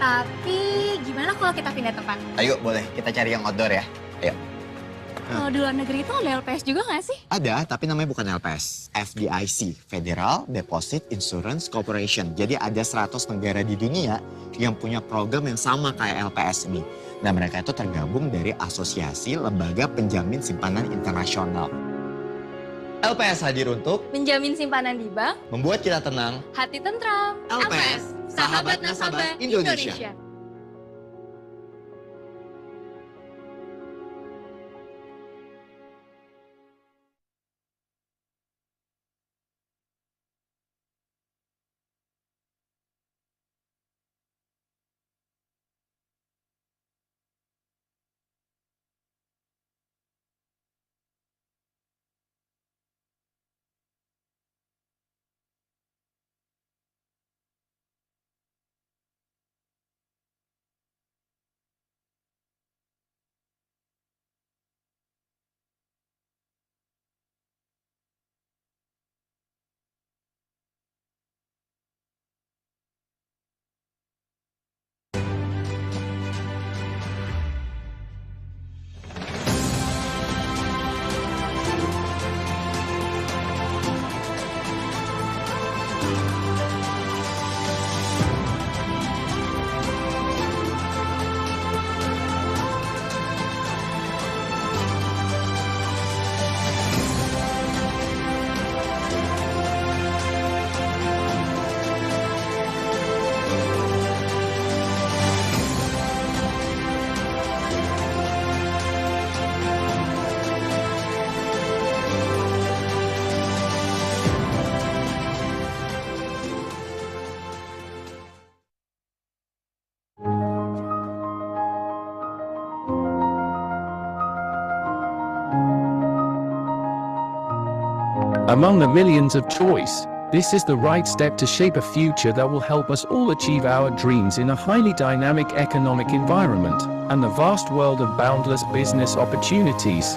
Tapi gimana kalau kita pindah tempat? Ayo, boleh. Kita cari yang outdoor ya. Ayo. Kalau di luar negeri itu ada LPS juga nggak sih? Ada, tapi namanya bukan LPS. FDIC, Federal Deposit Insurance Corporation. Jadi ada 100 negara di dunia yang punya program yang sama kayak LPS ini. Dan mereka itu tergabung dari Asosiasi Lembaga Penjamin Simpanan Internasional. LPS hadir untuk Menjamin simpanan di bank, membuat kita tenang. hati tentram. LPS, sahabat nasabah Indonesia. Among the millions of choice, this is the right step to shape a future that will help us all achieve our dreams in a highly dynamic economic environment and the vast world of boundless business opportunities.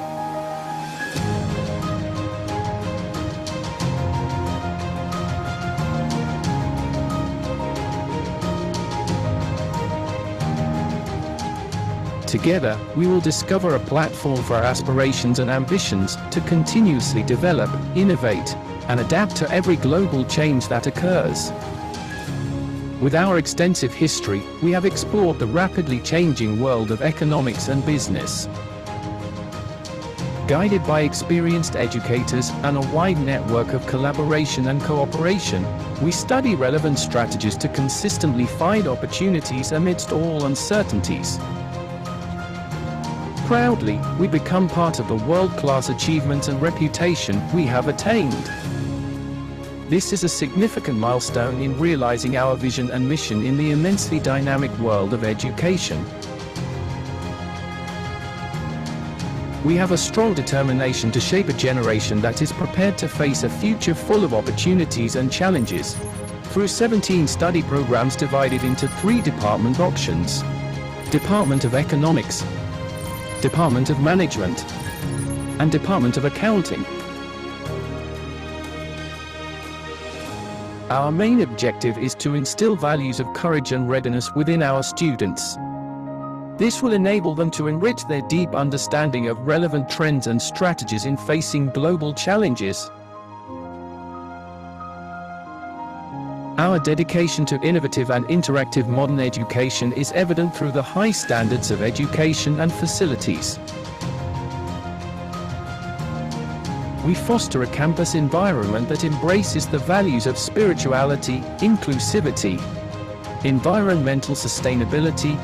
Together, we will discover a platform for our aspirations and ambitions to continuously develop, innovate, and adapt to every global change that occurs. With our extensive history, we have explored the rapidly changing world of economics and business. Guided by experienced educators and a wide network of collaboration and cooperation, we study relevant strategies to consistently find opportunities amidst all uncertainties. Proudly, we become part of the world-class achievements and reputation we have attained. This is a significant milestone in realizing our vision and mission in the immensely dynamic world of education. We have a strong determination to shape a generation that is prepared to face a future full of opportunities and challenges. Through 17 study programs divided into 3 department options: Department of Economics, Department of Management, and Department of Accounting. Our main objective is to instill values of courage and readiness within our students. This will enable them to enrich their deep understanding of relevant trends and strategies in facing global challenges. Our dedication to innovative and interactive modern education is evident through the high standards of education and facilities. We foster a campus environment that embraces the values of spirituality, inclusivity, environmental sustainability,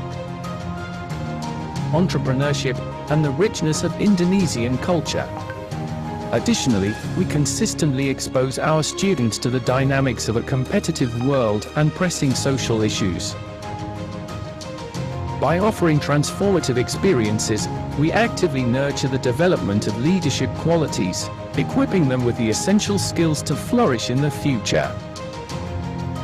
entrepreneurship, and the richness of Indonesian culture. Additionally, we consistently expose our students to the dynamics of a competitive world and pressing social issues. By offering transformative experiences, we actively nurture the development of leadership qualities, equipping them with the essential skills to flourish in the future.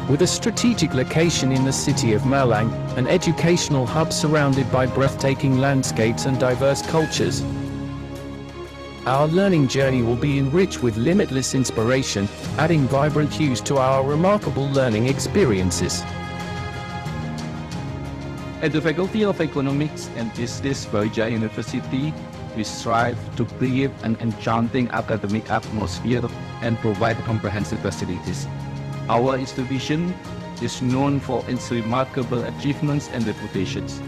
With a strategic location in the city of Malang, an educational hub surrounded by breathtaking landscapes and diverse cultures, our learning journey will be enriched with limitless inspiration, adding vibrant hues to our remarkable learning experiences. At the Faculty of Economics and Business, Brawijaya University, we strive to create an enchanting academic atmosphere and provide comprehensive facilities. Our institution is known for its remarkable achievements and reputations.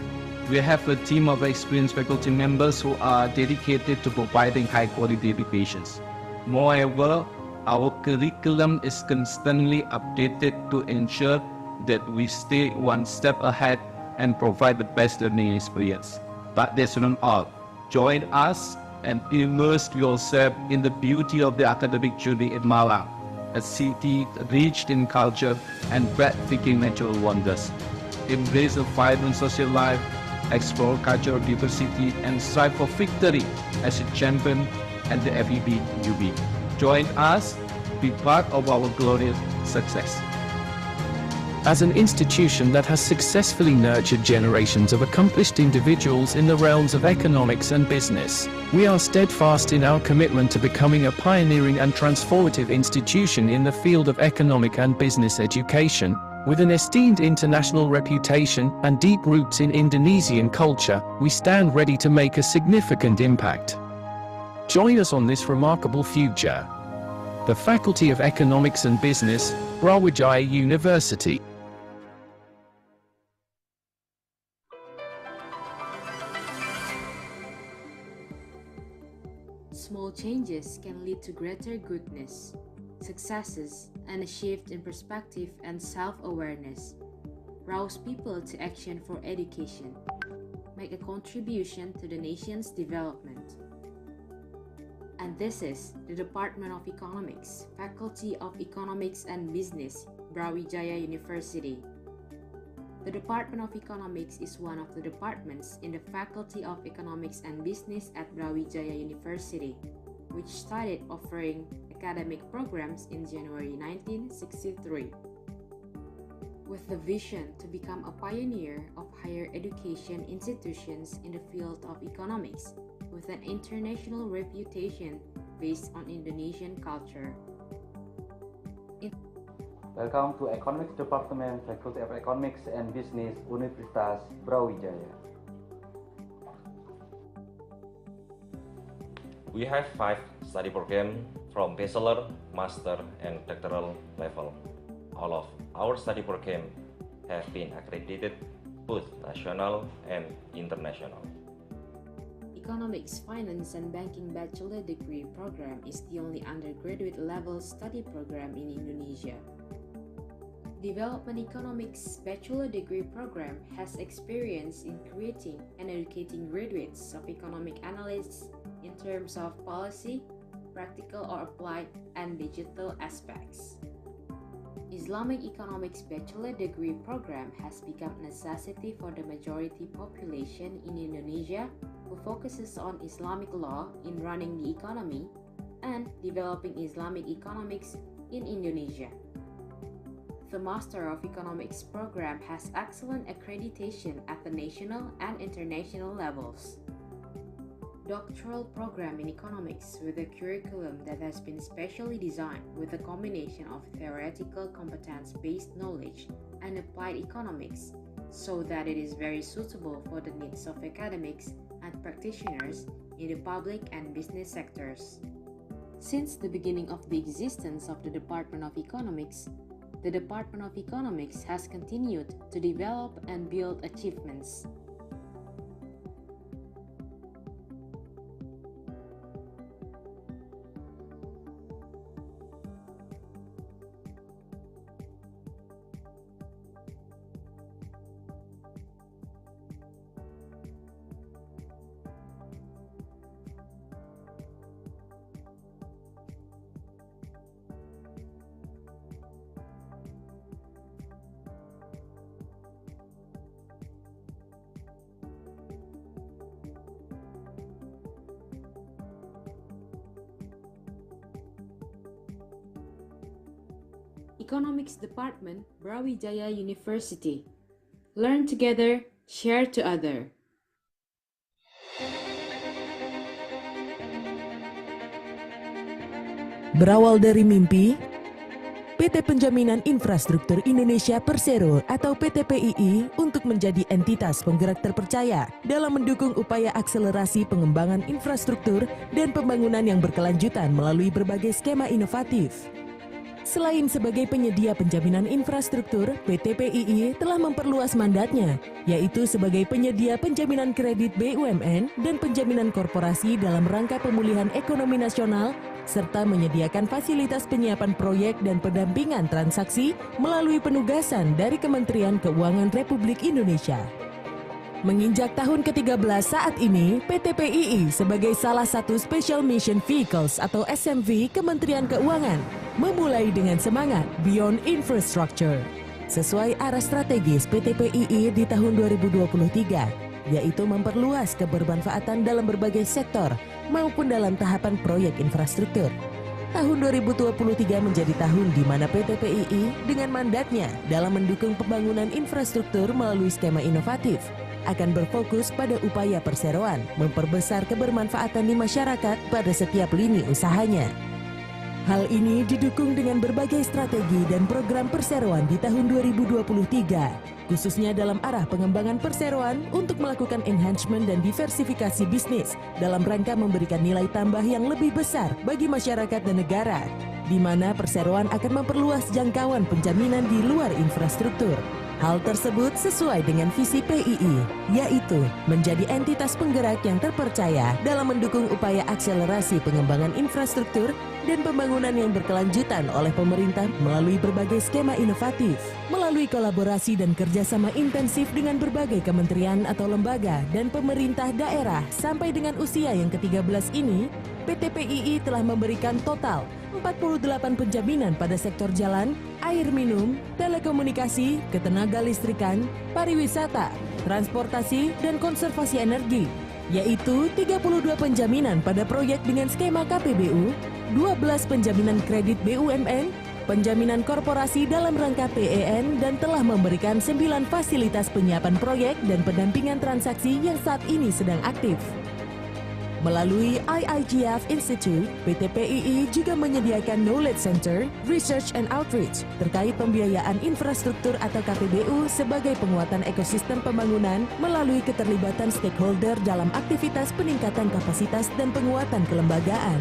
We have a team of experienced faculty members who are dedicated to providing high-quality educations. Moreover, our curriculum is constantly updated to ensure that we stay one step ahead and provide the best learning experience. But that's not all. Join us and immerse yourself in the beauty of the academic journey in Malang, a city rich in culture and breathtaking natural wonders. Embrace a vibrant social life, explore cultural diversity, and strive for victory as a champion at the FEB UB. Join us, be part of our glorious success. As an institution that has successfully nurtured generations of accomplished individuals in the realms of economics and business, we are steadfast in our commitment to becoming a pioneering and transformative institution in the field of economic and business education. With an esteemed international reputation and deep roots in Indonesian culture, we stand ready to make a significant impact. Join us on this remarkable future. The Faculty of Economics and Business, Brawijaya University. Small changes can lead to greater goodness, successes, and a shift in perspective and self-awareness. Rouse people to action for education. Make a contribution to the nation's development. And this is the Department of Economics, Faculty of Economics and Business, Brawijaya University. The Department of Economics is one of the departments in the Faculty of Economics and Business at Brawijaya University, which started offering academic programs in January 1963. With the vision to become a pioneer of higher education institutions in the field of economics, with an international reputation based on Indonesian culture. Welcome to Economics Department, Faculty of Economics and Business, Universitas Brawijaya. We have 5 study programs from bachelor, master, and doctoral level. All of our study programs have been accredited both national and international. Economics, Finance, and Banking Bachelor Degree program is the only undergraduate level study program in Indonesia. Development Economics Bachelor Degree program has experience in creating and educating graduates of economic analysts in terms of policy, practical or applied, and digital aspects. Islamic Economics Bachelor Degree program has become a necessity for the majority population in Indonesia who focuses on Islamic law in running the economy and developing Islamic economics in Indonesia. The Master of Economics program has excellent accreditation at the national and international levels. Doctoral program in economics with a curriculum that has been specially designed with a combination of theoretical competence-based knowledge and applied economics so that it is very suitable for the needs of academics and practitioners in the public and business sectors. Since the beginning of the existence of the Department of Economics, the Department of Economics has continued to develop and build achievements. Economics Department, Brawijaya University. Learn together, share to other. Berawal dari mimpi, PT Penjaminan Infrastruktur Indonesia Persero atau PT PII untuk menjadi entitas penggerak terpercaya dalam mendukung upaya akselerasi pengembangan infrastruktur dan pembangunan yang berkelanjutan melalui berbagai skema inovatif. Selain sebagai penyedia penjaminan infrastruktur, PT PII telah memperluas mandatnya, yaitu sebagai penyedia penjaminan kredit BUMN dan penjaminan korporasi dalam rangka pemulihan ekonomi nasional, serta menyediakan fasilitas penyiapan proyek dan pendampingan transaksi melalui penugasan dari Kementerian Keuangan Republik Indonesia. Menginjak tahun ke-13 saat ini, PT PII sebagai salah satu Special Mission Vehicles atau SMV Kementerian Keuangan memulai dengan semangat Beyond Infrastructure. Sesuai arah strategis PT PII di tahun 2023, yaitu memperluas kebermanfaatan dalam berbagai sektor maupun dalam tahapan proyek infrastruktur. Tahun 2023 menjadi tahun di mana PT PII dengan mandatnya dalam mendukung pembangunan infrastruktur melalui skema inovatif akan berfokus pada upaya perseroan memperbesar kebermanfaatan di masyarakat pada setiap lini usahanya. Hal ini didukung dengan berbagai strategi dan program perseroan di tahun 2023, khususnya dalam arah pengembangan perseroan untuk melakukan enhancement dan diversifikasi bisnis dalam rangka memberikan nilai tambah yang lebih besar bagi masyarakat dan negara, di mana perseroan akan memperluas jangkauan penjaminan di luar infrastruktur. Hal tersebut sesuai dengan visi PII, yaitu menjadi entitas penggerak yang terpercaya dalam mendukung upaya akselerasi pengembangan infrastruktur dan pembangunan yang berkelanjutan oleh pemerintah melalui berbagai skema inovatif, melalui kolaborasi dan kerjasama intensif dengan berbagai kementerian atau lembaga dan pemerintah daerah. Sampai dengan usia yang ke-13 ini, PT PII telah memberikan total 48 penjaminan pada sektor jalan, air minum, telekomunikasi, ketenaga listrikan, pariwisata, transportasi, dan konservasi energi, yaitu 32 penjaminan pada proyek dengan skema KPBU, 12 penjaminan kredit BUMN, penjaminan korporasi dalam rangka PEN, dan telah memberikan 9 fasilitas penyiapan proyek dan pendampingan transaksi yang saat ini sedang aktif. Melalui IIGF Institute, PT PII juga menyediakan Knowledge Center, Research and Outreach terkait pembiayaan infrastruktur atau KPBU sebagai penguatan ekosistem pembangunan melalui keterlibatan stakeholder dalam aktivitas peningkatan kapasitas dan penguatan kelembagaan.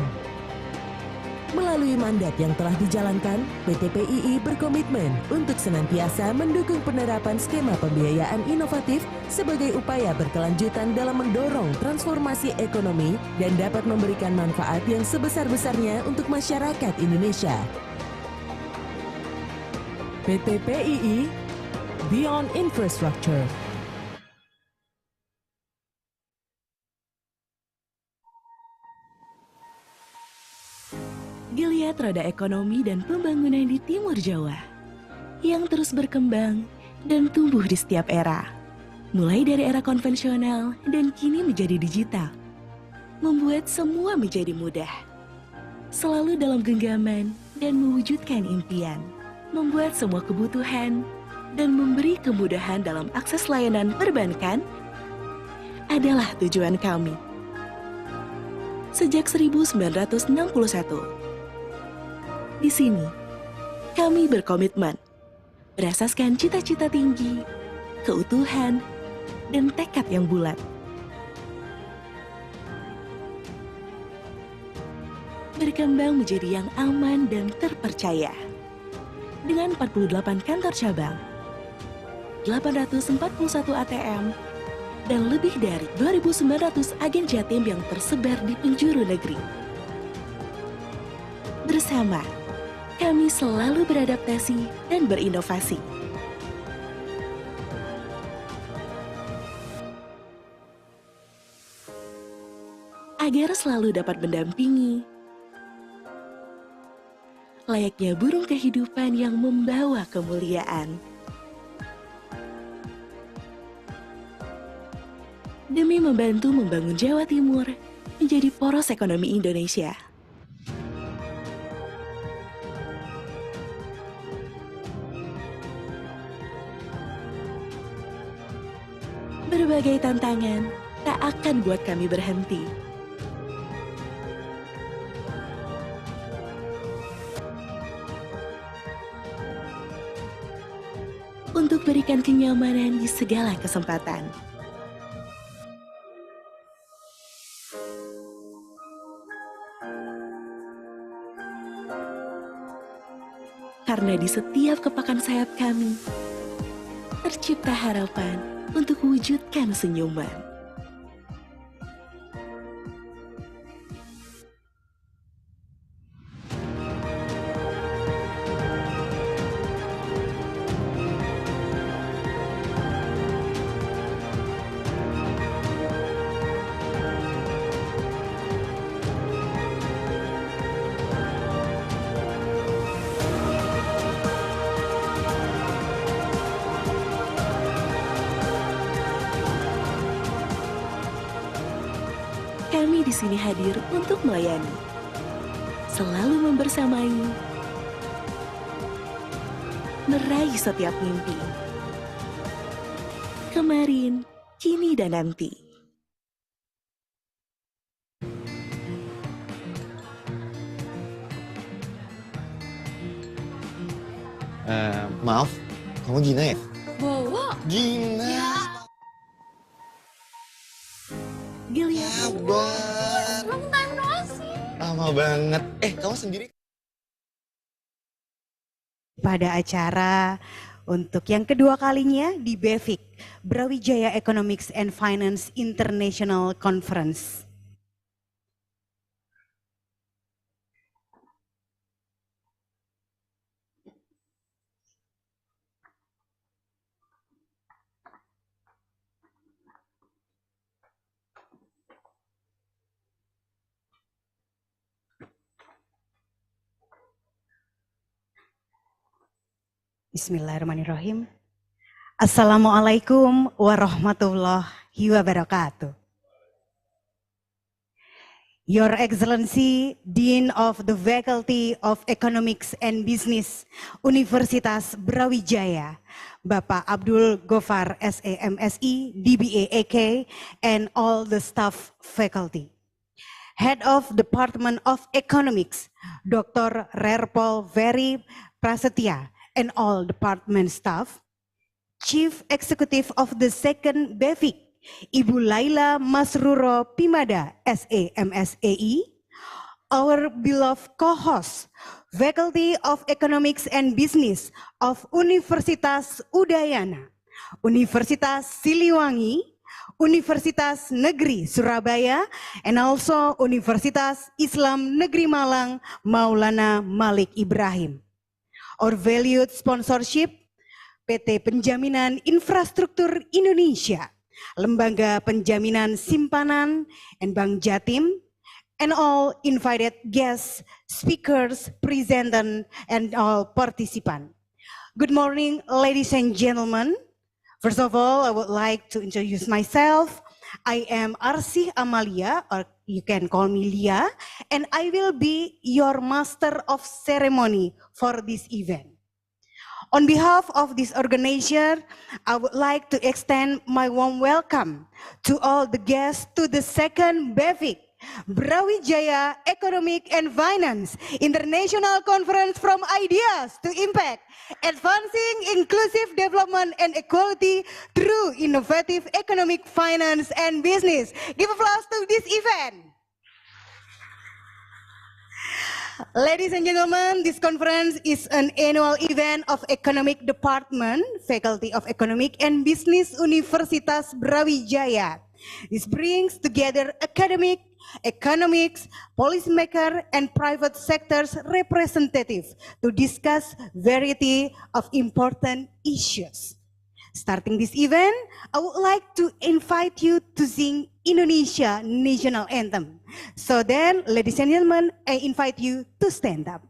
Melalui mandat yang telah dijalankan, PT PII berkomitmen untuk senantiasa mendukung penerapan skema pembiayaan inovatif sebagai upaya berkelanjutan dalam mendorong transformasi ekonomi dan dapat memberikan manfaat yang sebesar-besarnya untuk masyarakat Indonesia. PT PII Beyond Infrastructure. Geliat roda ekonomi dan pembangunan di Timur Jawa yang terus berkembang dan tumbuh di setiap era, mulai dari era konvensional dan kini menjadi digital, membuat semua menjadi mudah, selalu dalam genggaman dan mewujudkan impian, membuat semua kebutuhan dan memberi kemudahan dalam akses layanan perbankan adalah tujuan kami. Sejak 1961, di sini, kami berkomitmen berasaskan cita-cita tinggi, keutuhan, dan tekad yang bulat. Berkembang menjadi yang aman dan terpercaya. Dengan 48 kantor cabang, 841 ATM, dan lebih dari 2.900 agen Jatim yang tersebar di penjuru negeri. Bersama, kami selalu beradaptasi dan berinovasi. Agar selalu dapat mendampingi, layaknya burung kehidupan yang membawa kemuliaan. Demi membantu membangun Jawa Timur menjadi poros ekonomi Indonesia. Berbagai tantangan tak akan buat kami berhenti. untuk berikan kenyamanan di segala kesempatan. Karena di setiap kepakan sayap kami, tercipta harapan untuk wujudkan senyuman. Kami di sini hadir untuk melayani, selalu membersamai, meraih setiap mimpi, kemarin, kini, dan nanti. Maaf, kamu Gina ya? Bowo. Gina. Gilia, Sabar. Long time no see. Lama banget. Kamu sendiri? Pada acara untuk yang kedua kalinya di BEFIC, Brawijaya Economics and Finance International Conference. Bismillahirrahmanirrahim. Assalamualaikum warahmatullahi wabarakatuh. Your Excellency, Dean of the Faculty of Economics and Business, Universitas Brawijaya, Bapak Abdul Gofar SEMSI, DBA AK, and all the staff faculty. Head of Department of Economics, Dr. Rerpol Very Prasetya, and all department staff, Chief Executive of the second BEFIC, Ibu Laila Masruro Pimada, SEMSAI, our beloved co-host, Faculty of Economics and Business of Universitas Udayana, Universitas Siliwangi, Universitas Negeri Surabaya, and also Universitas Islam Negeri Malang, Maulana Malik Ibrahim. Our valued sponsorship, PT Penjaminan Infrastruktur Indonesia, Lembaga Penjaminan Simpanan, and Bank Jatim, and all invited guests, speakers, presenters, and all participants. Good morning, ladies and gentlemen. First of all, I would like to introduce myself. I am Arsih Amalia, or you can call me Lia, and I will be your master of ceremony for this event. On behalf of this organization, I would like to extend my warm welcome to all the guests to the second BEFIC, Brawijaya Economic and Finance International Conference from Ideas to Impact, Advancing Inclusive Development and Equality through Innovative Economic Finance and Business. Give applause to this event. Ladies and gentlemen, this conference is an annual event of Economic Department, Faculty of Economic and Business Universitas Brawijaya. This brings together academic, economics, policymaker, and private sectors representatives to discuss variety of important issues. Starting this event, I would like to invite you to sing Indonesia National Anthem. So then, ladies and gentlemen, I invite you to stand up.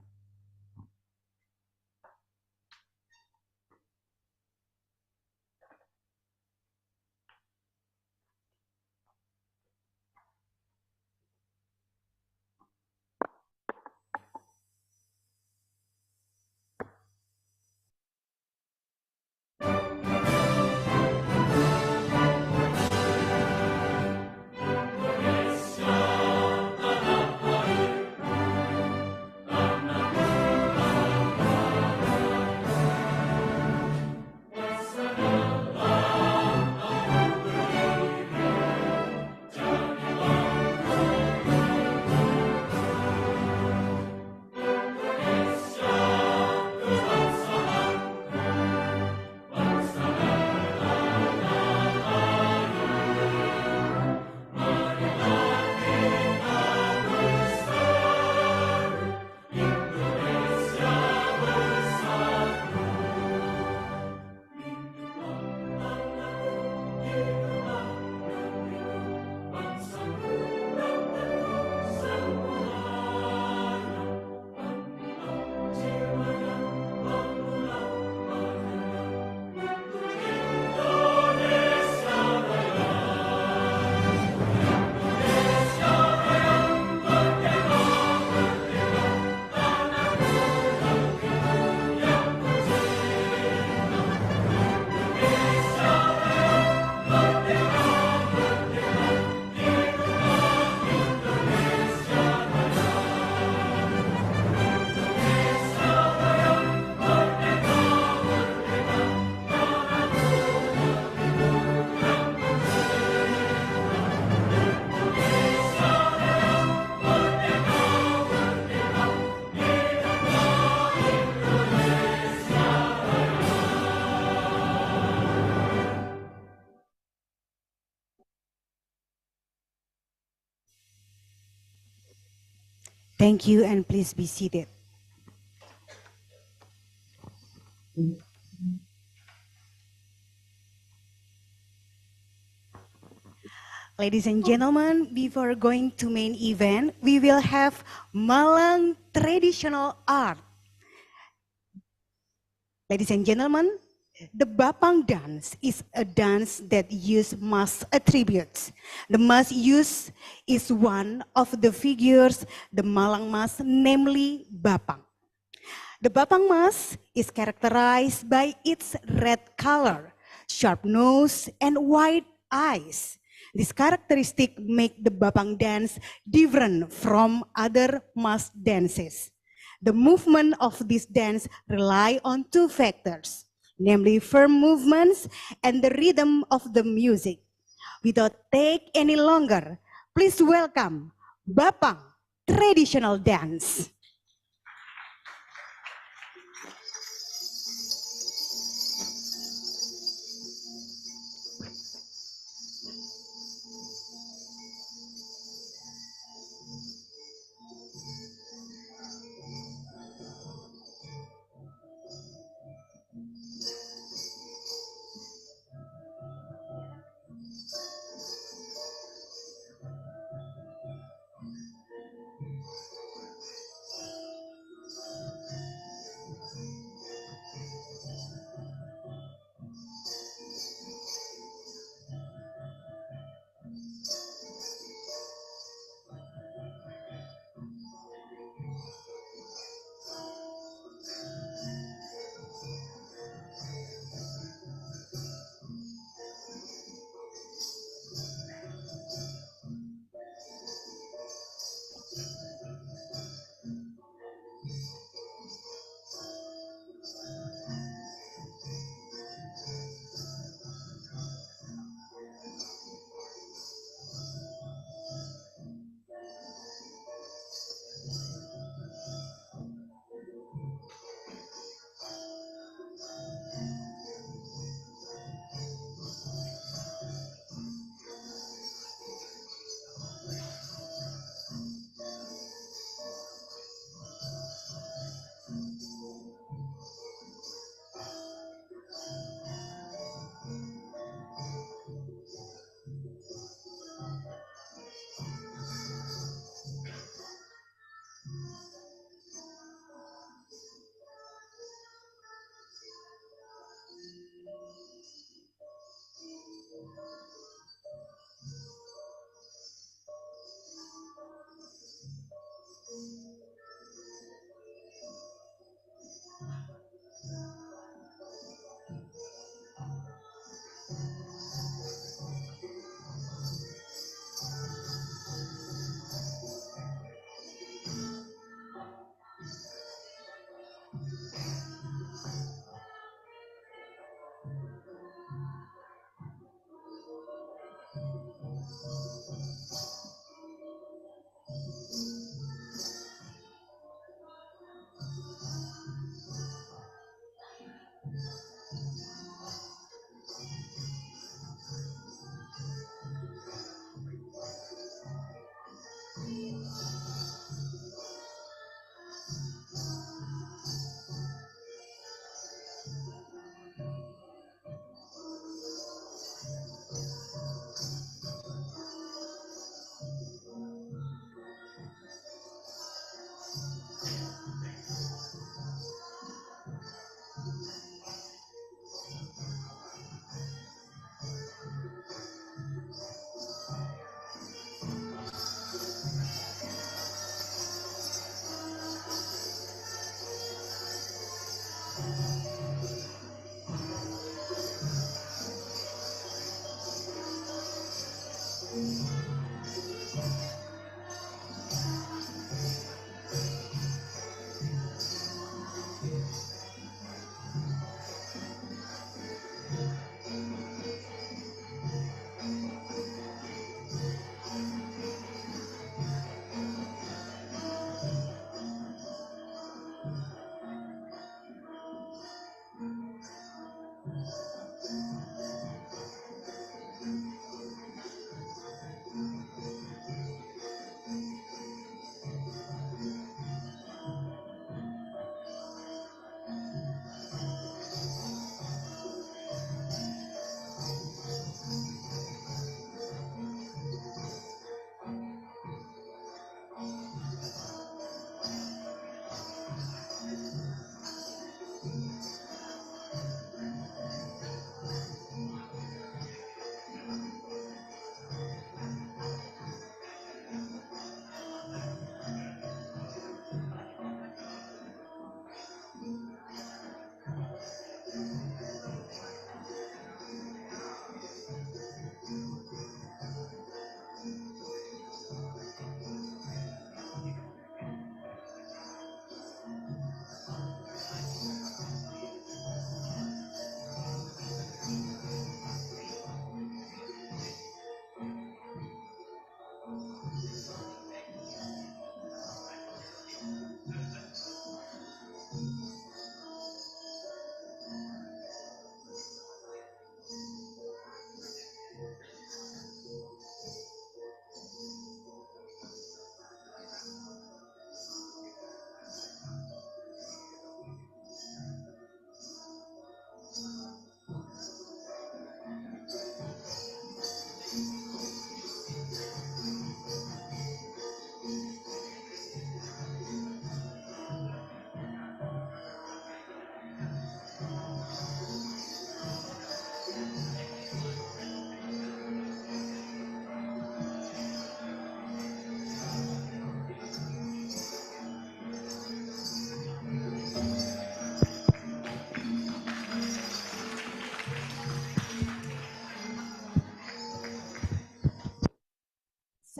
Thank you, and please be seated. Ladies and gentlemen, before going to main event, we will have Malang traditional art. Ladies and gentlemen, the Bapang dance is a dance that uses mass attributes. The mass used is one of the figures the Malang mask, namely Bapang. The Bapang mask is characterized by its red color, sharp nose, and wide eyes. This characteristic make the Bapang dance different from other mask dances. The movement of this dance rely on two factors, namely firm movements and the rhythm of the music. Without take any longer, please welcome Bapang traditional dance.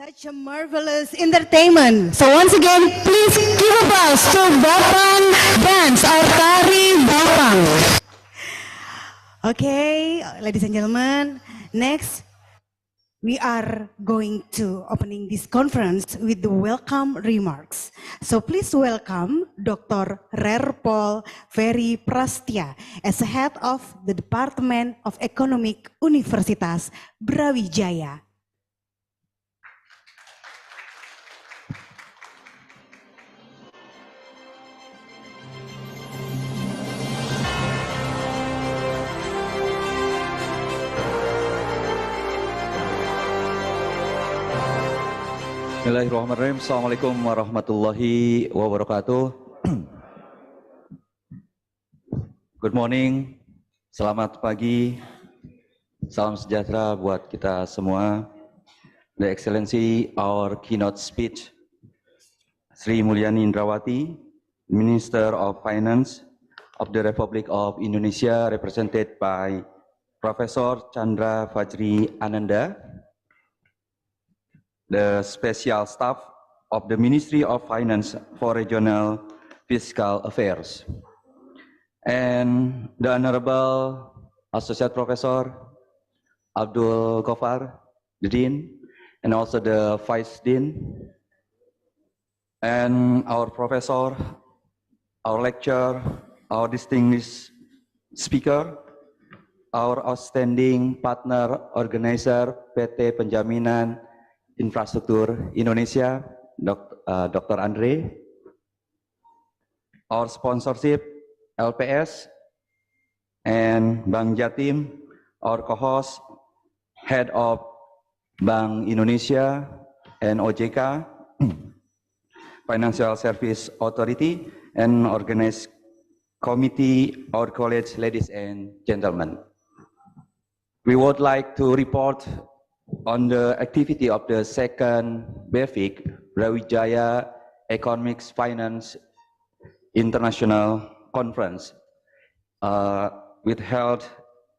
Such a marvelous entertainment. So once again, please give applause to Bapang Dance or Tari Bapang. Okay, ladies and gentlemen, next we are going to opening this conference with the welcome remarks. So please welcome Dr. Rerpol Ferry Prastya as the head of the Department of Economic Universitas Brawijaya. Bismillahirrahmanirrahim. Assalamualaikum warahmatullahi wabarakatuh. Good morning, selamat pagi, salam sejahtera buat kita semua. The Excellency, our keynote speech, Sri Mulyani Indrawati, Minister of Finance of the Republic of Indonesia, represented by Professor Chandra Fajri Ananda, the special staff of the Ministry of Finance for Regional Fiscal Affairs, and the Honorable Associate Professor Abdul Gofar, the Dean, and also the Vice Dean, and our Professor, our lecturer, our distinguished speaker, our outstanding partner organizer PT Penjaminan Infrastruktur Indonesia, Dr. Andre, our sponsorship, LPS, and Bank Jatim, our co-host, head of Bank Indonesia and OJK, Financial Service Authority, and organized committee, our college, ladies and gentlemen. We would like to report on the activity of the second BEFIC, Brawijaya Economics Finance International Conference, which held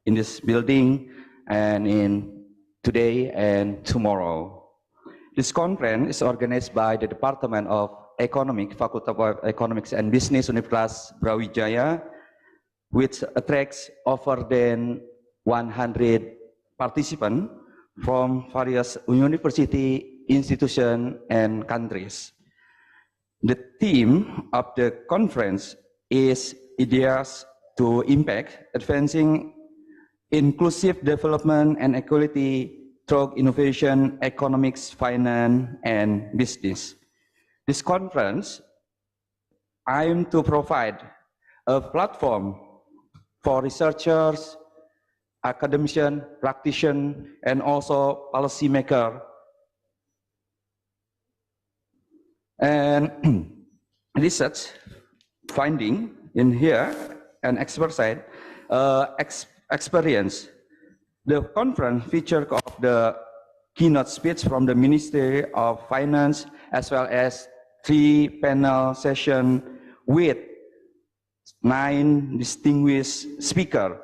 in this building and in today and tomorrow. This conference is organized by the Department of Economic, Faculty of Economics and Business, Universitas Brawijaya, which attracts over than 100 participants from various university, institutions, and countries. The theme of the conference is Ideas to Impact, Advancing Inclusive Development and Equality through Innovation, Economics, Finance, and Business. This conference aims to provide a platform for researchers, academicians, practitioners, and also policymakers. And research finding in here and expertise experience. The conference featured of the keynote speech from the Ministry of Finance, as well as 3 panel sessions with 9 distinguished speakers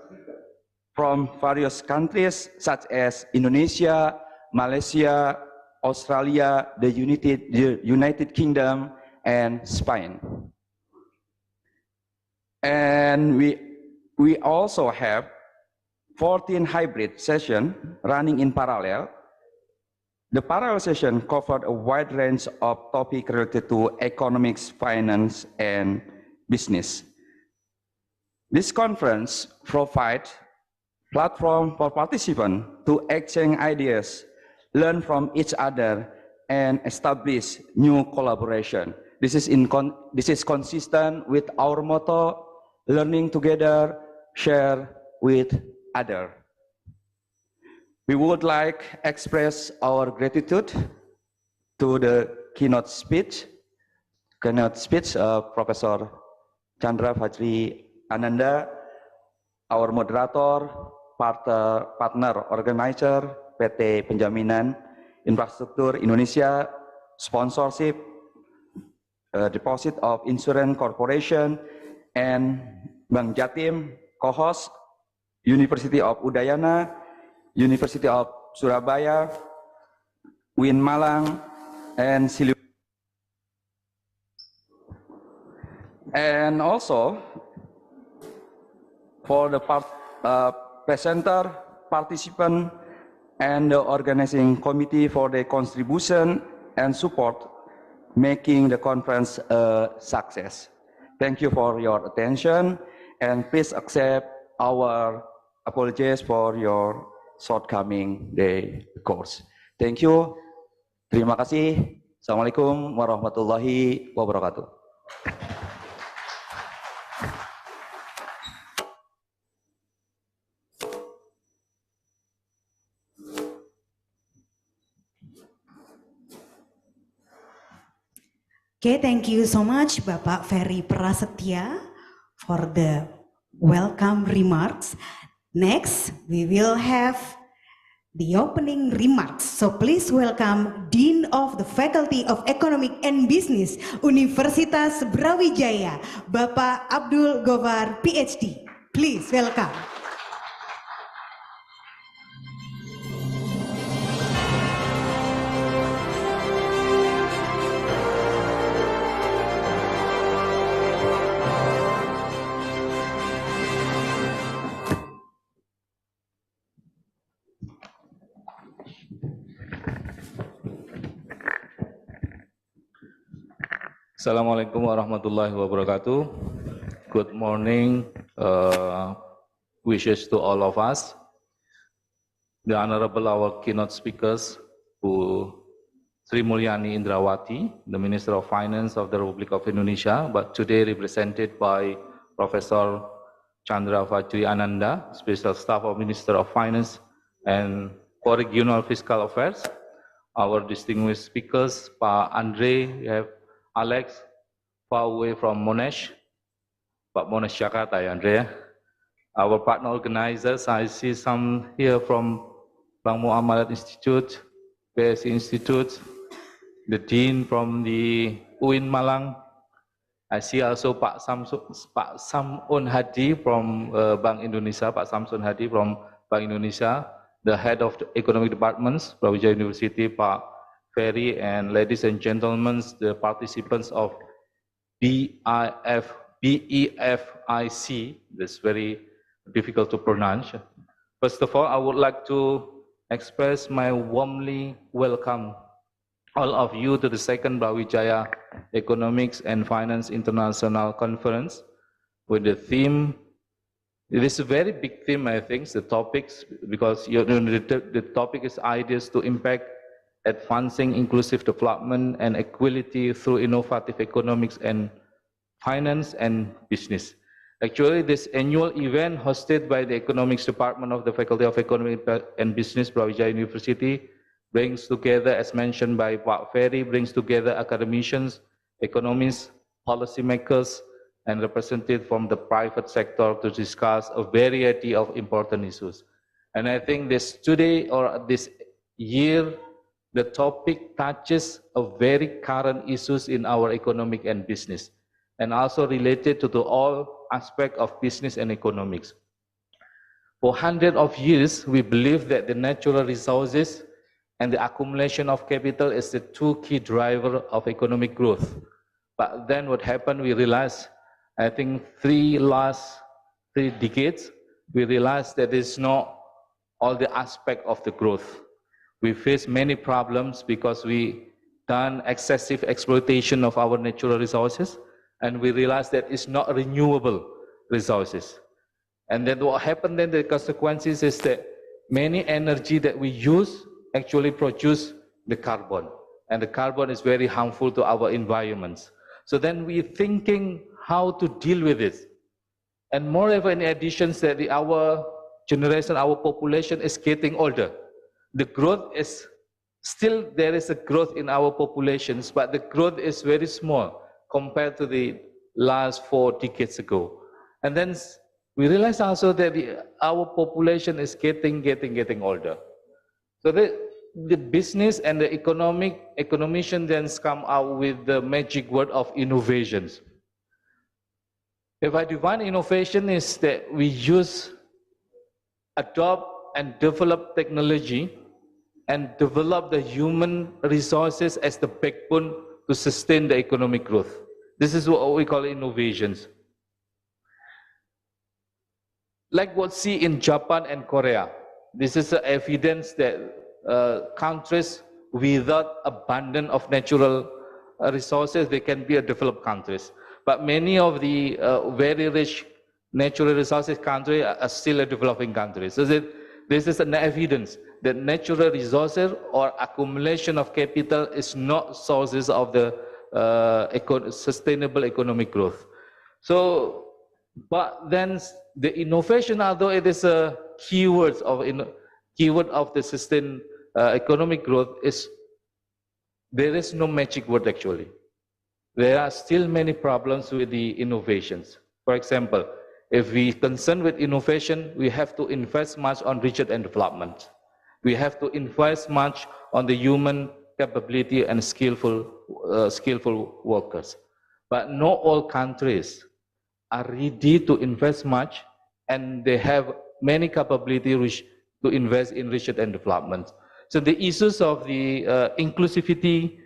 from various countries such as Indonesia, Malaysia, Australia, the United Kingdom, and Spain. And we also have 14 hybrid sessions running in parallel. The parallel session covered a wide range of topics related to economics, finance, and business. This conference provides platform for participants to exchange ideas, learn from each other, and establish new collaboration. This is consistent with our motto, learning together, share with others. We would like express our gratitude to the keynote speech Professor Chandra Fajri Ananda, our moderator, partner organizer, PT Penjaminan Infrastruktur Indonesia, sponsorship, Deposit of Insurance Corporation, and Bank Jatim, co-host, University of Udayana, University of Surabaya, UIN Malang, and and also for the presenter, participant, and the organizing committee for their contribution and support, making the conference a success. Thank you for your attention, and please accept our apologies for your shortcoming the course. Thank you. Terima kasih. Assalamualaikum warahmatullahi wabarakatuh. Okay, thank you so much Bapak Ferry Prasetya for the welcome remarks. Next, we will have the opening remarks. So please welcome Dean of the Faculty of Economic and Business, Universitas Brawijaya, Bapak Abdul Gofar, PhD. Please welcome. Assalamualaikum warahmatullahi wabarakatuh. Good morning, wishes to all of us. The Honorable our keynote speakers, Sri Mulyani Indrawati, the Minister of Finance of the Republic of Indonesia, but today represented by Professor Chandra Fajri Ananda, Special Staff of Minister of Finance and for Regional Fiscal Affairs. Our distinguished speakers, Pak Andre, we have Alex, far away from Monash, Pak Monash Jakarta, Andrea. Our partner organizers, I see some here from Bank Muamalat Institute, BSI Institute, the Dean from the UIN Malang. I see also Pak Samsun Hadi from Bank Indonesia, Pak Samsun Hadi from Bank Indonesia, the head of the economic departments, Brawijaya University, Pak Ferry, and ladies and gentlemen, the participants of BEFIC, that's very difficult to pronounce. First of all, I would like to express my warmly welcome all of you to the second Brawijaya Economics and Finance International Conference with the theme. It is a very big theme, I think, the topics, because the topic is ideas to impact advancing inclusive development and equality through innovative economics and finance and business. Actually, this annual event hosted by the Economics Department of the Faculty of Economic and Business, Brawijaya University, brings together, as mentioned by Pak Ferry, brings together academicians, economists, policymakers, and representatives from the private sector to discuss a variety of important issues. And I think this today or this year, the topic touches a very current issues in our economic and business, and also related to all aspects of business and economics. For hundreds of years, we believe that the natural resources and the accumulation of capital is the two key drivers of economic growth. But then what happened, we realized, I think last three decades, we realized that it's not all the aspect of the growth. We face many problems because we done excessive exploitation of our natural resources, and we realized that it's not renewable resources. And then what happened then, the consequences is that many energy that we use actually produce the carbon, and the carbon is very harmful to our environments. So then we're thinking how to deal with it. And moreover, in addition, that our generation, our population is getting older. The growth is still, there is a growth in our populations, but the growth is very small compared to the last 4 decades ago. And then we realize also that our population is getting older. So the business and the economician then come out with the magic word of innovations. If I define innovation is that we adopt and develop technology and develop the human resources as the backbone to sustain the economic growth. This is what we call innovations. Like what we see in Japan and Korea, this is evidence that countries without abundance of natural resources, they can be a developed countries. But many of the very rich natural resources countries are still a developing countries. So this is an evidence that natural resources or accumulation of capital is not sources of the sustainable economic growth. So, but then the innovation, although it is a keyword of the sustained economic growth, there is no magic word actually. There are still many problems with the innovations. For example, if we concern with innovation, we have to invest much on research and development. We have to invest much on the human capability and skillful workers. But not all countries are ready to invest much, and they have many capabilities to invest in research and development. So the issues of the inclusivity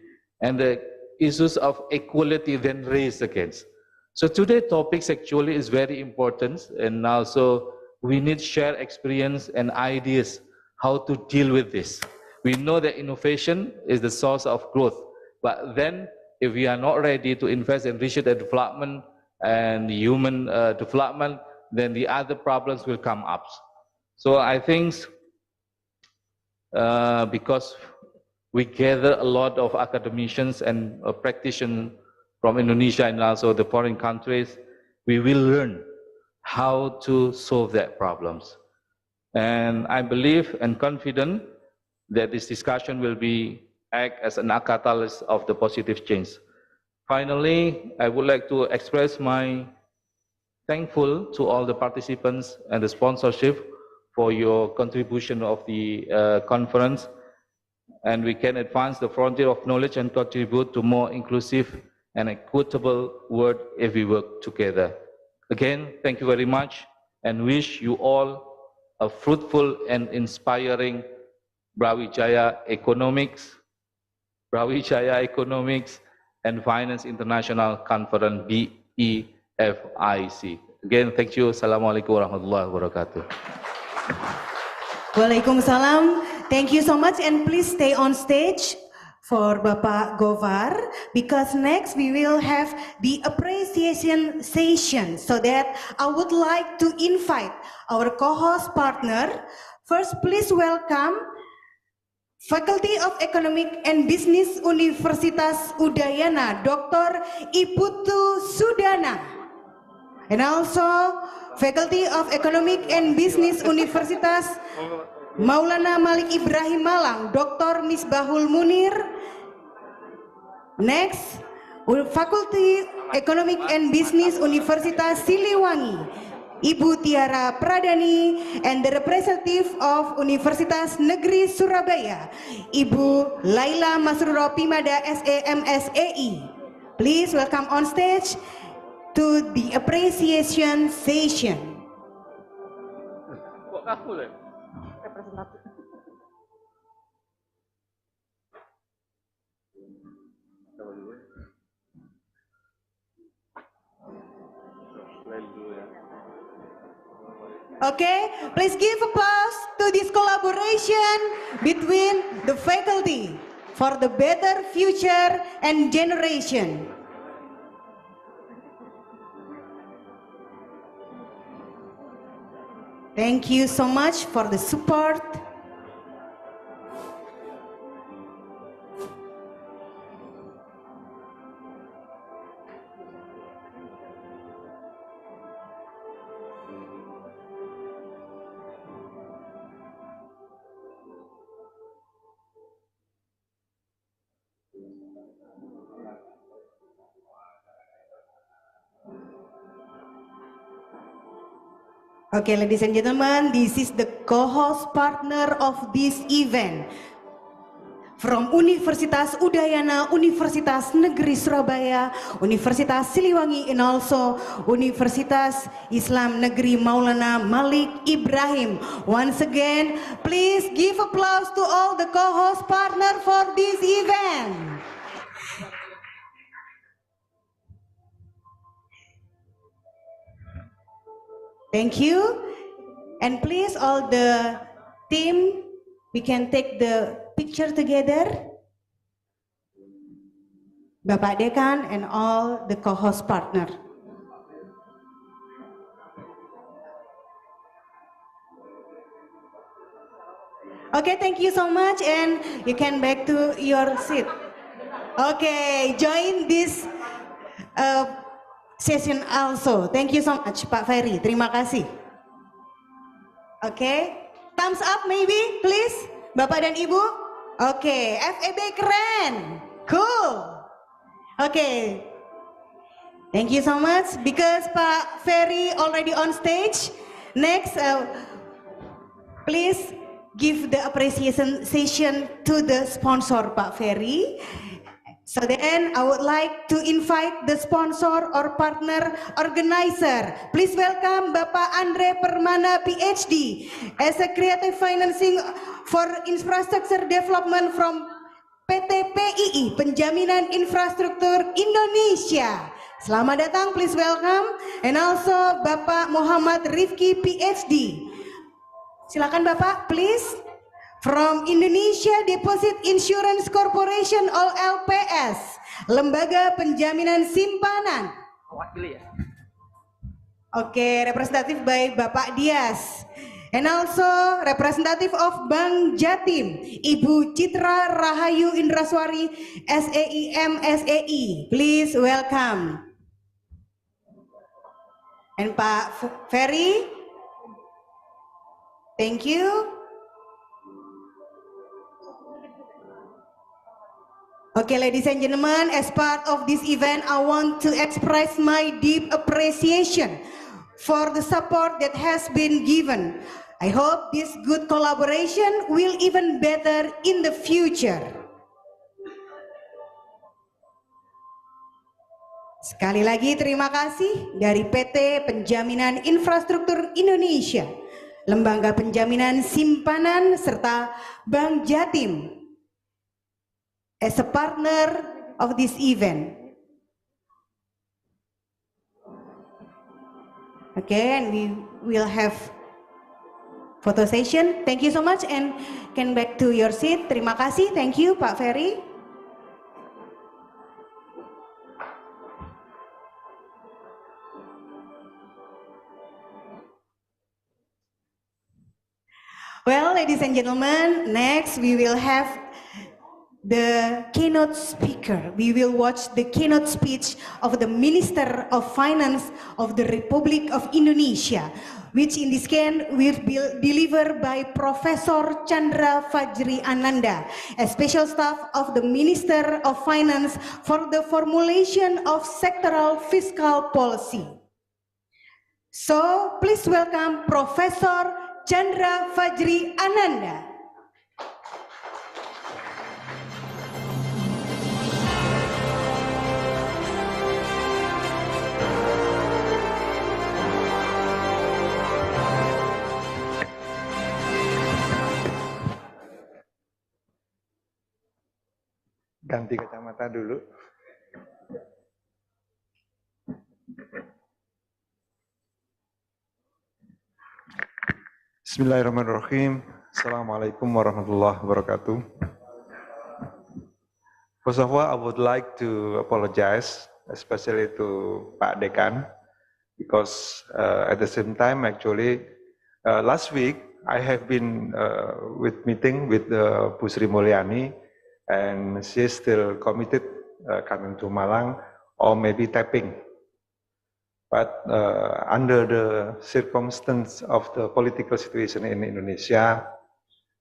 and the issues of equality then raised against. So today's topics actually is very important, and also we need share experience and ideas how to deal with this. We know that innovation is the source of growth, but then if we are not ready to invest in research and development and human development, then the other problems will come up. So I think because we gather a lot of academicians and practitioners from Indonesia and also the foreign countries, we will learn how to solve that problems. And I believe and confident that this discussion will act as an catalyst of the positive change. Finally, I would like to express my thankful to all the participants and the sponsorship for your contribution of the conference, and we can advance the frontier of knowledge and contribute to more inclusive and equitable world if we work together. Again, thank you very much, and wish you all a fruitful and inspiring Brawijaya Economics and Finance International Conference BEFIC. Again, thank you. Assalamualaikum warahmatullahi wabarakatuh. Waalaikumsalam. Thank you so much, and please stay on stage for Bapak Gofar, because next we will have the appreciation session. So that I would like to invite our co-host partner. First, please welcome Faculty of Economic and Business Universitas Udayana, Dr. Iputu Sudana. And also Faculty of Economic and Business Universitas Maulana Malik Ibrahim Malang, Dr. Misbahul Munir. Next, Faculty Economic and Business Universitas Siliwangi, Ibu Tiara Pradani, and the representative of Universitas Negeri Surabaya, Ibu Laila Masruro Pimada SAMSEI. Please welcome on stage to the appreciation session. Okay, please give applause to this collaboration between the faculty for the better future and generation. Thank you so much for the support. Okay, ladies and gentlemen, this is the co-host partner of this event. from Universitas Udayana, Universitas Negeri Surabaya, Universitas Siliwangi, and also Universitas Islam Negeri Maulana Malik Ibrahim. Once again, please give applause to all the co-host partner for this event. Thank you. And please all the team, we can take the picture together. Bapak Dekan and all the co-host partner. Okay, thank you so much, and you can back to your seat. Okay, join this session also. Thank you so much, Pak Ferry. Terima kasih. Okay, thumbs up maybe, please, Bapak dan Ibu. Okay, FEB keren, cool. Okay, thank you so much. Because Pak Ferry already on stage. Next, please give the appreciation session to the sponsor, Pak Ferry. So then I would like to invite the sponsor or partner organizer. Please welcome Bapak Andre Permana PhD as a creative financing for infrastructure development from PT PII Penjaminan Infrastruktur Indonesia. Selamat datang, please welcome. And also Bapak Muhammad Rifki PhD. Silakan Bapak, please. From Indonesia Deposit Insurance Corporation or LPS, Lembaga Penjaminan Simpanan. Oke, representatif by Bapak Dias. And also representative of Bank Jatim, Ibu Citra Rahayu Indraswari, SEI MSEI. Please welcome. And Pak Ferry, thank you. Okay, ladies and gentlemen, as part of this event, I want to express my deep appreciation for the support that has been given. I hope this good collaboration will even better in the future. Sekali lagi terima kasih dari PT Penjaminan Infrastruktur Indonesia, Lembaga Penjaminan Simpanan, serta Bank Jatim as a partner of this event. Okay, and we will have photo session. Thank you so much, and can back to your seat. Terima kasih, thank you Pak Ferry. Well, ladies and gentlemen, next we will have the keynote speaker. We will watch the keynote speech of the Minister of Finance of the Republic of Indonesia, which in this case will be delivered by Professor Chandra Fajri Ananda, a special staff of the Minister of Finance for the formulation of sectoral fiscal policy. So please welcome Professor Chandra Fajri Ananda. Ganti kacamata dulu. Bismillahirrahmanirrahim. Assalamualaikum warahmatullahi wabarakatuh. First of all, I would like to apologize, especially to Pak Dekan, because at the same time, actually, last week I have been meeting with Bu Sri Mulyani, and she is still committed coming to Malang or maybe tapping. But under the circumstance of the political situation in Indonesia,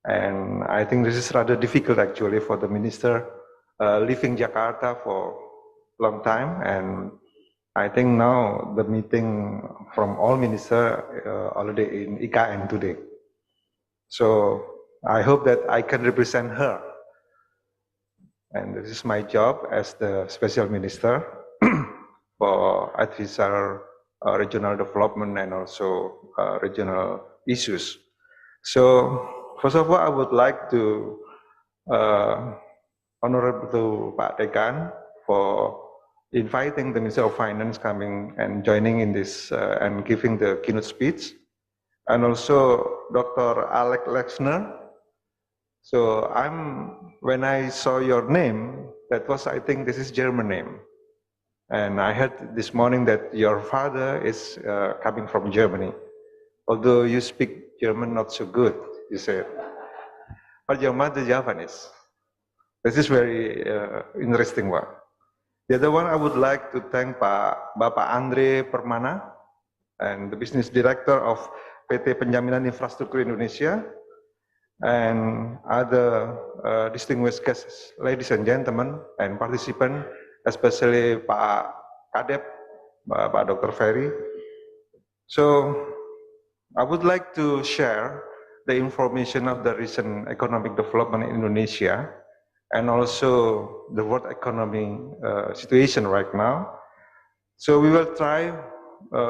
and I think this is rather difficult actually for the minister leaving Jakarta for a long time, and I think now the meeting from all ministers already in IKN today. So I hope that I can represent her And this is my job as the Special Minister for Advisor Regional Development and also regional issues. So, first of all, I would like to honorable to Pak Dekan for inviting the Minister of Finance coming and joining in this and giving the keynote speech, and also Dr. Alec Lexner. So when I saw your name, that was, I think this is German name. And I heard this morning that your father is coming from Germany. Although you speak German not so good, you said. But your mother Japanese. This is very interesting one. The other one I would like to thank Bapak Andre Permana, and the Business Director of PT Penjaminan Infrastruktur Indonesia, and other distinguished guests, ladies and gentlemen, and participants, especially Pak Kadep, Pak Dr. Ferry. So, I would like to share the information of the recent economic development in Indonesia, and also the world economy situation right now. So we will try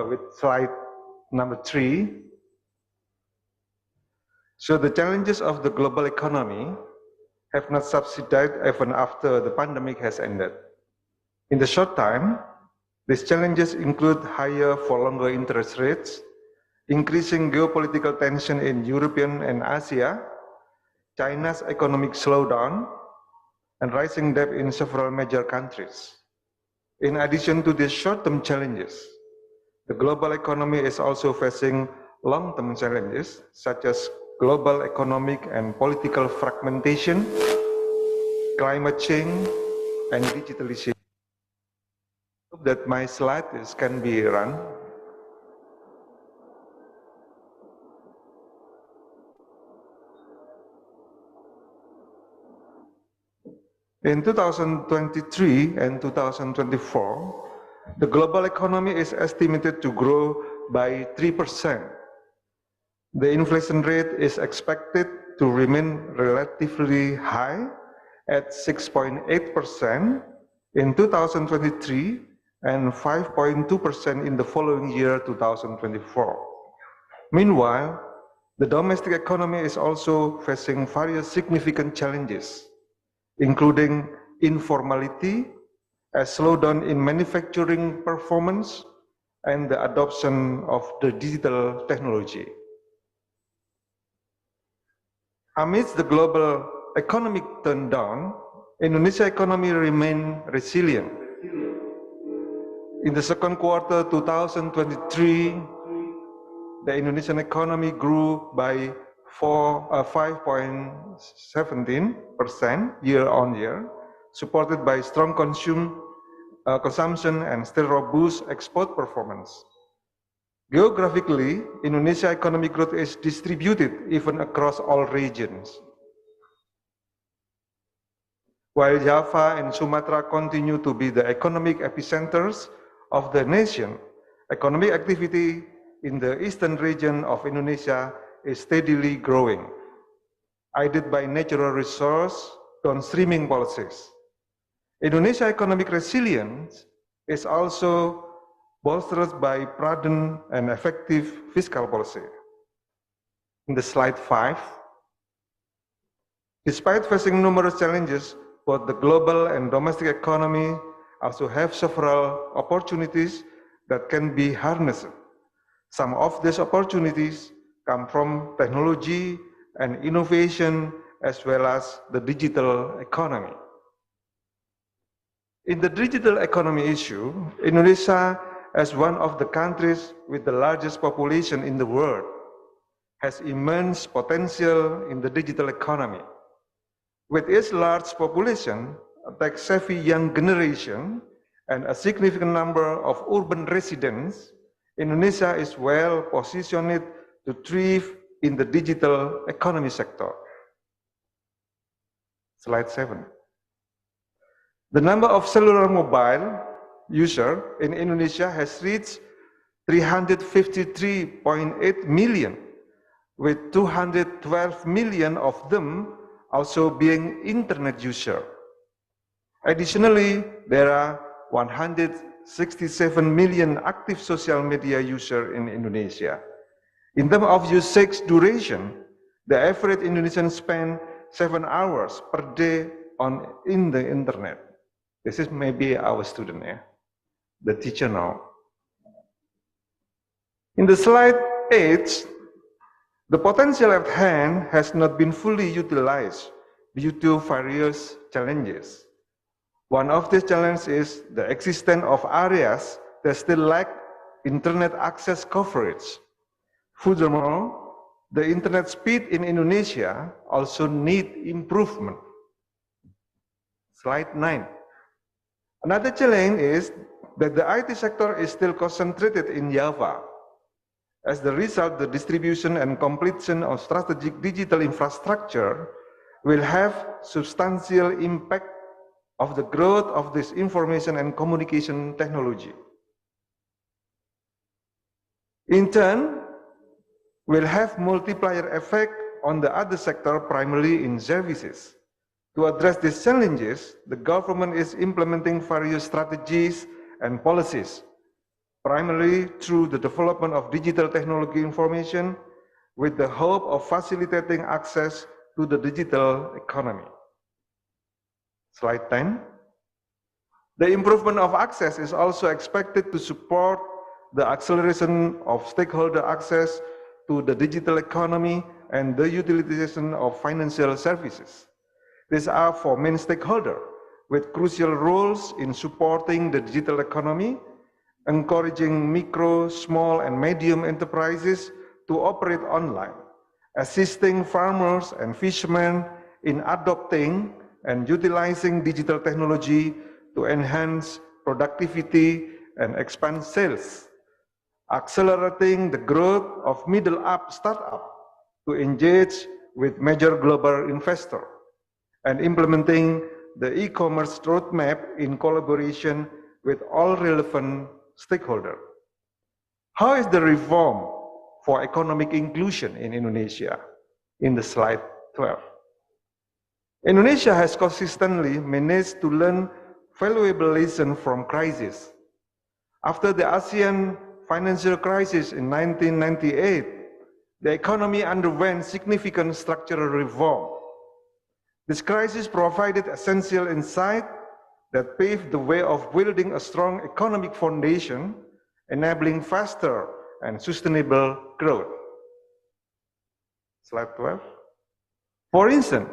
with slide number 3. So the challenges of the global economy have not subsided even after the pandemic has ended. In the short time, these challenges include higher for longer interest rates, increasing geopolitical tension in Europe and Asia, China's economic slowdown, and rising debt in several major countries. In addition to these short-term challenges, the global economy is also facing long-term challenges such as global economic and political fragmentation, climate change, and digitalization. I hope that my slides can be run. In 2023 and 2024, the global economy is estimated to grow by 3%. The inflation rate is expected to remain relatively high at 6.8% in 2023 and 5.2% in the following year, 2024. Meanwhile, the domestic economy is also facing various significant challenges, including informality, a slowdown in manufacturing performance, and the adoption of the digital technology. Amidst the global economic turndown, Indonesia's economy remained resilient. In the second quarter 2023, the Indonesian economy grew by 5.17% year-on-year, supported by strong consumption and still robust export performance. Geographically, Indonesia's economic growth is distributed even across all regions. While Java and Sumatra continue to be the economic epicenters of the nation, economic activity in the eastern region of Indonesia is steadily growing, aided by natural resource downstreaming policies. Indonesia's economic resilience is also bolstered by prudent and effective fiscal policy. In the slide 5, despite facing numerous challenges, both the global and domestic economy also have several opportunities that can be harnessed. Some of these opportunities come from technology and innovation, as well as the digital economy. In the digital economy issue, Indonesia, as one of the countries with the largest population in the world, has immense potential in the digital economy. With its large population, a tech-savvy young generation, and a significant number of urban residents, Indonesia is well positioned to thrive in the digital economy sector. Slide 7. The number of cellular mobile users in Indonesia has reached 353.8 million, with 212 million of them also being internet users. Additionally, there are 167 million active social media users in Indonesia. In terms of usage duration, the average Indonesian spend 7 hours per day in the internet. This is maybe our student, the teacher now. In the slide 8, the potential at hand has not been fully utilized due to various challenges. One of these challenges is the existence of areas that still lack internet access coverage. Furthermore, the internet speed in Indonesia also needs improvement. Slide 9. Another challenge is that the IT sector is still concentrated in Java. As the result, the distribution and completion of strategic digital infrastructure will have substantial impact of the growth of this information and communication technology. In turn, will have multiplier effect on the other sector, primarily in services. To address these challenges, the government is implementing various strategies and policies, primarily through the development of digital technology information with the hope of facilitating access to the digital economy. Slide 10. The improvement of access is also expected to support the acceleration of stakeholder access to the digital economy and the utilization of financial services. These are for main stakeholders with crucial roles in supporting the digital economy, encouraging micro, small, and medium enterprises to operate online, assisting farmers and fishermen in adopting and utilizing digital technology to enhance productivity and expand sales, accelerating the growth of middle-up startups to engage with major global investors, and implementing the e-commerce roadmap in collaboration with all relevant stakeholders. How is the reform for economic inclusion in Indonesia? In the slide 12. Indonesia has consistently managed to learn valuable lessons from crisis. After the ASEAN financial crisis in 1998, the economy underwent significant structural reform. This crisis provided essential insight that paved the way of building a strong economic foundation, enabling faster and sustainable growth. Slide 12. For instance,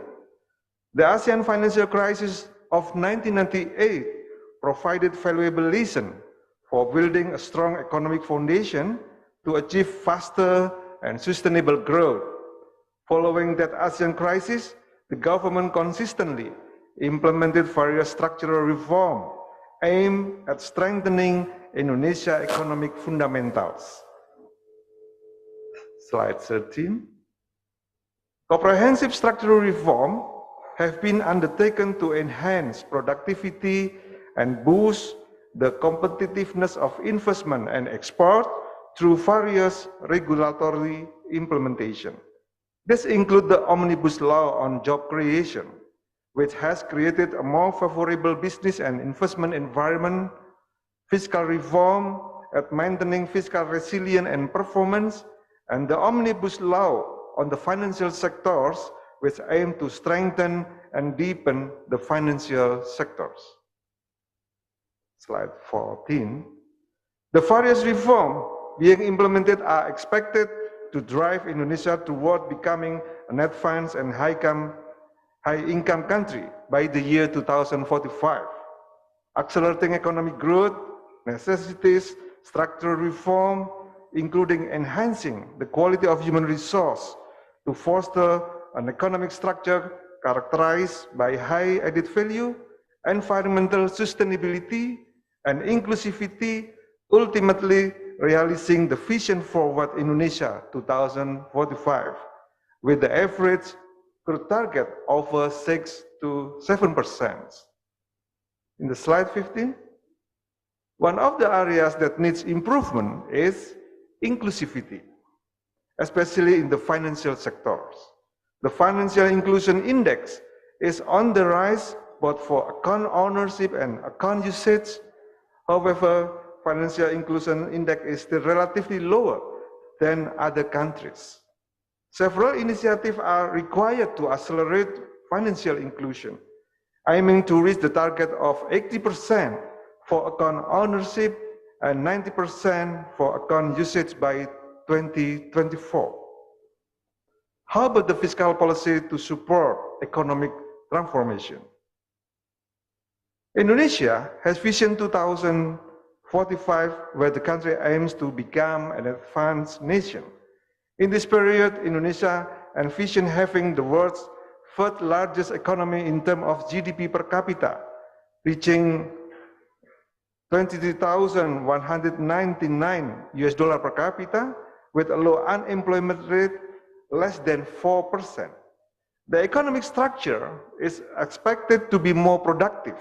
the ASEAN financial crisis of 1998 provided valuable lessons for building a strong economic foundation to achieve faster and sustainable growth. Following that ASEAN crisis, the government consistently implemented various structural reforms aimed at strengthening Indonesia's economic fundamentals. Slide 13. Comprehensive structural reform have been undertaken to enhance productivity and boost the competitiveness of investment and export through various regulatory implementation. This includes the Omnibus Law on Job Creation, which has created a more favorable business and investment environment, fiscal reform at maintaining fiscal resilience and performance, and the Omnibus Law on the financial sectors, which aim to strengthen and deepen the financial sectors. Slide 14. The various reforms being implemented are expected to drive Indonesia toward becoming a net finance and high-income country by the year 2045. Accelerating economic growth necessitates structural reform, including enhancing the quality of human resource to foster an economic structure characterized by high added value, environmental sustainability, and inclusivity, ultimately realizing the Vision Forward Indonesia 2045, with the average growth target over 6 to 7%. In the slide 15, one of the areas that needs improvement is inclusivity, especially in the financial sectors. The Financial Inclusion Index is on the rise both for account ownership and account usage. However, financial inclusion index is still relatively lower than other countries. Several initiatives are required to accelerate financial inclusion, aiming to reach the target of 80% for account ownership and 90% for account usage by 2024. How about the fiscal policy to support economic transformation? Indonesia has Vision 2045, where the country aims to become an advanced nation. In this period, Indonesia envisions having the world's third largest economy in terms of GDP per capita, reaching $23,199 per capita, with a low unemployment rate less than 4%. The economic structure is expected to be more productive.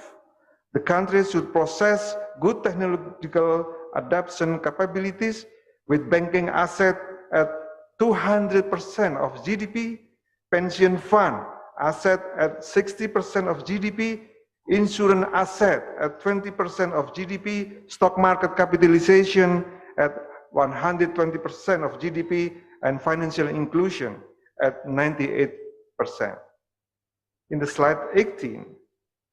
The country should possess good technological adaptation capabilities, with banking assets at 200% of GDP, pension fund asset at 60% of GDP, insurance asset at 20% of GDP, stock market capitalization at 120% of GDP, and financial inclusion at 98%. In the slide 18,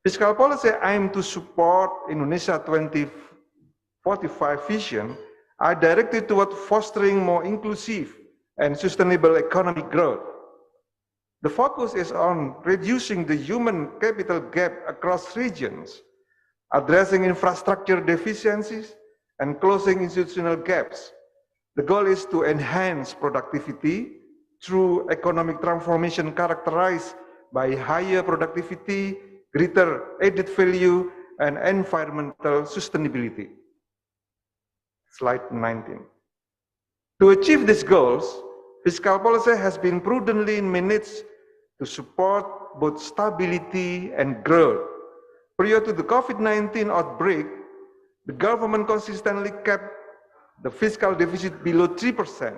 fiscal policy aimed to support Indonesia 2045 vision are directed toward fostering more inclusive and sustainable economic growth. The focus is on reducing the human capital gap across regions, addressing infrastructure deficiencies, and closing institutional gaps. The goal is to enhance productivity through economic transformation characterized by higher productivity, greater added value, and environmental sustainability. Slide 19. To achieve these goals, fiscal policy has been prudently managed to support both stability and growth. Prior to the COVID-19 outbreak, the government consistently kept the fiscal deficit below 3%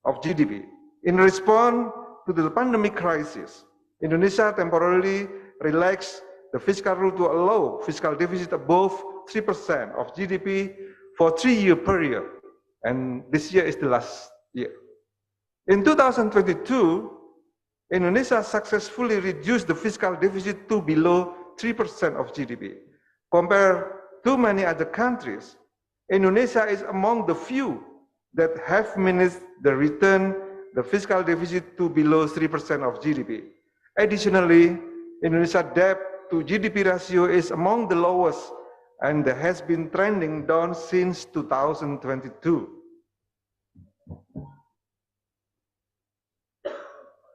of GDP. In response to the pandemic crisis, Indonesia temporarily relaxed the fiscal rule to allow fiscal deficit above 3% of GDP for a 3-year period, and this year is the last year. In 2022, Indonesia successfully reduced the fiscal deficit to below 3% of GDP. Compared to many other countries, Indonesia is among the few that have managed the return the fiscal deficit to below 3% of GDP. Additionally, Indonesia's debt to GDP ratio is among the lowest and has been trending down since 2022.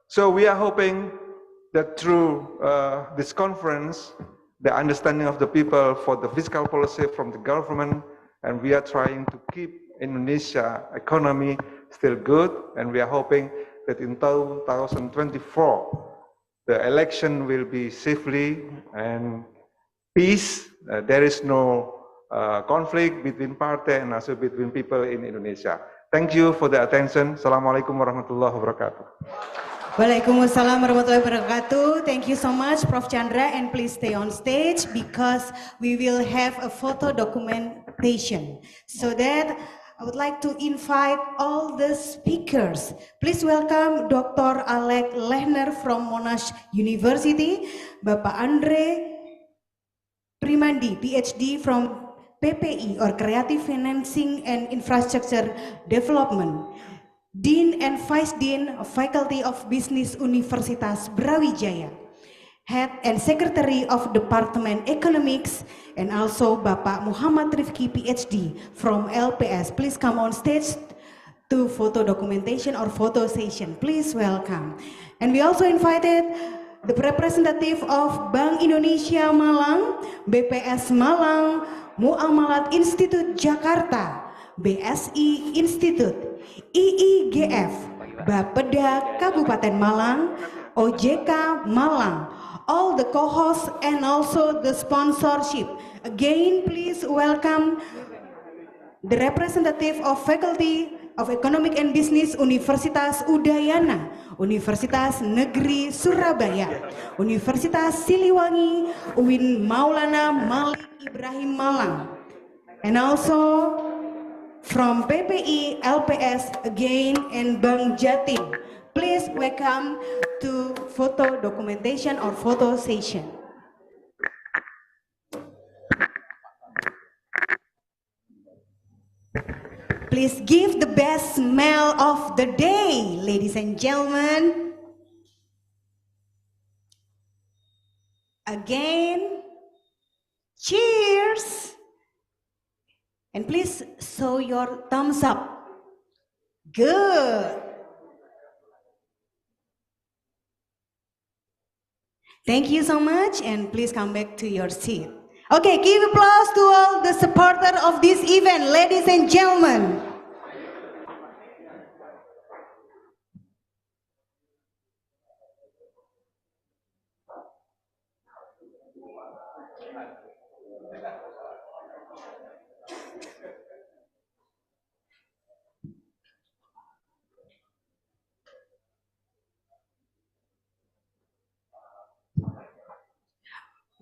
So we are hoping that through this conference, the understanding of the people for the fiscal policy from the government, and we are trying to keep Indonesia economy still good, and we are hoping that in 2024, the election will be safely and peace. There is no conflict between party and also between people in Indonesia. Thank you for the attention. Assalamualaikum warahmatullahi wabarakatuh. Waalaikumsalam warahmatullahi wabarakatuh. Thank you so much, Prof. Chandra, and please stay on stage because we will have a photo documentation. So that I would like to invite all the speakers. Please welcome Dr. Alec Lehner from Monash University, Bapak Andre Primandi, PhD from PPI or Creative Financing and Infrastructure Development, Dean and Vice Dean of Faculty of Business Universitas Brawijaya, Head and Secretary of Department Economics, and also Bapak Muhammad Rifki, PhD from LPS. Please come on stage to photo documentation or photo session. Please welcome. And we also invited the representative of Bank Indonesia Malang, BPS Malang, Muamalat Institute Jakarta, BSI Institute, IIGF, Bapeda Kabupaten Malang, OJK Malang, all the co-hosts and also the sponsorship. Again, please welcome the representative of Faculty of Economic and Business Universitas Udayana, Universitas Negeri Surabaya, Universitas Siliwangi, UIN Maulana Malik Ibrahim Malang, and also from PPI LPS again and Bank Jatim. Please welcome to photo documentation or photo session. Please give the best smell of the day, ladies and gentlemen. Again, cheers. And please show your thumbs up. Good. Thank you so much, and please come back to your seat. Okay, give applause to all the supporters of this event, ladies and gentlemen.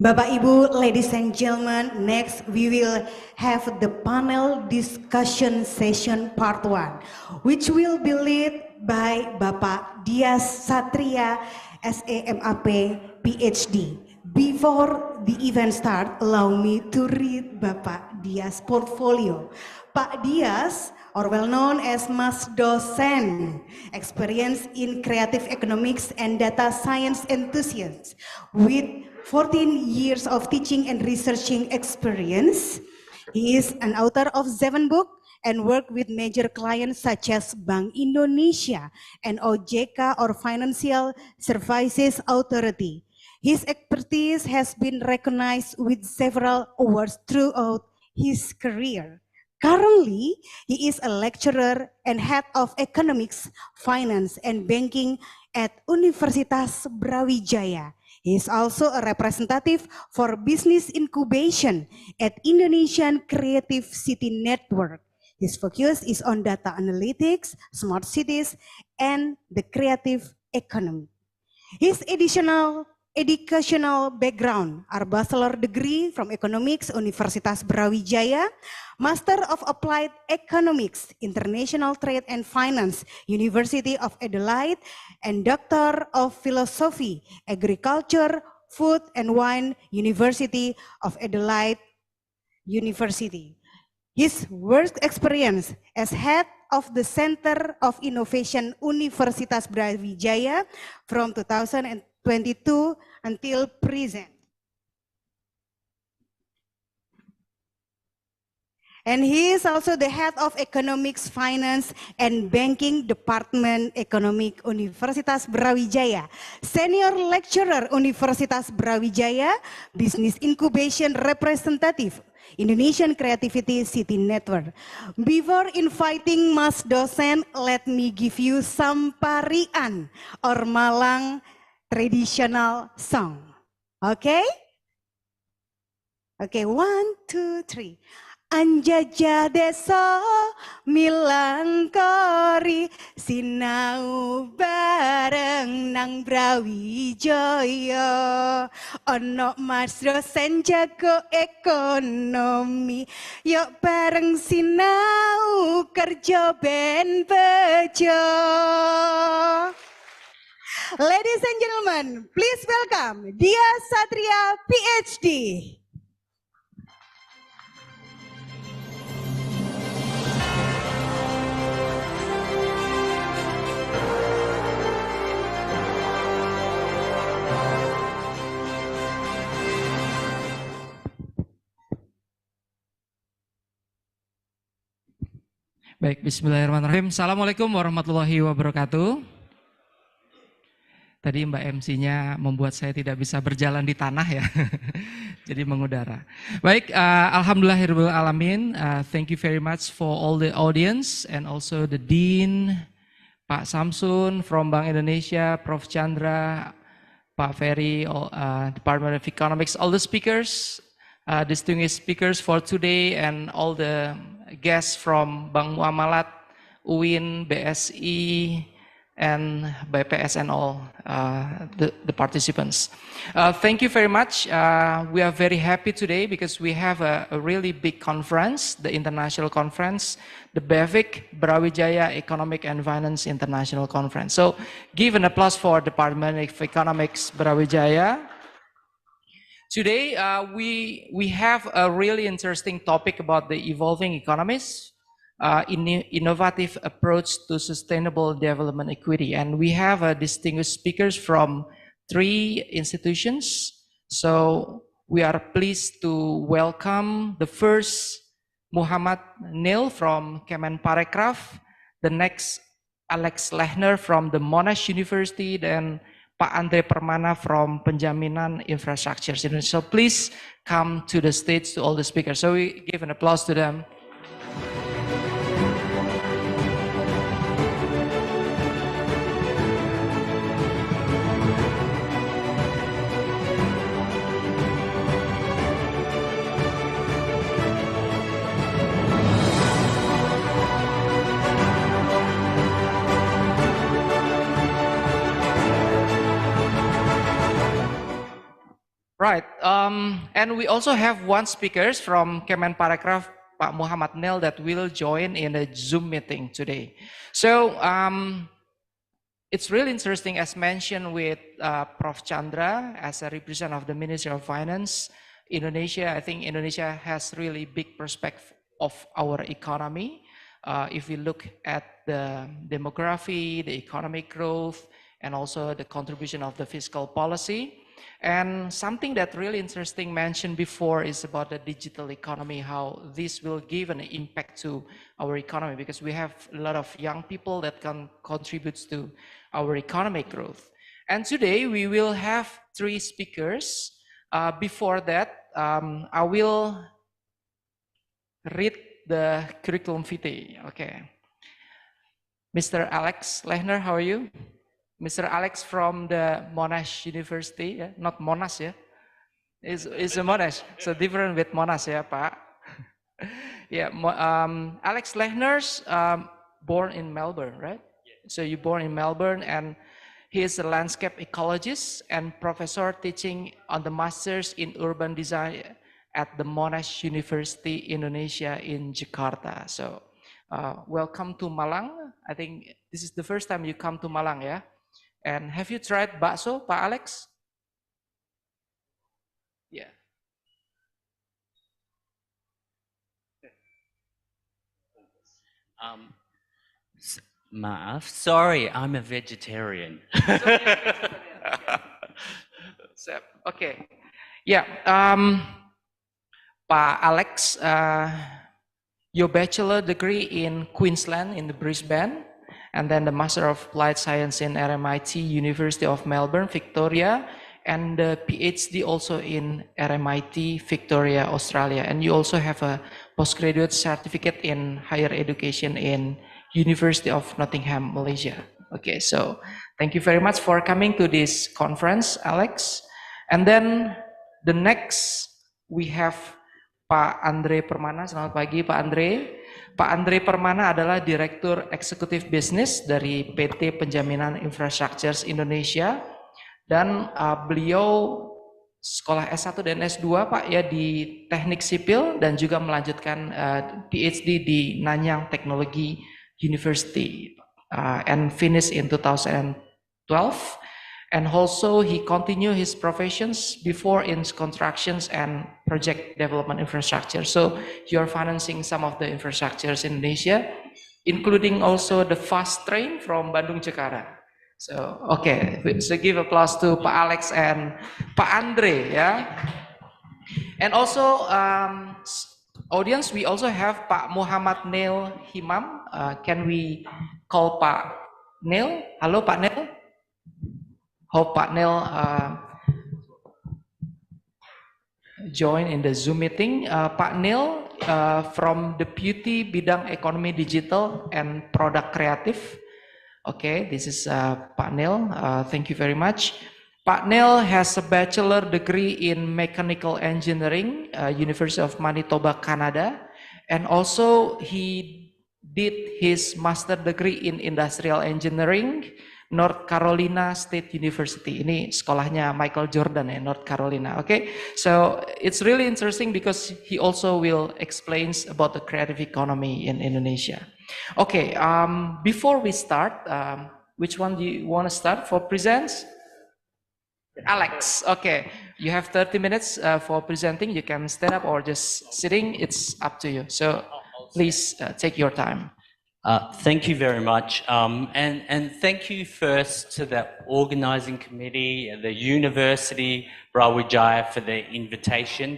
Bapak Ibu, ladies and gentlemen, next we will have the panel discussion session part 1, which will be led by Bapak Dias Satria, SEMAP, PhD. Before the event start, allow me to read Bapak Dias' portfolio. Pak Dias, or well known as Mas Dosen, experience in creative economics and data science enthusiast with 14 years of teaching and researching experience. He is an author of 7 books and worked with major clients such as Bank Indonesia and OJK or Financial Services Authority. His expertise has been recognized with several awards throughout his career. Currently, he is a lecturer and head of economics, finance, and banking at Universitas Brawijaya. He is also a representative for business incubation at Indonesian Creative City Network. His focus is on data analytics, smart cities, and the creative economy. His educational background are bachelor degree from economics, Universitas Brawijaya, Master of Applied Economics, International Trade and Finance, University of Adelaide, and Doctor of Philosophy, Agriculture, Food and Wine, University of Adelaide University. His work experience as head of the Center of Innovation Universitas Brawijaya from 2022 until present. And he is also the head of Economics, Finance, and Banking Department Economic Universitas Brawijaya, Senior Lecturer Universitas Brawijaya, Business Incubation Representative, Indonesian Creativity City Network. Before inviting Mas Dosen, let me give you Samparian or Malang traditional song. Okay? Okay, 1, 2, 3. Anjajah desa milangkori sinau bareng nang Brawijaya ono Mas Dosen jago ekonomi yuk bareng sinau kerja ben bejo. Ladies and gentlemen, please welcome Dias Satria PhD. Baik, bismillahirrahmanirrahim. Assalamualaikum warahmatullahi wabarakatuh. Tadi Mbak MC-nya membuat saya tidak bisa berjalan di tanah ya, jadi mengudara. Baik, alhamdulillahirabbil alamin. Thank you very much for all the audience and also the Dean, Pak Samsun from Bank Indonesia, Prof. Chandra, Pak Ferry, Department of Economics, all the speakers, distinguished speakers for today and all the guests from Bank Muamalat, UIN, BSI, and BPS and all the participants. Thank you very much. We are very happy today because we have a really big conference, the international conference, the BEFIC, Brawijaya Economic and Finance International Conference. So give an applause for Department of Economics, Brawijaya. Today, we have a really interesting topic about the evolving economies, innovative approach to sustainable development equity. And we have distinguished speakers from 3 institutions. So we are pleased to welcome the first Muhammad Nil from Kemenparekraf, the next Alex Lehner from the Monash University, then Pak Andre Permana from Penjaminan Infrastructure. So please come to the stage to all the speakers. So we give an applause to them. Right, and we also have one speaker from Kemenparekraf, Pak Muhammad Nel, that will join in a Zoom meeting today. So it's really interesting, as mentioned with Prof. Chandra, as a representative of the Ministry of Finance, Indonesia, I think Indonesia has really big perspective of our economy. If we look at the demography, the economic growth, and also the contribution of the fiscal policy. And something that really interesting mentioned before is about the digital economy, how this will give an impact to our economy, because we have a lot of young people that can contribute to our economic growth. And today we will have 3 speakers. Before that, I will read the curriculum vitae. Okay. Mr. Alex Lehner, how are you? Mr. Alex from the Monash University, yeah? Not Monash, yeah? It's a Monash, so different with Monash, yeah, Pak? Yeah, Alex Lehner's born in Melbourne, right? Yeah. So you're born in Melbourne, and he is a landscape ecologist and professor teaching on the Masters in Urban Design at the Monash University, Indonesia in Jakarta. So welcome to Malang. I think this is the first time you come to Malang, yeah? And have you tried bakso, Pak Alex? Yeah. Maaf, sorry, I'm a vegetarian. Okay. Yeah. Pak Alex, your bachelor degree in Queensland in the Brisbane, and then the Master of Applied Science in RMIT University of Melbourne, Victoria, and the PhD also in RMIT, Victoria, Australia. And you also have a postgraduate certificate in higher education in University of Nottingham, Malaysia. Okay, so thank you very much for coming to this conference, Alex. And then the next we have Pak Andre Permana. Selamat pagi, Pak Andre. Pak Andre Permana adalah Direktur Eksekutif Bisnis dari PT Penjaminan Infrastructure Indonesia, dan beliau sekolah S1 dan S2 Pak ya di Teknik Sipil, dan juga melanjutkan PhD di Nanyang Technology University and finished in 2012. And also he continued his professions before in constructions and project development infrastructure. So you are financing some of the infrastructures in Indonesia, including also the fast train from Bandung Jakarta. So okay, so give applause to Pak Alex and Pak Andre, yeah. And also audience, we also have Pak Muhammad Neil Himam. Can we call Pak Neil? Halo Pak Neil. Hope Pak Neil join in the Zoom meeting. Pak Neil from Deputy Bidang Ekonomi Digital and Product Creative. Okay, this is Pak Neil. Thank you very much. Pak Neil has a bachelor degree in mechanical engineering, University of Manitoba, Canada, and also he did his master degree in industrial engineering, North Carolina State University. Ini sekolahnya Michael Jordan ya, North Carolina. Okay, so it's really interesting because he also will explain about the creative economy in Indonesia. Okay, before we start, which one do you want to start for presents? Alex, okay. You have 30 minutes for presenting. You can stand up or just sitting. It's up to you. So please take your time. Thank you very much. And thank you first to the organizing committee, the University Brawijaya for the invitation.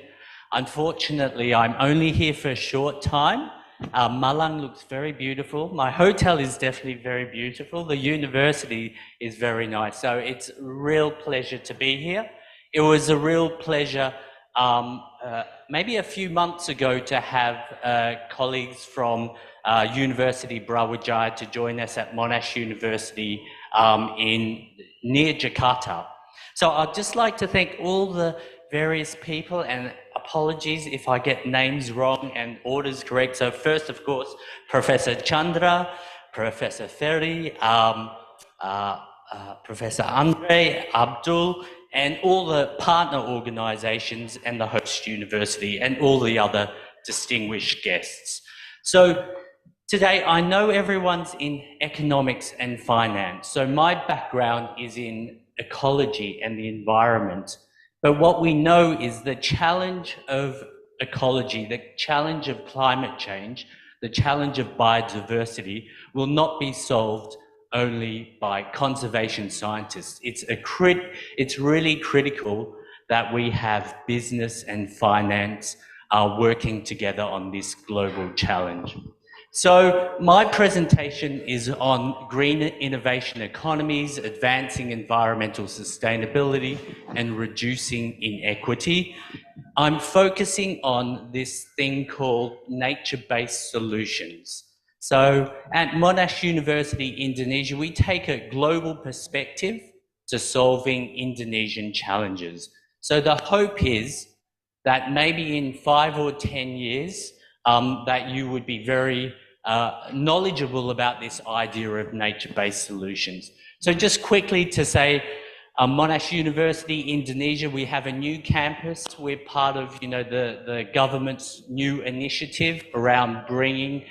Unfortunately, I'm only here for a short time. Malang looks very beautiful. My hotel is definitely very beautiful. The university is very nice. So it's a real pleasure to be here. It was a real pleasure maybe a few months ago to have colleagues from University Brawijaya to join us at Monash University near Jakarta. So I'd just like to thank all the various people, and apologies if I get names wrong and orders correct. So first, of course, Professor Chandra, Professor Ferry, Professor Andre, Abdul, and all the partner organizations and the host university and all the other distinguished guests. So today, I know everyone's in economics and finance. So my background is in ecology and the environment. But what we know is the challenge of ecology, the challenge of climate change, the challenge of biodiversity will not be solved only by conservation scientists. It's really critical that we have business and finance working together on this global challenge. So my presentation is on green innovation economies, advancing environmental sustainability, and reducing inequity. I'm focusing on this thing called nature-based solutions. So at Monash University, Indonesia, we take a global perspective to solving Indonesian challenges. So the hope is that maybe in 5 or 10 years, that you would be very knowledgeable about this idea of nature-based solutions. So just quickly to say, Monash University, Indonesia, we have a new campus. We're part of, the government's new initiative around bringing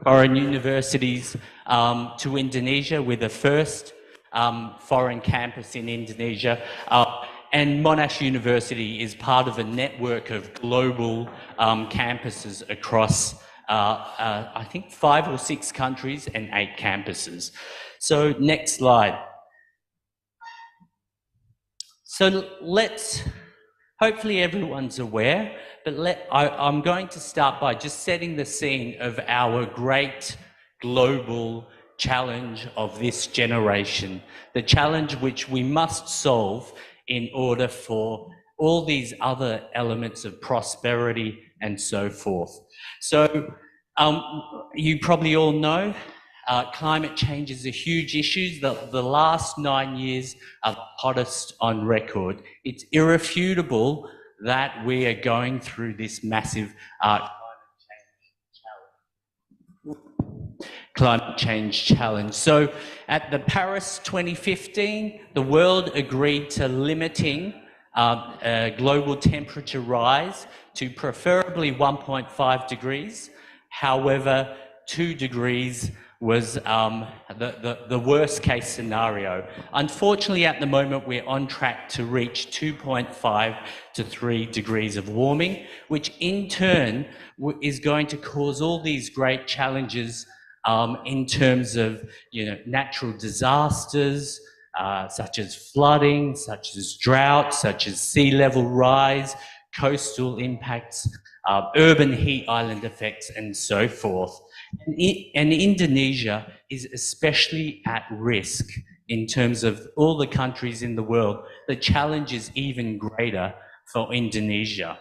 foreign universities to Indonesia. We're the first foreign campus in Indonesia. And Monash University is part of a network of global campuses across, I think, 5 or 6 countries and 8 campuses. So next slide. So hopefully everyone's aware, but I'm going to start by just setting the scene of our great global challenge of this generation, the challenge which we must solve in order for all these other elements of prosperity and so forth. So you probably all know climate change is a huge issue. The last 9 years are the hottest on record. It's irrefutable that we are going through this massive climate change challenge. So at the Paris 2015, the world agreed to limiting global temperature rise to preferably 1.5 degrees. However, 2 degrees was the worst case scenario. Unfortunately, at the moment, we're on track to reach 2.5 to 3 degrees of warming, which in turn is going to cause all these great challenges in terms of natural disasters, such as flooding, such as drought, such as sea level rise, coastal impacts, urban heat island effects, and so forth. And Indonesia is especially at risk in terms of all the countries in the world. The challenge is even greater for Indonesia.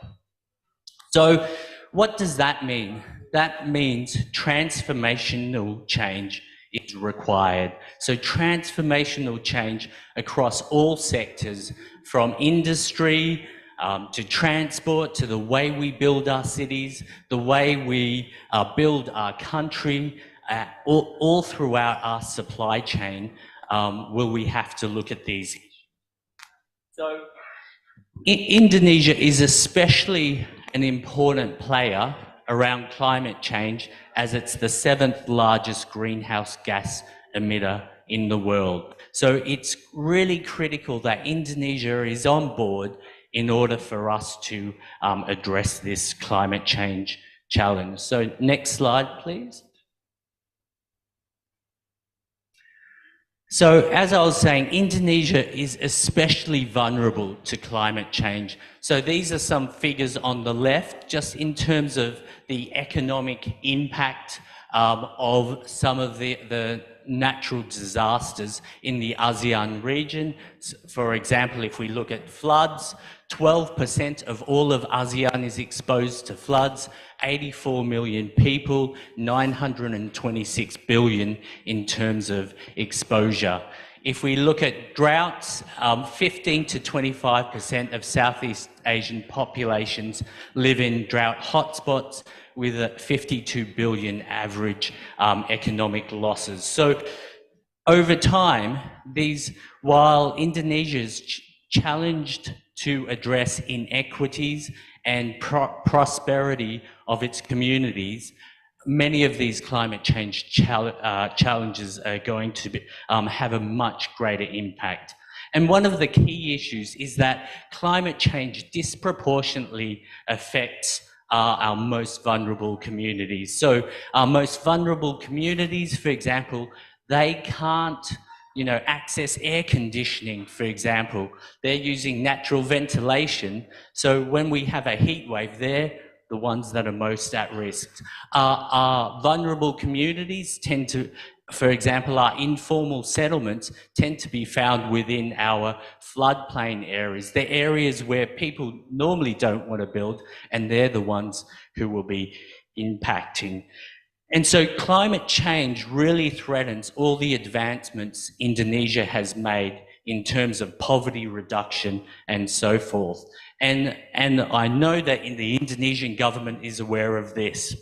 So what does that mean? That means transformational change is required. So transformational change across all sectors, from industry to transport, to the way we build our cities, the way we build our country, all throughout our supply chain, will we have to look at these. So Indonesia is especially an important player around climate change, as it's the 7th largest greenhouse gas emitter in the world. So it's really critical that Indonesia is on board in order for us to address this climate change challenge. So next slide, please. So as I was saying, Indonesia is especially vulnerable to climate change. So these are some figures on the left, just in terms of the economic impact of some of the natural disasters in the ASEAN region. For example, if we look at floods, 12% of all of ASEAN is exposed to floods, 84 million people, 926 billion in terms of exposure. If we look at droughts, 15 to 25% of Southeast Asian populations live in drought hotspots with a 52 billion average economic losses. So over time, while Indonesia is challenged to address inequities and prosperity of its communities, many of these climate change challenges are going to have a much greater impact. And one of the key issues is that climate change disproportionately affects our most vulnerable communities. So our most vulnerable communities, for example, they can't access air conditioning, for example. They're using natural ventilation. So when we have a heat wave, they're the ones that are most at risk. Our vulnerable communities tend to, for example, our informal settlements tend to be found within our floodplain areas. They're areas where people normally don't want to build, and they're the ones who will be impacting. And so climate change really threatens all the advancements Indonesia has made in terms of poverty reduction and so forth. And I know that the Indonesian government is aware of this.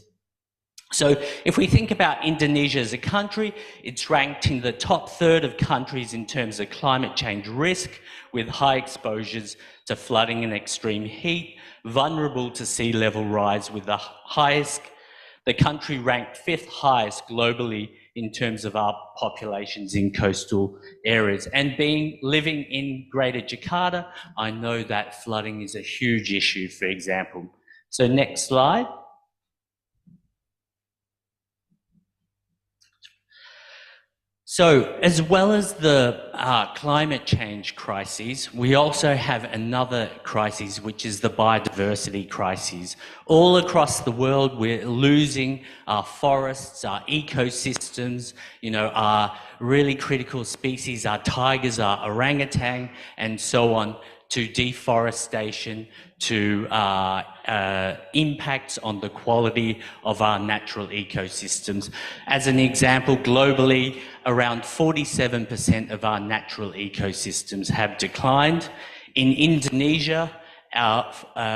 So if we think about Indonesia as a country, it's ranked in the top third of countries in terms of climate change risk, with high exposures to flooding and extreme heat, vulnerable to sea level rise with the country ranked 5th highest globally in terms of our populations in coastal areas. And living in Greater Jakarta, I know that flooding is a huge issue, for example. So next slide. So as well as the climate change crises, we also have another crisis, which is the biodiversity crisis. All across the world, we're losing our forests, our ecosystems, our really critical species, our tigers, our orangutan, and so on, to deforestation, to impacts on the quality of our natural ecosystems. As an example, globally, around 47% of our natural ecosystems have declined. In Indonesia,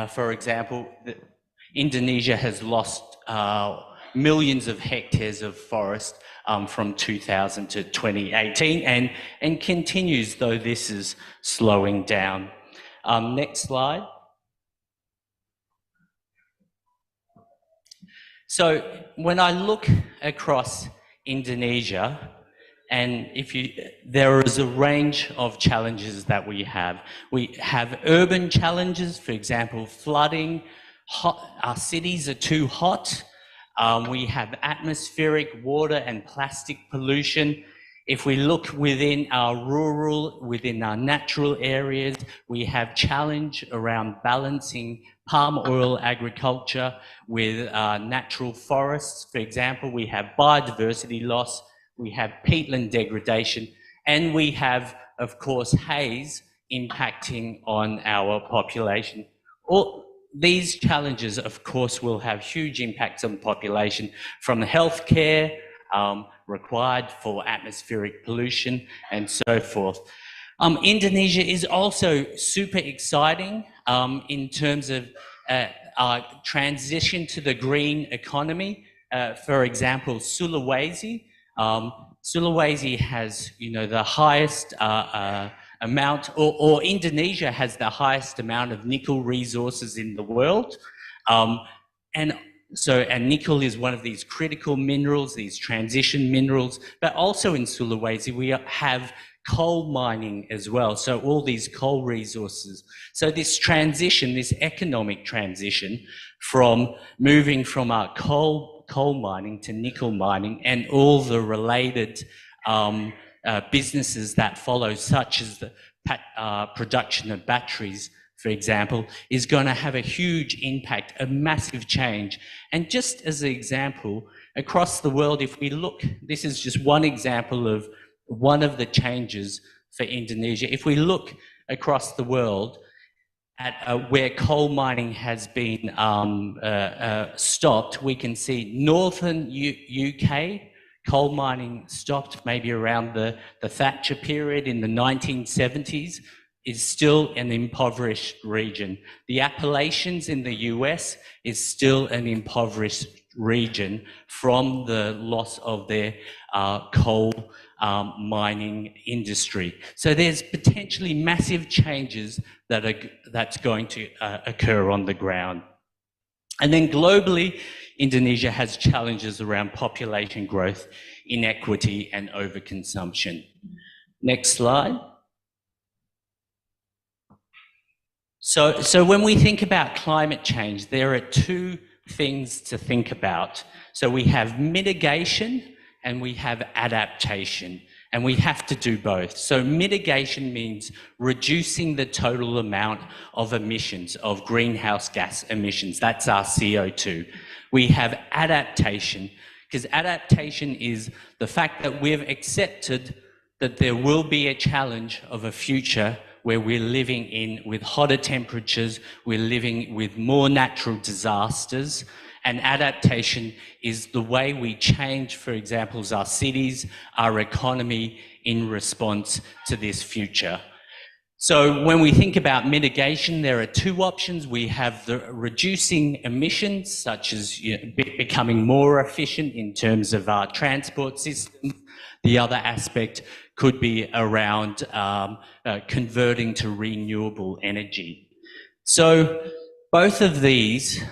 for example, Indonesia has lost millions of hectares of forest from 2000 to 2018 and continues, though this is slowing down. Next slide. So when I look across Indonesia, and there is a range of challenges that we have. We have urban challenges, for example, flooding. Our cities are too hot. We have atmospheric, water and plastic pollution. If we look within our natural areas, we have challenge around balancing palm oil agriculture with natural forests. For example, we have biodiversity loss, we have peatland degradation, and we have, of course, haze impacting on our population. All these challenges, of course, will have huge impacts on the population, from healthcare required for atmospheric pollution and so forth. Indonesia is also super exciting in terms of transition to the green economy. For example, Sulawesi. Sulawesi has, the highest amount, or Indonesia has the highest amount of nickel resources in the world. And nickel is one of these critical minerals, these transition minerals, but also in Sulawesi we have coal mining as well. So all these coal resources. So this transition, this economic transition from moving from our coal mining to nickel mining and all the related businesses that follow, such as the production of batteries, for example, is going to have a huge impact, a massive change. And just as an example, across the world, if we look, this is just one example of one of the changes for Indonesia. If we look across the world at where coal mining has been stopped, we can see northern UK, coal mining stopped maybe around the Thatcher period in the 1970s, is still an impoverished region. The Appalachians in the US is still an impoverished region from the loss of their coal mining industry. So there's potentially massive changes that's going to occur on the ground. And then globally, Indonesia has challenges around population growth, inequity, and overconsumption. Next slide. So when we think about climate change, there are two things to think about. So we have mitigation and we have adaptation, and we have to do both. So mitigation means reducing the total amount of emissions, of greenhouse gas emissions. That's our CO2. We have adaptation, because adaptation is the fact that we've accepted that there will be a challenge of a future where we're living in with hotter temperatures, we're living with more natural disasters, and adaptation is the way we change, for example, our cities, our economy in response to this future. So when we think about mitigation, there are two options. We have the reducing emissions, such as becoming more efficient in terms of our transport systems. The other aspect could be around converting to renewable energy. So both of these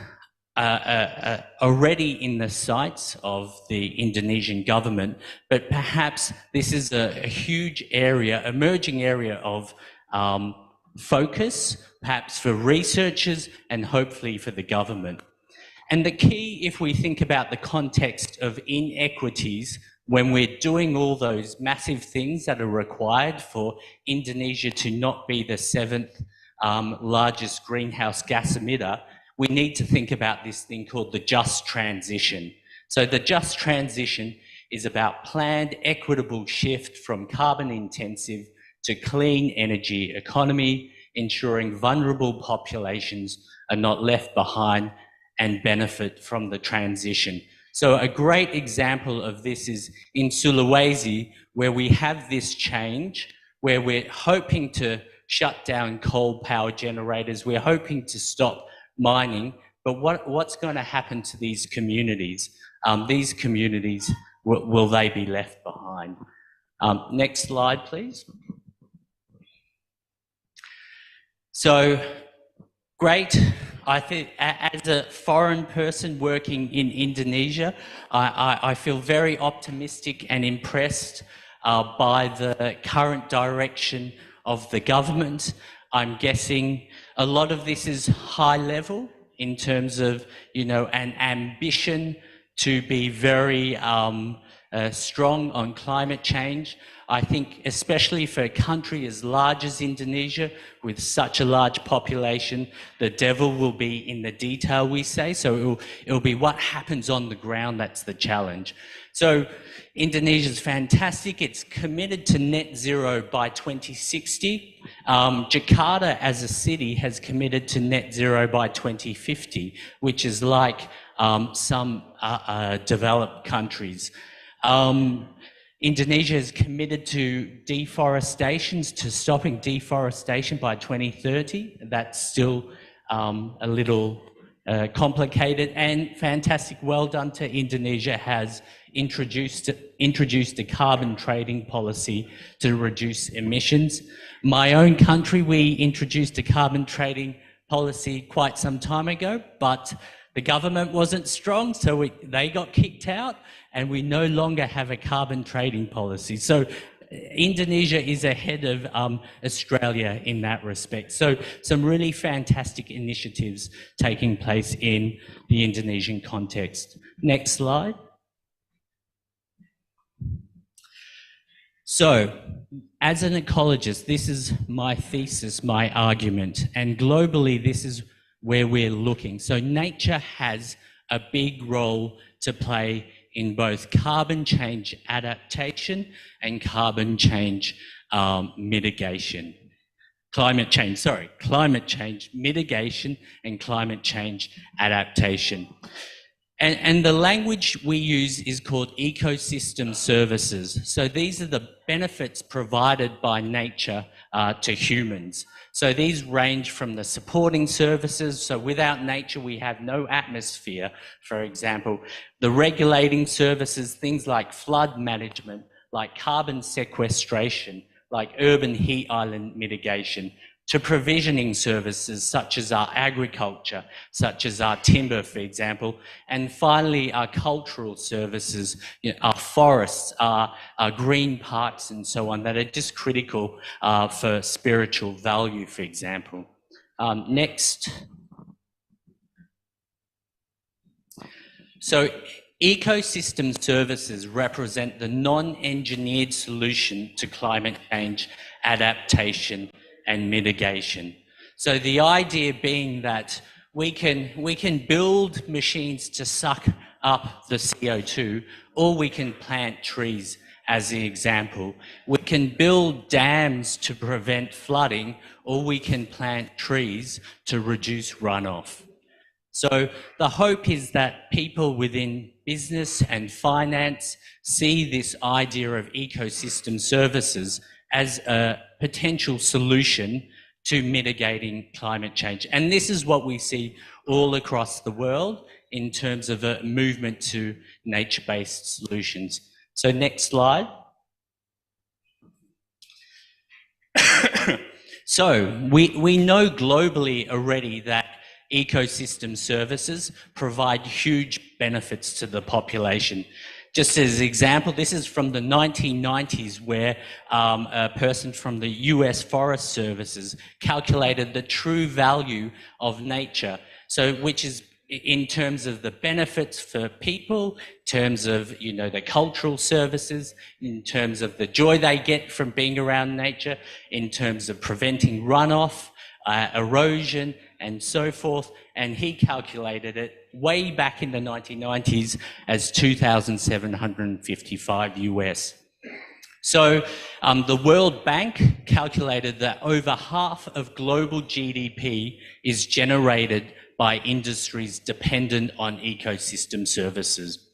are already in the sights of the Indonesian government, but perhaps this is a huge area, emerging area of focus, perhaps for researchers and hopefully for the government. And the key, if we think about the context of inequities, when we're doing all those massive things that are required for Indonesia to not be the 7th largest greenhouse gas emitter, we need to think about this thing called the just transition. So the just transition is about planned, equitable shift from carbon intensive to clean energy economy, ensuring vulnerable populations are not left behind and benefit from the transition. So a great example of this is in Sulawesi, where we have this change, where we're hoping to shut down coal power generators, we're hoping to stop mining, but what's going to happen to these communities? These communities, will they be left behind? Next slide, please. So, great. I think as a foreign person working in Indonesia, I feel very optimistic and impressed by the current direction of the government. I'm guessing a lot of this is high level in terms of, an ambition to be very strong on climate change. I think especially for a country as large as Indonesia, with such a large population, the devil will be in the detail, we say. So it'll be what happens on the ground that's the challenge. So Indonesia's fantastic. It's committed to net zero by 2060. Jakarta as a city has committed to net zero by 2050, which is like some developed countries. Indonesia is committed to stopping deforestation by 2030. That's still a little complicated and fantastic. Well done to Indonesia has introduced a carbon trading policy to reduce emissions. My own country, we introduced a carbon trading policy quite some time ago, but the government wasn't strong, so they got kicked out, and we no longer have a carbon trading policy. So Indonesia is ahead of Australia in that respect. So some really fantastic initiatives taking place in the Indonesian context. Next slide. So, as an ecologist, this is my thesis, my argument, and globally this is where we're looking. So nature has a big role to play in both carbon change adaptation and carbon change mitigation. Climate change mitigation and climate change adaptation. And the language we use is called ecosystem services. So these are the benefits provided by nature to humans. So these range from the supporting services. So without nature, we have no atmosphere, for example. The regulating services, things like flood management, like carbon sequestration, like urban heat island mitigation, to provisioning services such as our agriculture, such as our timber, for example, and finally our cultural services, our forests, our green parks and so on, that are just critical for spiritual value, for example. Next. So ecosystem services represent the non-engineered solution to climate change adaptation and mitigation. So the idea being that we can build machines to suck up the CO2, or we can plant trees as the example. We can build dams to prevent flooding, or we can plant trees to reduce runoff. So the hope is that people within business and finance see this idea of ecosystem services as a potential solution to mitigating climate change. And this is what we see all across the world in terms of a movement to nature-based solutions. So next slide. So we know globally already that ecosystem services provide huge benefits to the population. Just as an example, this is from the 1990s, where a person from the US Forest Services calculated the true value of nature. So, which is in terms of the benefits for people, in terms of, the cultural services, in terms of the joy they get from being around nature, in terms of preventing runoff, erosion, and so forth, and he calculated it way back in the 1990s as 2,755 US. So the World Bank calculated that over half of global GDP is generated by industries dependent on ecosystem services.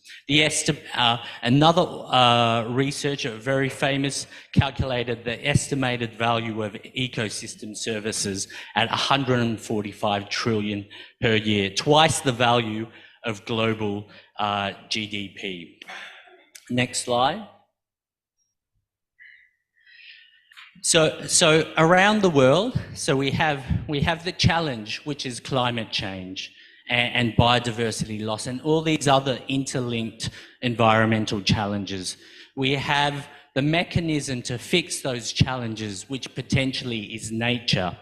Another researcher, very famous, calculated the estimated value of ecosystem services at 145 trillion per year, twice the value of global GDP. Next slide. So around the world, so we have the challenge, which is climate change and biodiversity loss and all these other interlinked environmental challenges. We have the mechanism to fix those challenges, which potentially is nature.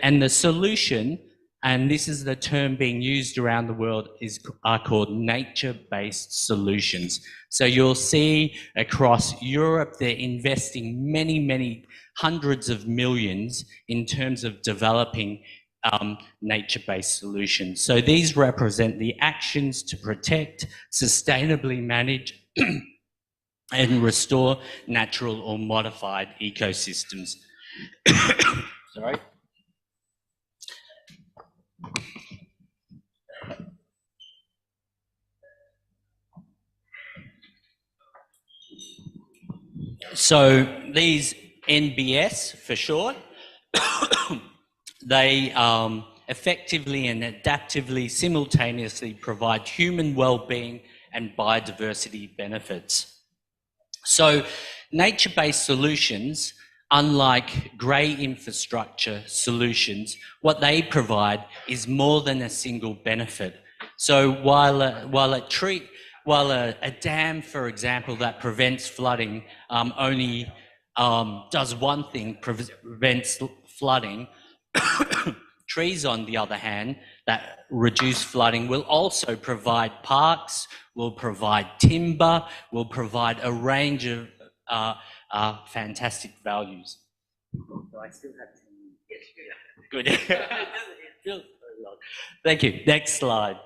And the solution, and this is the term being used around the world, are called nature-based solutions. So you'll see across Europe, they're investing many, many hundreds of millions in terms of developing nature-based solutions. So these represent the actions to protect, sustainably manage, and restore natural or modified ecosystems. Sorry. So these NBS for short, they effectively and adaptively simultaneously provide human well-being and biodiversity benefits. So nature-based solutions, unlike grey infrastructure solutions, what they provide is more than a single benefit. So while a dam, for example, that prevents flooding only does one thing, prevents flooding, trees, on the other hand, that reduce flooding will also provide parks, will provide timber, will provide a range of fantastic values. Do I still have 10 minutes? Good. Thank you. Next slide.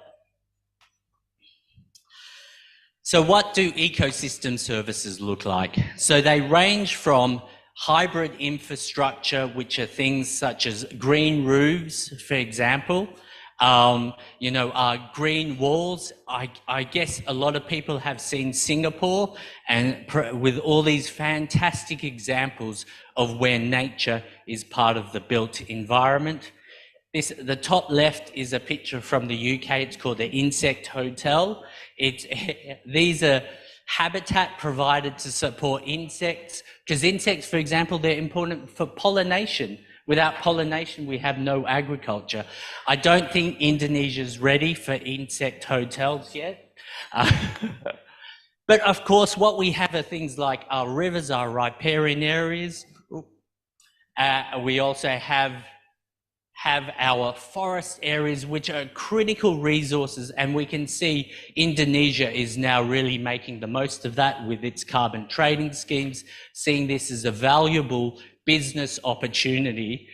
So what do ecosystem services look like? So they range from hybrid infrastructure, which are things such as green roofs, for example, green walls. I guess a lot of people have seen Singapore and with all these fantastic examples of where nature is part of the built environment. The top left is a picture from the UK. It's called the Insect Hotel. These are habitat provided to support insects, because insects, for example, they're important for pollination. Without pollination, we have no agriculture. I don't think Indonesia's ready for insect hotels yet. But of course, what we have are things like our rivers, our riparian areas. We also have our forest areas, which are critical resources, and we can see Indonesia is now really making the most of that with its carbon trading schemes, seeing this as a valuable business opportunity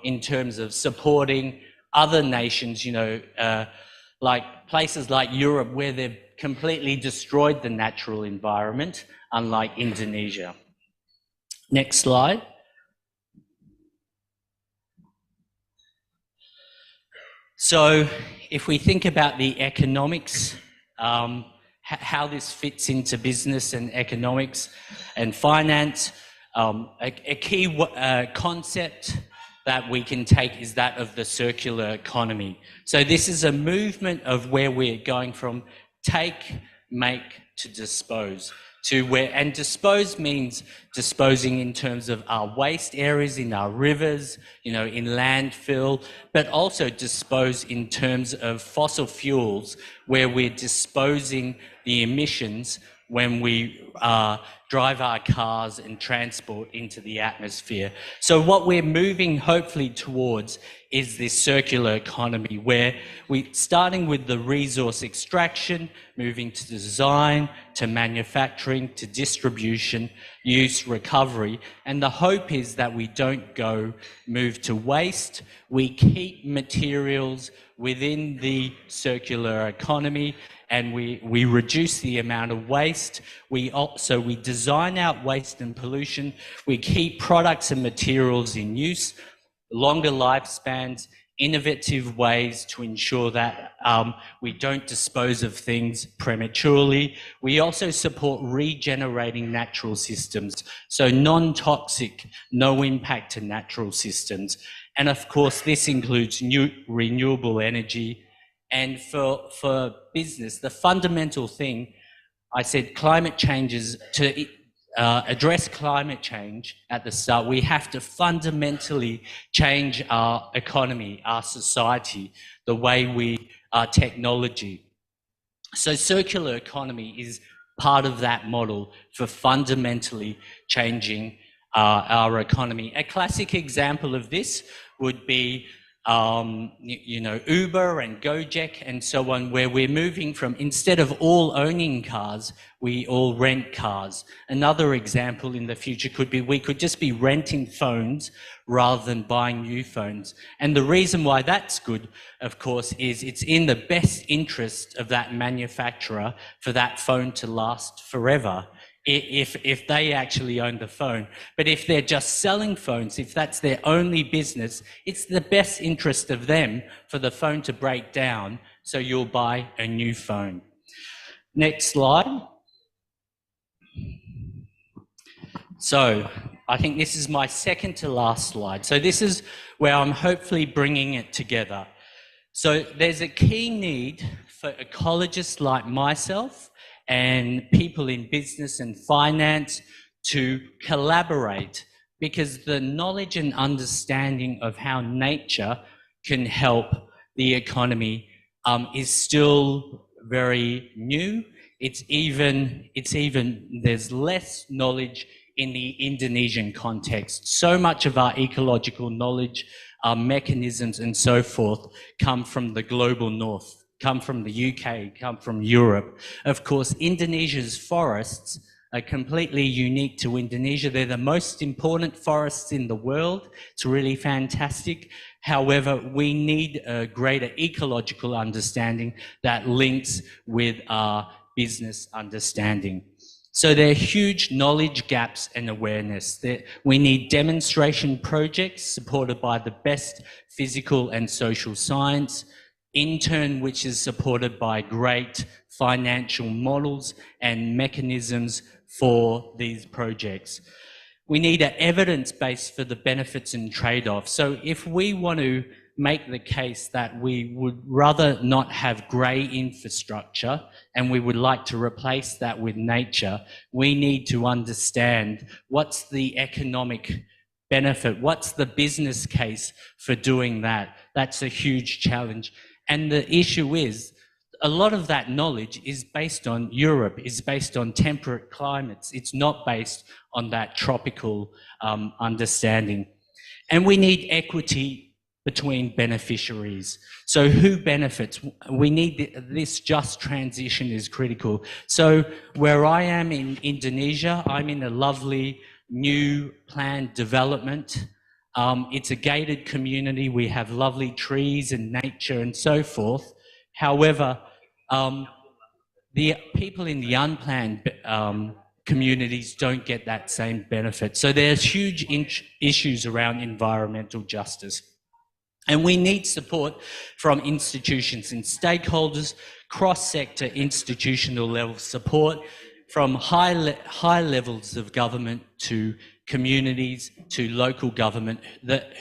in terms of supporting other nations, like places like Europe, where they've completely destroyed the natural environment, unlike Indonesia. Next slide. So if we think about the economics, how this fits into business and economics and finance, a key concept that we can take is that of the circular economy. So this is a movement of where we're going from take, make to dispose. And dispose means disposing in terms of our waste areas, in our rivers, in landfill, but also dispose in terms of fossil fuels, where we're disposing the emissions when we drive our cars and transport into the atmosphere. So what we're moving hopefully towards is this circular economy, where starting with the resource extraction, moving to design, to manufacturing, to distribution, use, recovery. And the hope is that we don't move to waste. We keep materials within the circular economy, and we reduce the amount of waste. We design out waste and pollution. We keep products and materials in use, longer lifespans, innovative ways to ensure that we don't dispose of things prematurely. We also support regenerating natural systems, so non-toxic, no impact to natural systems. And of course, this includes renewable energy. And for business, the fundamental thing, I said climate change is to address climate change at the start, we have to fundamentally change our economy, our society, the way our technology. So circular economy is part of that model for fundamentally changing our economy. A classic example of this would be Uber and Gojek and so on, where we're moving from, instead of all owning cars, we all rent cars. Another example in the future could be we could just be renting phones rather than buying new phones. And the reason why that's good, of course, is it's in the best interest of that manufacturer for that phone to last forever, if they actually own the phone. But if they're just selling phones, if that's their only business, it's the best interest of them for the phone to break down, so you'll buy a new phone. Next slide. So I think this is my second to last slide. So this is where I'm hopefully bringing it together. So there's a key need for ecologists like myself and people in business and finance to collaborate, because the knowledge and understanding of how nature can help the economy is still very new. It's even there's less knowledge in the Indonesian context. So much of our ecological knowledge, our mechanisms and so forth come from the global north, come from the UK, come from Europe. Of course, Indonesia's forests are completely unique to Indonesia. They're the most important forests in the world. It's really fantastic. However, we need a greater ecological understanding that links with our business understanding. So there are huge knowledge gaps and awareness. We need demonstration projects supported by the best physical and social science, in turn which is supported by great financial models and mechanisms for these projects. We need an evidence base for the benefits and trade-offs. So if we want to make the case that we would rather not have grey infrastructure and we would like to replace that with nature, we need to understand what's the economic benefit, what's the business case for doing that. That's a huge challenge. And the issue is, a lot of that knowledge is based on Europe, is based on temperate climates. It's not based on that tropical understanding. And we need equity between beneficiaries. So who benefits? We need this just transition is critical. So where I am in Indonesia, I'm in a lovely new planned development. It's a gated community. We have lovely trees and nature and so forth. However, the people in the unplanned communities don't get that same benefit. So there's huge issues around environmental justice. And we need support from institutions and stakeholders, cross-sector institutional level support, from high levels of government to communities to local government,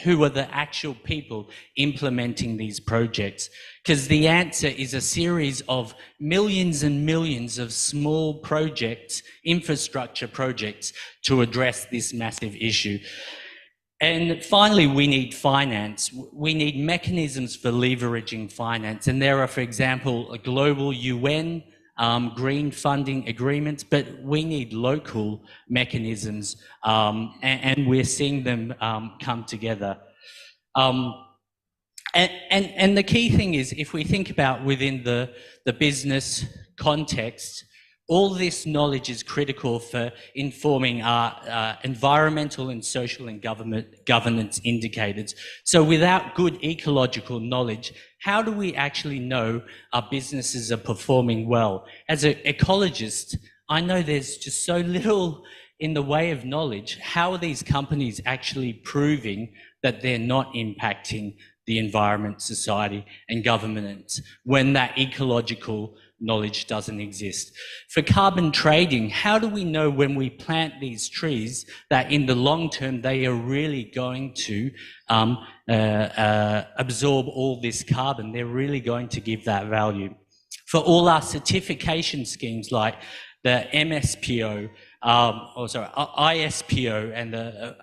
who are the actual people implementing these projects. Because the answer is a series of millions and millions of small projects, infrastructure projects, to address this massive issue. And finally, we need finance. We need mechanisms for leveraging finance. And there are, for example, a global UN green funding agreements, but we need local mechanisms, and we're seeing them come together. And the key thing is, if we think about within the business context, all this knowledge is critical for informing our environmental and social and governance indicators. So without good ecological knowledge, how do we actually know our businesses are performing well? As an ecologist, I know there's just so little in the way of knowledge. How are these companies actually proving that they're not impacting the environment, society, and governance when that ecological knowledge doesn't exist? For carbon trading, how do we know when we plant these trees that in the long term they are really going to absorb all this carbon? They're really going to give that value. For all our certification schemes like the MSPO, ISPO and the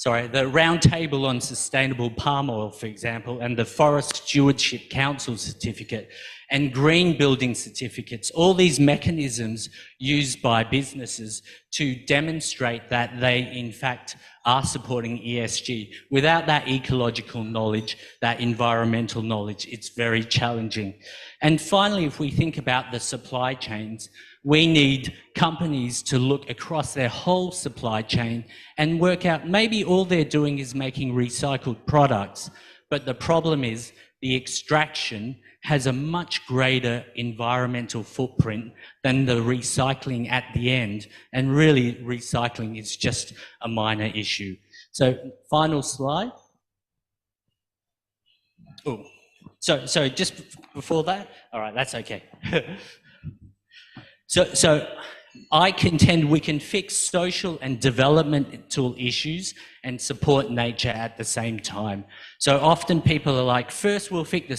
Roundtable on Sustainable Palm Oil, for example, and the Forest Stewardship Council certificate and green building certificates, all these mechanisms used by businesses to demonstrate that they, in fact, are supporting ESG. Without that ecological knowledge, that environmental knowledge, it's very challenging. And finally, if we think about the supply chains, we need companies to look across their whole supply chain and work out maybe all they're doing is making recycled products, but the problem is the extraction has a much greater environmental footprint than the recycling at the end, and really recycling is just a minor issue. So final slide. Oh, so just before that, all right, that's okay. So I contend we can fix social and developmental issues and support nature at the same time. So often people are like, first we'll fix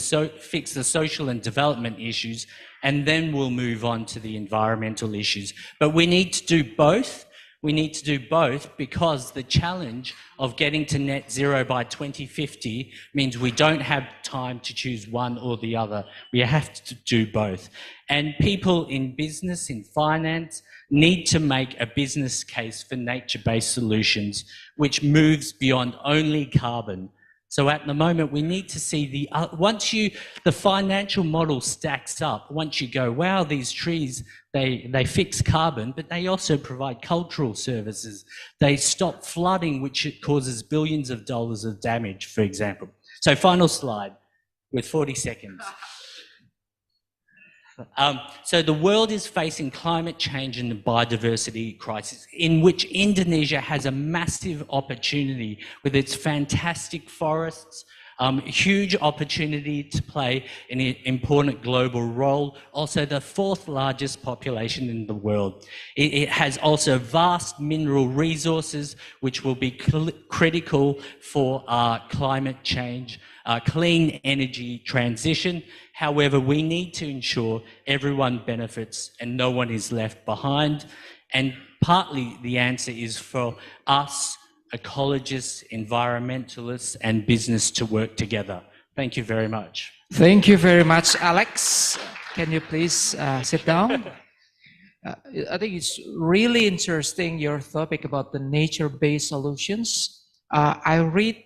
the social and development issues, and then we'll move on to the environmental issues. But we need to do both. We need to do both because the challenge of getting to net zero by 2050 means we don't have time to choose one or the other. We have to do both. And people in business, in finance, need to make a business case for nature-based solutions, which moves beyond only carbon. So at the moment, we need to see the financial model stacks up. Once you go, wow, these trees, they fix carbon, but they also provide cultural services. They stop flooding, which causes billions of dollars of damage, for example. So final slide with 40 seconds. So the world is facing climate change and the biodiversity crisis, in which Indonesia has a massive opportunity with its fantastic forests, huge opportunity to play an important global role, also the 4th largest population in the world. It has also vast mineral resources, which will be critical for climate change, clean energy transition. However, we need to ensure everyone benefits and no one is left behind. And partly the answer is for us, ecologists, environmentalists, and business to work together. Thank you very much. Thank you very much, Alex. Can you please sit down? I think it's really interesting, your topic about the nature-based solutions. I read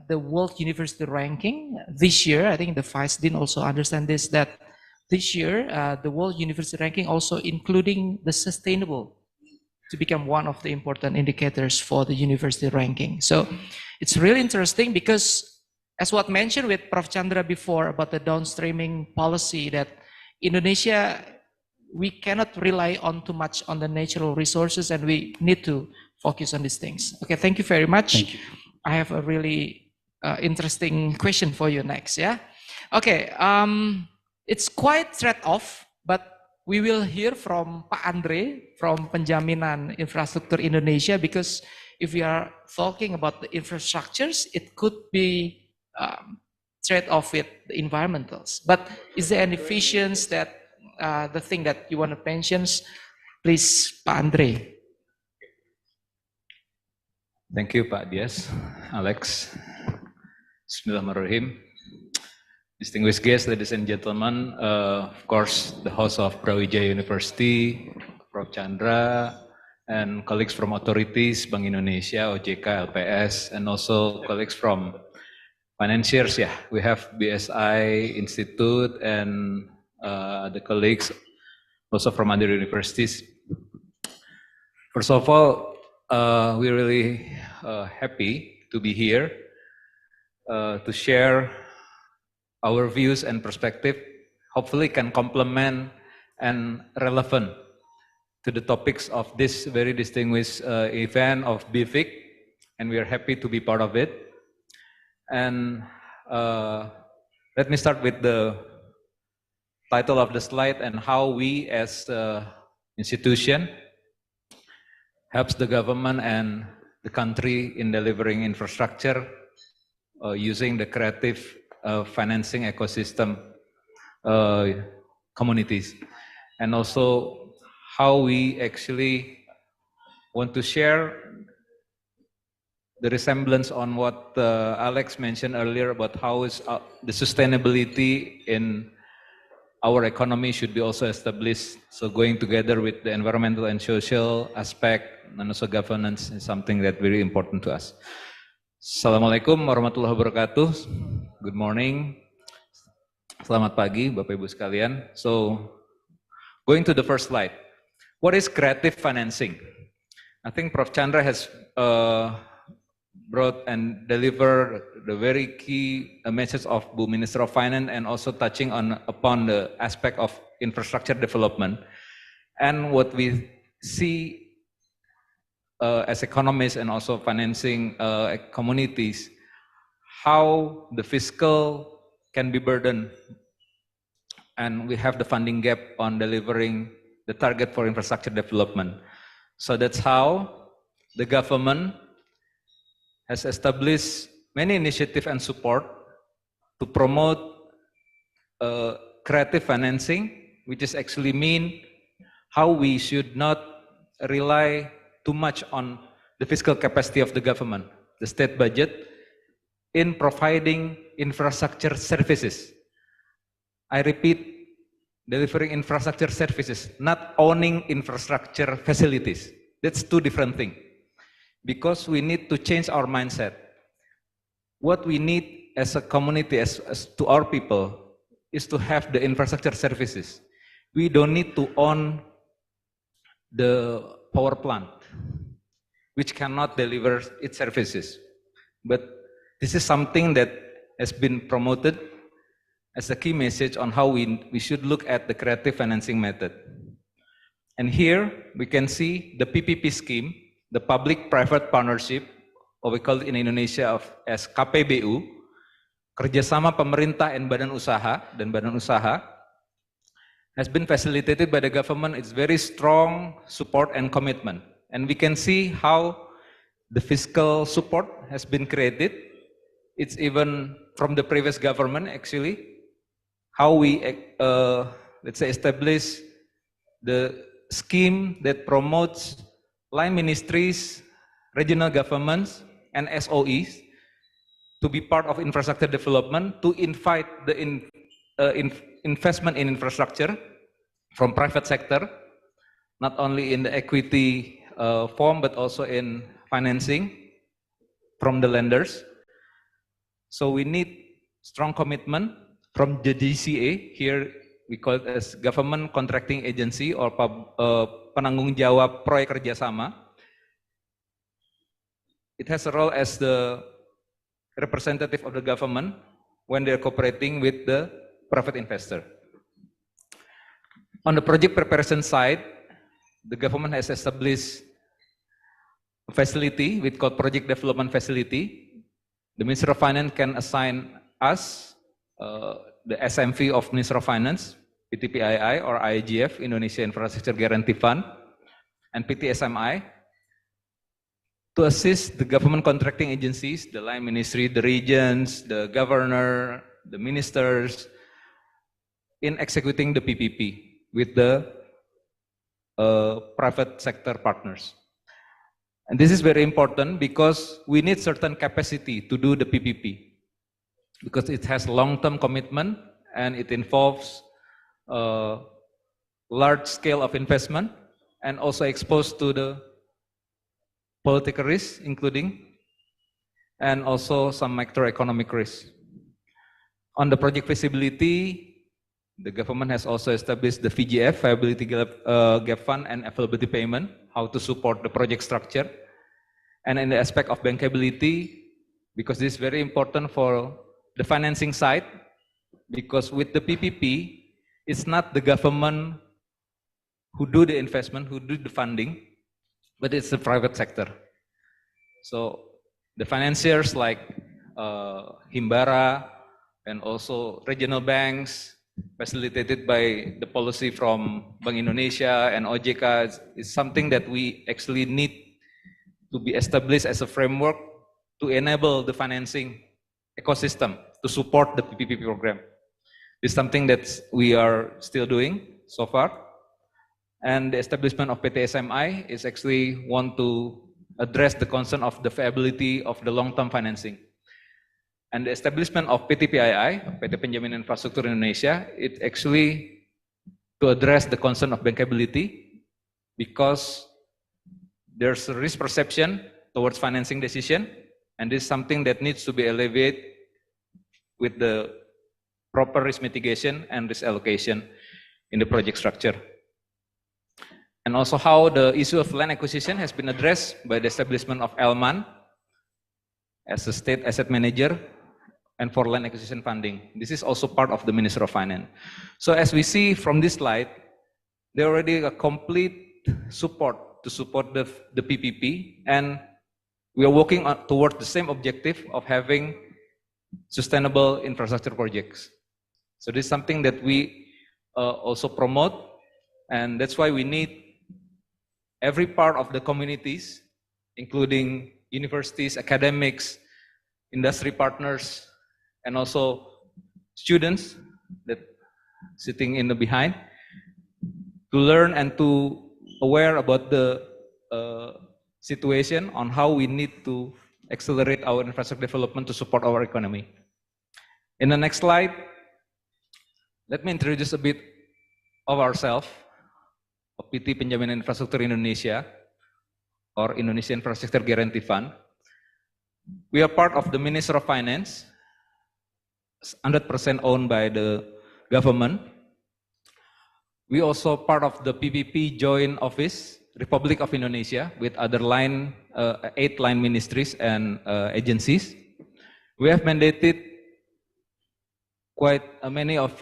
the World University Ranking this year. I think the Vice Dean also understand this, that this year, the World University Ranking also including the sustainable to become one of the important indicators for the university ranking. So it's really interesting because, as what mentioned with Prof. Chandra before about the downstreaming policy, that Indonesia, we cannot rely on too much on the natural resources and we need to focus on these things. Okay, thank you very much. Thank you. I have a really interesting question for you next, yeah? Okay, it's quite straight off, but we will hear from Pak Andre from Penjaminan Infrastruktur Indonesia, because if we are talking about the infrastructures, it could be straight off with the environmentals. But is there any visions that the thing that you want to mention? Please, Pak Andre. Thank you, Pak Dias, Alex. Bismillahirrahmanirrahim. Distinguished guests, ladies and gentlemen, of course, the host of Brawijaya University, Prof. Chandra, and colleagues from authorities, Bank Indonesia, OJK, LPS, and also colleagues from financiers. Yeah, we have BSI Institute and the colleagues also from other universities. First of all, we're really happy to be here to share our views and perspective, hopefully can complement and relevant to the topics of this very distinguished event of BEFIC, and we are happy to be part of it. And let me start with the title of the slide and how we as institution helps the government and the country in delivering infrastructure using the creative financing ecosystem communities, and also how we actually want to share the resemblance on what Alex mentioned earlier about how is the sustainability in our economy should be also established. So going together with the environmental and social aspect and also governance is something that very important to us. Assalamualaikum warahmatullahi wabarakatuh. Good morning. Selamat pagi, Bapak Ibu sekalian. So, going to the first slide. What is creative financing? I think Prof. Chandra has brought and delivered the very key message of Bu Minister of Finance, and also touching upon the aspect of infrastructure development. And what we see as economists and also financing communities, how the fiscal can be burdened, and we have the funding gap on delivering the target for infrastructure development. So that's how the government has established many initiatives and support to promote creative financing, which is actually mean how we should not rely too much on the fiscal capacity of the government, the state budget, in providing infrastructure services. I repeat, delivering infrastructure services, not owning infrastructure facilities. That's two different things. Because we need to change our mindset. What we need as a community, as to our people, is to have the infrastructure services. We don't need to own the power plant, which cannot deliver its services. But this is something that has been promoted as a key message on how we should look at the creative financing method. And here we can see the PPP scheme, the public-private partnership, or we call it in Indonesia as KPBU, kerjasama pemerintah dan badan usaha, has been facilitated by the government. It's very strong support and commitment. And we can see how the fiscal support has been created. It's even from the previous government, actually, how we, let's say, establish the scheme that promotes line ministries, regional governments, and SOEs to be part of infrastructure development, to invite the investment in infrastructure from private sector, not only in the equity form, but also in financing from the lenders. So we need strong commitment from the GCA. Here we call it as Government Contracting Agency or penanggung jawab proyek kerjasama. It has a role as the representative of the government when they're cooperating with the private investor. On the project preparation side, the government has established a facility with called Project Development Facility. The Minister of Finance can assign us, the SMV of Minister of Finance, PTPII or IGF, Indonesia Infrastructure Guarantee Fund, and PTSMI, to assist the government contracting agencies, the line ministry, the regions, the governor, the ministers, in executing the PPP with the private sector partners. And this is very important because we need certain capacity to do the PPP because it has long-term commitment and it involves large scale of investment and also exposed to the political risks, including, and also some macroeconomic risks. On the project feasibility, the government has also established the VGF, Viability Gap Fund, and Availability Payment, how to support the project structure. And in the aspect of bankability, because this is very important for the financing side, because with the PPP, it's not the government who do the investment, who do the funding, but it's the private sector. So the financiers like Himbara and also regional banks, facilitated by the policy from Bank Indonesia and OJK, is something that we actually need to be established as a framework to enable the financing ecosystem to support the PPP program. It's something that we are still doing so far. And the establishment of PTSMI is actually want to address the concern of the viability of the long-term financing. And the establishment of PTPII, PT Penjamin Infrastruktur Indonesia, it actually to address the concern of bankability because there's a risk perception towards financing decision, and this is something that needs to be alleviated with the proper risk mitigation and risk allocation in the project structure. And also how the issue of land acquisition has been addressed by the establishment of LMAN as a state asset manager and for land acquisition funding. This is also part of the Minister of Finance. So as we see from this slide, there already a complete support to support the PPP, and we are working toward the same objective of having sustainable infrastructure projects. So this is something that we also promote And that's why we need every part of the communities, including universities, academics, industry partners, and also students that sitting in the behind, to learn and to aware about the situation on how we need to accelerate our infrastructure development to support our economy. In the next slide, let me introduce a bit of ourselves, of PT Penjaminan Infrastruktur Indonesia, or Indonesia Infrastructure Guarantee Fund. We are part of the Ministry of Finance, 100% owned by the government. We also part of the PPP Joint Office, Republic of Indonesia, with other 8 line ministries and agencies. We have mandated quite many of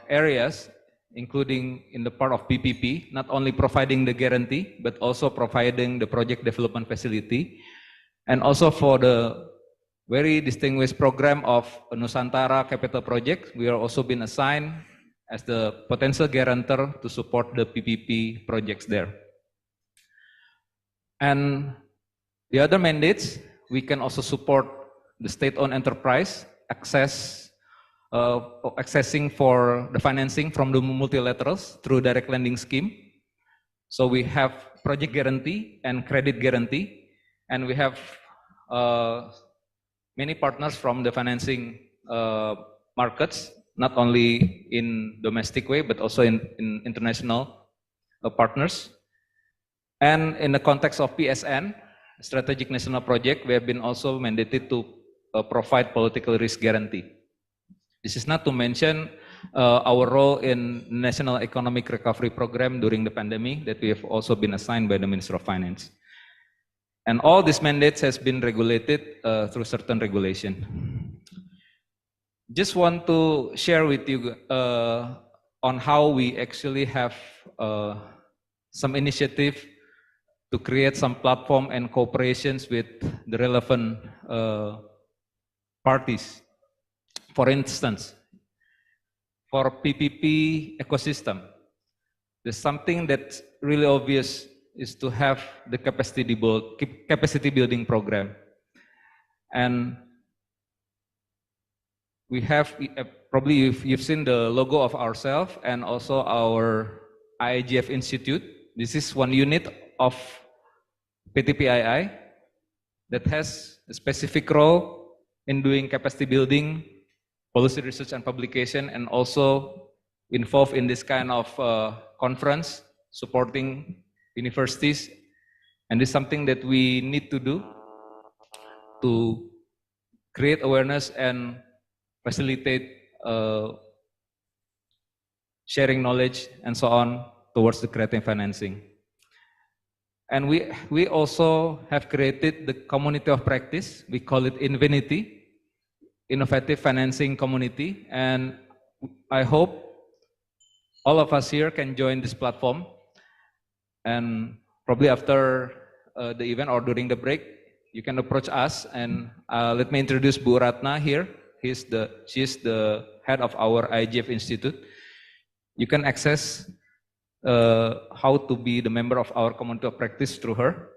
areas, including in the part of PPP, not only providing the guarantee, but also providing the project development facility. And also for the very distinguished program of Nusantara Capital Project, we are also been assigned as the potential guarantor to support the PPP projects there. And the other mandates, we can also support the state-owned enterprise, accessing for the financing from the multilaterals through direct lending scheme. So we have project guarantee and credit guarantee, and we have many partners from the financing markets, not only in domestic way, but also in international partners. And in the context of PSN, Strategic National Project, we have been also mandated to provide political risk guarantee. This is not to mention our role in National Economic Recovery Program during the pandemic that we have also been assigned by the Minister of Finance. And all these mandates has been regulated through certain regulation. Just want to share with you on how we actually have some initiative to create some platform and cooperations with the relevant parties. For instance, for PPP ecosystem, there's something that's really obvious is to have the capacity building program. And we have, probably you've seen the logo of ourselves and also our IIGF Institute. This is one unit of PTPII that has a specific role in doing capacity building, policy research and publication, and also involved in this kind of conference, supporting universities. And this is something that we need to do to create awareness and facilitate sharing knowledge and so on towards the creative financing. And we also have created the community of practice. We call it Infinity, Innovative Financing Community. And I hope all of us here can join this platform. And probably after the event or during the break, you can approach us. And let me introduce Bu Ratna here. She's the head of our IGF Institute. You can access how to be the member of our community of practice through her.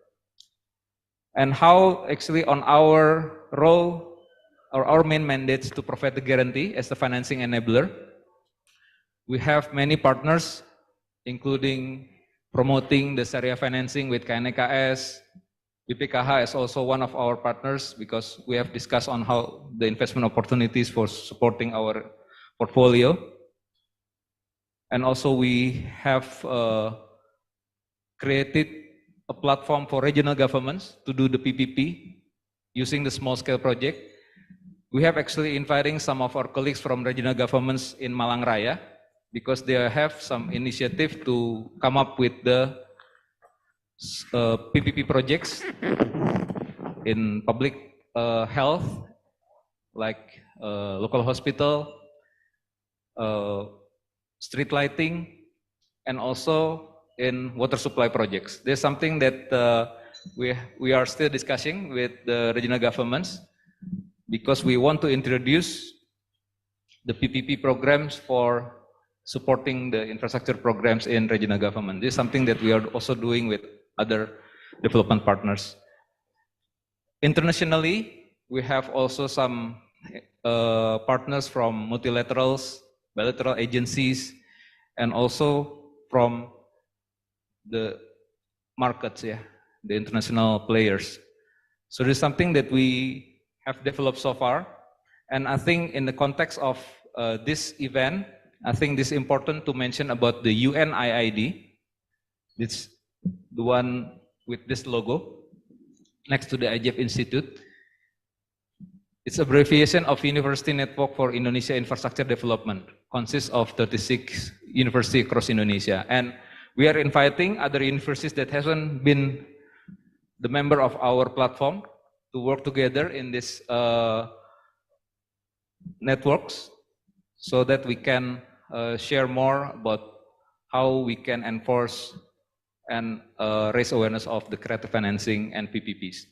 And how actually on our role or our main mandates to provide the guarantee as the financing enabler. We have many partners, including promoting the Syariah financing with KNKS. BPKH is also one of our partners because we have discussed on how the investment opportunities for supporting our portfolio. And also we have created a platform for regional governments to do the PPP using the small scale project. We have actually inviting some of our colleagues from regional governments in Malang Raya because they have some initiative to come up with the PPP projects in public health, like local hospital, street lighting, and also in water supply projects. There's something that we are still discussing with the regional governments because we want to introduce the PPP programs for supporting the infrastructure programs in regional government. This is something that we are also doing with other development partners. Internationally, we have also some partners from multilaterals, bilateral agencies, and also from the markets, the international players. So this is something that we have developed so far. And I think in the context of this event, I think this is important to mention about the UNIID. It's the one with this logo next to the IGF Institute. It's an abbreviation of University Network for Indonesia Infrastructure Development, consists of 36 universities across Indonesia. And we are inviting other universities that haven't been the member of our platform to work together in this networks so that we can share more about how we can enforce and raise awareness of the creative financing and PPPs.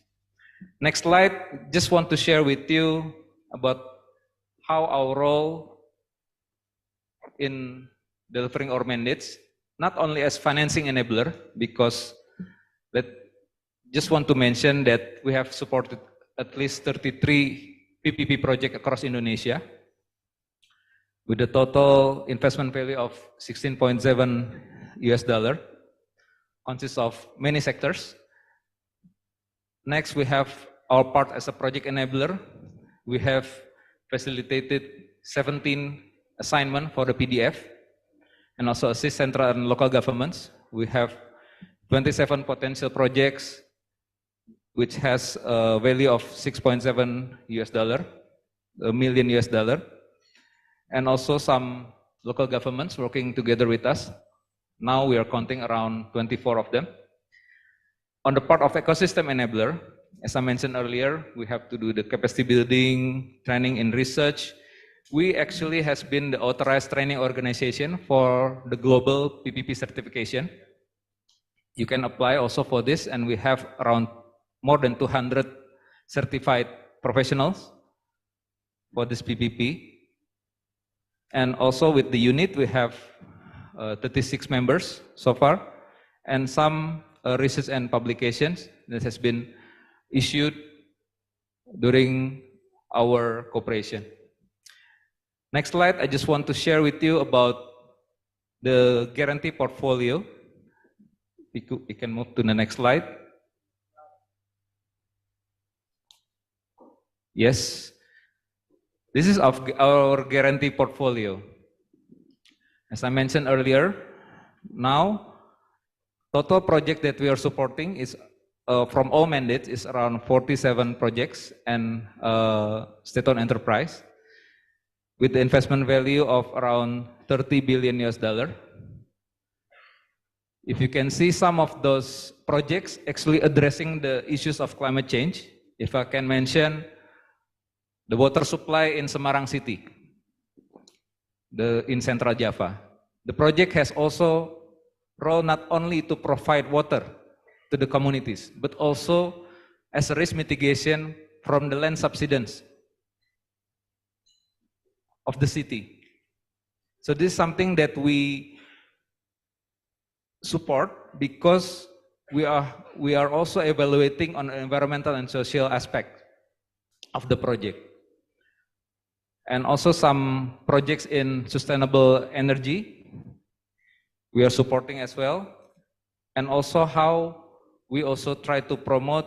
Next slide, just want to share with you about how our role in delivering our mandates, not only as financing enabler, because just want to mention that we have supported at least 33 PPP projects across Indonesia with a total investment value of $16.7 US, consists of many sectors. Next, we have our part as a project enabler. We have facilitated 17 assignments for the PDF and also assist central and local governments. We have 27 potential projects which has a value of $6.7 million, and also some local governments working together with us. Now we are counting around 24 of them. On the part of ecosystem enabler, as I mentioned earlier, we have to do the capacity building, training in research. We actually has been the authorized training organization for the global PPP certification. You can apply also for this, and we have around more than 200 certified professionals for this PPP. And also with the unit, we have 36 members so far, and some research and publications that has been issued during our cooperation. Next slide, I just want to share with you about the guarantee portfolio. We can move to the next slide. Yes, this is our guarantee portfolio. As I mentioned earlier, now total project that we are supporting is from all mandates is around 47 projects and state-owned enterprise with the investment value of around $30 billion. If you can see some of those projects actually addressing the issues of climate change, if I can mention the water supply in Semarang City, in Central Java. The project has also role not only to provide water to the communities, but also as a risk mitigation from the land subsidence of the city. So this is something that we support because we are also evaluating on environmental and social aspect of the project. And also some projects in sustainable energy we are supporting as well. And also how we also try to promote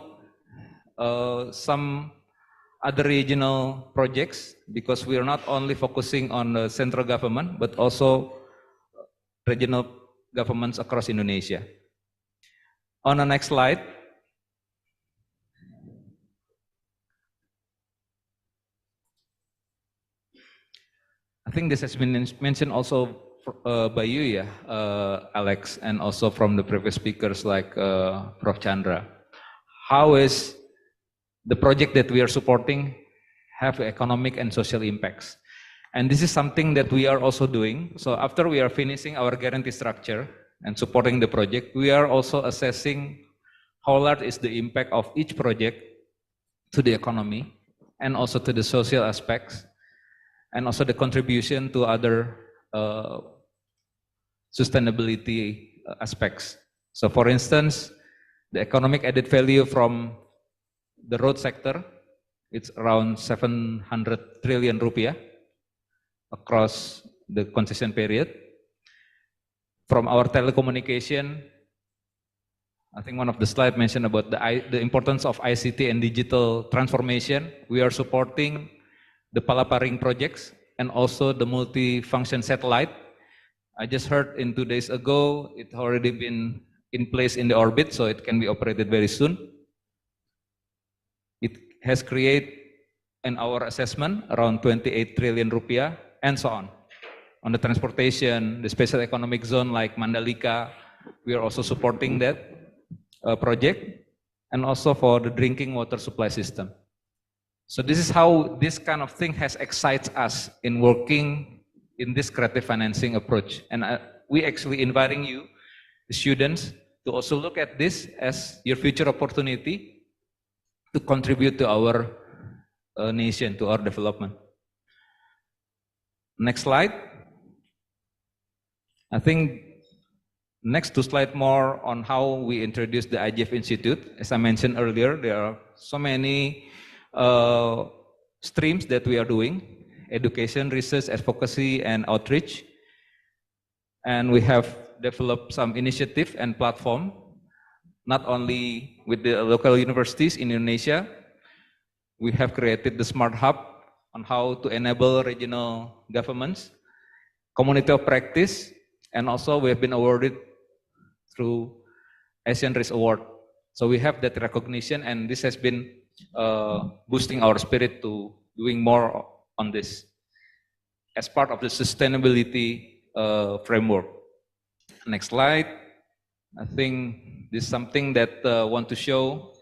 some other regional projects, because we are not only focusing on the central government, but also regional governments across Indonesia. On the next slide. I think this has been mentioned also by you, Alex, and also from the previous speakers like Prof. Chandra. How is the project that we are supporting have economic and social impacts? And this is something that we are also doing. So after we are finishing our guarantee structure and supporting the project, we are also assessing how large is the impact of each project to the economy and also to the social aspects, and also the contribution to other sustainability aspects. So for instance, the economic added value from the road sector, it's around 700 trillion rupiah across the concession period. From our telecommunication, I think one of the slides mentioned about the importance of ICT and digital transformation. We are supporting the Palaparing projects and also the multi-function satellite. I just heard 2 days ago, it already been in place in the orbit, so it can be operated very soon. It has created, in our assessment, around 28 trillion rupiah, and so on. On the transportation, the special economic zone like Mandalika, we are also supporting that project, and also for the drinking water supply system. So this is how this kind of thing has excited us in working in this creative financing approach. And we actually inviting you, the students, to also look at this as your future opportunity to contribute to our nation, to our development. Next slide. I think next to slide more on how we introduce the IGF Institute. As I mentioned earlier, there are so many streams that we are doing: education, research, advocacy, and outreach. And we have developed some initiative and platform, not only with the local universities in Indonesia. We have created the Smart Hub on how to enable regional governments, community of practice, and also we have been awarded through Asian Risk Award. So we have that recognition, and this has been boosting our spirit to doing more on this as part of the sustainability framework. Next slide. I think this is something that I want to show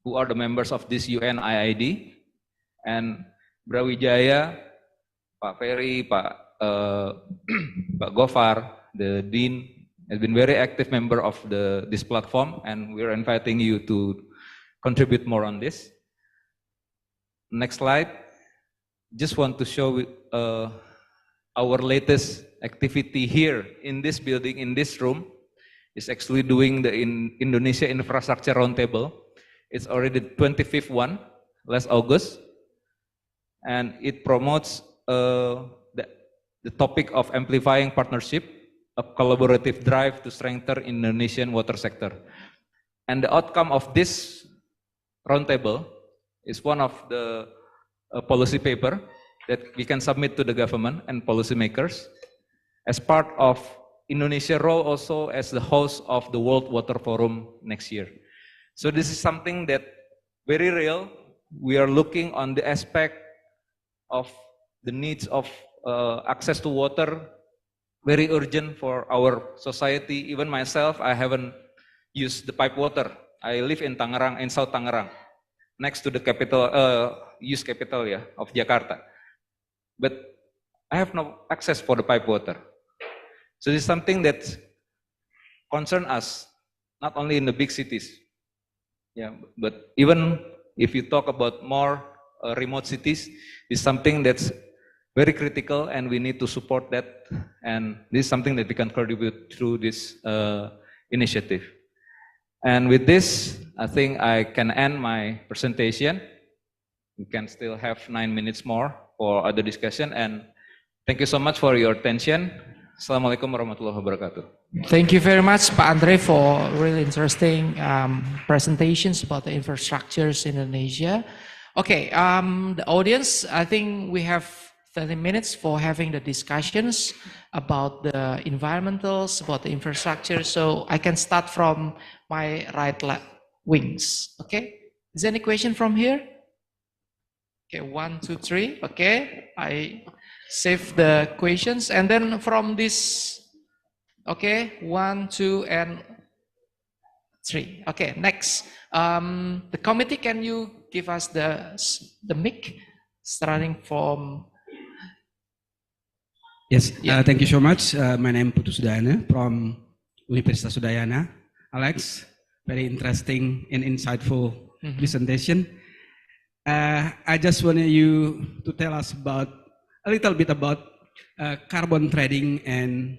who are the members of this UNIID. And Brawijaya, Pak Ferry, Pak Gofar, the Dean, has been very active member of this platform, and we're inviting you to contribute more on this. Next slide. Just want to show our latest activity here in this building, in this room, is actually doing the Indonesia Infrastructure Roundtable. It's already the 25th one, last August, and it promotes the topic of amplifying partnership, a collaborative drive to strengthen Indonesian water sector. And the outcome of this roundtable is one of the policy paper that we can submit to the government and policymakers as part of Indonesia's role also as the host of the World Water Forum next year. So this is something that very real. We are looking on the aspect of the needs of access to water, very urgent for our society. Even myself, I haven't used the pipe water. I live in Tangerang, in South Tangerang, next to the capital, youth capital of Jakarta. But I have no access for the pipe water. So this is something that concerns us, not only in the big cities, but even if you talk about more remote cities, it's something that's very critical, and we need to support that. And this is something that we can contribute through this initiative. And with this, I think I can end my presentation. We can still have 9 minutes more for other discussion. And thank you so much for your attention. Assalamualaikum warahmatullahi wabarakatuh. Thank you very much, Pak Andre, for really interesting presentations about the infrastructures in Indonesia. Okay, the audience, I think we have 30 minutes for having the discussions about the environmentals, about the infrastructure. So I can start from my right wings. Okay, is there any question from here? Okay, 1, 2, 3. Okay, I save the questions, and then from this. Okay, 1, 2, and 3. Okay, next. The committee, can you give us the mic, starting from? Yes, thank you so much. My name is Putu Sudayana from Universitas Udayana. Alex, very interesting and insightful presentation. I just wanted you to tell us about a little bit about carbon trading and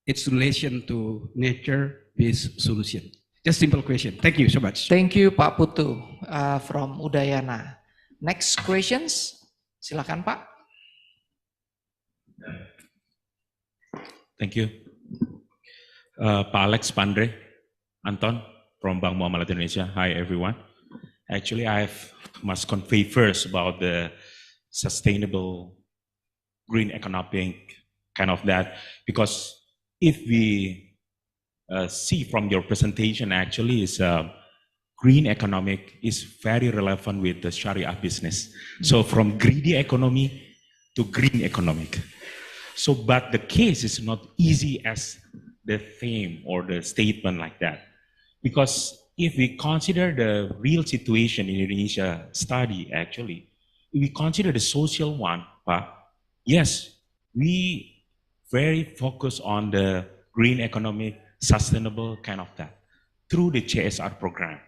its relation to nature-based solution? Just simple question. Thank you so much. Thank you Pak Putu from Udayana. Next questions, silakan Pak. Thank you. Pak Alex, Pandre, Anton from Bank Muamalat Indonesia. Hi everyone. Actually, must convey first about the sustainable green economic kind of that, because if we see from your presentation, actually is green economic is very relevant with the Sharia business. So from greedy economy to green economic. So, but the case is not easy as the theme or the statement like that. Because if we consider the real situation in Indonesia study, actually, we consider the social one, Pak, yes, we very focus on the green economic, sustainable kind of that, through the CSR program.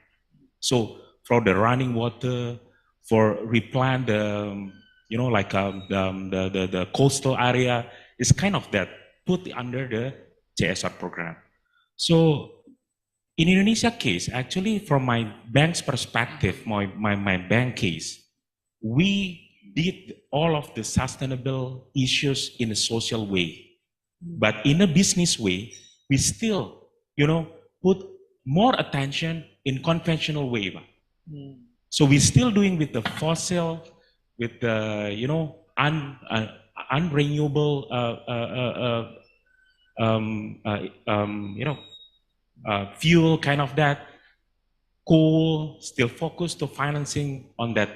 So for the running water, for replant the, you know, like the coastal area, is kind of that, put under the CSR program. So in Indonesia case, actually from my bank's perspective, my bank case, we did all of the sustainable issues in a social way. But in a business way, we still, you know, put more attention in conventional way. So we're still doing with the fossil, with the, you know, unrenewable, you know, fuel kind of that, coal, still focused to financing on that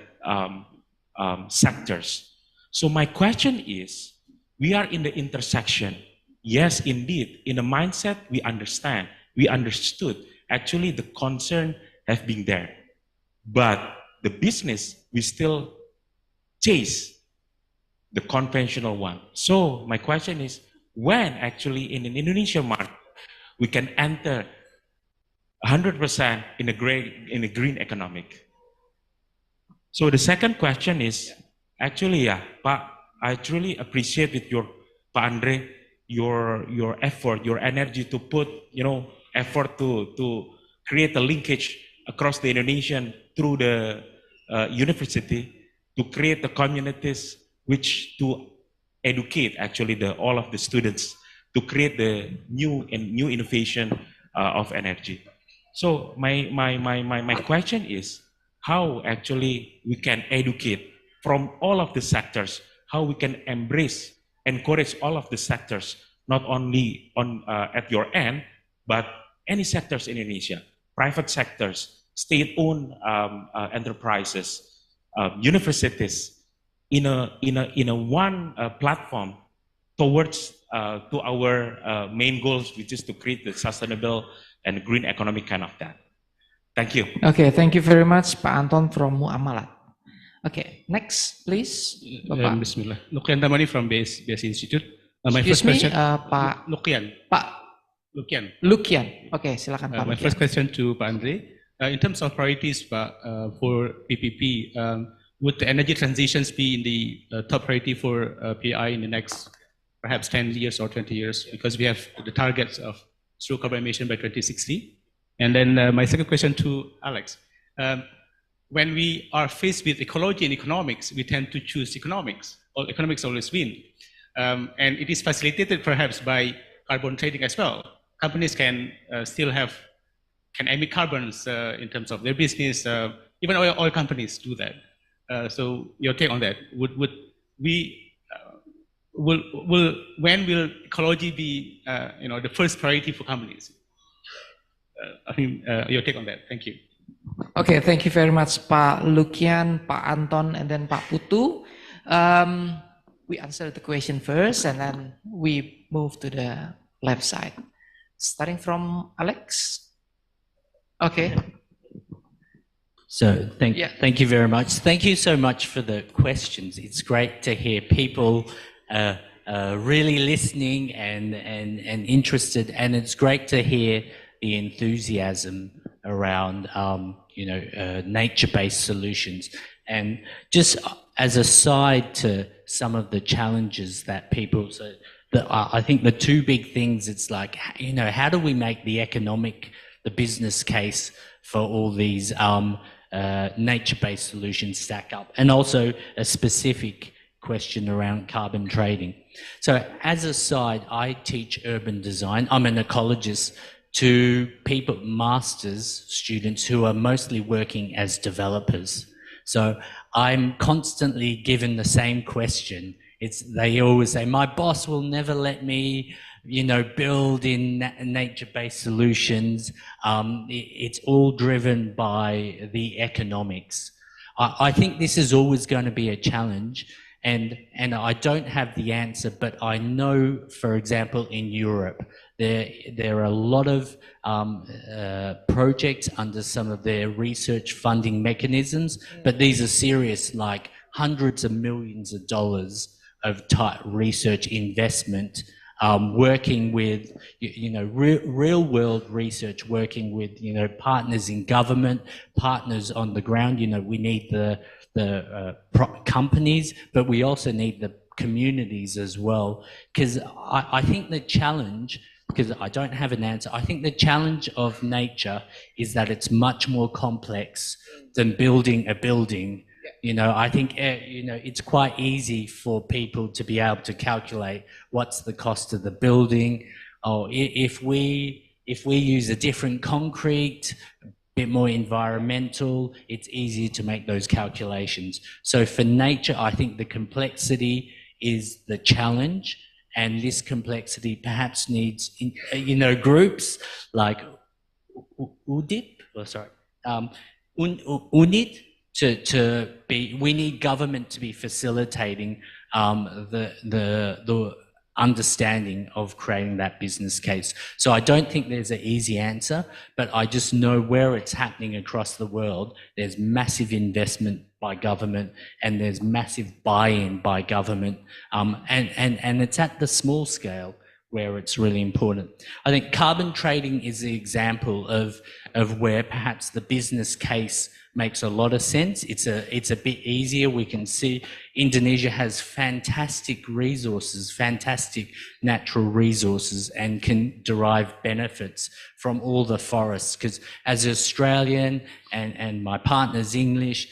sectors. So my question is, we are in the intersection. Yes, indeed, in the mindset, we understand, we understood. Actually, the concern have been there. But the business, we still chase the conventional one. So my question is, when actually in an Indonesian market, we can enter 100% in a green economic? So the second question is, actually, yeah, Pak, I truly appreciate with your, Pak Andre, your effort, your energy to put, you know, effort to create a linkage across the Indonesian through the university, to create the communities which to educate actually all of the students to create the new innovation of energy. So my question is, how actually we can educate from all of the sectors, how we can embrace, encourage all of the sectors, not only on at your end, but any sectors in Indonesia, private sectors, state-owned enterprises, universities, in a one platform towards to our main goals, which is to create the sustainable and green economic kind of that. Thank you. Okay, thank you very much, Pak Anton from Muamalat. Okay, next, please. Bismillah. Lukian Tamani from BS Institute. My Excuse first question, Pak Lukian. Pak Lukian. Lukian. Okay, silakan Pak. My Lukian. first question to Pak Andre. In terms of priorities, Pak, for PPP, would the energy transitions be in the top priority for PI in the next perhaps 10 years or 20 years? Because we have the targets of zero carbon emission by 2060. And then my second question to Alex. When we are faced with ecology and economics, we tend to choose economics. Or economics always win. And it is facilitated perhaps by carbon trading as well. Companies can can emit carbons in terms of their business. Even oil companies do that. So your take on that? When will ecology be the first priority for companies? I think your take on that. Thank you. Okay, thank you very much, Pak Lukian, Pak Anton, and then Pak Putu. We answer the question first, and then we move to the left side. Starting from Alex. Okay. So thank you very much. Thank you so much for the questions. It's great to hear people really listening and interested, and it's great to hear the enthusiasm around nature-based solutions. And just as a side to some of the challenges that people, I think the two big things, it's like, you know, how do we make the business case for all these nature-based solutions stack up? And also a specific question around carbon trading. So as a side, I teach urban design. I'm an ecologist to people, masters students who are mostly working as developers. So I'm constantly given the same question. They always say, my boss will never let me, you know, build in nature-based solutions. It's all driven by the economics. I think this is always going to be a challenge, and I don't have the answer, but I know, for example, in Europe, there are a lot of projects under some of their research funding mechanisms, but these are serious, like hundreds of millions of dollars of research investment, working with, you know, real world research, working with, you know, partners in government, partners on the ground. You know, we need the companies, but we also need the communities as well. Because I think the challenge, because I don't have an answer, I think the challenge of nature is that it's much more complex than building a building. You know, I think, you know, it's quite easy for people to be able to calculate what's the cost of the building. Or if we use a different concrete, a bit more environmental, it's easier to make those calculations. So for nature, I think the complexity is the challenge, and this complexity perhaps needs, you know, groups like UNIT, we need government to be facilitating the understanding of creating that business case. So I don't think there's an easy answer, but I just know where it's happening across the world. There's massive investment by government, and there's massive buy-in by government, and it's at the small scale where it's really important. I think carbon trading is the example of where perhaps the business case makes a lot of sense. It's a bit easier. We can see Indonesia has fantastic resources, fantastic natural resources, and can derive benefits from all the forests. Because as an Australian, and my partner's English,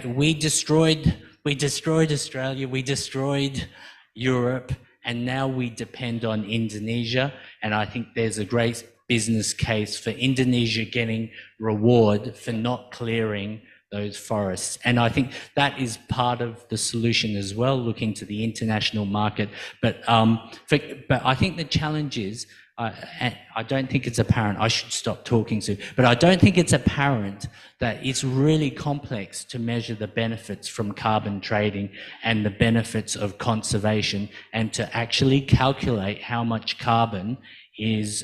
we destroyed Australia, we destroyed Europe, and now we depend on Indonesia. And I think there's a great business case for Indonesia getting reward for not clearing those forests. And I think that is part of the solution as well, looking to the international market. But I think the challenge is, I don't think it's apparent, I should stop talking soon, but I don't think it's apparent that it's really complex to measure the benefits from carbon trading and the benefits of conservation, and to actually calculate how much carbon is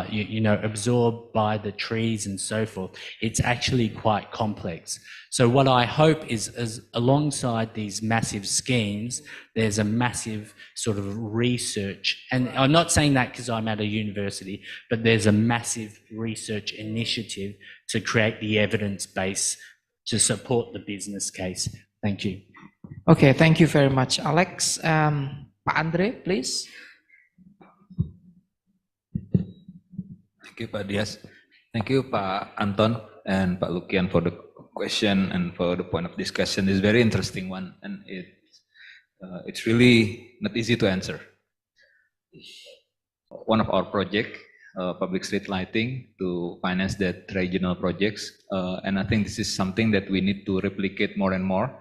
you know, absorbed by the trees and so forth. It's actually quite complex. So what I hope is alongside these massive schemes, there's a massive sort of research, and I'm not saying that because I'm at a university, but there's a massive research initiative to create the evidence base to support the business case. Thank you. Okay, thank you very much, Alex. Pak Andre, please. Thank you, Pak Dias. Thank you, Pak Anton and Pak Lukian, for the question and for the point of discussion. It's a very interesting one, and it's really not easy to answer. One of our project, public street lighting, to finance that regional projects, and I think this is something that we need to replicate more and more.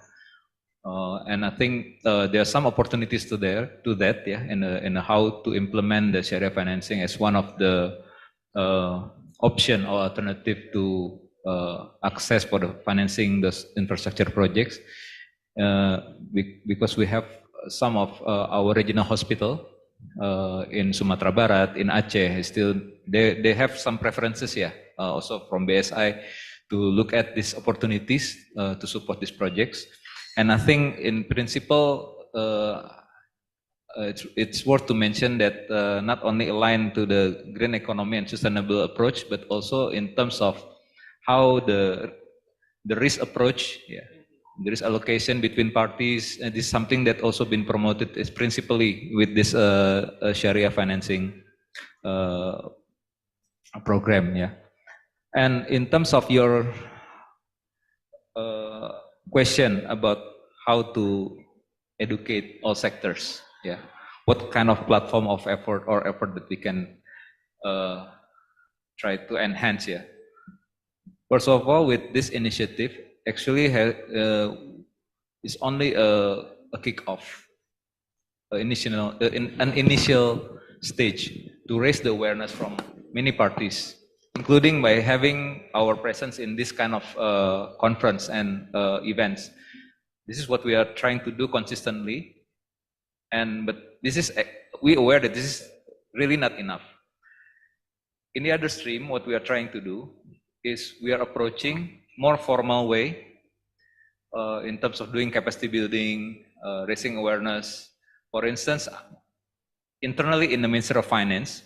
And I think there are some opportunities to that, yeah, in how to implement the Sharia financing as one of the option or alternative to access for the financing those infrastructure projects, because we have some of our regional hospital in Sumatera Barat, in Aceh, still they have some preferences, yeah, also from BSI, to look at these opportunities to support these projects. And I think in principle, it's worth to mention that not only aligned to the green economy and sustainable approach, but also in terms of how the risk approach, yeah, There is allocation between parties, and this is something that also been promoted is principally with this Sharia financing program. Yeah. And in terms of your question about how to educate all sectors, yeah, what kind of platform of effort that we can try to enhance, yeah. First of all, with this initiative, actually is only a kick-off, an initial stage to raise the awareness from many parties, including by having our presence in this kind of conference and events. This is what we are trying to do consistently, but this is, we aware that this is really not enough. In the other stream, what we are trying to do is we are approaching more formal way in terms of doing capacity building, raising awareness. For instance, internally in the Ministry of Finance,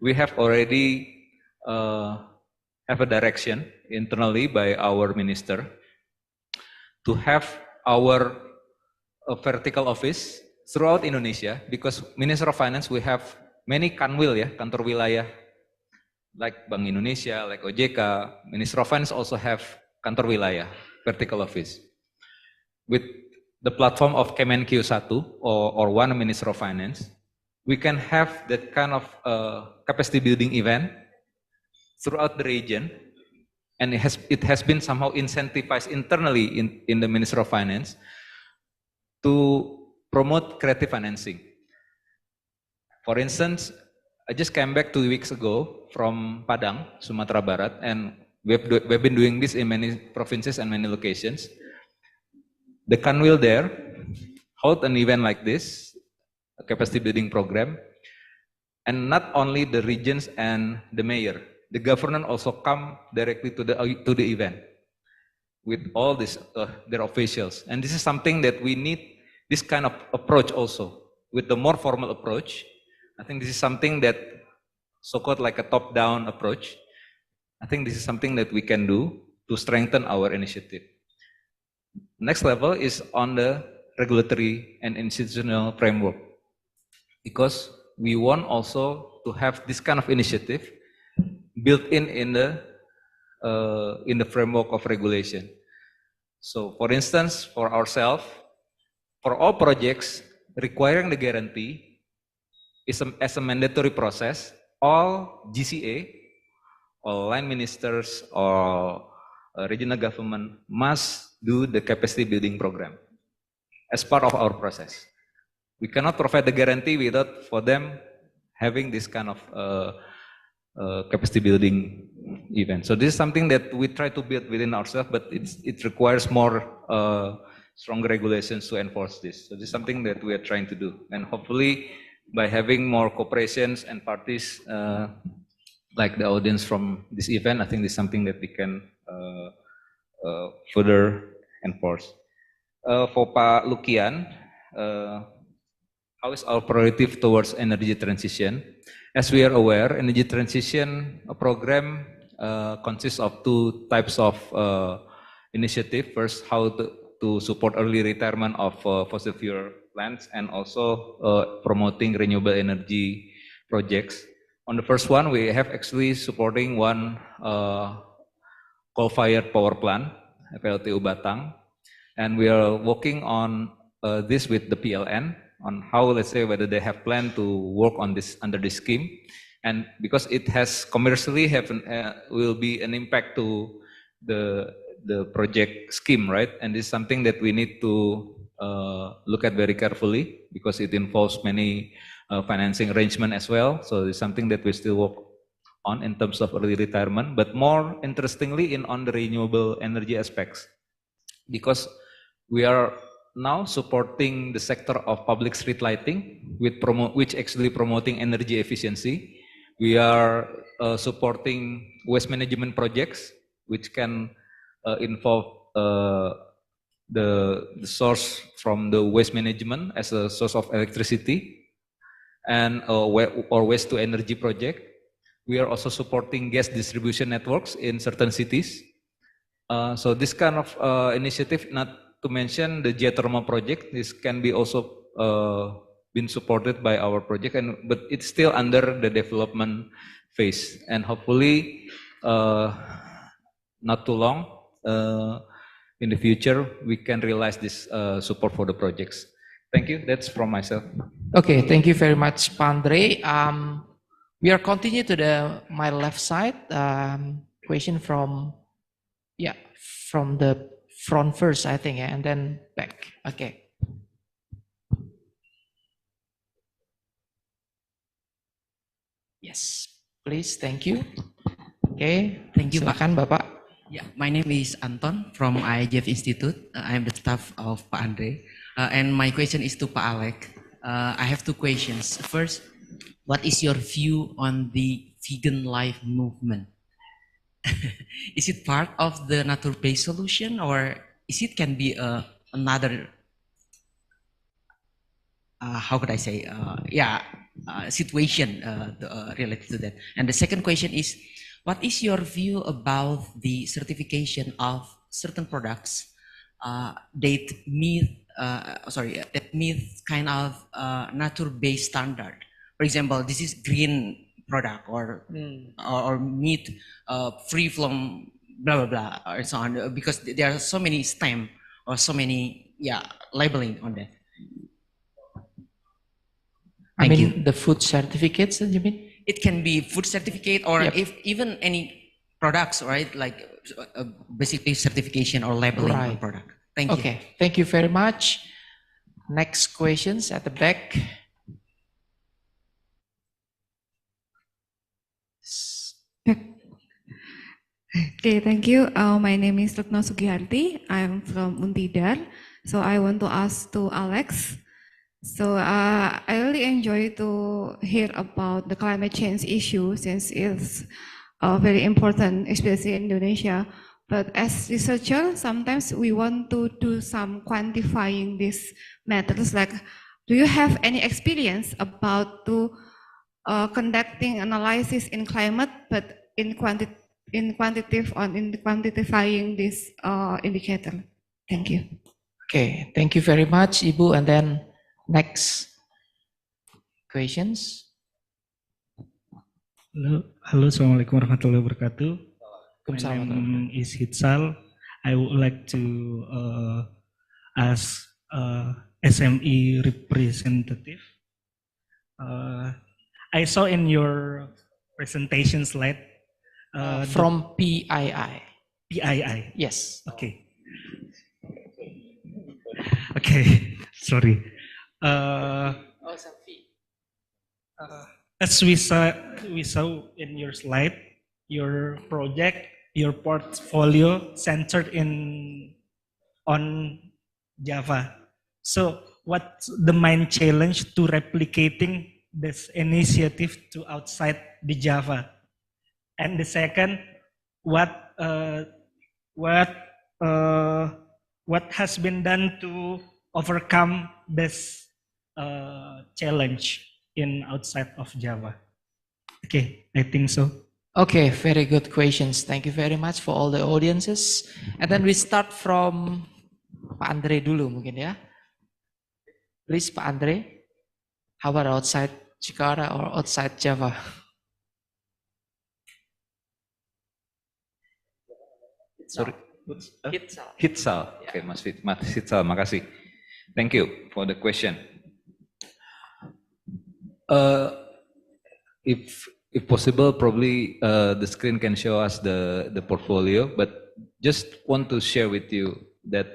we have already have a direction internally by our minister to have our vertical office throughout Indonesia, because Ministry of Finance we have many kanwil, ya, kantor wilayah, like Bank Indonesia, like OJK. Ministry of Finance also have kantor wilayah, vertical office. With the platform of Kemenq 1 or one Ministry of Finance, we can have that kind of capacity building event throughout the region, and it has been somehow incentivized internally in the Ministry of Finance to promote creative financing. For instance, I just came back 2 weeks ago from Padang, Sumatera Barat, and we've been doing this in many provinces and many locations. The Kanwil there hold an event like this, a capacity building program, and not only the regions and the mayor, the government also come directly to the event with all this their officials, and this is something that we need, this kind of approach also with the more formal approach. I think this is something that so-called like a top-down approach. I think this is something that we can do to strengthen our initiative. Next level is on the regulatory and institutional framework, because we want also to have this kind of initiative built in the framework of regulation. So, for instance, for ourselves, for all projects requiring the guarantee as a mandatory process, all GCA, all line ministers or regional government must do the capacity building program as part of our process. We cannot provide the guarantee without for them having this kind of capacity building event. So this is something that we try to build within ourselves, but it requires more strong regulations to enforce this. So this is something that we are trying to do, and hopefully by having more corporations and parties like the audience from this event, I think this is something that we can further enforce. For Pak Lukian, how is our priority towards energy transition? As we are aware, energy transition program consists of 2 types of initiative. First, how to support early retirement of fossil fuel plants, and also promoting renewable energy projects. On the first one, we have actually supporting one coal-fired power plant, PLTU Batang, and we are working on this with the PLN on how, let's say, whether they have planned to work on this under this scheme, and because it has commercially will be an impact to the project scheme, right? And this is something that we need to look at very carefully, because it involves many financing arrangement as well. So it's something that we still work on in terms of early retirement, but more interestingly on the renewable energy aspects, because we are now supporting the sector of public street lighting which actually promoting energy efficiency. We are supporting waste management projects which can involve the source from the waste management as a source of electricity, and or waste to energy project. We are also supporting gas distribution networks in certain cities, So this kind of initiative, not to mention the geothermal project, this can be also been supported by our project, but it's still under the development phase, and hopefully not too long in the future we can realize this support for the projects. Thank you. That's from myself. Okay, thank you very much, Pandre. We are continue to my left side. Question from from the front first, I think, and then back. Okay. Yes, please. Thank you. Okay. Thank you, Silakan, Bapak. Yeah, my name is Anton from IGF Institute. I am the staff of Pak Andre. And my question is to Pak Alex. I have two questions. First, what is your view on the vegan life movement? Is it part of the nature-based solution, or is it can be another, how could I say, situation related to that? And the second question is, what is your view about the certification of certain products that meet kind of nature-based standard? For example, this is green product or meat free from blah blah blah or so on, because there are so many stamp or so many labeling on that. Thank you. The food certificates, you mean? It can be food certificate, or if even any products, right? Like basically certification or labeling on product. Thank you. Okay, thank you very much. Next questions at the back. Okay, thank you. My name is Retno Sugiharti. I'm from Untidar. So I want to ask to Alex. So I really enjoy to hear about the climate change issue, since it's very important, especially in Indonesia. But as researcher, sometimes we want to do some quantifying these matters. Like, do you have any experience about to conducting analysis in climate, but in quantifying this indicator? Thank you. Okay, thank you very much, Ibu. And then next questions. Halo, Assalamualaikum warahmatullahi wabarakatuh. My name is Hitsal. I would like to ask SME representative. I saw in your presentation slide from PII. PII. Yes. Okay. Okay. Sorry. As we saw in your slide, your project, your portfolio centered on Java. So what's the main challenge to replicating this initiative to outside the Java? And the second, what has been done to overcome this challenge in outside of Java? Okay, I think so. Okay, very good questions. Thank you very much for all the audiences. And then we start from Pak Andre dulu mungkin ya. Please, Pak Andre. How about outside Jakarta or outside Java? Sorry. Hitsal. Okay, Mas Hitsal, makasih. Thank you for the question. If possible, probably the screen can show us the portfolio, but just want to share with you that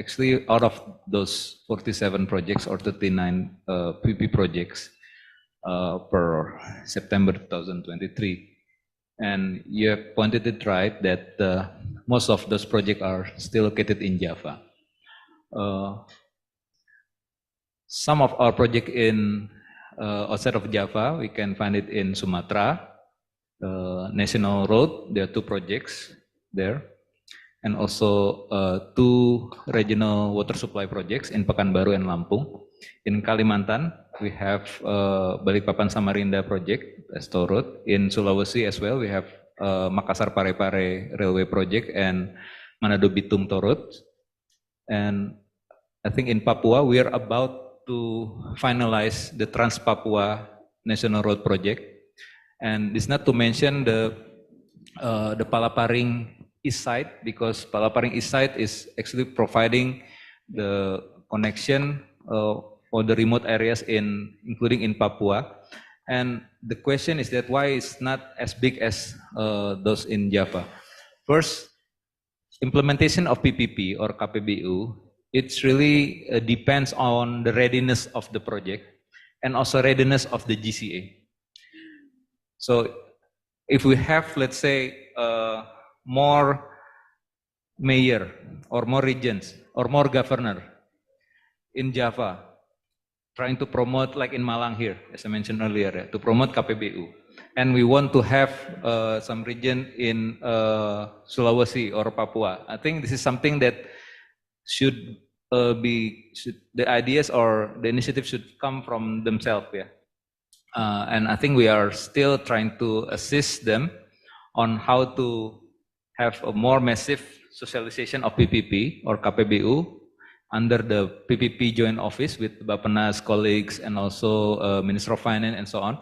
actually out of those 47 projects or 39 PP projects per September 2023, and you have pointed it right that most of those projects are still located in Java. Some of our project in outside of Java, we can find it in Sumatra, National Road. There are 2 projects there, and also 2 regional water supply projects in Pekanbaru and Lampung. In Kalimantan, we have Balikpapan Samarinda project, Resto Road. In Sulawesi as well, we have Makassar Parepare Railway project and Manado Bitung Torut. And I think in Papua, we are about to finalize the Trans-Papua National Road Project. And it's not to mention the Palaparing East side, because Palaparing East side is actually providing the connection for the remote areas including in Papua. And the question is that why it's not as big as those in Java. First, implementation of PPP or KPBU, it's really depends on the readiness of the project and also readiness of the GCA. So if we have, let's say, more mayor or more regions or more governor in Java, trying to promote, like in Malang here, as I mentioned earlier, to promote KPBU. And we want to have some region in Sulawesi or Papua. I think this is something that should the ideas or the initiative should come from themselves, yeah. And I think we are still trying to assist them on how to have a more massive socialization of PPP or KPBU under the PPP Joint Office with Bappenas colleagues and also Minister of Finance and so on.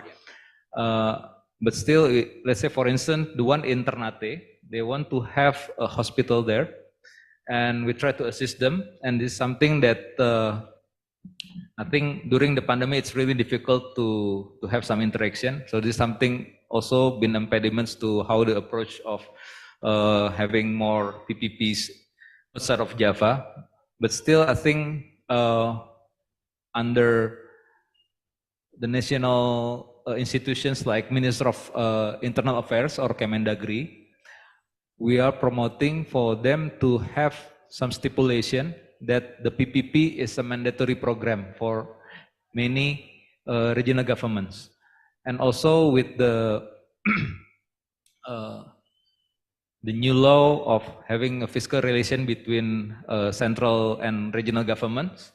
But still, let's say for instance, the one in Ternate, they want to have a hospital there, and we try to assist them. And this is something that I think during the pandemic, it's really difficult to have some interaction. So this is something also been impediments to how the approach of having more PPPs outside of Java. But still, I think under the national institutions like Minister of Internal Affairs or Kemendagri, we are promoting for them to have some stipulation that the PPP is a mandatory program for many regional governments. And also with the new law of having a fiscal relation between central and regional governments,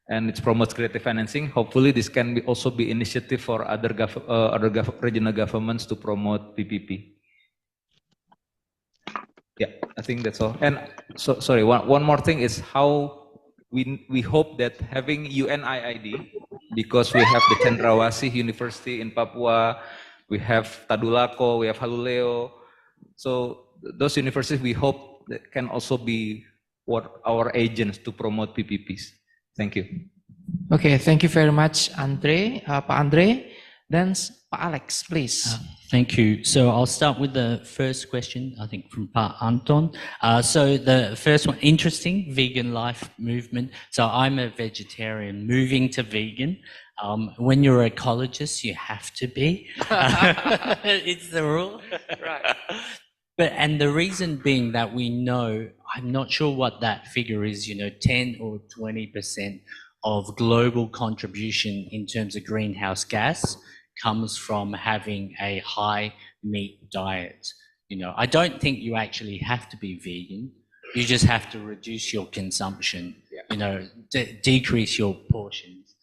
and it promotes creative financing. Hopefully this can also be initiative for other regional governments to promote PPP. Yeah, I think that's all. And so, sorry, one more thing is how we hope that having UNIID, because we have the Cendrawasih University in Papua, we have Tadulako, we have Haluleo. So those universities we hope that can also be what our agents to promote PPPs. Thank you. Okay, thank you very much, Andre, Pak Andre. Then Pak Alex, please. Thank you. So I'll start with the first question, I think from Pak Anton. So the first one, interesting, vegan life movement. So I'm a vegetarian, moving to vegan. When you're an ecologist, you have to be. It's the rule. Right. And the reason being that we know, I'm not sure what that figure is, 10 or 20% of global contribution in terms of greenhouse gas comes from having a high meat diet. I don't think you actually have to be vegan. You just have to reduce your consumption, decrease your portions.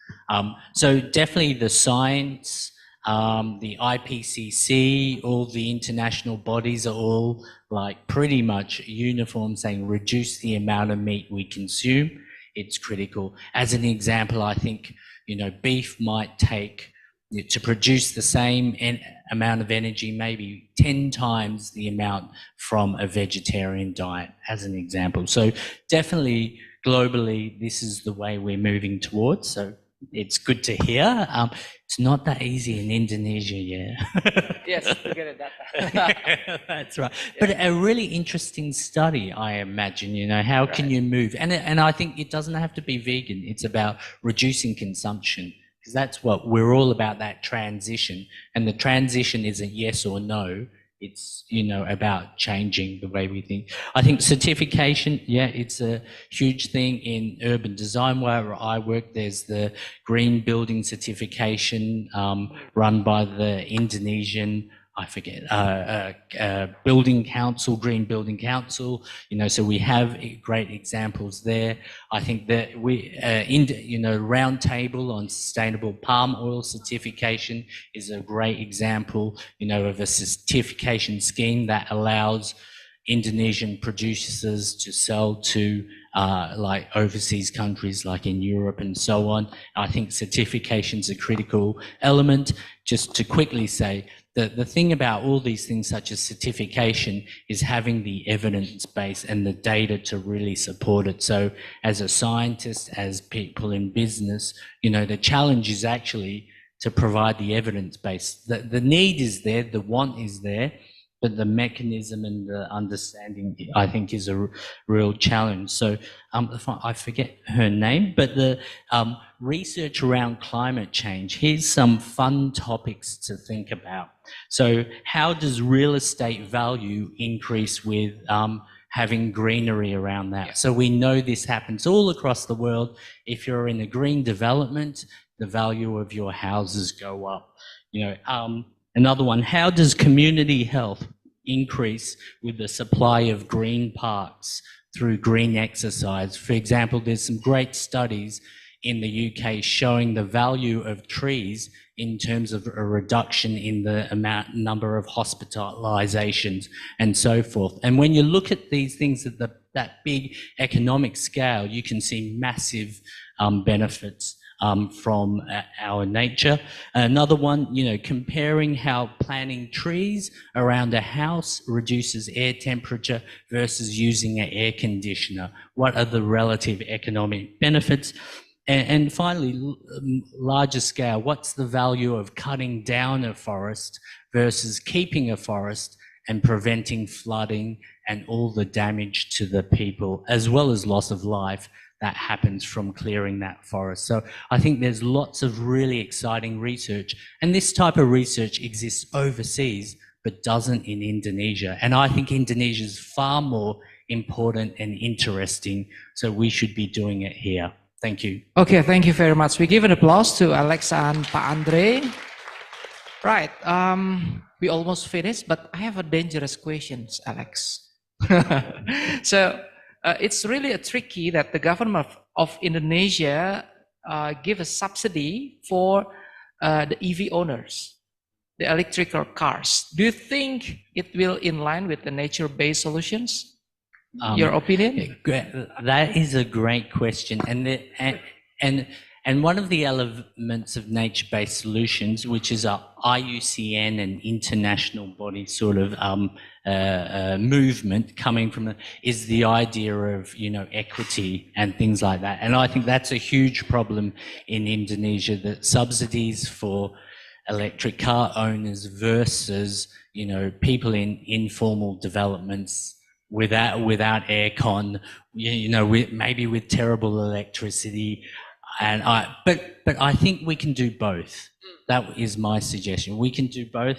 So definitely the science, the IPCC, all the international bodies are all like pretty much uniform saying reduce the amount of meat we consume. It's critical. As an example, I think, beef might take, to produce the same amount of energy, maybe 10 times the amount from a vegetarian diet, as an example. So definitely globally, this is the way we're moving towards. So it's good to hear. It's not that easy in Indonesia, yeah. Yes, forget it. That. That's right. Yeah. But a really interesting study, I imagine, how can you move? And I think it doesn't have to be vegan. It's about reducing consumption. Because that's what we're all about, that transition. And the transition isn't yes or no. It's, about changing the way we think. I think certification, it's a huge thing in urban design. Where I work, there's the green building certification run by the Indonesian, building council, green building council, so we have great examples there. I think that we, round table on sustainable palm oil certification is a great example, of a certification scheme that allows Indonesian producers to sell to like overseas countries like in Europe and so on. I think certification is a critical element. Just to quickly say, the thing about all these things such as certification is having the evidence base and the data to really support it. So as a scientist, as people in business, you know, the challenge is actually to provide the evidence base. The need is there, the want is there, but the mechanism and the understanding, I think, is a real challenge. So I forget her name, but the research around climate change, here's some fun topics to think about. So how does real estate value increase with having greenery around that? So we know this happens all across the world. If you're in a green development, the value of your houses go up. You know, another one, how does community health increase with the supply of green parks through green exercise? For example, there's some great studies in the UK showing the value of trees in terms of a reduction in the number of hospitalizations and so forth. And when you look at these things at that big economic scale, you can see massive benefits from our nature. Another one, you know, comparing how planting trees around a house reduces air temperature versus using an air conditioner. What are the relative economic benefits? And finally, larger scale, what's the value of cutting down a forest versus keeping a forest and preventing flooding and all the damage to the people, as well as loss of life that happens from clearing that forest. So I think there's lots of really exciting research, and this type of research exists overseas but doesn't in Indonesia. And I think Indonesia is far more important and interesting, so we should be doing it here. Thank you. Okay, thank you very much. We give an applause to Alex and Pak Andre. Right, we almost finished, but I have a dangerous question, Alex. So it's really a tricky that the government of Indonesia give a subsidy for the EV owners, the electrical cars. Do you think it will in line with the nature-based solutions? Your opinion? That is a great question, and one of the elements of nature-based solutions, which is a IUCN and international body sort of movement coming from, is the idea of, you know, equity and things like that. And I think that's a huge problem in Indonesia, that subsidies for electric car owners versus, you know, people in informal developments without aircon, you know, maybe with terrible electricity. And but I think we can do both. That is my suggestion. We can do both,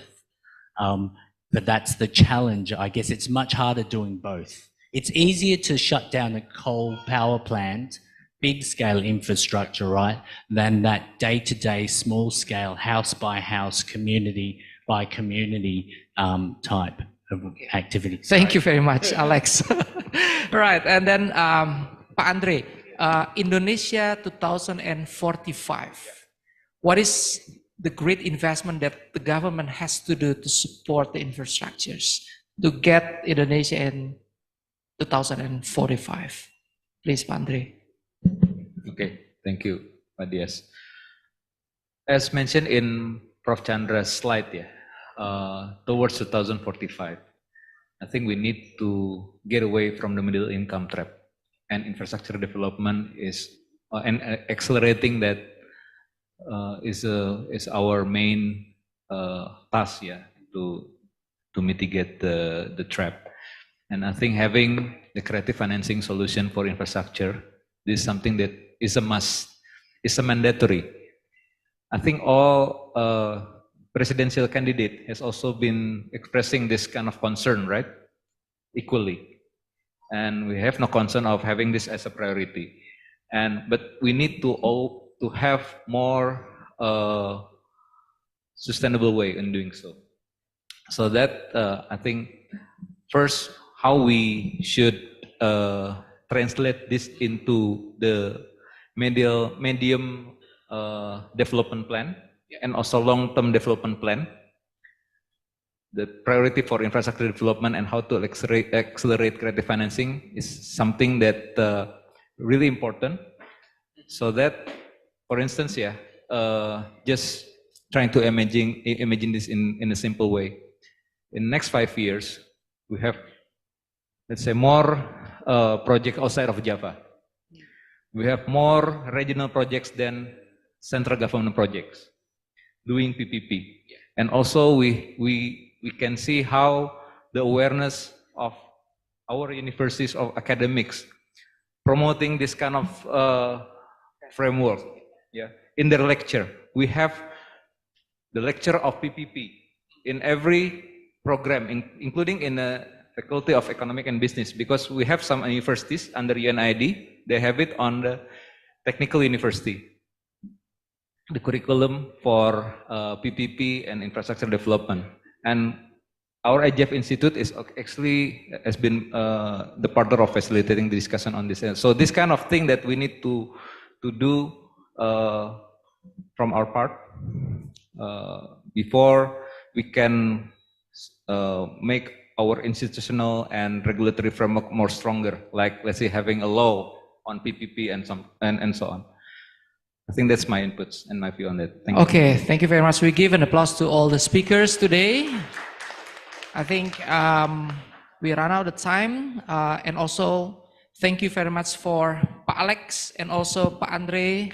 but that's the challenge. I guess it's much harder doing both. It's easier to shut down a coal power plant, big scale infrastructure, right, than that day-to-day, small scale, house by house, community by community type of activity. Thank you very much, Alex. Right, and then Pak Andre, Indonesia 2045. What is the great investment that the government has to do to support the infrastructures to get Indonesia in 2045? Please, Pak Andre. Okay, thank you, Pak Dias. As mentioned in Prof. Chandra's slide, towards 2045, I think we need to get away from the middle income trap, and infrastructure development is and accelerating that is our main task, to mitigate the trap. And I think having the creative financing solution for infrastructure is something that is a must, is a mandatory. I think all presidential candidate has also been expressing this kind of concern, right? Equally. And we have no concern of having this as a priority. But we need to have more sustainable way in doing so. So that I think first how we should translate this into the medium development plan and also long-term development plan. the priority for infrastructure development and how to accelerate creative financing is something that really important. So that, for instance, just trying to imagine this in a simple way. In the next 5 years, we have, let's say, more projects outside of Java. We have more regional projects than central government projects doing PPP. And also we can see how the awareness of our universities of academics promoting this kind of framework. In their lecture, we have the lecture of PPP in every program, including in the Faculty of Economic and Business, because we have some universities under UNID, they have it on the technical university. The curriculum for PPP and infrastructure development. And our IGF Institute is actually has been the partner of facilitating the discussion on this. So this kind of thing that we need to do from our part before we can make our institutional and regulatory framework more stronger, like let's say having a law on PPP and so on. I think that's my inputs and my view on that. Thank you. Okay, thank you very much. We give an applause to all the speakers today. I think we ran out of time, and also thank you very much for Pak Alex and also Pak Andre.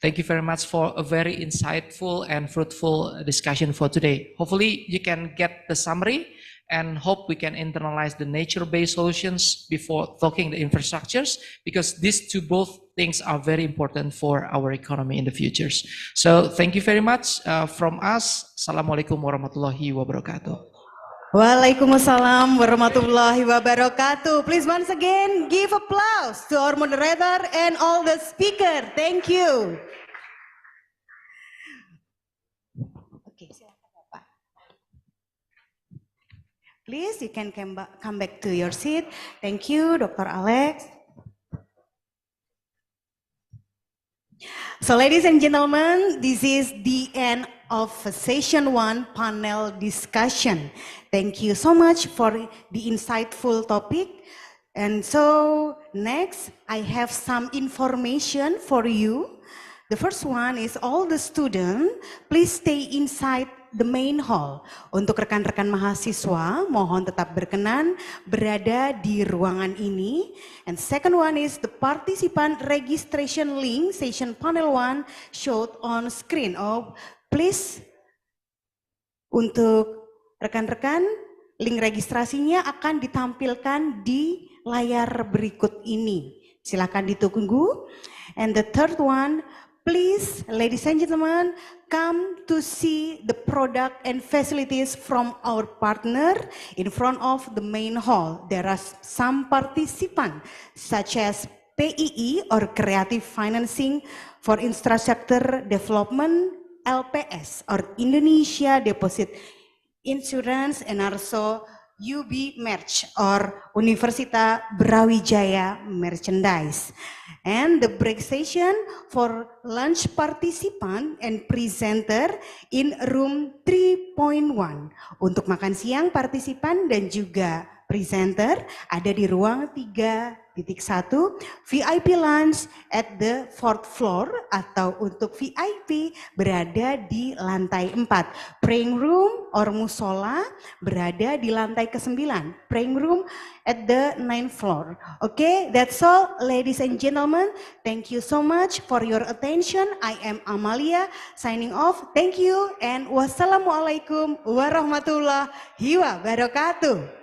Thank you very much for a very insightful and fruitful discussion for today. Hopefully you can get the summary and hope we can internalize the nature-based solutions before talking the infrastructures, because these two both things are very important for our economy in the futures. So thank you very much from us. Assalamualaikum warahmatullahi wabarakatuh. Waalaikumsalam warahmatullahi wabarakatuh. Please once again give applause to our moderator and all the speaker. Thank you. Please, you can come back to your seat. Thank you, Dr. Alex. So ladies and gentlemen, this is the end of session 1 panel discussion. Thank you so much for the insightful topic. And so next, I have some information for you. The first one is all the students, please stay inside the main hall. Untuk rekan-rekan mahasiswa, mohon tetap berkenan berada di ruangan ini. And second one is the participant registration link, session panel 1 showed on screen. Oh, please, untuk rekan-rekan, link registrasinya akan ditampilkan di layar berikut ini. Silakan ditunggu. And the third one, please, ladies and gentlemen, come to see the product and facilities from our partner in front of the main hall. There are some participants such as PII or Creative Financing for Infrastructure Development, LPS or Indonesia Deposit Insurance, and also UB Merch or Universitas Brawijaya Merchandise. And the break session for lunch participant and presenter in room 3.1. Untuk makan siang partisipan dan juga presenter ada di ruang 3.1, VIP lunch at the 4th floor atau untuk VIP berada di lantai 4. Praying room or musola berada di lantai ke-9. Praying room at the 9th floor. Okay, that's all ladies and gentlemen. Thank you so much for your attention. I am Amalia signing off. Thank you and wassalamualaikum warahmatullahi wabarakatuh.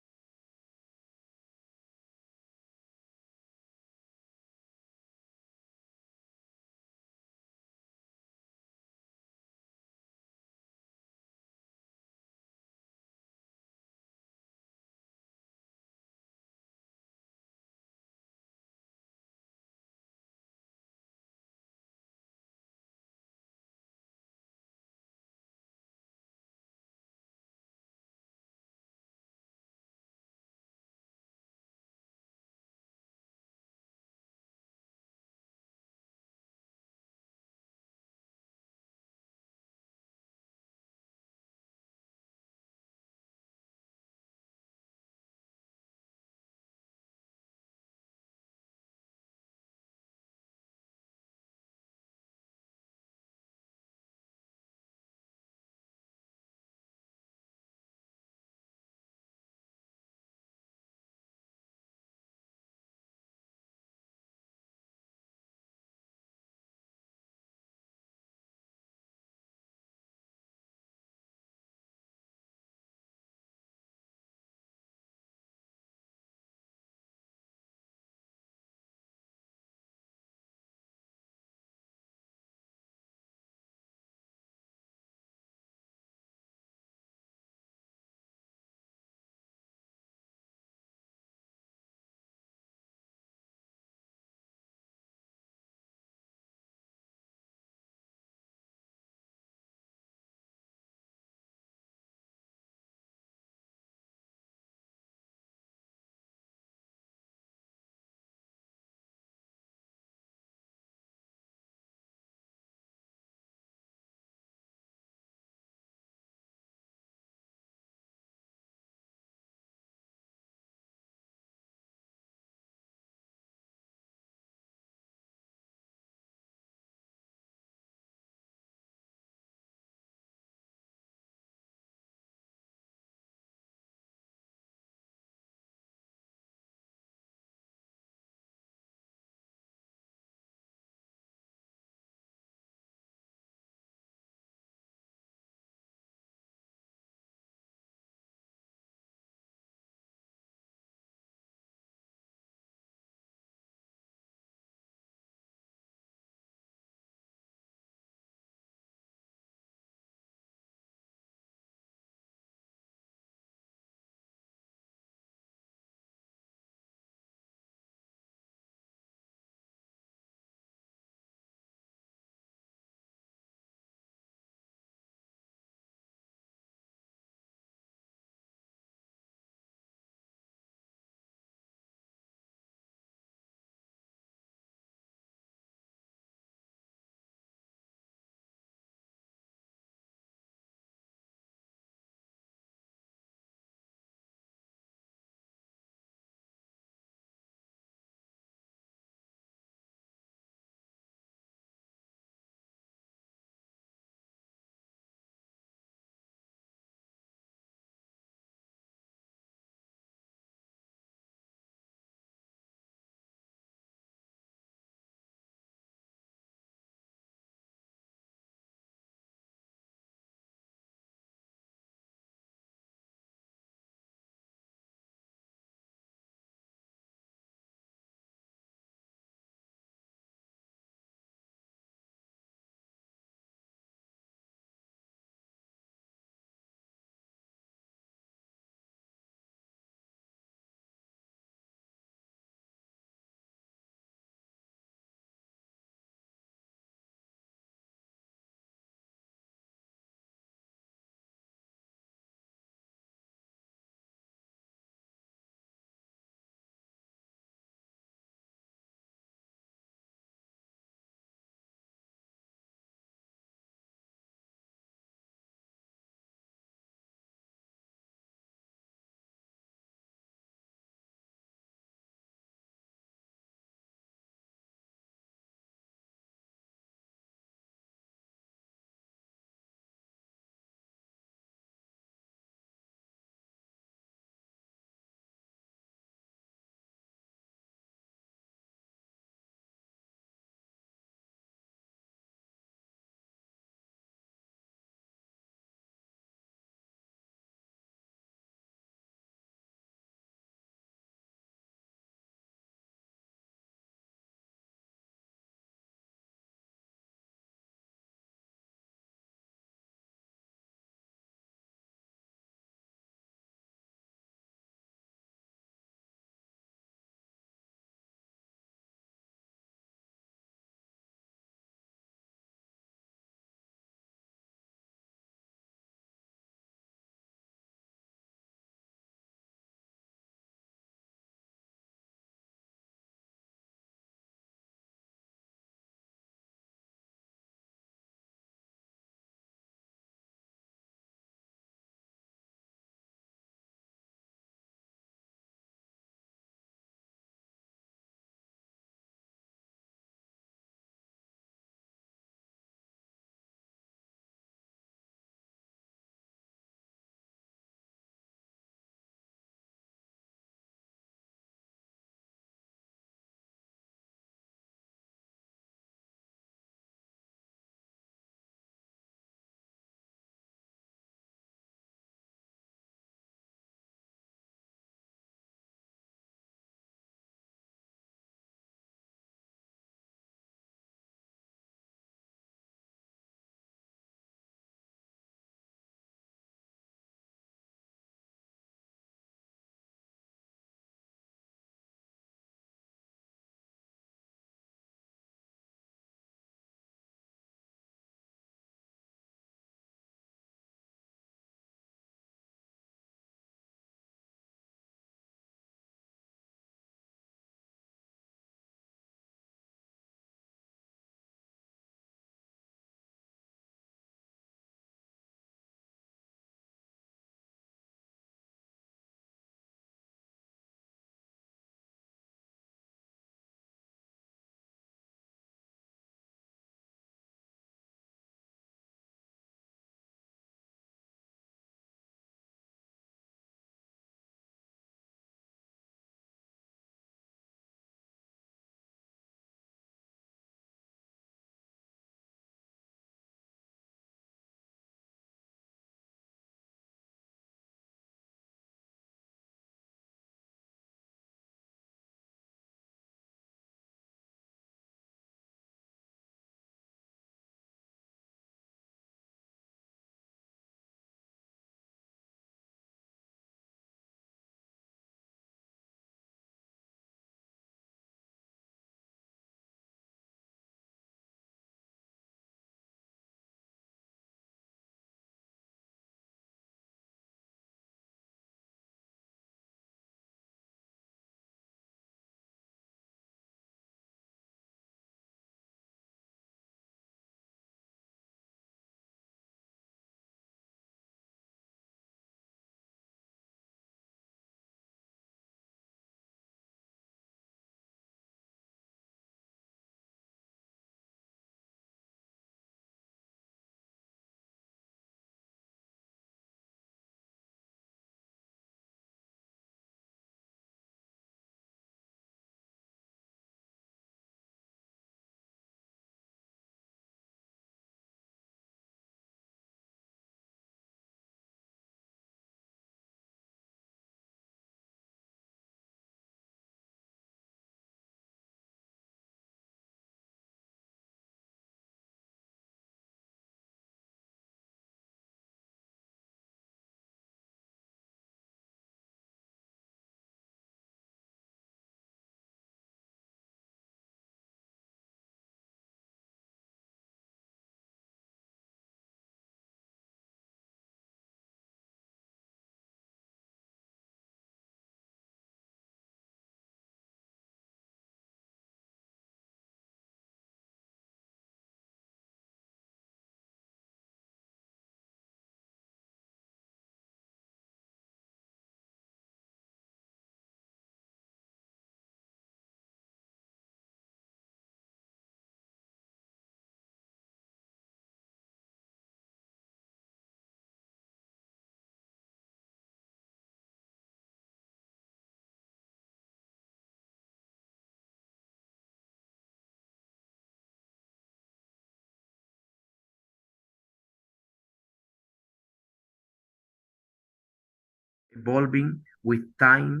evolving with time,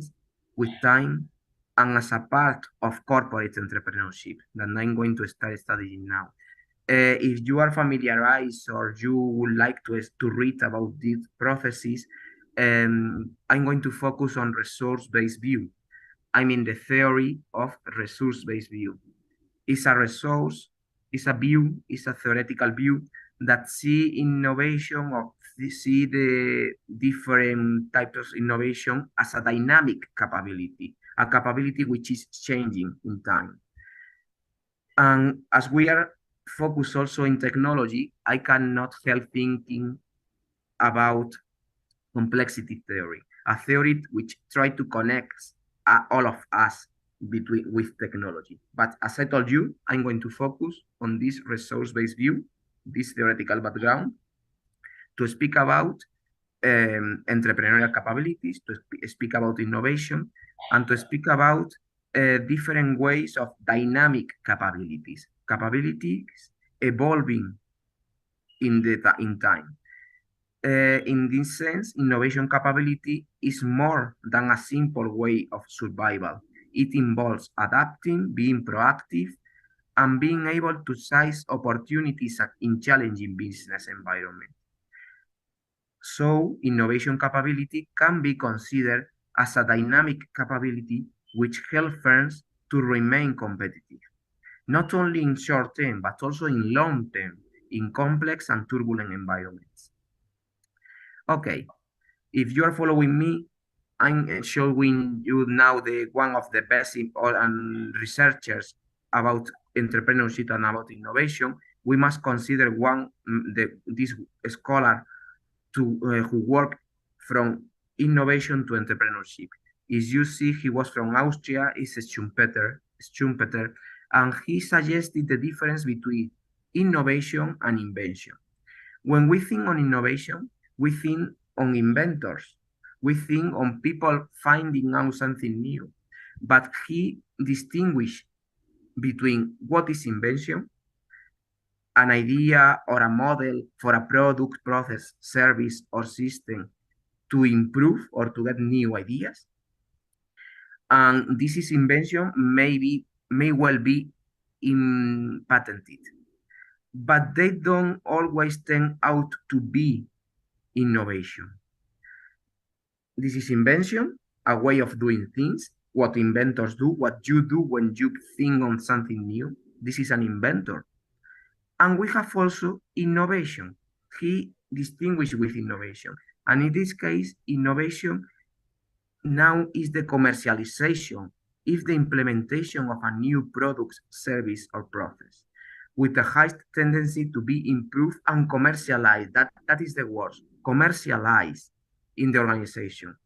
and as a part of corporate entrepreneurship that I'm going to start studying now. If you are familiarized or you would like to read about these processes, I'm going to focus on resource-based view. I mean the theory of resource-based view. It's a resource, it's a view, it's a theoretical view that see innovation or see the different types of innovation as a dynamic capability, a capability which is changing in time. And as we are focused also in technology, I cannot help thinking about complexity theory, a theory which try to connect all of us with technology. But as I told you, I'm going to focus on this resource-based view, this theoretical background, to speak about entrepreneurial capabilities, to speak about innovation, and to speak about different ways of dynamic capabilities evolving in time. In this sense, innovation capability is more than a simple way of survival. It involves adapting, being proactive, and being able to seize opportunities in challenging business environments. So, innovation capability can be considered as a dynamic capability which helps firms to remain competitive, not only in short term, but also in long term, in complex and turbulent environments. Okay, if you are following me, I'm showing you now one of the best researchers about entrepreneurship and about innovation. We must consider this scholar who worked from innovation to entrepreneurship. As you see, he was from Austria, is Schumpeter, and he suggested the difference between innovation and invention. When we think on innovation, we think on inventors, we think on people finding out something new, but he distinguished between what is invention, an idea or a model for a product, process, service, or system to improve or to get new ideas. And this is invention may well be patented, but they don't always turn out to be innovation. This is invention, a way of doing things, what inventors do, what you do when you think on something new. This is an inventor. And we have also innovation. He distinguished with innovation. And in this case, innovation now is the commercialization, is the implementation of a new product, service, or process with the highest tendency to be improved and commercialized. That is the word, commercialized in the organization.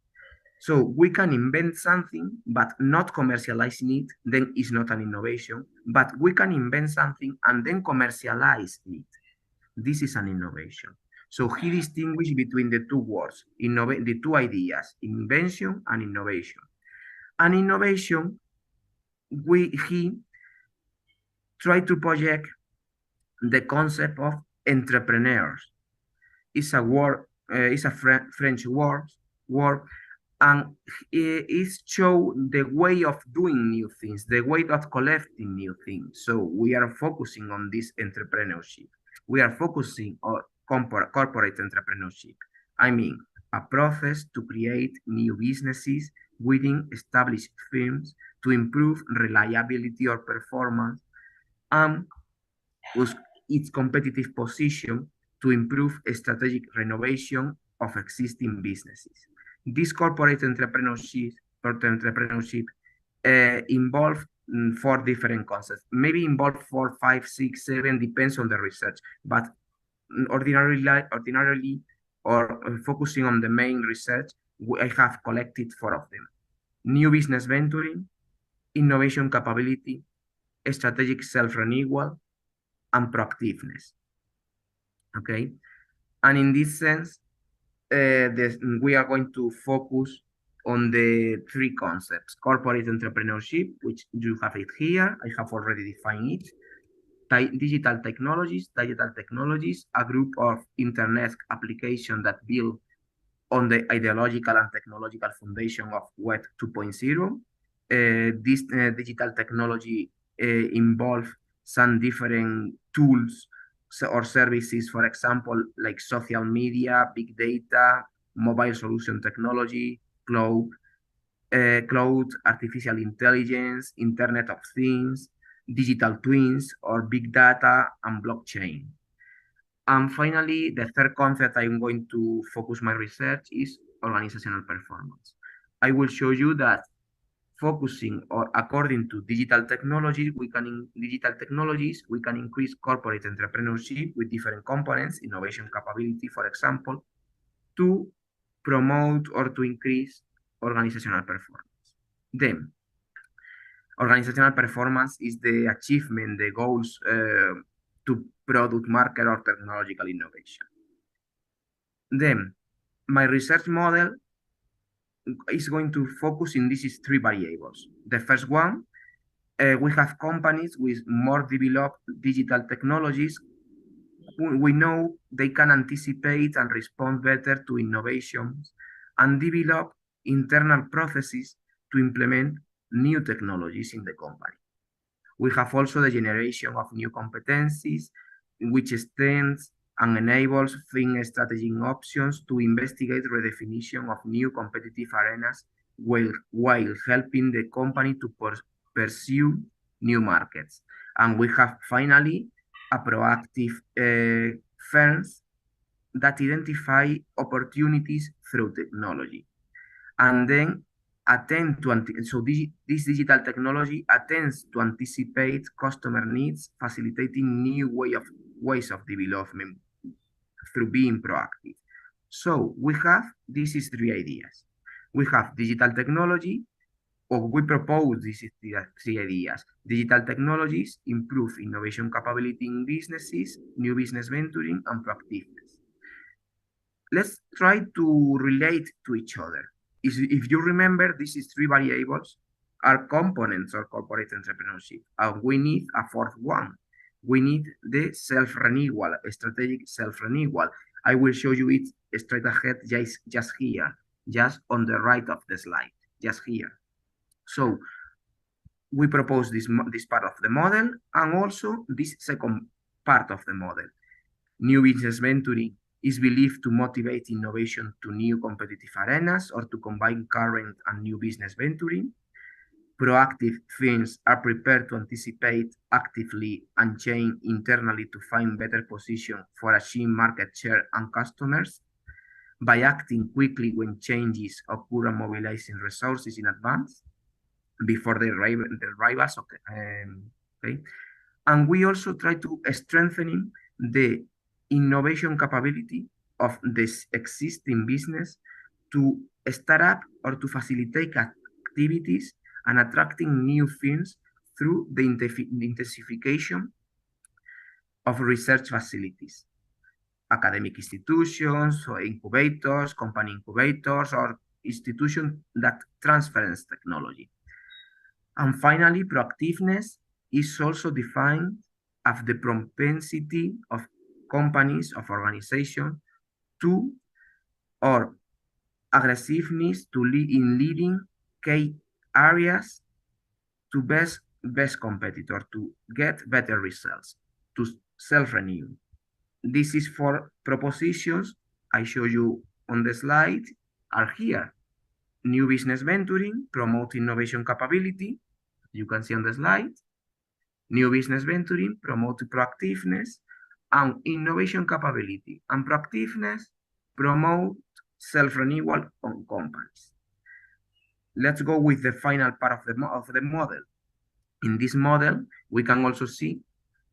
So we can invent something, but not commercializing it, then it's not an innovation. But we can invent something and then commercialize it. This is an innovation. So he distinguished between the two words, the two ideas, invention and innovation. And innovation, he tried to project the concept of entrepreneurs. It's a word, it's a French word, and it shows the way of doing new things, the way of collecting new things. So we are focusing on this entrepreneurship. We are focusing on corporate entrepreneurship. I mean, a process to create new businesses within established firms to improve reliability or performance and its competitive position to improve strategic renovation of existing businesses. This corporate entrepreneurship involve 4 different concepts. Maybe involve 4, 5, 6, 7, depends on the research. But ordinarily or focusing on the main research, I have collected 4 of them. New business venturing, innovation capability, strategic self-renewal, and proactiveness. Okay, and in this sense, we are going to focus on the 3 concepts: corporate entrepreneurship, which you have it here. I have already defined it. Digital technologies, a group of internet applications that build on the ideological and technological foundation of Web 2.0. This digital technology involves some different tools or services, for example, like social media, big data, mobile solution technology, cloud, artificial intelligence, Internet of Things, digital twins, or big data and blockchain. And finally, the third concept I'm going to focus my research is organizational performance. I will show you that focusing or according to digital technologies, we can increase corporate entrepreneurship with different components, innovation capability, for example, to promote or to increase organizational performance. Then, organizational performance is the achievement, the goals to product, market, or technological innovation. Then, my research model is going to focus in these three variables. The first one, we have companies with more developed digital technologies. We know they can anticipate and respond better to innovations and develop internal processes to implement new technologies in the company. We have also the generation of new competencies, which extends and enables think strategic options to investigate redefinition of new competitive arenas while helping the company to pursue new markets. And we have finally a proactive firms that identify opportunities through technology. And then this digital technology attempts to anticipate customer needs, facilitating new ways of development through being proactive. So we have these three ideas. We have digital technology, or we propose these three ideas. Digital technologies improve innovation capability in businesses, new business venturing, and proactiveness. Let's try to relate to each other. If you remember, these three variables are components of corporate entrepreneurship, and we need a fourth one. We need the self-renewal, strategic self-renewal. I will show you it straight ahead, just here, just on the right of the slide, just here. So we propose this part of the model, and also this second part of the model. New business venturing is believed to motivate innovation to new competitive arenas or to combine current and new business venturing. Proactive firms are prepared to anticipate actively and change internally to find better position for achieving market share and customers by acting quickly when changes occur and mobilizing resources in advance before the rivals. Okay. And we also try to strengthening the innovation capability of this existing business to start up or to facilitate activities and attracting new firms through the intensification of research facilities, academic institutions, or incubators, company incubators, or institutions that transfers technology. And finally, proactiveness is also defined as the propensity of companies, of organizations to, or aggressiveness to lead in leading key areas to best competitor, to get better results, to self-renew. This is for propositions I show you on the slide are here. New business venturing, promote innovation capability, you can see on the slide. New business venturing, promote proactiveness, and innovation capability and proactiveness promote self-renewal on companies. Let's go with the final part of the model. In this model, we can also see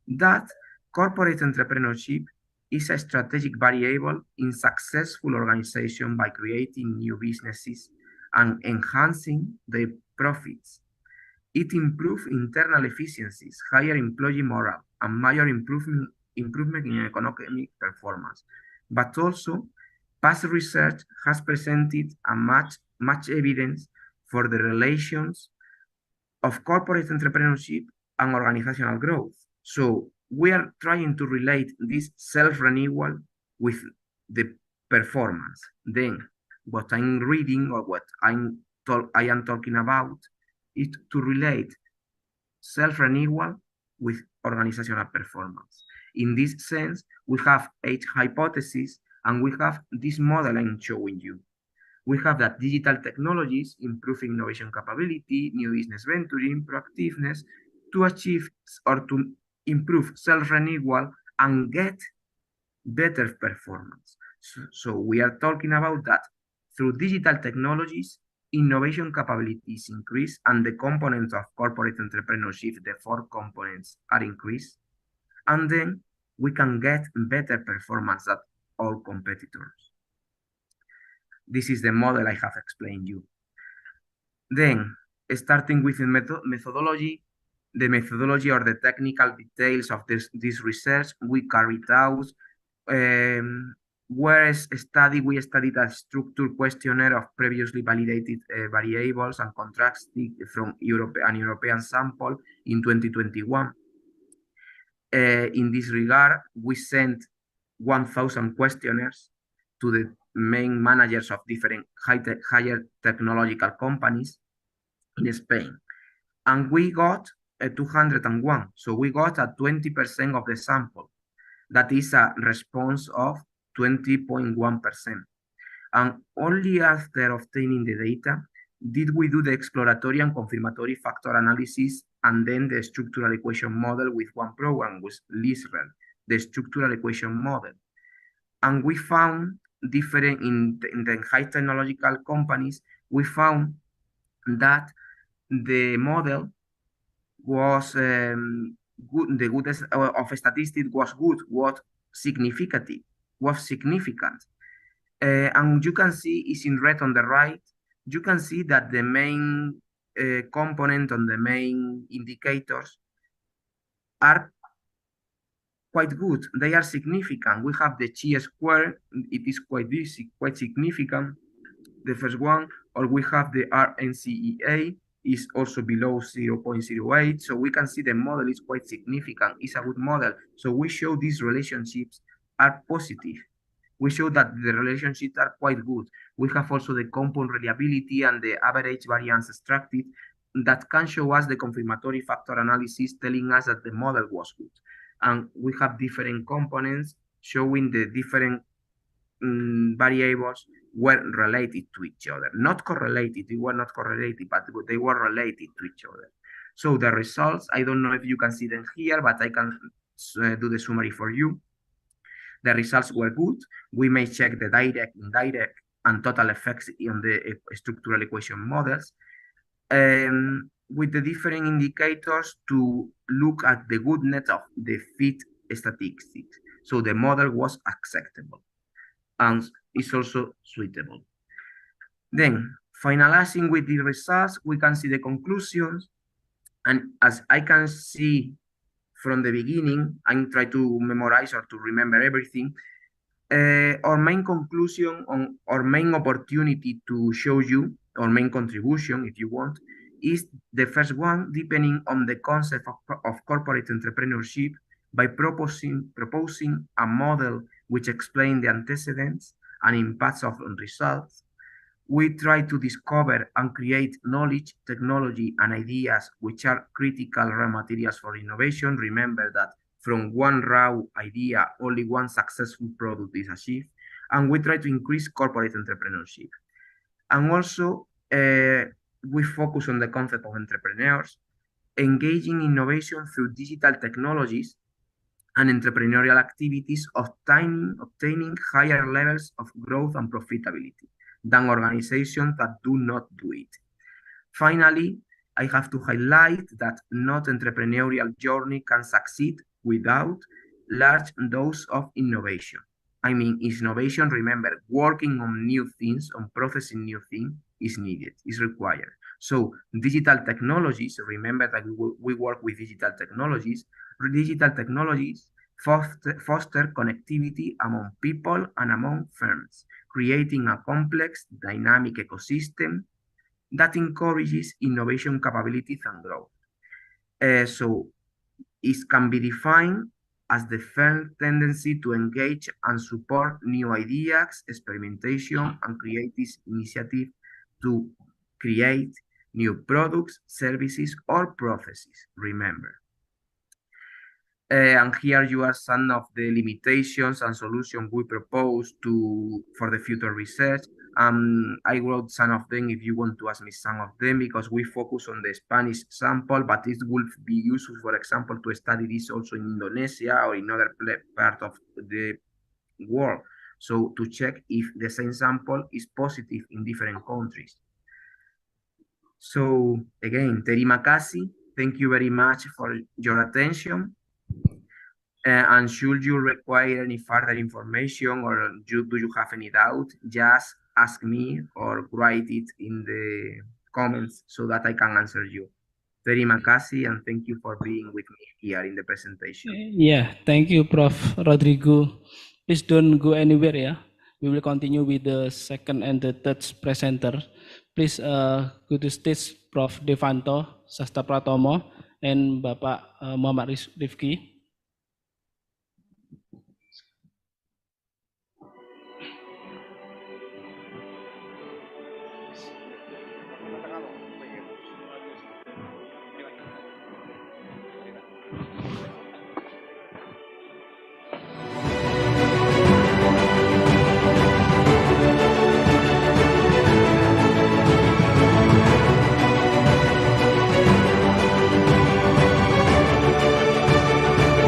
that corporate entrepreneurship is a strategic variable in successful organization by creating new businesses and enhancing their profits. It improves internal efficiencies, higher employee morale, and major improvement in economic performance. But also, past research has presented a much evidence for the relations of corporate entrepreneurship and organizational growth. So we are trying to relate this self-renewal with the performance. Then what I'm reading or what I am talking about is to relate self-renewal with organizational performance. In this sense, we have 8 hypotheses, and we have this model I'm showing you. We have that digital technologies improve innovation capability, new business venturing, proactiveness to achieve or to improve self-renewal and get better performance. So we are talking about that through digital technologies, innovation capabilities increase, and the components of corporate entrepreneurship, the 4 components, are increased. And then we can get better performance than all competitors. This is the model I have explained you. Then, starting with the methodology, the methodology or the technical details of this research we carried out. Whereas we studied a structured questionnaire of previously validated variables and contrasted from European sample in 2021. In this regard, we sent 1,000 questionnaires to the main managers of different higher technological companies in Spain. And we got 201. So we got a 20% of the sample. That is a response of 20.1%. And only after obtaining the data did we do the exploratory and confirmatory factor analysis and then the structural equation model with one program, with LISREL, the structural equation model. And we found different in the high technological companies, we found that the model was good, the goodness of statistics was good, was significant. And you can see is in red on the right, you can see that the main component on the main indicators are quite good. They are significant. We have the chi-square, it is quite significant, the first one, or we have the RNCEA, is also below 0.08. So we can see the model is quite significant. It's a good model. So we show these relationships are positive. We show that the relationships are quite good. We have also the compound reliability and the average variance extracted that can show us the confirmatory factor analysis telling us that the model was good. And we have different components showing the different variables were related to each other. Not correlated, they were not correlated, but they were related to each other. So the results, I don't know if you can see them here, but I can do the summary for you. The results were good. We may check the direct, indirect, and total effects on the structural equation models. With the different indicators to look at the goodness of the fit statistics. So the model was acceptable and is also suitable. Then, finalizing with the results, we can see the conclusions. And as I can see from the beginning, I'm trying to memorize or to remember everything. Our main conclusion, on our main opportunity to show you, our main contribution, if you want, is the first one, deepening on the concept of corporate entrepreneurship by proposing a model which explains the antecedents and impacts of results. We try to discover and create knowledge, technology, and ideas which are critical raw materials for innovation. Remember that from one raw idea, only one successful product is achieved. And we try to increase corporate entrepreneurship. And also, we focus on the concept of entrepreneurs, engaging innovation through digital technologies and entrepreneurial activities, obtaining higher levels of growth and profitability than organizations that do not do it. Finally, I have to highlight that no entrepreneurial journey can succeed without large dose of innovation. I mean, innovation, remember, working on new things, on processing new things is needed, is required. So digital technologies, remember that we work with digital technologies. Digital technologies foster connectivity among people and among firms, creating a complex, dynamic ecosystem that encourages innovation capabilities and growth. So it can be defined as the firm tendency to engage and support new ideas, experimentation, and create this initiative to create new products, services, or processes. Remember. And here you are some of the limitations and solutions we propose for the future research. I wrote some of them if you want to ask me some of them, because we focus on the Spanish sample, but it will be useful, for example, to study this also in Indonesia or in other part of the world. So to check if the same sample is positive in different countries. So again, terima kasih. Thank you very much for your attention. And should you require any further information or do you have any doubt, just ask me or write it in the comments so that I can answer you. Terima kasih and thank you for being with me here in the presentation. Yeah, thank you, Prof. Rodrigo. Please don't go anywhere, yeah. We will continue with the second and the third presenter. Please go to stage Prof. Devanto Sastapratomo and Bapak Muhammad Rifki.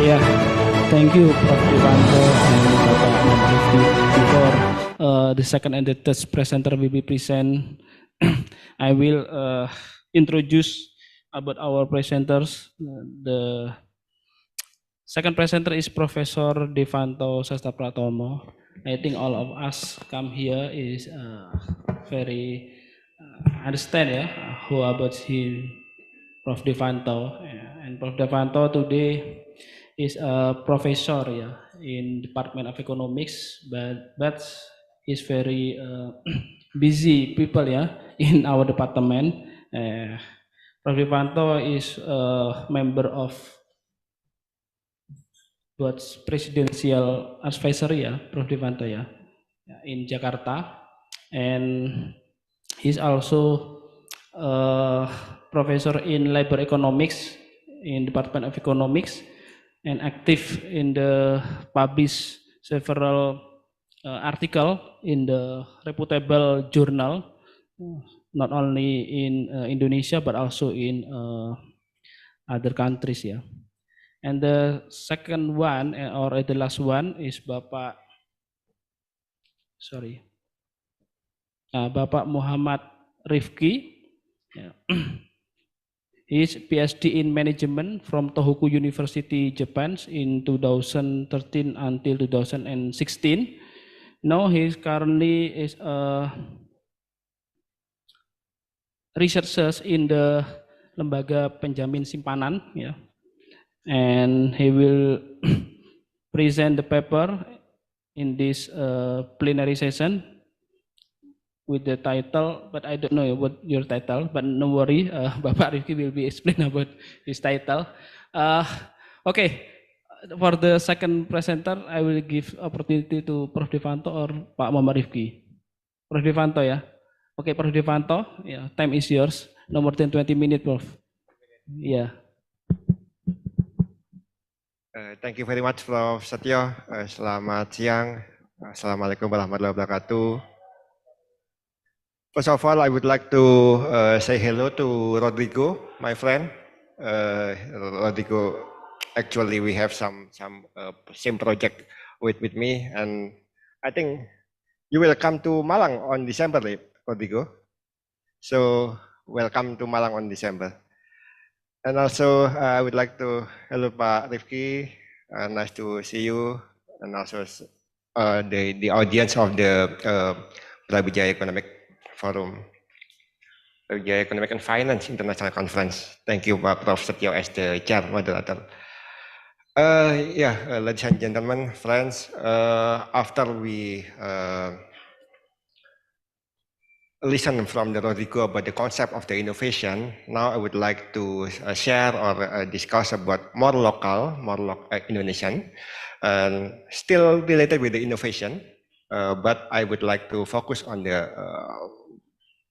Yeah, thank you, Prof. Devanto and Bapak Muhammad Rifki. Before the second and the third presenter will be present, I will introduce about our presenters. The second presenter is Professor Devanto Sastapratomo. I think all of us come here is very understand, yeah, who about him, Prof. Devanto. And Prof. Devanto today is a professor, yeah, in Department of Economics, but he's very busy people, yeah, in our department. Prof. Devanto is a member of presidential advisory, ya, Prof. Devanto, ya, in Jakarta, and he's also professor in labor economics in Department of Economics, and active in the publish several article in the reputable journal, not only in Indonesia but also in other countries, ya. And the second one, or the last one, is Bapak Muhammad Rifki. Yeah. He is PhD in Management from Tohoku University, Japan, in 2013 until 2016. Now he currently is a researcher in the Lembaga Penjamin Simpanan, yeah. And he will present the paper in this plenary session with the title, but I don't know what your title, but no worry, Bapak Rifki will be explain about his title. Okay, for the second presenter, I will give opportunity to Prof. Devanto or Pak Muhammad Rifki. Prof. Devanto, ya. Okay, Prof. Devanto, yeah, time is yours. No more than 20 minutes, Prof. Yeah. Thank you very much, Prof. Setio. Selamat siang. Assalamualaikum warahmatullahi wabarakatuh. First of all, I would like to say hello to Rodrigo, my friend. Rodrigo, actually, we have some same project with me, and I think you will come to Malang on December, Rodrigo. So welcome to Malang on December. And also, I would like to hello Pak Rifki. Nice to see you, and also the audience of the Brawijaya Economic Forum, Brawijaya Economic and Finance International Conference. Thank you, Pak Prof. Setio, as the chair moderator. Ladies and gentlemen, friends, after we listen from the Rodrigo about the concept of the innovation. Now I would like to share or discuss about more local Indonesian, still related with the innovation, but I would like to focus on the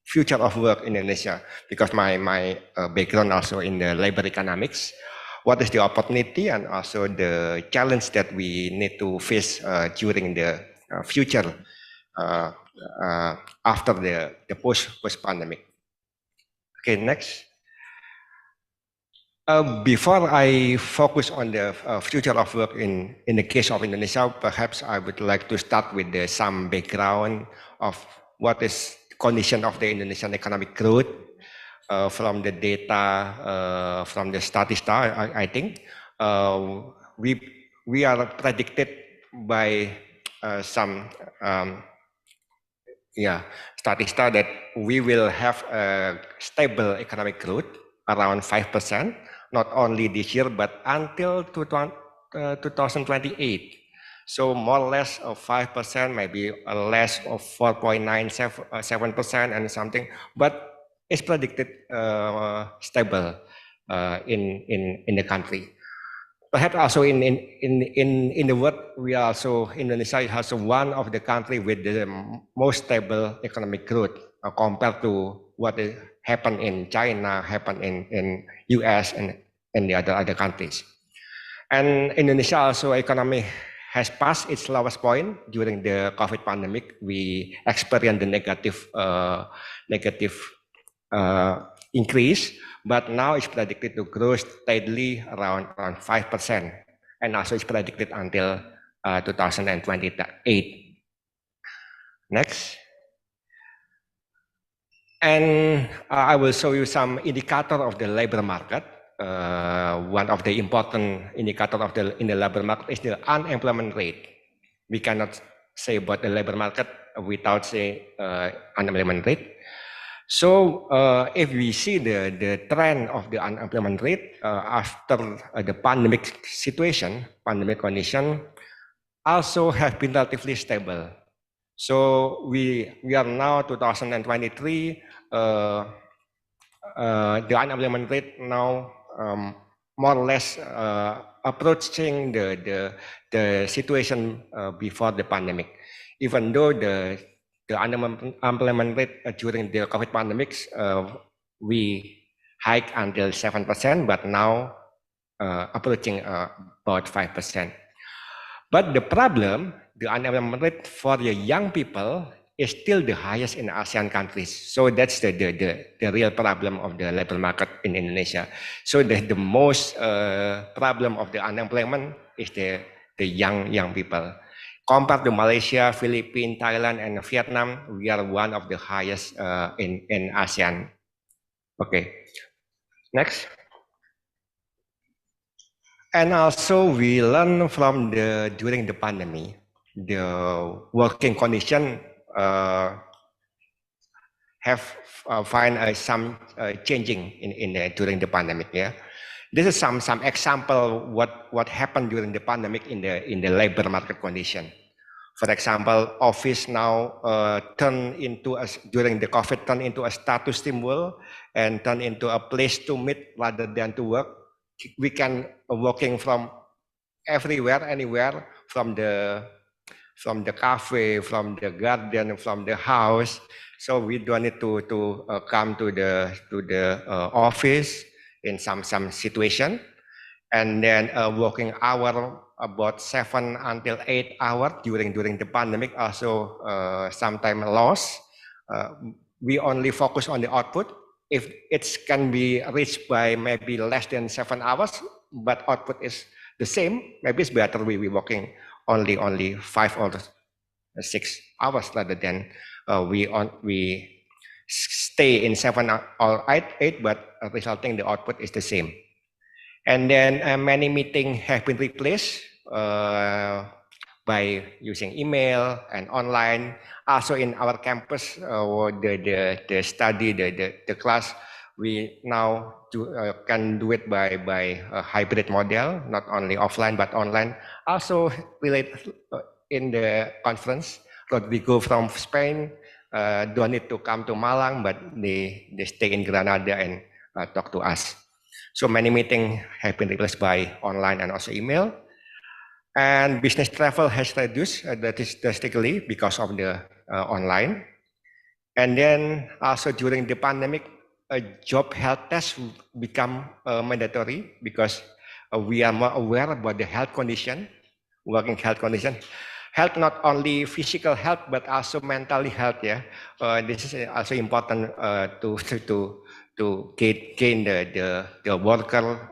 future of work in Indonesia, because my background also in the labor economics. What is the opportunity and also the challenge that we need to face during the future after the post pandemic. Okay, next. Before I focus on the future of work in the case of Indonesia, perhaps I would like to start with some background of what is condition of the Indonesian economic growth from the data from the Statista. I think we are predicted by some Statista that we will have a stable economic growth around 5%, not only this year but until 2028. So more or less of 5%, maybe less of 4.97% and something, but it's predicted stable in the country. Perhaps also in the world, we are also, Indonesia is also one of the country with the most stable economic growth compared to what happened in China, happened in US and the other countries. And Indonesia also economy has passed its lowest point during the COVID pandemic. We experienced the negative increase, but now it's predicted to grow steadily around 5%, and also it's predicted until 2028. Next. And I will show you some indicator of the labor market. One of the important indicator in the labor market is the unemployment rate. We cannot say about the labor market without saying unemployment rate. So if we see the trend of the unemployment rate after the pandemic situation, pandemic condition, also have been relatively stable. So we are now 2023. The unemployment rate now more or less approaching the situation before the pandemic. Even though the unemployment rate during the COVID pandemic, we hiked until 7%, but now approaching about 5%. But the problem, the unemployment rate for the young people is still the highest in ASEAN countries. So that's the real problem of the labor market in Indonesia. So the most problem of the unemployment is the young people. Compared to Malaysia, Philippines, Thailand, and Vietnam, we are one of the highest in ASEAN. Okay, next. And also we learn from during the pandemic, the working condition have find some changing during the pandemic. Yeah, this is some example what happened during the pandemic in the labor market condition. For example, office now during the COVID turned into a status symbol and turned into a place to meet rather than to work. We can working from everywhere, anywhere, from the cafe, from the garden, from the house. So we don't need to come to the office in some situation. And then working hour about 7 until 8 hours during the pandemic also sometimes lost. We only focus on the output. If it can be reached by maybe less than 7 hours, but output is the same, maybe it's better we working only 5 or 6 hours rather than we stay in 7 or 8, but resulting the output is the same. And then many meetings have been replaced by using email and online. Also in our campus, the study, the class, we now can do it by a hybrid model, not only offline but online. Also related in the conference, Rodrigo from Spain don't need to come to Malang, but they stay in Granada and talk to us. So many meetings have been replaced by online and also email. And business travel has reduced drastically because of the online. And then also during the pandemic, a job health test become mandatory because we are more aware about the health condition, working health condition. Health, not only physical health, but also mentally health. Yeah, this is also important to gain the worker,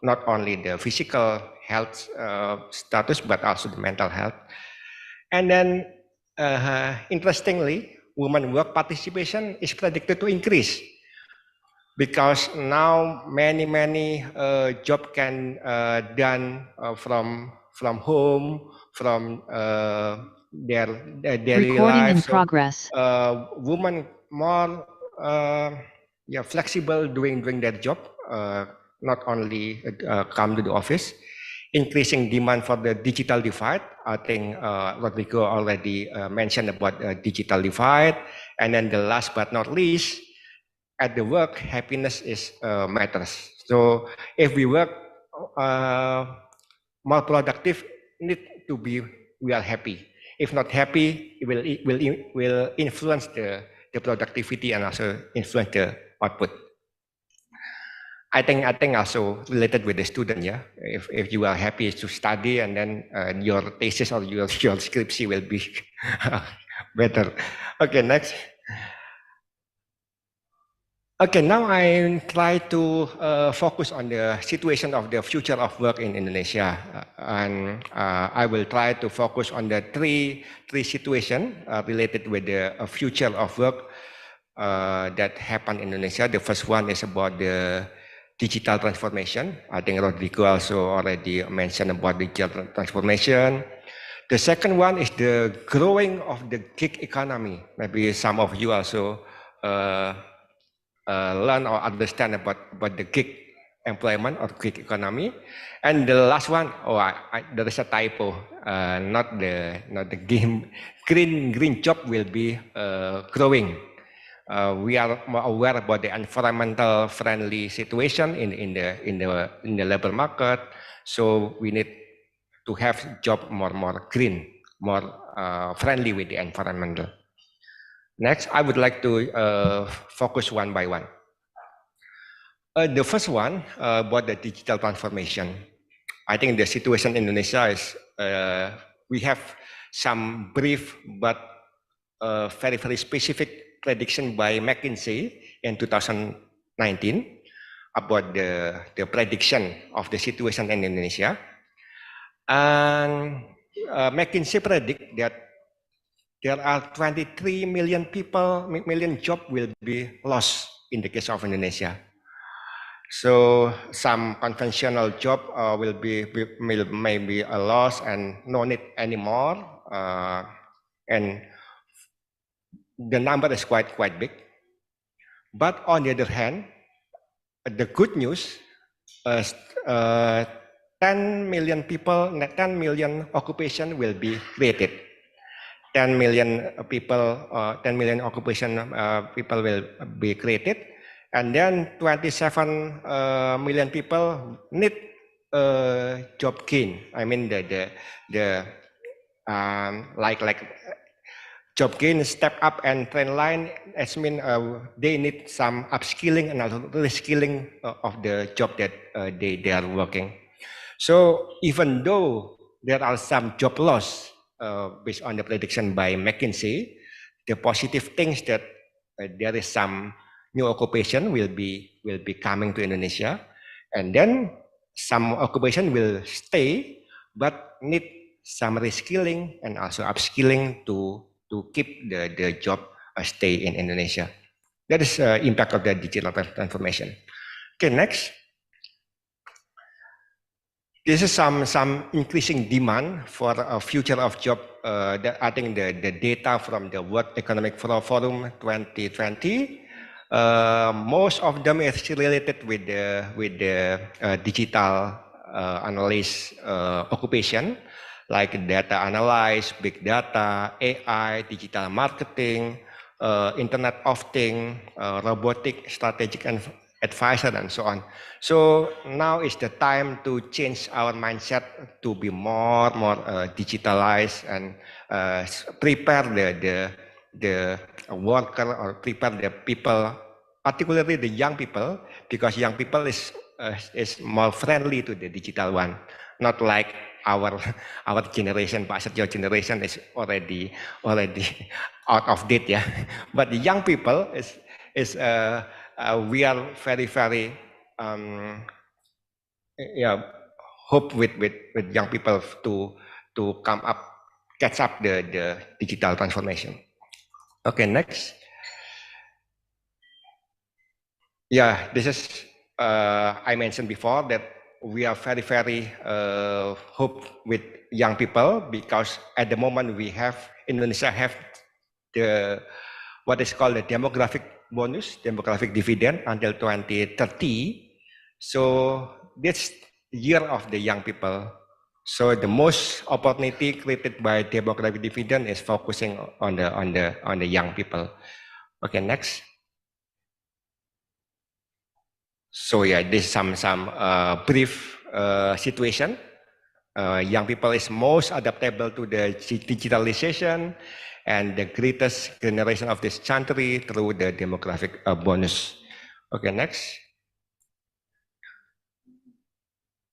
not only the physical health status, but also the mental health. And then, interestingly, women work participation is predicted to increase because now many job can done from home, from their daily Recording in life. So, progress. women more flexible doing their job, not only come to the office. Increasing demand for the digital divide. I think Rodrigo already mentioned about digital divide. And then the last but not least, at the work, happiness is matters. So if we work more productive, we are happy. If not happy, it will influence the productivity and also influence the output. I think also related with the student, yeah. If you are happy to study and then your thesis or your scriptsy will be better. Okay, next. Okay, now I try to focus on the situation of the future of work in Indonesia, and I will try to focus on the three situations related with the future of work that happen in Indonesia. The first one is about the digital transformation. I think Rodrigo also already mentioned about digital transformation. The second one is the growing of the gig economy. Maybe some of you also learn or understand about the gig employment or gig economy. And the last one, there is a typo. Not the green job will be growing. We are more aware about the environmental friendly situation in the labor market, so we need to have job more green, more friendly with the environmental. Next, I would like to focus one by one. The first one about the digital transformation. I think the situation in Indonesia is we have some brief but very specific prediction by McKinsey in 2019 about the prediction of the situation in Indonesia. And McKinsey predict that there are 23 million jobs will be lost in the case of Indonesia. So some conventional job will be maybe a loss and no need anymore. And the number is quite big. But on the other hand, the good news, 10 million people, 10 million occupation will be created. 10 million people, 10 million occupation people will be created. And then 27 million people need job gain. I mean like job gain, step up, and trend line. As mean they need some upskilling and also reskilling of the job that they are working. So even though there are some job loss based on the prediction by McKinsey, the positive things that there is some new occupation will be coming to Indonesia, and then some occupation will stay but need some reskilling and also upskilling to keep the job stay in Indonesia. That is impact of the digital transformation. Okay, next. This is some increasing demand for a future of job. That I think the data from the World Economic Forum 2020, most of them is related with the digital analyst occupation. like data analysis, big data, AI, digital marketing, Internet of Things, robotic, strategic and advisor, and so on. So now is the time to change our mindset to be more digitalized and prepare the worker or prepare the people, particularly the young people, because young people is more friendly to the digital one, not like our generation, Pak Setio generation is already out of date, yeah. But the young people we are very hope with young people to come up, catch up the digital transformation. Okay, next. Yeah, this is I mentioned before that we are very hope with young people, because at the moment we have Indonesia have the what is called the demographic bonus, demographic dividend until 2030. So this year of the young people. So the most opportunity created by demographic dividend is focusing on the young people. Okay, next. So yeah, this is some brief situation. Young people is most adaptable to the digitalization and the greatest generation of this country through the demographic bonus. Okay, next.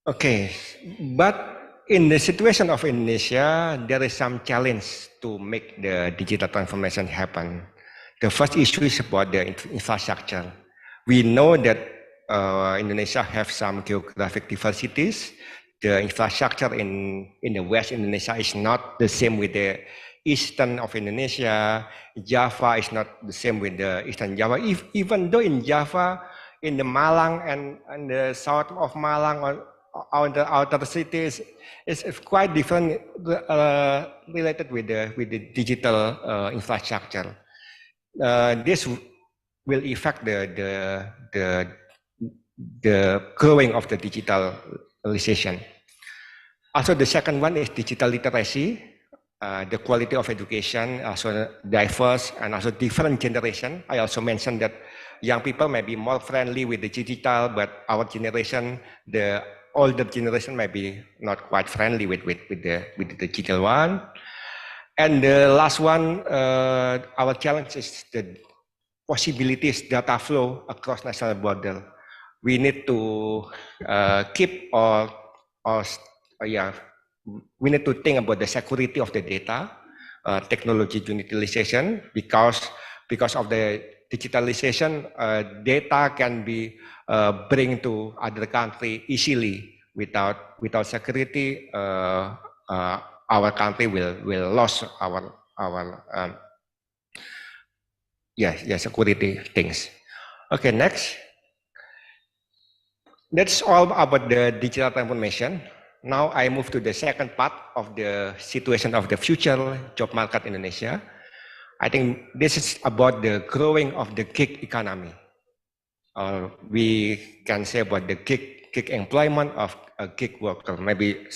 Okay, but in the situation of Indonesia, there is some challenge to make the digital transformation happen. The first issue is about the infrastructure. We know that Indonesia have some geographic diversities. The infrastructure in the West Indonesia is not the same with the eastern of Indonesia. Java is not the same with the eastern Java. Even though in Java, in the Malang and the south of Malang or the outer cities is quite different related with the digital infrastructure. This will affect the growing of the digitalization. Also, the second one is digital literacy. The quality of education, also diverse and also different generation. I also mentioned that young people may be more friendly with the digital, but our generation, the older generation, may be not quite friendly with the digital one. And the last one, our challenge is the possibilities data flow across national border. We need to keep we need to think about the security of the data, technology utilization, because of the digitalization, data can be bring to other country easily. Without security, our country will lose our security things. Okay, next. That's all about the digital transformation. Now I move to the second part of the situation of the future job market in Indonesia. I think this is about the growing of the gig economy. We can say about the gig employment of a gig worker. Maybe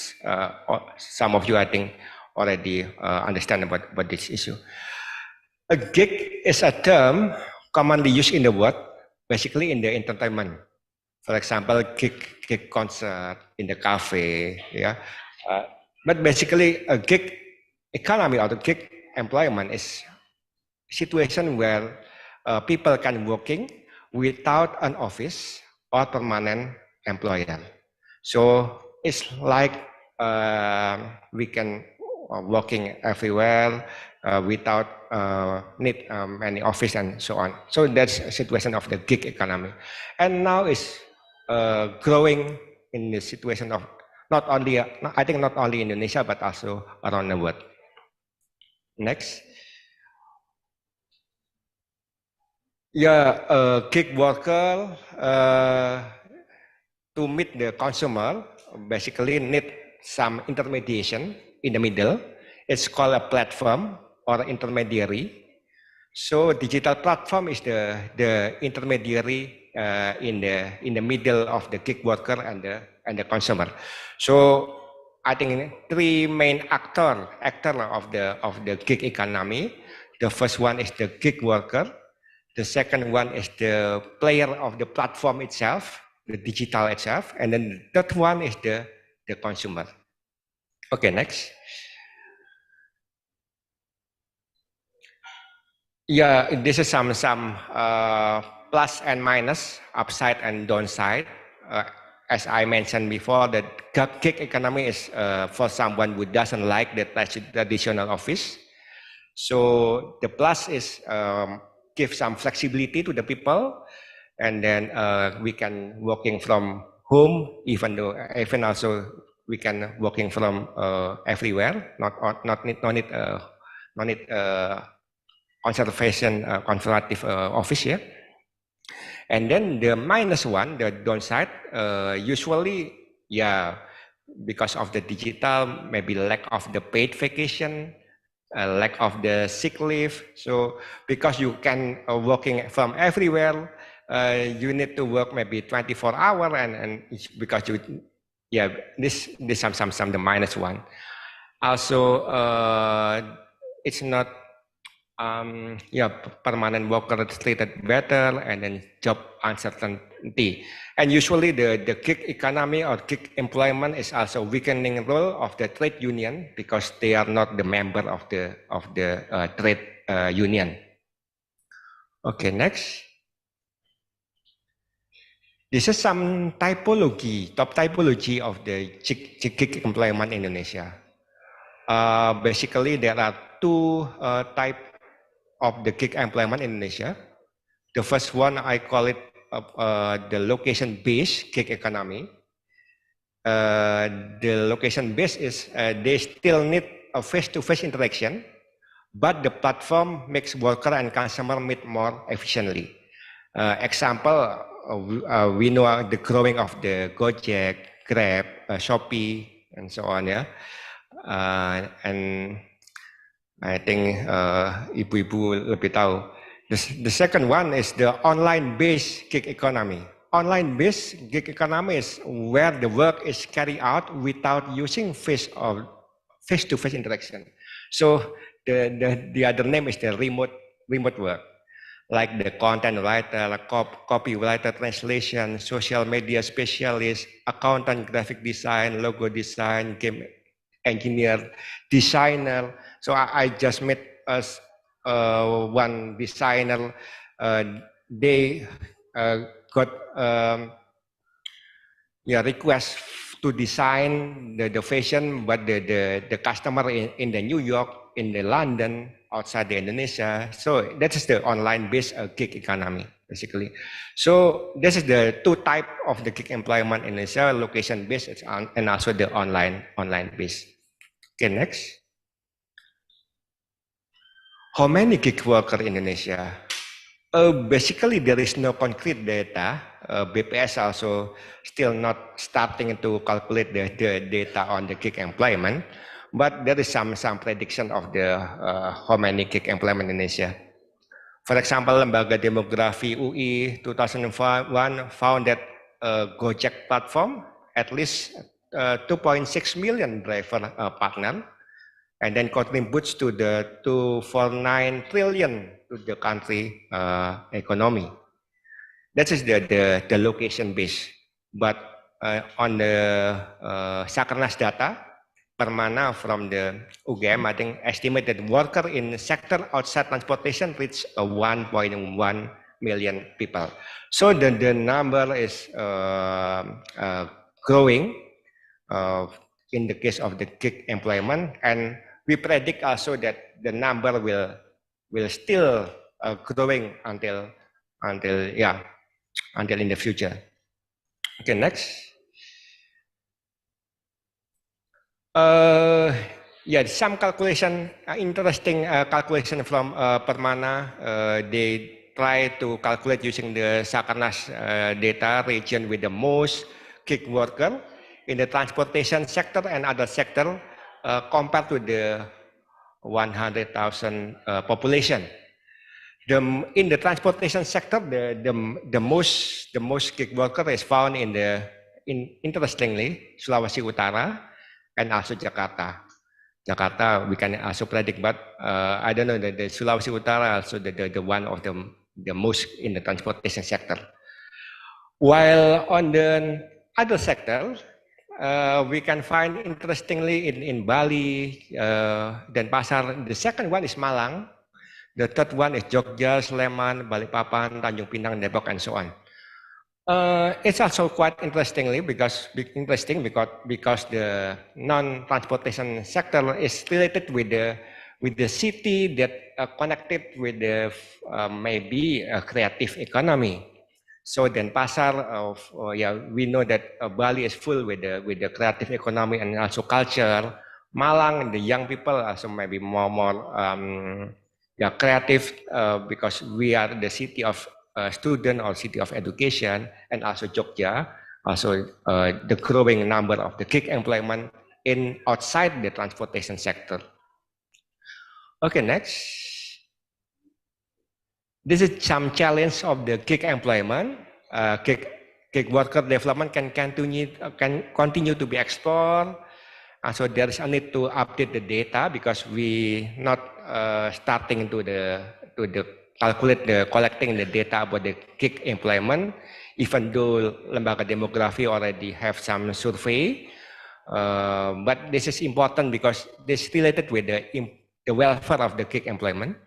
some of you, I think, already understand about this issue. A gig is a term commonly used in the world, basically in the entertainment. For example, gig concert in the cafe, yeah. But basically, a gig economy or the gig employment is a situation where people can working without an office or permanent employer. So it's like we can working everywhere without need any office and so on. So that's a situation of the gig economy, and now it's growing in the situation of not only in Indonesia but also around the world. Next. Yeah, gig worker to meet the consumer basically need some intermediation in the middle. It's called a platform or intermediary. So digital platform is the intermediary in the middle of the gig worker and the consumer. So I think three main actor of the gig economy. The first one is the gig worker. The second one is the player of the platform itself, the digital itself, and then the third one is the consumer. Okay, next. Yeah, this is some plus and minus, upside and downside. As I mentioned before, the gig economy is for someone who doesn't like the traditional office. So the plus is give some flexibility to the people, and then we can working from home, even also we can working from everywhere, not need conservation conservative office here. And then the minus one, the downside, usually, yeah, because of the digital, maybe lack of the paid vacation, lack of the sick leave. So because you can working from everywhere, you need to work maybe 24 hours, and because you, yeah, this some the minus one. Also, it's not permanent worker treated better, and then job uncertainty. And usually the gig economy or gig employment is also weakening role of the trade union because they are not the member of the trade union. Okay, next. This is some typology, top typology of the gig employment in Indonesia. Basically, there are two types of the gig employment in Indonesia. The first one, I call it the location-based gig economy. The location-based is they still need a face-to-face interaction, but the platform makes worker and customer meet more efficiently. Example, we know the growing of the Gojek, Grab, Shopee, and so on. Yeah, and I think ibu-ibu lebih tahu. The second one is the online-based gig economy. Online-based gig economy is where the work is carried out without using face-to-face interaction. So the other name is the remote work, like the content writer, copywriter, translation, social media specialist, accountant, graphic design, logo design, game engineer, designer. So I just met us one designer. They got request to design the fashion, but the customer in the New York, in the London, outside the Indonesia. So that is the online-based gig economy, basically. So this is the two type of the gig employment in Indonesia: location-based and also the online-based. Okay, next. How many gig worker in Indonesia? Basically, there is no concrete data. BPS also still not starting to calculate the data on the gig employment, but there is some prediction of the how many gig employment in Indonesia. For example, Lembaga Demografi UI 2001 found that Gojek platform at least 2.6 million driver partner, and then contributes to the 249 trillion to the country economy. That is the location base. But on the Sakernas data, Permana from the UGM, I think estimated worker in sector outside transportation reached 1.1 million people. So the number is growing in the case of the gig employment, and we predict also that the number will still growing until in the future. Okay, next. Some calculation, interesting calculation from Permana. They try to calculate using the Sakernas data region with the most gig worker in the transportation sector and other sector compared to the 100,000 population. In the transportation sector, the most gig worker is found interestingly, Sulawesi Utara, and also Jakarta. Jakarta, we can also predict, but I don't know, the Sulawesi Utara also the one of the most in the transportation sector. While on the other sector, we can find interestingly in Bali, Denpasar, the second one is Malang, the third one is Jogja, Sleman, Balikpapan, Tanjung Pinang, Depok, and so on. It's also quite interesting because the non-transportation sector is related with the city that connected with the maybe a creative economy. So Denpasar, we know that Bali is full with the creative economy and also culture. Malang, the young people also maybe more creative because we are the city of student or city of education, and also Jogja, also the growing number of the gig employment in outside the transportation sector. Okay, next. This is some challenge of the gig employment. Gig worker development can continue to be explored. So there is a need to update the data because we not starting to collecting the data about the gig employment, even though Lembaga Demografi already have some survey. But this is important because this is related with the welfare of the gig employment.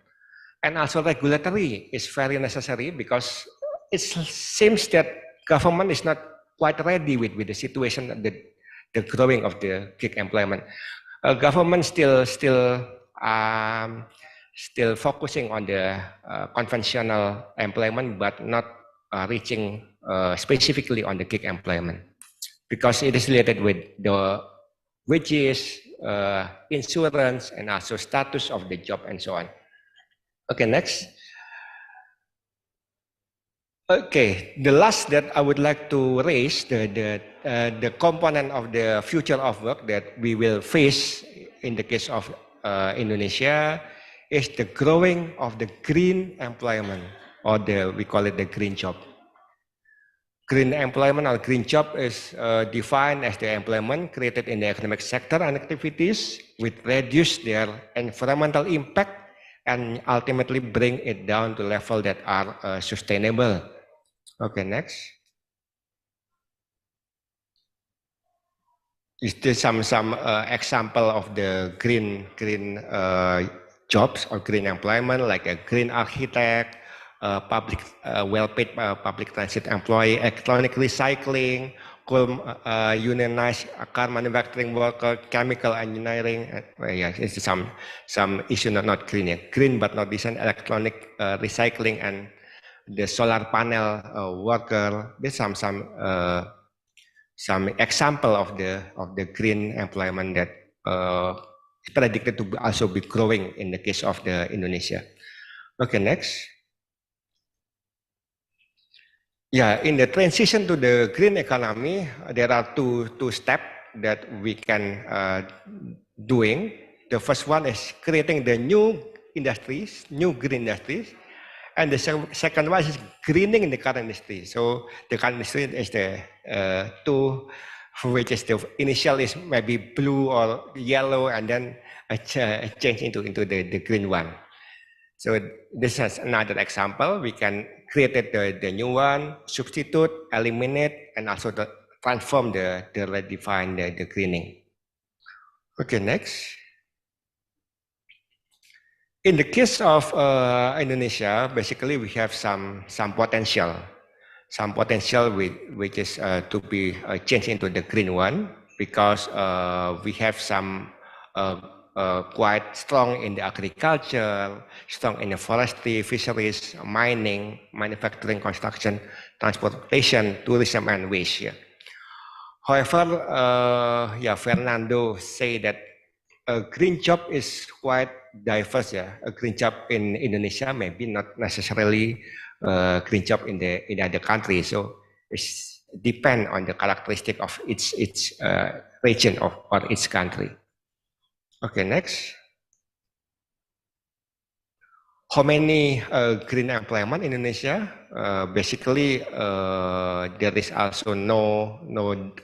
And also regulatory is very necessary because it seems that government is not quite ready with the situation, the growing of the gig employment. Government still focusing on the conventional employment, but not reaching specifically on the gig employment because it is related with the wages, insurance, and also status of the job and so on. Okay, next. Okay, the last that I would like to raise, the component of the future of work that we will face in the case of Indonesia is the growing of the green employment, or we call it the green job. Green employment or green job is defined as the employment created in the economic sector and activities which reduce their environmental impact and ultimately bring it down to level that are sustainable. Okay, next. Is there some example of the green jobs or green employment, like a green architect, public well-paid public transit employee, electronic recycling, unionized car manufacturing worker, chemical engineering. Yes, it's some issue not green yet. Green but not decent, electronic recycling, and the solar panel worker. There's some example of the green employment that is predicted to also be growing in the case of the Indonesia. Okay, next. Yeah, in the transition to the green economy, there are two steps that we can doing. The first one is creating the new industries, new green industries, and the second one is greening in the current industry. So the current industry is the two, which is the initial is maybe blue or yellow, and then change into the green one. So this is another example. We can create the new one, substitute, eliminate, and also transform the redefine the greening. Okay, next. In the case of Indonesia, basically we have some potential which is to be changed into the green one because we have some quite strong in the agriculture, strong in the forestry, fisheries, mining, manufacturing, construction, transportation, tourism, and waste. Yeah. However, Fernando say that a green job is quite diverse. Yeah, a green job in Indonesia maybe not necessarily a green job in the other countries. So it's depend on the characteristic of its region or its country. Okay, next. How many green employment in Indonesia? Basically, there is also no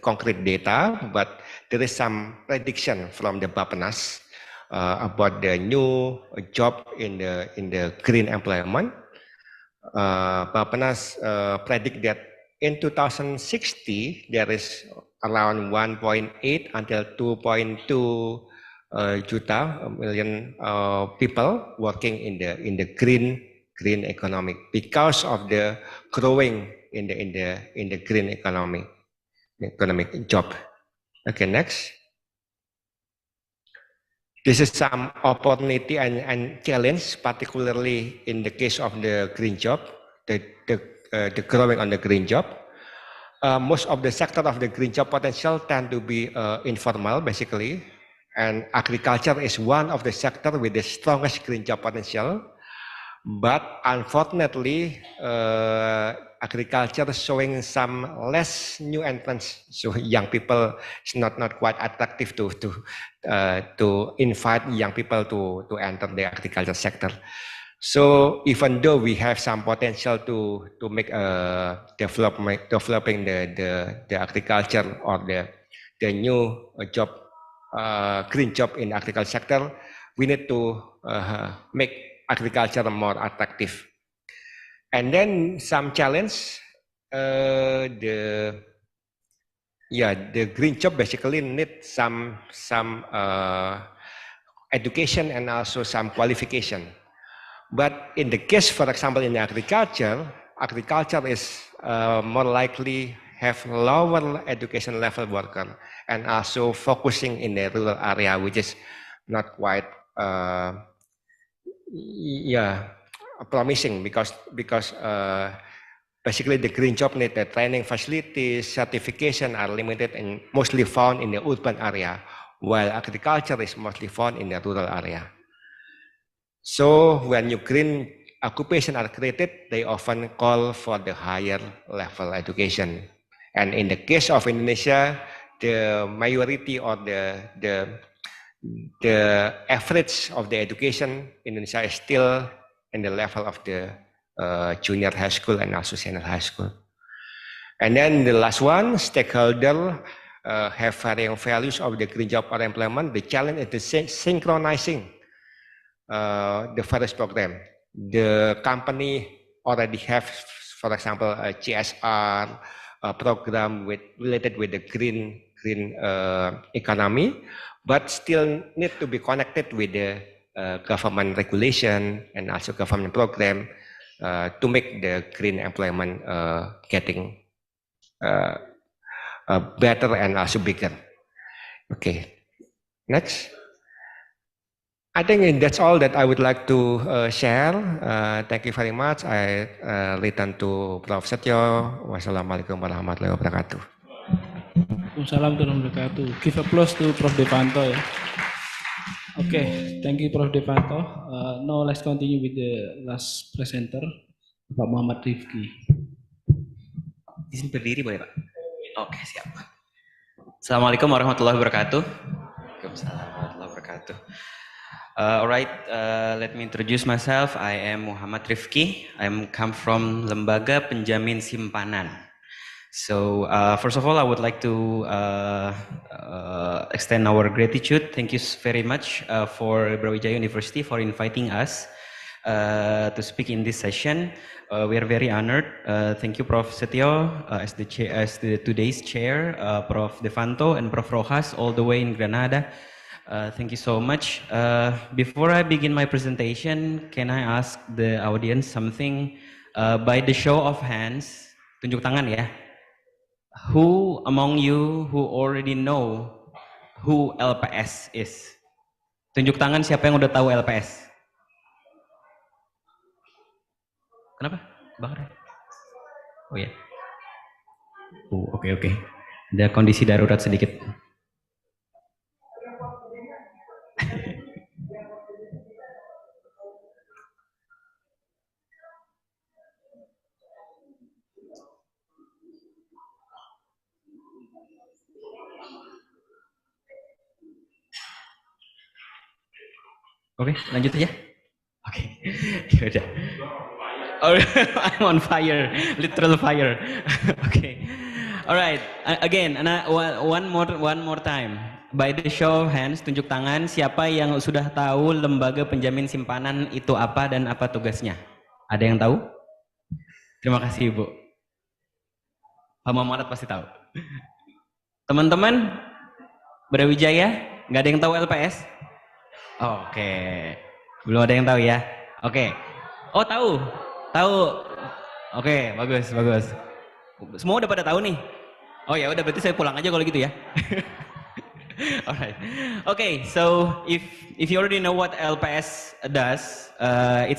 concrete data, but there is some prediction from the Bappenas about the new job in the green employment. Bappenas predict that in 2060 there is around 1.8 until 2.2 million people working in the green economy because of the growing in the green economic job. Okay, next. This is some opportunity and challenge, particularly in the case of the green job, the growing on the green job. Most of the sector of the green job potential tend to be informal, basically, and agriculture is one of the sector with the strongest green job potential. But unfortunately, agriculture showing some less new entrants, so young people is not quite attractive to invite young people to enter the agriculture sector. So even though we have some potential to make developing the agriculture or the new job, green job in agriculture sector, we need to make agriculture more attractive. And then some challenge, the green job basically need some education and also some qualification. But in the case, for example, in agriculture is more likely have lower education level worker and also focusing in the rural area, which is not quite promising because basically the green job need the training facilities, certification are limited and mostly found in the urban area, while agriculture is mostly found in the rural area. So when new green occupation are created, they often call for the higher level education. And in the case of Indonesia, the majority or the average of the education in Indonesia is still in the level of the junior high school and also senior high school. And then the last one, stakeholder have varying values of the green job or employment. The challenge is the synchronizing the various program. The company already have, for example, a CSR program related with the green economy, but still need to be connected with the government regulation and also government program to make the green employment getting better and also bigger. Okay, next. I think that's all that I would like to share. Thank you very much. I return to Prof. Setio. Wassalamualaikum warahmatullahi wabarakatuh. Waalaikumsalam warahmatullahi wabarakatuh. Give applause to Prof. Devanto. Ya. Okay, thank you Prof. Devanto. Now let's continue with the last presenter, Pak Muhammad Rifki. Izin berdiri boleh Pak? Oke, siap. Assalamualaikum warahmatullahi wabarakatuh. Waalaikumsalam warahmatullahi wabarakatuh. All right, let me introduce myself. I am Muhammad Rifki. I come from Lembaga Penjamin Simpanan. So first of all, I would like to extend our gratitude. Thank you very much for Brawijaya University for inviting us to speak in this session. We are very honored. Thank you, Prof. Setio, as the today's chair, Prof. Devanto and Prof. Rojas, all the way in Granada. Thank you so much. Before I begin my presentation, can I ask the audience something? By the show of hands, tunjuk tangan ya. Who among you who already know who LPS is? Tunjuk tangan siapa yang udah tahu LPS? Kenapa? Bakar. Oh ya. Oke. Ada kondisi darurat sedikit. Oke, lanjut aja. Oke, yaudah. Oh, I'm on fire, literal fire. Okay, alright. Again, one more time. By the show of hands, tunjuk tangan. Siapa yang sudah tahu lembaga penjamin simpanan itu apa dan apa tugasnya? Ada yang tahu? Terima kasih Ibu. Pak Muhammad pasti tahu. Teman-teman, Brawijaya, nggak ada yang tahu LPS? Oke, belum ada yang tahu ya. Oke. Oh tahu, tahu. Oke, bagus, bagus. Semua udah pada tahu nih. Oh ya udah, berarti saya pulang aja kalau gitu ya. Alright. Okay, so if you already know what LPS does, I'm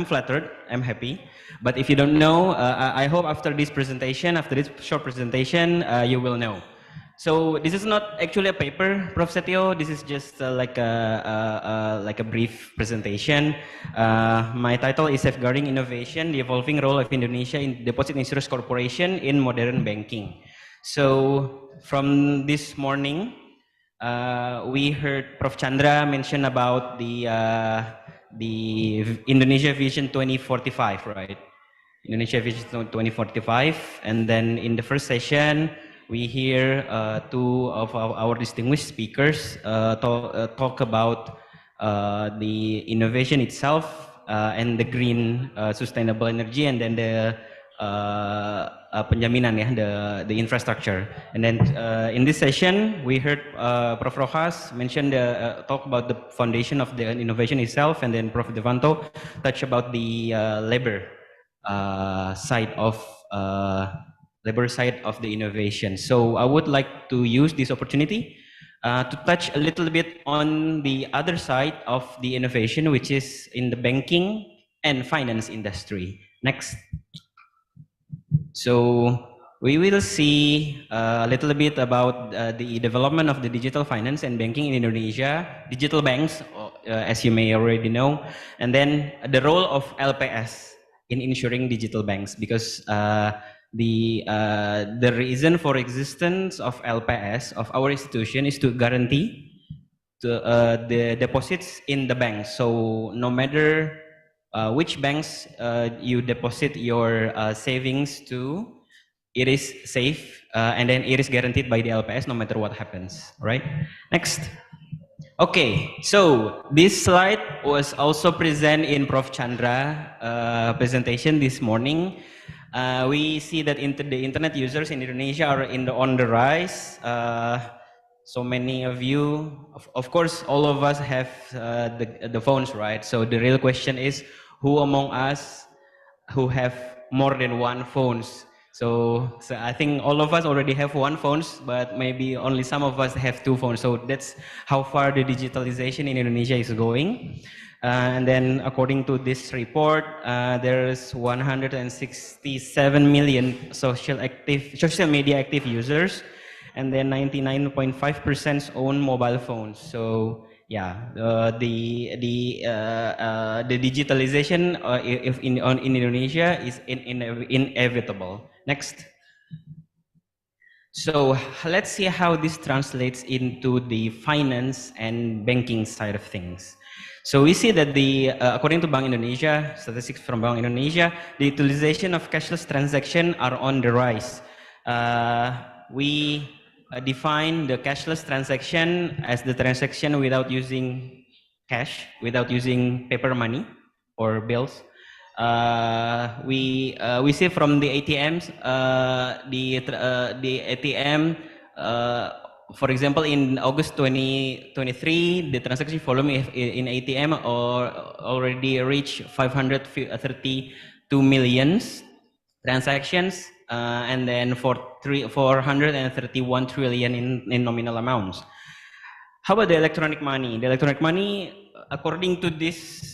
flattered, I'm happy. But if you don't know, I hope after this presentation, after this short presentation, you will know. So this is not actually a paper, Prof. Setio. This is just like a brief presentation. My title is Safeguarding Innovation: The Evolving Role of Indonesia in Deposit Insurance Corporation in Modern Banking. So from this morning, we heard Prof. Chandra mention about the Indonesia Vision 2045, right? Indonesia Vision 2045, and then in the first session, we hear two of our distinguished speakers talk about the innovation itself and the green sustainable energy, and then the penjaminan, the infrastructure. And then in this session, we heard Prof. Rojas mention talk about the foundation of the innovation itself, and then Prof. Devanto touch about the labor side of the innovation. So I would like to use this opportunity to touch a little bit on the other side of the innovation, which is in the banking and finance industry. Next. So we will see a little bit about the development of the digital finance and banking in Indonesia, digital banks, as you may already know, and then the role of LPS in ensuring digital banks, because the reason for existence of LPS of our institution is to guarantee the deposits in the banks. So no matter which banks you deposit your savings to, it is safe and then it is guaranteed by the LPS no matter what happens. Right? Next. Okay, so this slide was also present in Prof. Chandra presentation this morning. We see that the internet users in Indonesia are on the rise. So many of you, of course, all of us have the phones, right? So the real question is, who among us who have more than one phones? So I think all of us already have one phones, but maybe only some of us have two phones. So that's how far the digitalization in Indonesia is going. And then according to this report, there's 167 million social media active users, and then 99.5% own mobile phones. So yeah, the digitalization in Indonesia is inevitable. Next. So let's see how this translates into the finance and banking side of things. So we see that according to Bank Indonesia, statistics from Bank Indonesia, the utilization of cashless transactions are on the rise. We define the cashless transaction as the transaction without using cash, without using paper money or bills. We see from the ATMs, the ATM, for example, in August 2023, the transaction volume in ATM already reached 532 million transactions, and then 431 trillion in nominal amounts. How about the electronic money? The electronic money, according to this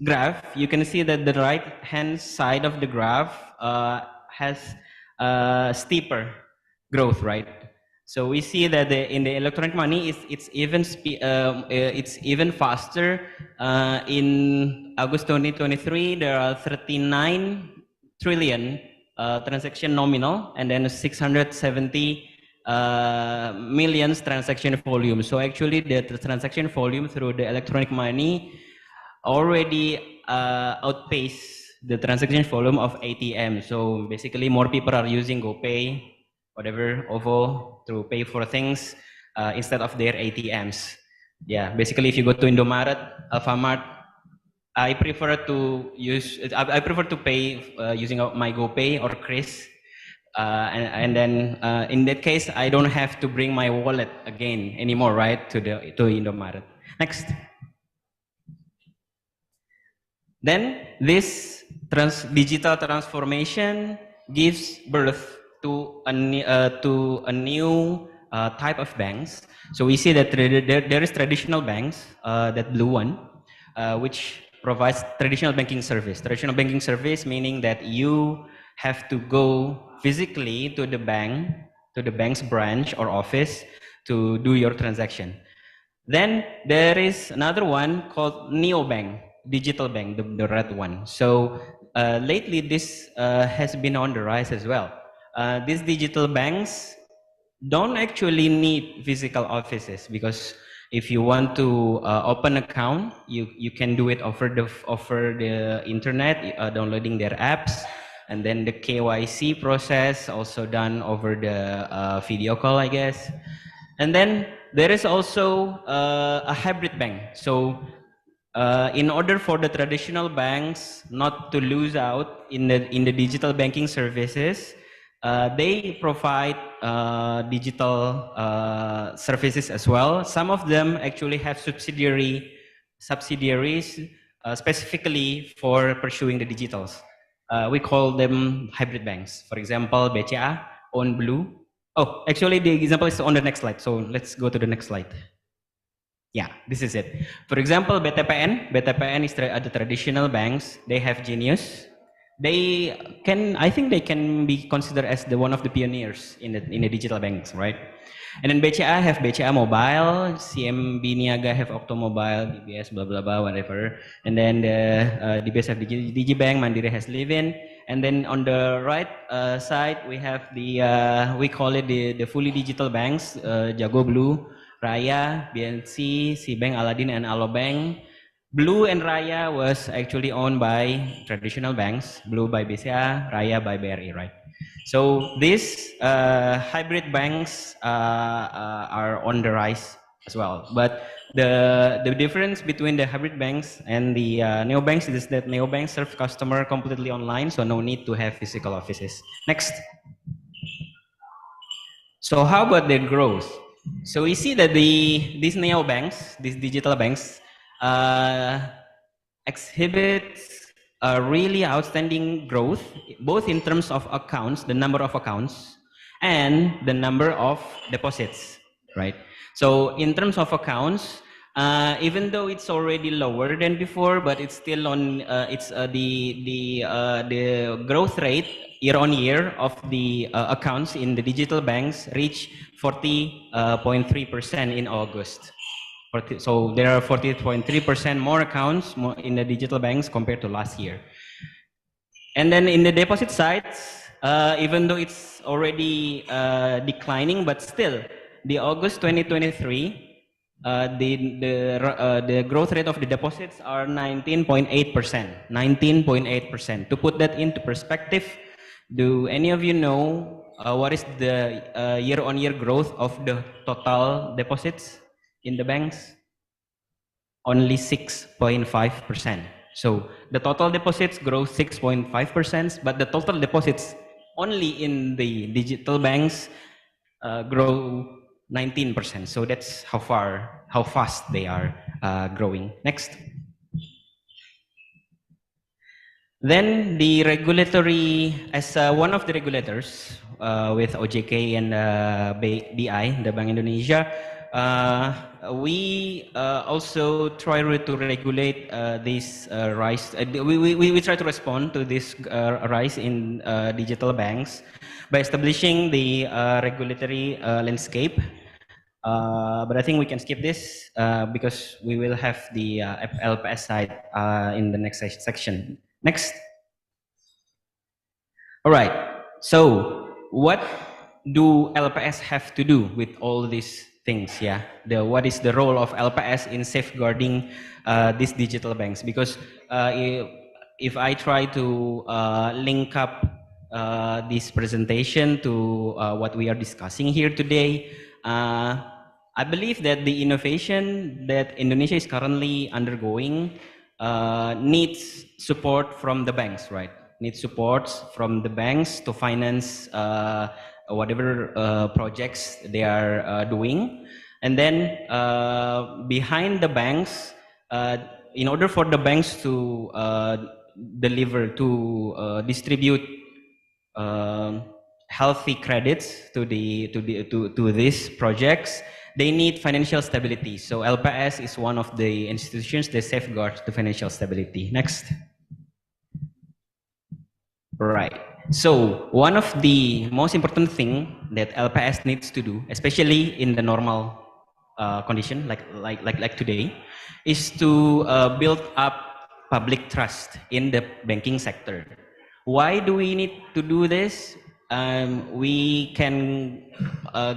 graph, you can see that the right-hand side of the graph has steeper growth, right? So we see that in the electronic money, it's even faster. In August 2023, there are 39 trillion transaction nominal, and then 670 millions transaction volume. So actually, the transaction volume through the electronic money already outpace the transaction volume of ATM. So basically more people are using GoPay, whatever, OVO, to pay for things instead of their ATMs. Yeah, basically if you go to Indomaret, Alfamart, I prefer to pay using my GoPay or Chris. And then in that case, I don't have to bring my wallet again anymore, right, to Indomaret. Next. Then this digital transformation gives birth to a new type of banks. So we see that there is traditional banks, that blue one, which provides traditional banking service. Traditional banking service meaning that you have to go physically to the bank, to the bank's branch or office to do your transaction. Then there is another one called neobank, digital bank, the red one. So lately this has been on the rise as well. These digital banks don't actually need physical offices, because if you want to open account, you can do it over the internet, downloading their apps, and then the KYC process also done over the video call, I guess. And then there is also a hybrid bank. So in order for the traditional banks not to lose out in the digital banking services, they provide digital services as well. Some of them actually have subsidiaries specifically for pursuing the digitals. We call them hybrid banks. For example, BCA, On Blue. Oh, actually the example is on the next slide. So let's go to the next slide. Yeah, this is it. For example, BTPN is the traditional banks. They have Genius. I think they can be considered as one of the pioneers in the digital banks, right? And then BCA have BCA Mobile, CMB Niaga have Okto Mobile, DBS blah blah blah whatever. And then the DBS have Digibank, Mandiri has Livin. And then on the right side we have we call it the fully digital banks, Jago Blue, Raya, BNC, Cbank, Aladdin, and Alobank. Blue and Raya was actually owned by traditional banks. Blue by BCA, Raya by BRI, right? So these hybrid banks are on the rise as well. But the difference between the hybrid banks and the neobanks is that neobanks serve customer completely online, so no need to have physical offices. Next. So how about their growth? So we see that these neobanks, these digital banks, exhibits a really outstanding growth, both in terms of accounts, the number of accounts, and the number of deposits, right? So in terms of accounts, even though it's already lower than before, but it's still on. The growth rate year on year of the accounts in the digital banks reached 40.3% in August. So there are 40.3% more accounts in the digital banks compared to last year. And then in the deposit sides, even though it's already declining, but still, the August 2023, the growth rate of the deposits are 19.8%. 19.8%. To put that into perspective, do any of you know what is the year-on-year growth of the total deposits in the banks? Only 6.5%. So the total deposits grow 6.5%, but the total deposits only in the digital banks grow 19%. So that's how fast they are growing. Next. Then the regulatory, as one of the regulators with OJK and BI, the Bank Indonesia, we also try to regulate this rise. We try to respond to this rise in digital banks by establishing the regulatory landscape. But I think we can skip this because we will have the LPS side in the next section. Next. All right. So what do LPS have to do with all these things. Yeah, what is the role of LPS in safeguarding these digital banks? Because if I try to link up this presentation to what we are discussing here today, I believe that the innovation that Indonesia is currently undergoing needs support from the banks, right? Needs support from the banks to finance whatever projects they are doing. And then behind the banks, in order for the banks to deliver, to distribute healthy credits to these projects, they need financial stability. So LPS is one of the institutions that safeguards the financial stability. Next. Right. So one of the most important thing that LPS needs to do, especially in the normal condition like today, is to build up public trust in the banking sector. Why do we need to do this? We can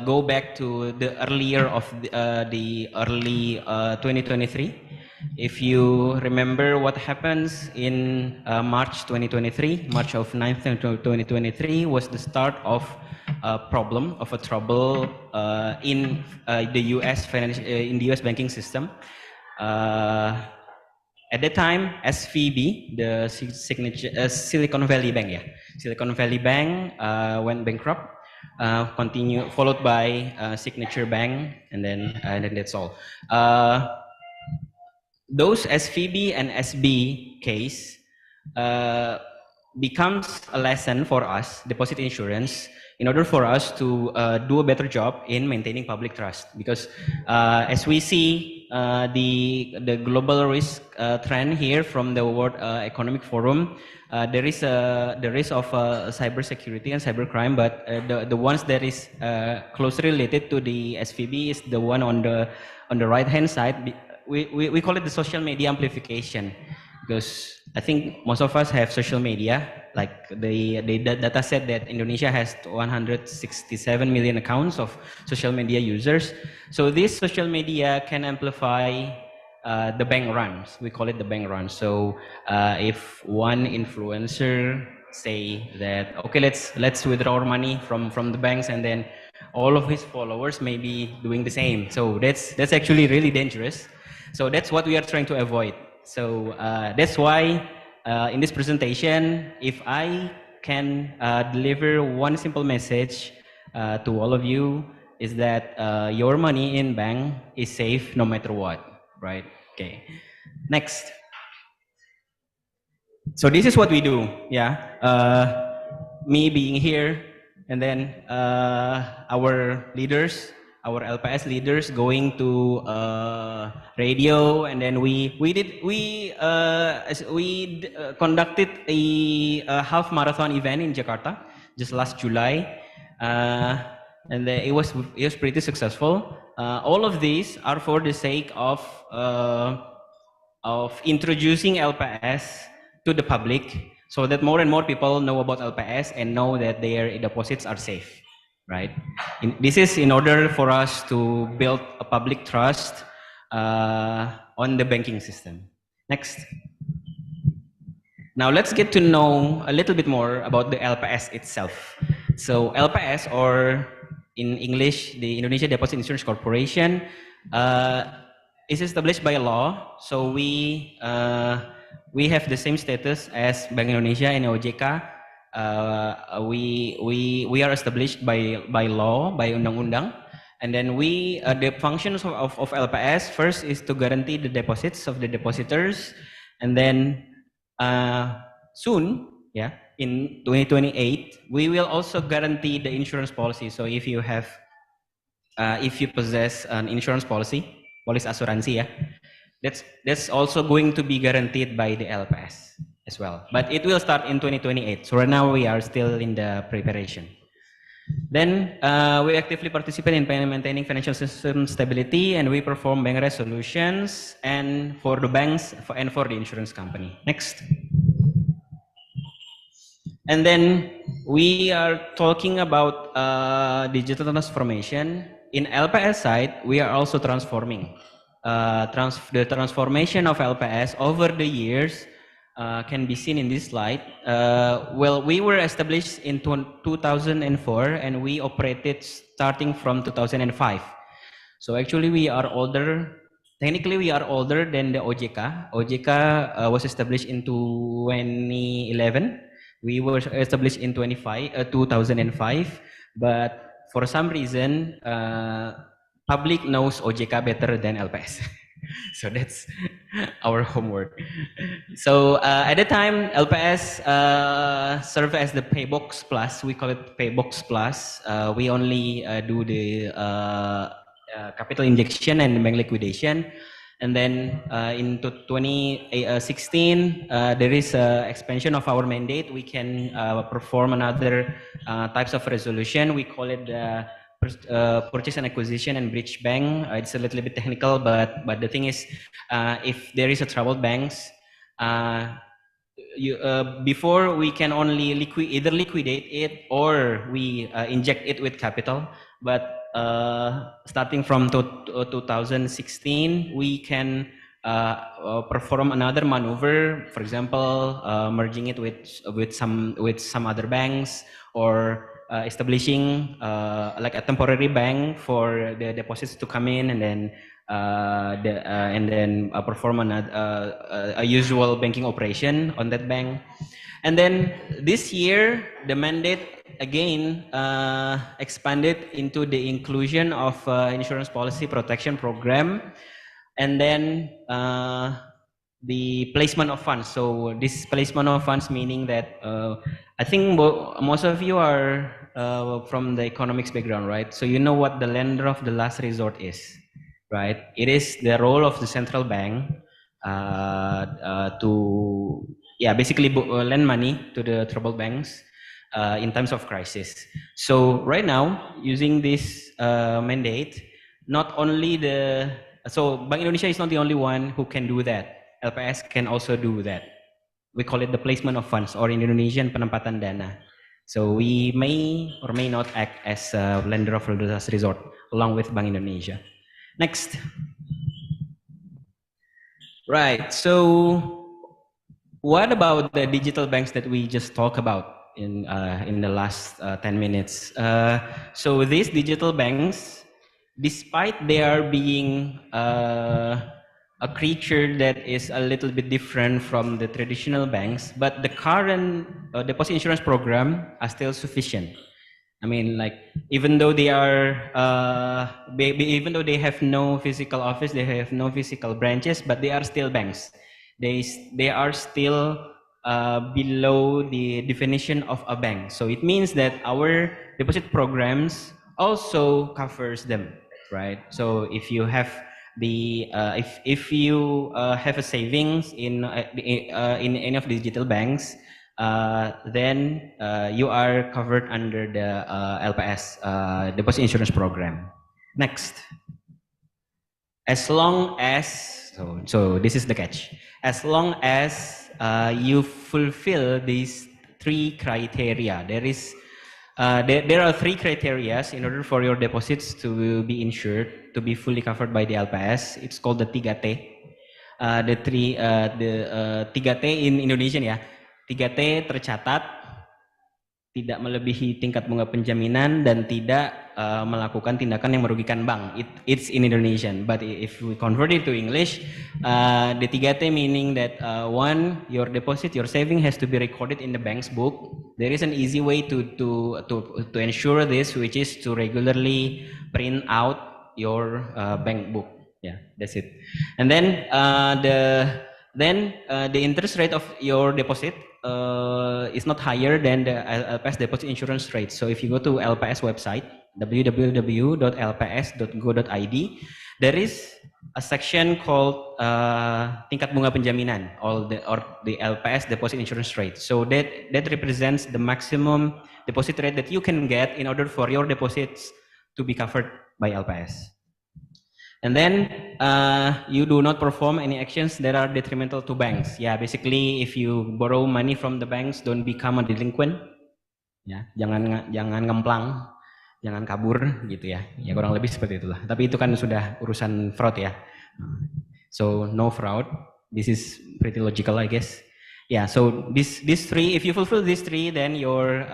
go back to the earlier of the early 2023. If you remember what happens in March 2023, March of 9th 2023 was the start of a problem, of a trouble in the US in the US banking system. At that time, SVB, the signature Silicon Valley Bank, Silicon Valley Bank went bankrupt. Followed by Signature Bank, and then that's all. Those SVB and SB case becomes a lesson for us, deposit insurance, in order for us to do a better job in maintaining public trust. Because as we see the global risk trend here from the World Economic Forum, there is the risk of cybersecurity and cybercrime, but the ones that is closely related to the SVB is the one on the right hand side. We call it the social media amplification, because I think most of us have social media. Like the data said that Indonesia has 167 million accounts of social media users. So this social media can amplify the bank runs. We call it the bank run. So if one influencer say that, okay, let's withdraw our money from the banks, and then all of his followers may be doing the same. So that's actually really dangerous. So that's what we are trying to avoid. So that's why in this presentation, if I can deliver one simple message to all of you, is that your money in bank is safe no matter what, right? Okay. Next. So this is what we do, yeah. Me being here, and then our leaders, our LPS leaders going to radio, and then we conducted a half marathon event in Jakarta just last July, and it was pretty successful. All of these are for the sake of introducing LPS to the public, so that more and more people know about LPS and know that their deposits are safe, right? This is in order for us to build a public trust on the banking system. Next. Now let's get to know a little bit more about the LPS itself. So LPS, or in English, the Indonesia Deposit Insurance Corporation, is established by law. So we have the same status as Bank Indonesia and OJK. We are established by law, by undang-undang, and then the functions of LPS first is to guarantee the deposits of the depositors, and then soon, yeah, in 2028, we will also guarantee the insurance policy. So if you possess an insurance policy, polis asuransi, yeah, that's also going to be guaranteed by the LPS as well. But it will start in 2028. So right now we are still in the preparation. Then we actively participate in maintaining financial system stability, and we perform bank resolutions and for the banks and for the insurance company. Next. And then we are talking about digital transformation. in LPS side, we are also transforming. The transformation of LPS over the years can be seen in this slide. Well, we were established in 2004 and we operated starting from 2005. So actually we are older. Technically, we are older than the OJK. OJK was established in 2011. We were established in 2005, but for some reason, public knows OJK better than LPS. So that's our homework. So at the time, LPS served as the Paybox Plus. We call it Paybox Plus. We only do the capital injection and bank liquidation. And then in 2016, there is expansion of our mandate. We can perform another types of resolution. We call it purchase and acquisition and bridge bank. It's a little bit technical, but the thing is, if there is a troubled banks, before we can only either liquidate it or we inject it with capital. But starting from 2016, we can perform another maneuver. For example, merging it with some other banks, or establishing like a temporary bank for the deposits to come in, and then perform a usual banking operation on that bank. And then this year, the mandate again expanded into the inclusion of insurance policy protection program, and then the placement of funds. So this placement of funds meaning that I think most of you are from the economics background, right? So you know what the lender of the last resort is, right? It is the role of the central bank to basically lend money to the troubled banks in times of crisis. So right now, using this mandate, not only so Bank Indonesia is not the only one who can do that. LPS can also do that. We call it the placement of funds, or in Indonesian, penempatan dana. So we may or may not act as a lender of last resort along with Bank Indonesia. Next. Right, so what about the digital banks that we just talked about in the last 10 minutes? So these digital banks, despite they are being a creature that is a little bit different from the traditional banks, but the current deposit insurance program are still sufficient. I mean, like, even though they are, even though they have no physical office, they have no physical branches, but they are still banks. They are still below the definition of a bank. So it means that our deposit programs also covers them, right? So if you have the if you have a savings in any of the digital banks, then you are covered under the LPS deposit insurance program. Next. As long as, so this is the catch, as long as you fulfill these three criteria, there are three criteria in order for your deposits to be insured, to be fully covered by the LPS. It's called the 3T. The 3T in Indonesian ya. 3T tercatat, tidak melebihi tingkat bunga penjaminan, dan tidak melakukan tindakan yang merugikan bank. It's in Indonesian, but if we convert it to English, the 3T meaning that one, your deposit, your saving has to be recorded in the bank's book. There is an easy way to ensure this, which is to regularly print out your bank book. Yeah, that's it. And then the interest rate of your deposit is not higher than the LPS deposit insurance rate. So if you go to LPS website, www.lps.go.id, there is a section called tingkat bunga penjaminan, or the LPS deposit insurance rate. So that represents the maximum deposit rate that you can get in order for your deposits to be covered by LPS. And then you do not perform any actions that are detrimental to banks. Yeah, basically if you borrow money from the banks, don't become a delinquent. Ya, jangan ngemplang. jangan kabur gitu ya. Ya kurang lebih seperti itulah. Tapi itu kan sudah urusan fraud ya. So no fraud. This is pretty logical, I guess. Yeah. So these three, if you fulfill these three, then your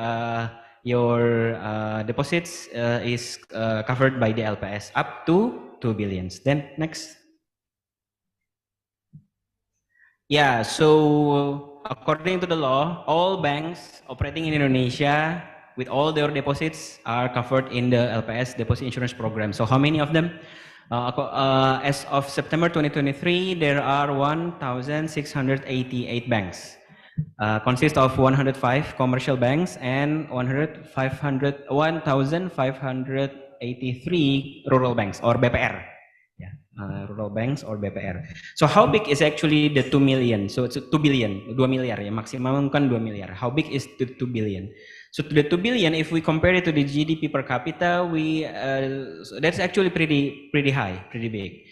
deposits is covered by the LPS up to 2 billions. Then next. Yeah. So according to the law, all banks operating in Indonesia with all their deposits are covered in the LPS Deposit Insurance Program. So how many of them? As of September 2023, there are 1,688 banks. Consist of 105 commercial banks and 1,583 rural banks or BPR. Yeah, rural banks or BPR. So how big is actually the 2 million? So it's 2 billion, 2 miliar ya, maksimum kan 2 miliar. How big is the 2 billion? So to the 2 billion, if we compare it to the GDP per capita, that's actually pretty high, pretty big.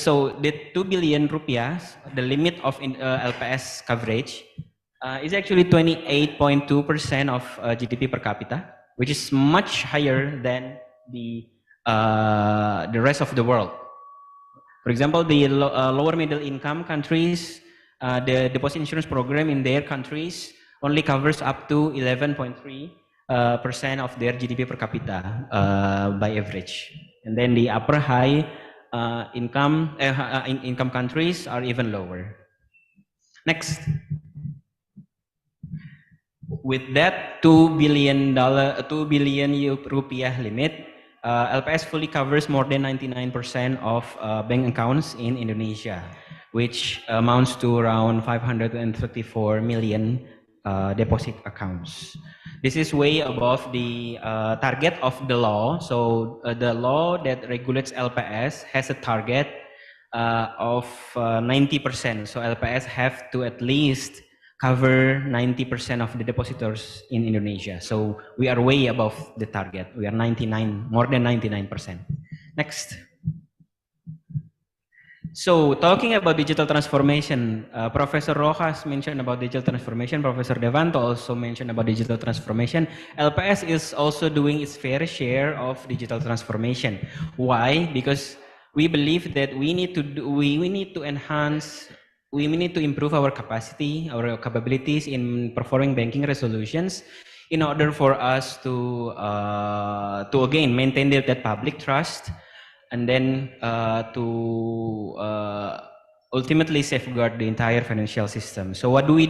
So the 2 billion rupiah, the limit of LPS coverage, is actually 28.2% of GDP per capita, which is much higher than the rest of the world. For example, the lower middle income countries, the deposit insurance program in their countries only covers up to 11.3% of their GDP per capita by average. And then the upper high income countries are even lower. Next. With that $2 billion rupiah limit, LPS fully covers more than 99% of bank accounts in Indonesia, which amounts to around 534 million deposit accounts. This is way above the target of the law. So the law that regulates LPS has a target of 90%. So LPS have to at least cover 90% of the depositors in Indonesia. So we are way above the target. We are more than 99%. Next. So talking about digital transformation, Professor Rojas mentioned about digital transformation. Professor Devanto also mentioned about digital transformation. LPS is also doing its fair share of digital transformation. Why? Because we believe that we need to enhance. We need to improve our capacity, our capabilities in performing banking resolutions, in order for us to again maintain that public trust, and then to ultimately safeguard the entire financial system. So what do? We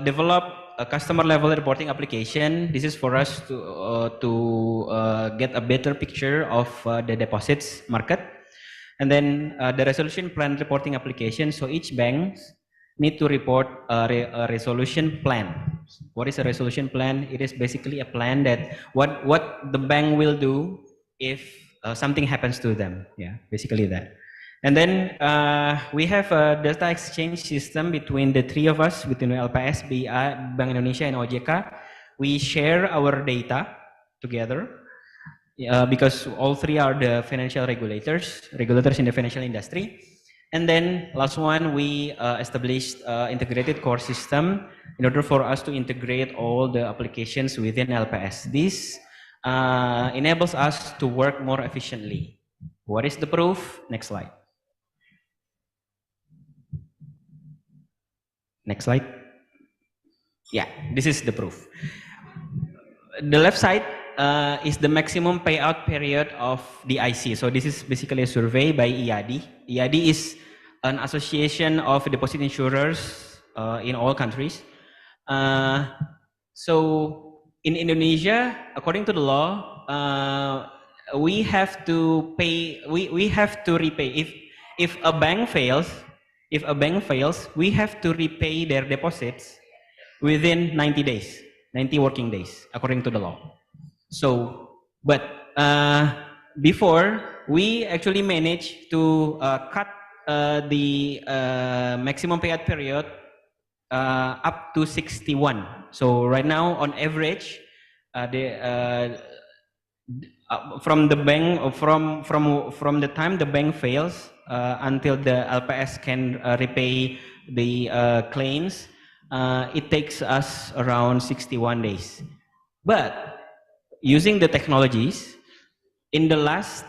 develop a customer level reporting application. This is for us to get a better picture of the deposits market. And then the resolution plan reporting application. So each bank need to report a resolution plan. What is a resolution plan? It is basically a plan that what the bank will do if something happens to them. Yeah, basically that. And then we have a data exchange system between the three of us, between LPS, BI, Bank Indonesia, and OJK. We share our data together. Because all three are the financial regulators in the financial industry. And then last one, we established integrated core system in order for us to integrate all the applications within LPS. This enables us to work more efficiently. What is the proof? Next slide. Next slide. Yeah, this is the proof. The left side is the maximum payout period of the IC. So this is basically a survey by IADI. IADI is an association of deposit insurers in all countries. So in Indonesia, according to the law, we have to pay. We have to repay if a bank fails. If a bank fails, we have to repay their deposits within 90 days, 90 working days, according to the law. So, but before, we actually managed to cut the maximum payout period up to 61. So right now, on average, from the bank, from the time the bank fails until the LPS can repay the claims, it takes us around 61 days. But using the technologies, in the latest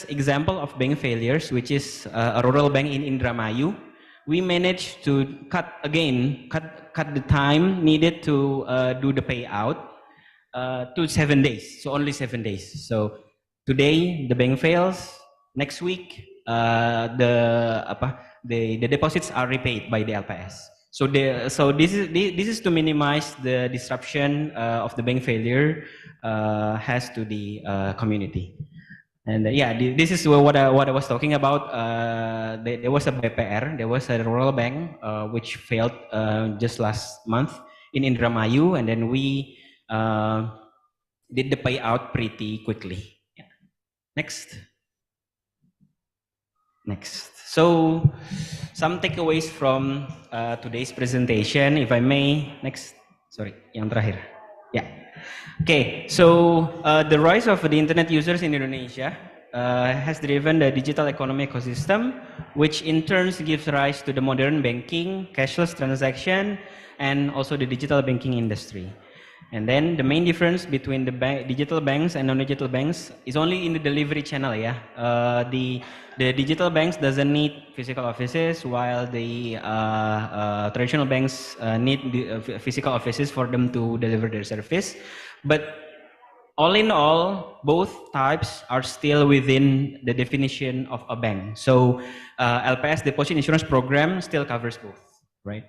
example of bank failures, which is a rural bank in Indramayu, we managed to cut the time needed to do the payout to 7 days. So only 7 days. So today the bank fails. Next week the deposits are repaid by the LPS. So this is to minimize the disruption of the bank failure has to the community. And this is what I was talking about. There was a BPR, there was a rural bank which failed just last month in Indramayu, and then we did the payout pretty quickly. Yeah. Next. So some takeaways from today's presentation, if I may. Next. Sorry, yang terakhir. Yeah. Okay, so the rise of the internet users in Indonesia has driven the digital economy ecosystem, which in turn gives rise to the modern banking, cashless transaction, and also the digital banking industry. And then the main difference between the digital banks and non-digital banks is only in the delivery channel. Yeah, the digital banks doesn't need physical offices, while the traditional banks need the physical offices for them to deliver their service. But all in all, both types are still within the definition of a bank. So LPS, Deposit Insurance Program, still covers both, right?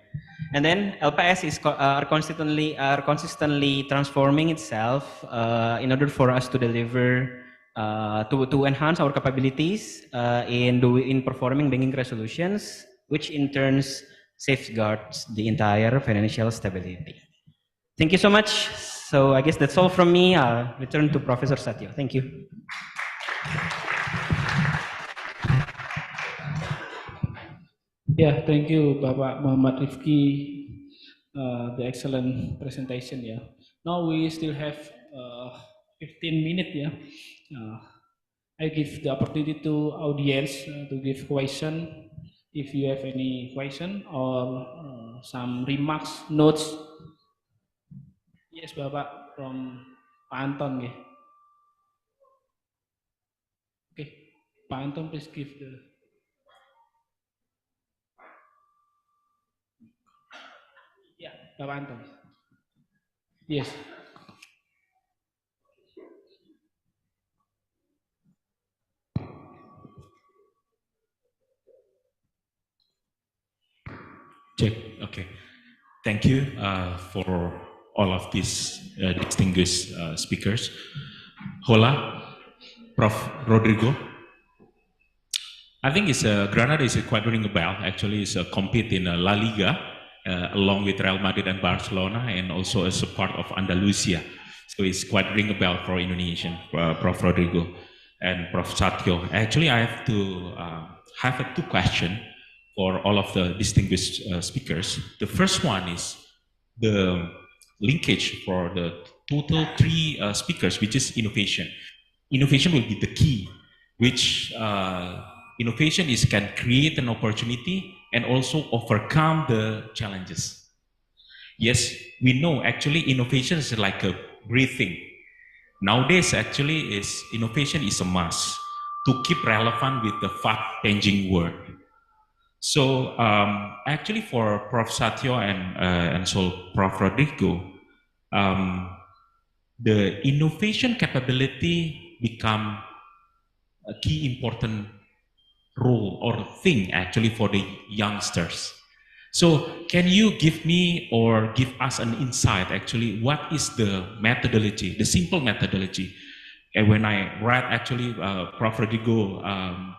And then LPS are consistently transforming itself in order for us to deliver to enhance our capabilities in performing banking resolutions, which in turn safeguards the entire financial stability. Thank you so much. So I guess that's all from me. I'll return to Professor Satyo. Thank you. Yeah, thank you, Bapak Muhammad Rifki, the excellent presentation. Yeah. Now we still have 15 minutes. Yeah. I give the opportunity to audience to give question. If you have any question or some remarks, notes. Yes, Bapak from Pak Anton. Yeah. Okay, Pak Anton, please give the. Yeah, Bapak Anton. Yes. Check. Okay. Thank you for all of these distinguished speakers. Hola, Prof. Rodrigo. I think Granada is quite ringing a bell. Actually, it's compete in La Liga along with Real Madrid and Barcelona, and also as a part of Andalusia. So it's quite ring a bell for Indonesian, Prof. Rodrigo and Prof. Satyo. Actually, I have to have two questions for all of the distinguished speakers. The first one is the linkage for the total three speakers, which is innovation. Innovation will be the key, which innovation can create an opportunity and also overcome the challenges. Yes, we know actually innovation is like a breathing. Nowadays, actually, innovation is a must to keep relevant with the fast-changing world. So actually for Prof. Satyo and so Prof. Rodrigo, the innovation capability become a key important role or thing actually for the youngsters. So can you give me or give us an insight actually what is the methodology, the simple methodology? And when I read actually Prof. Rodrigo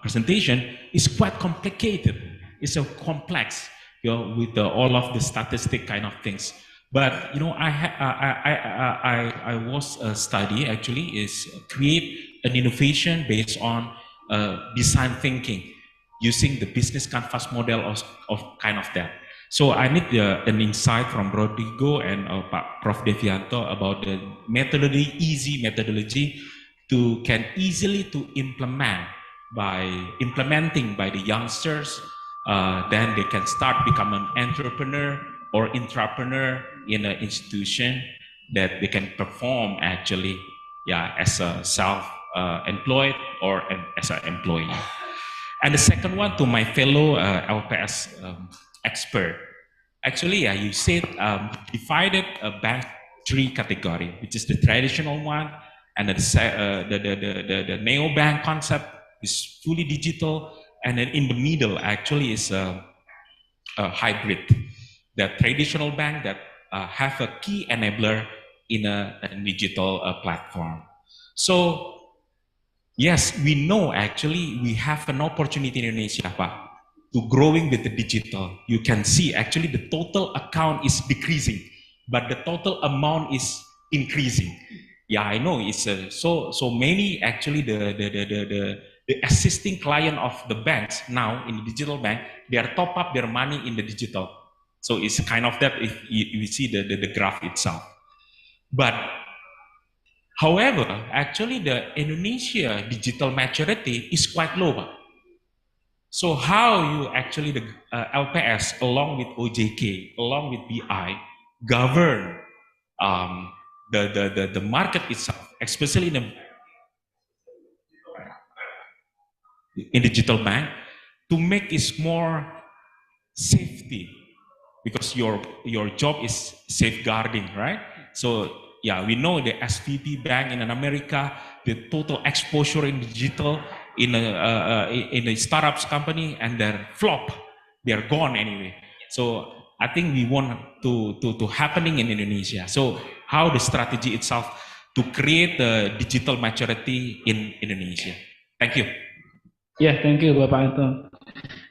presentation, it's quite complicated. It's so complex, you know, with all of the statistic kind of things. But you know, I was study actually is create an innovation based on design thinking using the business canvas model of kind of that. So I need an insight from Rodrigo and Prof. Devianto about the methodology, easy methodology can easily to implementing by the youngsters. Then they can start become an entrepreneur or intrapreneur in an institution. that they can perform actually, yeah, as a self-employed or as an employee. And the second one, to my fellow LPS expert, actually, yeah, you said divided a bank three category, which is the traditional one, and the neo-bank concept is fully digital, and then in the middle actually is a hybrid, the traditional bank that have a key enabler in a digital platform. So yes, we know actually we have an opportunity in Indonesia, Pak, to growing with the digital. You can see actually the total account is decreasing, but the total amount is increasing. Yeah, I know it's so many actually the assisting client of the banks now in the digital bank, they are top up their money in the digital. So it's kind of that if you see the graph itself. But however, actually the Indonesia digital maturity is quite low, Pak. So how you actually the LPS along with OJK, along with BI, govern the market itself, especially in digital bank, to make it more safety, because your job is safeguarding, right? So yeah, we know the SVB bank in America, the total exposure in digital in a startups company, and they're flop, they're gone anyway. So I think we want to happening in Indonesia. So how the strategy itself to create the digital maturity in Indonesia? Thank you. Yeah, thank you, Bapak Anton.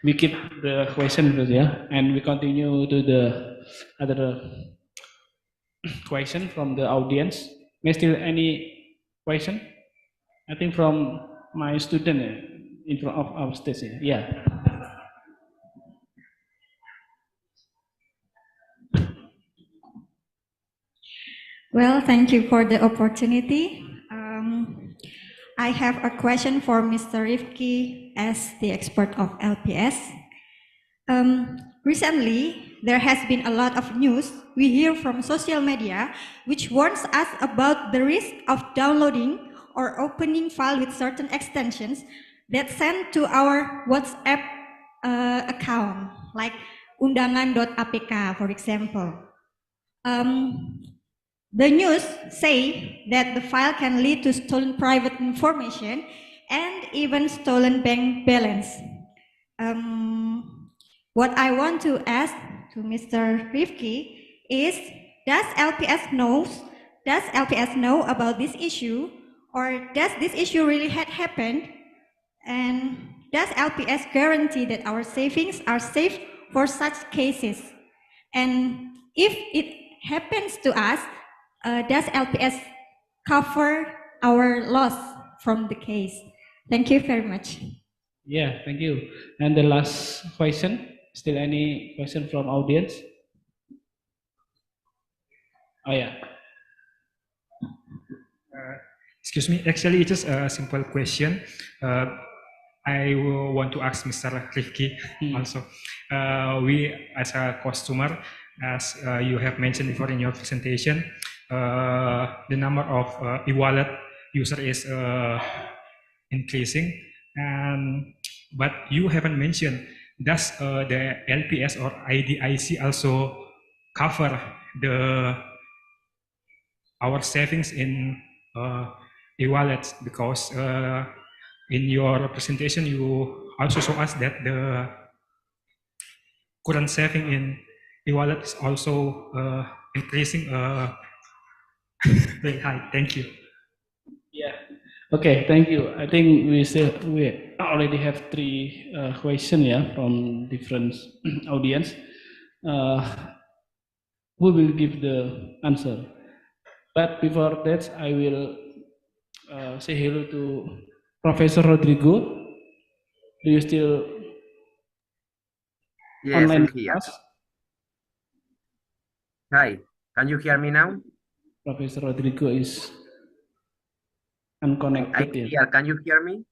We keep the question first, yeah, and we continue to the other question from the audience. May still any question? I think from my student in front of our stage. Yeah. Well, thank you for the opportunity. I have a question for Mr. Rifki as the expert of LPS. Recently, there has been a lot of news we hear from social media which warns us about the risk of downloading or opening file with certain extensions that send to our WhatsApp account, like undangan.apk, for example. The news say that the file can lead to stolen private information and even stolen bank balance. What I want to ask to Mr. Rifki is, does LPS know about this issue, or does this issue really had happened? And does LPS guarantee that our savings are safe for such cases? And if it happens to us, does LPS cover our loss from the case? Thank you very much. Yeah, thank you. And the last question, still any question from audience? Oh yeah. Excuse me, actually it's just a simple question. I want to ask Mr. Rifki also. We as a customer, as you have mentioned before in your presentation, the number of e-wallet user is increasing, but you haven't mentioned, does the LPS or IDIC also cover our savings in e-wallets? Because in your presentation you also show us that the current saving in e-wallet is also increasing very high. Thank you. Yeah. Okay, thank you. I think we already have three questions, yeah, from different audience. Who will give the answer? But before that, I will say hello to Professor Rodrigo. Do you still Yes, online I'm here. class? Hi, can you hear me now? Professor Rodrigo is unconnected. I'm here. Can you hear me?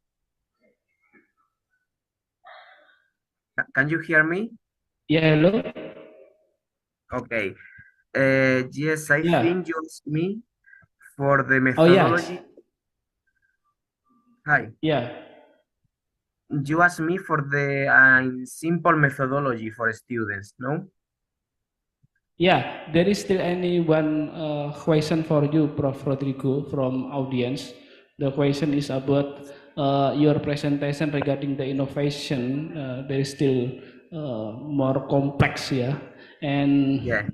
Can you hear me? Yeah, hello. Okay. Yes, I Yeah. think you asked me for the Oh yes. methodology. Hi. Yeah. You asked me for the simple methodology for students, no? Yeah, there is still any one question for you, Prof. Rodrigo, from audience. The question is about your presentation regarding the innovation. There is still more complex, yeah. And Yeah.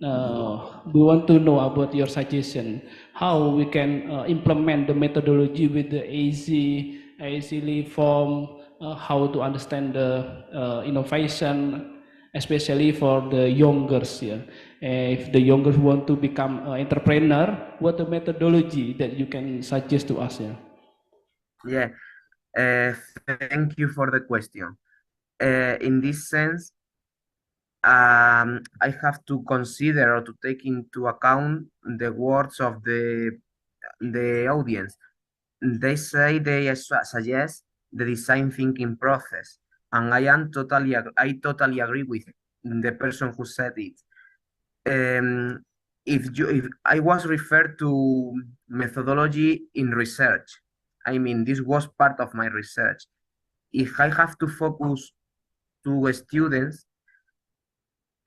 we want to know about your suggestion, how we can implement the methodology with the easily form, how to understand the innovation, especially for the youngers, yeah. If the youngers want to become an entrepreneur, what the methodology that you can suggest to us, yeah? Yeah. Uh, Thank you for the question. In this sense, I have to consider or to take into account the words of the audience. They say they suggest the design thinking process, and I totally agree with the person who said it. If I was referred to methodology in research, I mean this was part of my research. If I have to focus to students,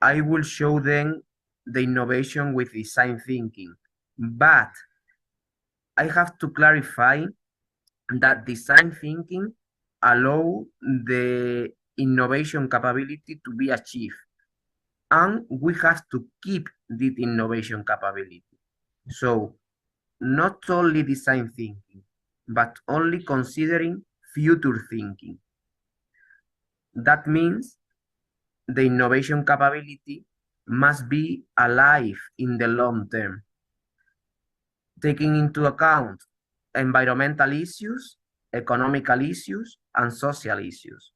I will show them the innovation with design thinking. But I have to clarify that design thinking allow the innovation capability to be achieved. And we have to keep this innovation capability. So not only design thinking, but only considering future thinking. That means the innovation capability must be alive in the long term, taking into account environmental issues, economical issues, and social issues.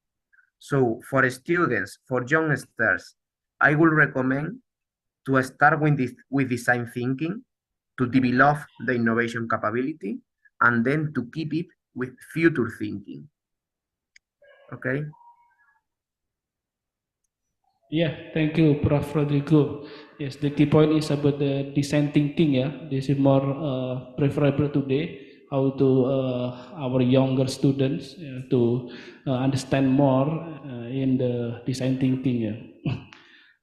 So for students, for youngsters, I would recommend to start with design thinking, to develop the innovation capability, and then to keep it with future thinking. Okay? Yeah, thank you, Prof. Rodrigo. Yes, the key point is about the design thinking. Yeah, this is more preferable today. How to our younger students to understand more in the design thinking. Yeah.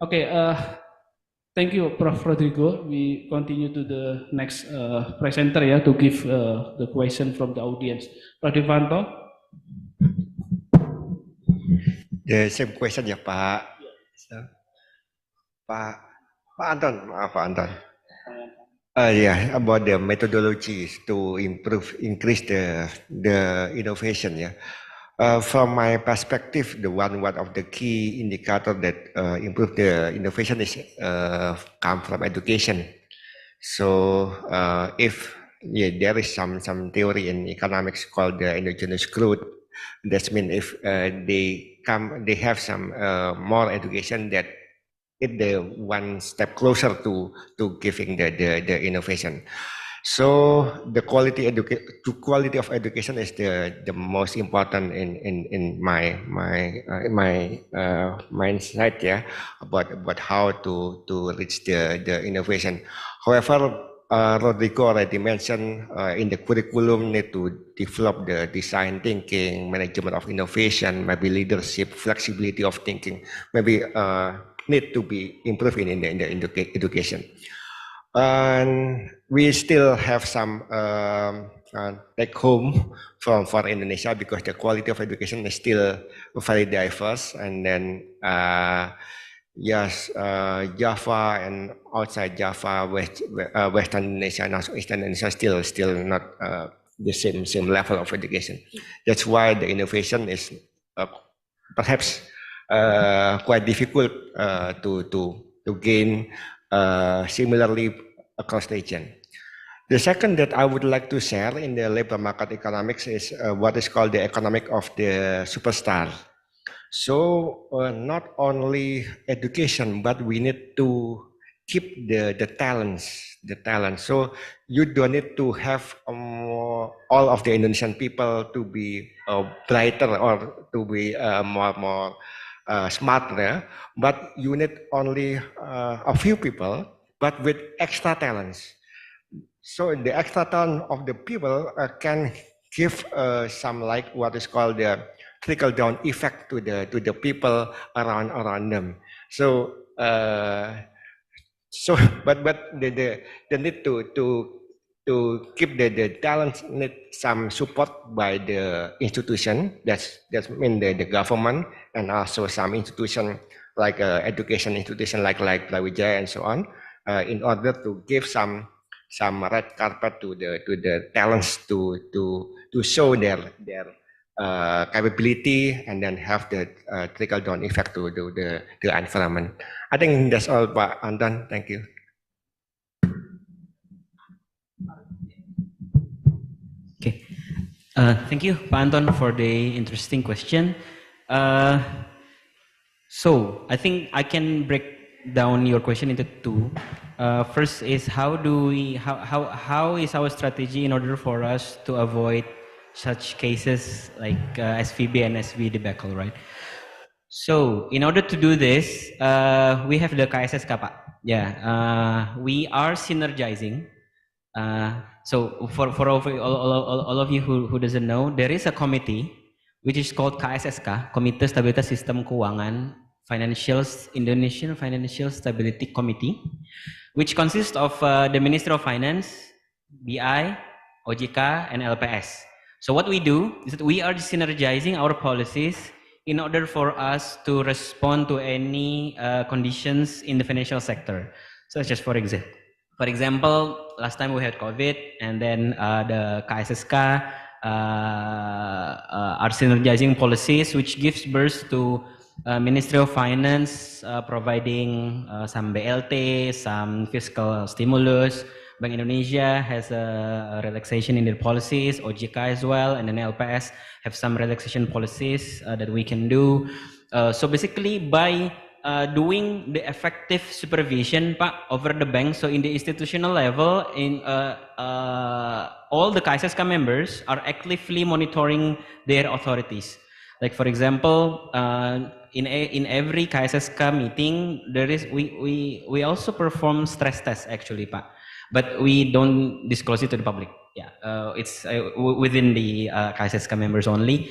Okay. Thank you, Prof. Rodrigo. We continue to the next presenter, yeah, to give the question from the audience. Prof. Devanto. The same question ya Pak. So, Pak Anton, maaf Pak Anton. Yeah, about the methodologies to increase the innovation. Yeah, from my perspective, the one of the key indicator that improve the innovation is come from education. So if there is some theory in economics called the endogenous growth. That means if they have some more education that it the one step closer to giving the innovation. So the quality of education is the most important in my mindset, yeah, about how to reach the innovation. However, Rodrigo already mentioned in the curriculum need to develop the design thinking, management of innovation, maybe leadership, flexibility of thinking, maybe need to be improved in the education. And we still have some take home for Indonesia because the quality of education is still very diverse. And then yes, Java and outside Java, Western Indonesia and also Eastern Indonesia still not the same level of education. That's why the innovation is perhaps quite difficult to gain similarly across the region. The second that I would like to share in the labor market economics is what is called the economic of the superstar. So not only education, but we need to keep the talents. So you don't need to have all of the Indonesian people to be brighter or to be more smarter, but you need only a few people but with extra talents. So the extra talent of the people can give some like what is called the trickle down effect to the people around them. So but the need to keep the talents need some support by the institution. That's mean the government and also some institution like education institution like Brawijaya and so on, in order to give some red carpet to the talents to show their capability and then have the trickle down effect to the environment. I think that's all, Pak Anton. Thank you. Okay, thank you, Pak Anton, for the interesting question. So I think I can break down your question into two. First is how is our strategy in order for us to avoid such cases like SVB and SV debacle, right? So in order to do this, we have the KSSK, Pak. Yeah, we are synergizing. So for all of you who doesn't know, there is a committee which is called KSSK, Komite Stabilitas Sistem Keuangan, Indonesian Financial Stability Committee, which consists of the Ministry of Finance, BI, OJK, and LPS. So what we do is that we are synergizing our policies in order for us to respond to any conditions in the financial sector, such as for example, last time we had COVID, and then the KSSK are synergizing policies, which gives birth to Ministry of Finance providing some BLT, some fiscal stimulus. Bank Indonesia has a relaxation in their policies, OJK as well, and then LPS have some relaxation policies that we can do. So basically, by doing the effective supervision, Pak, over the bank, so in the institutional level, in all the KSSK members are actively monitoring their authorities. Like for example, in every KSSK meeting, we also perform stress tests actually, Pak, but we don't disclose it to the public. Yeah, it's within the KSSK members only.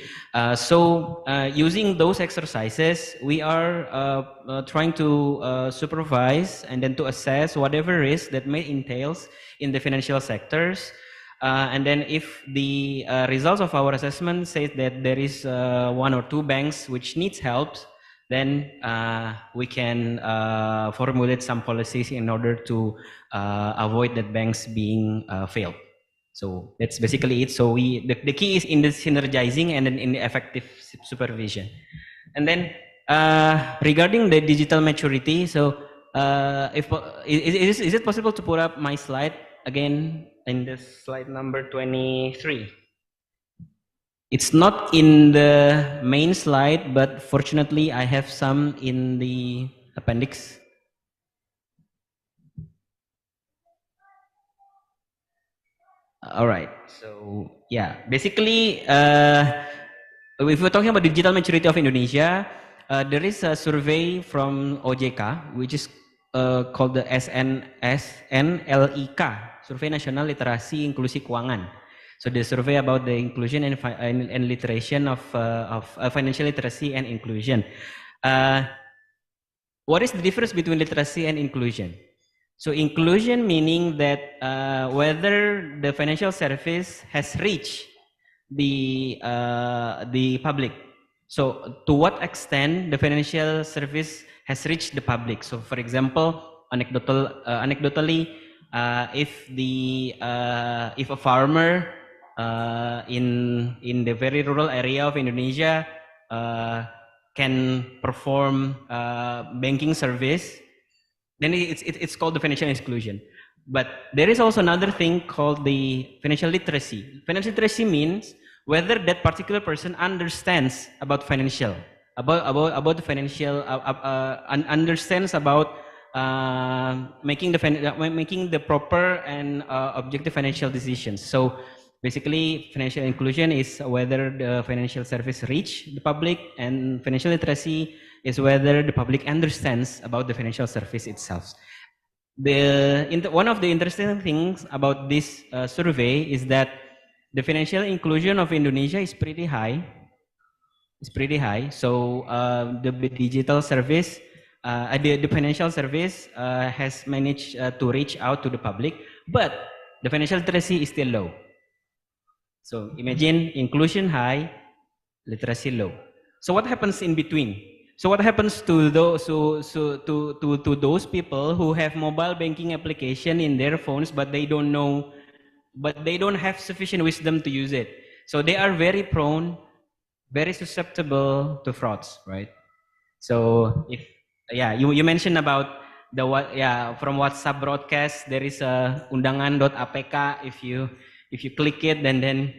So using those exercises, we are trying to supervise and then to assess whatever risk that may entails in the financial sectors. And then if the results of our assessment says that there is one or two banks which needs help, then we can formulate some policies in order to avoid that banks being failed. So that's basically it. So the key is in the synergizing and then in the effective supervision. And then regarding the digital maturity, so is it possible to put up my slide again in the slide number 23? It's not in the main slide, but fortunately I have some in the appendix. All right, so yeah, basically, if we're talking about digital maturity of Indonesia, there is a survey from OJK, which is called the SNLIK, Survei Nasional Literasi Inklusi Keuangan. So the survey about the inclusion and literation of financial literacy and inclusion. What is the difference between literacy and inclusion? So inclusion meaning that whether the financial service has reached the public. So to what extent the financial service has reached the public. So for example, anecdotally, if a farmer in the very rural area of Indonesia can perform banking service, then it's called the financial inclusion. But there is also another thing called the financial literacy. Financial literacy means whether that particular person understands about financial, about the financial, understands about making the proper and objective financial decisions. So basically, financial inclusion is whether the financial service reach the public, and financial literacy is whether the public understands about the financial service itself. one of the interesting things about this survey is that the financial inclusion of Indonesia is pretty high. It's pretty high. So the digital service, the financial service has managed to reach out to the public, but the financial literacy is still low. So imagine inclusion high, literacy low. So what happens in between? So what happens to those to those people who have mobile banking application in their phones, but they don't know, but they don't have sufficient wisdom to use it. So they are very prone, very susceptible to frauds, right? So if you mentioned about the from WhatsApp broadcast there is a undangan.apk. If you click it, then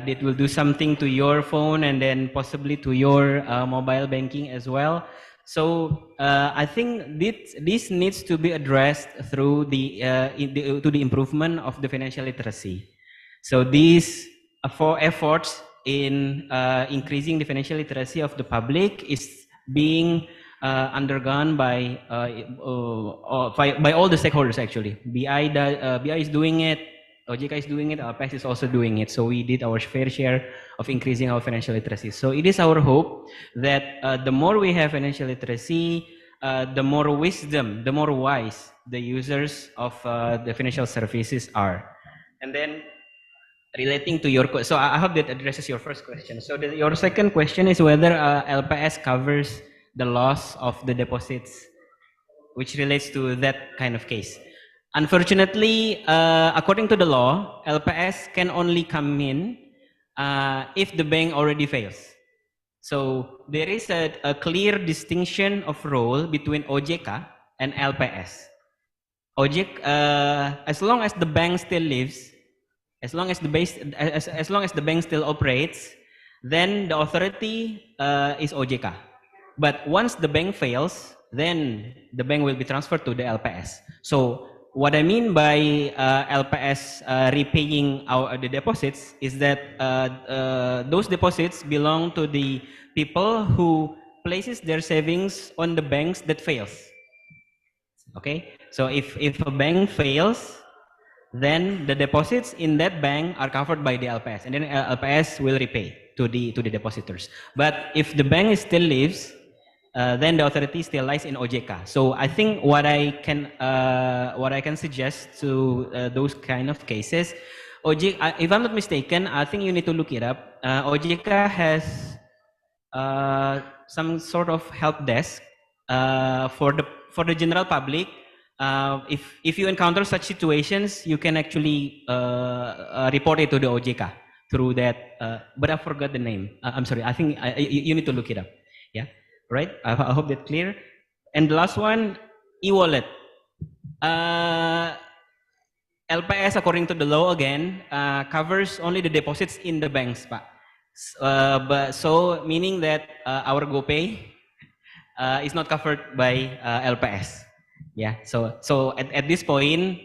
it will do something to your phone and then possibly to your mobile banking as well. So I think this needs to be addressed through to the improvement of the financial literacy. So these efforts in increasing the financial literacy of the public is being undergone by all the stakeholders actually. BI is doing it, OJK is doing it, LPS is also doing it. So we did our fair share of increasing our financial literacy. So it is our hope that the more we have financial literacy, the more wisdom, the more wise the users of the financial services are. And then relating to your so I hope that addresses your first question. So your second question is whether LPS covers the loss of the deposits, which relates to that kind of case. Unfortunately, according to the law, LPS can only come in if the bank already fails. So there is a clear distinction of role between OJK and LPS. OJK, as long as the bank still lives, as long as the bank still operates, then the authority is OJK. But once the bank fails, then the bank will be transferred to the LPS. So what I mean by LPS repaying the deposits is that those deposits belong to the people who places their savings on the banks that fails. Okay, so if a bank fails, then the deposits in that bank are covered by the LPS, and then LPS will repay to the depositors. But if the bank still lives, then the authority still lies in OJK. So I think what I can suggest to those kind of cases, OJK, if I'm not mistaken, I think you need to look it up. OJK has some sort of help desk for the general public. If you encounter such situations, you can actually report it to the OJK through that. But I forgot the name. I'm sorry. I think you need to look it up. Yeah, right. I hope that's clear. And the last one, e-wallet. LPS, according to the law again, covers only the deposits in the banks, Pak. But so meaning that our GoPay is not covered by LPS. Yeah. So at this point,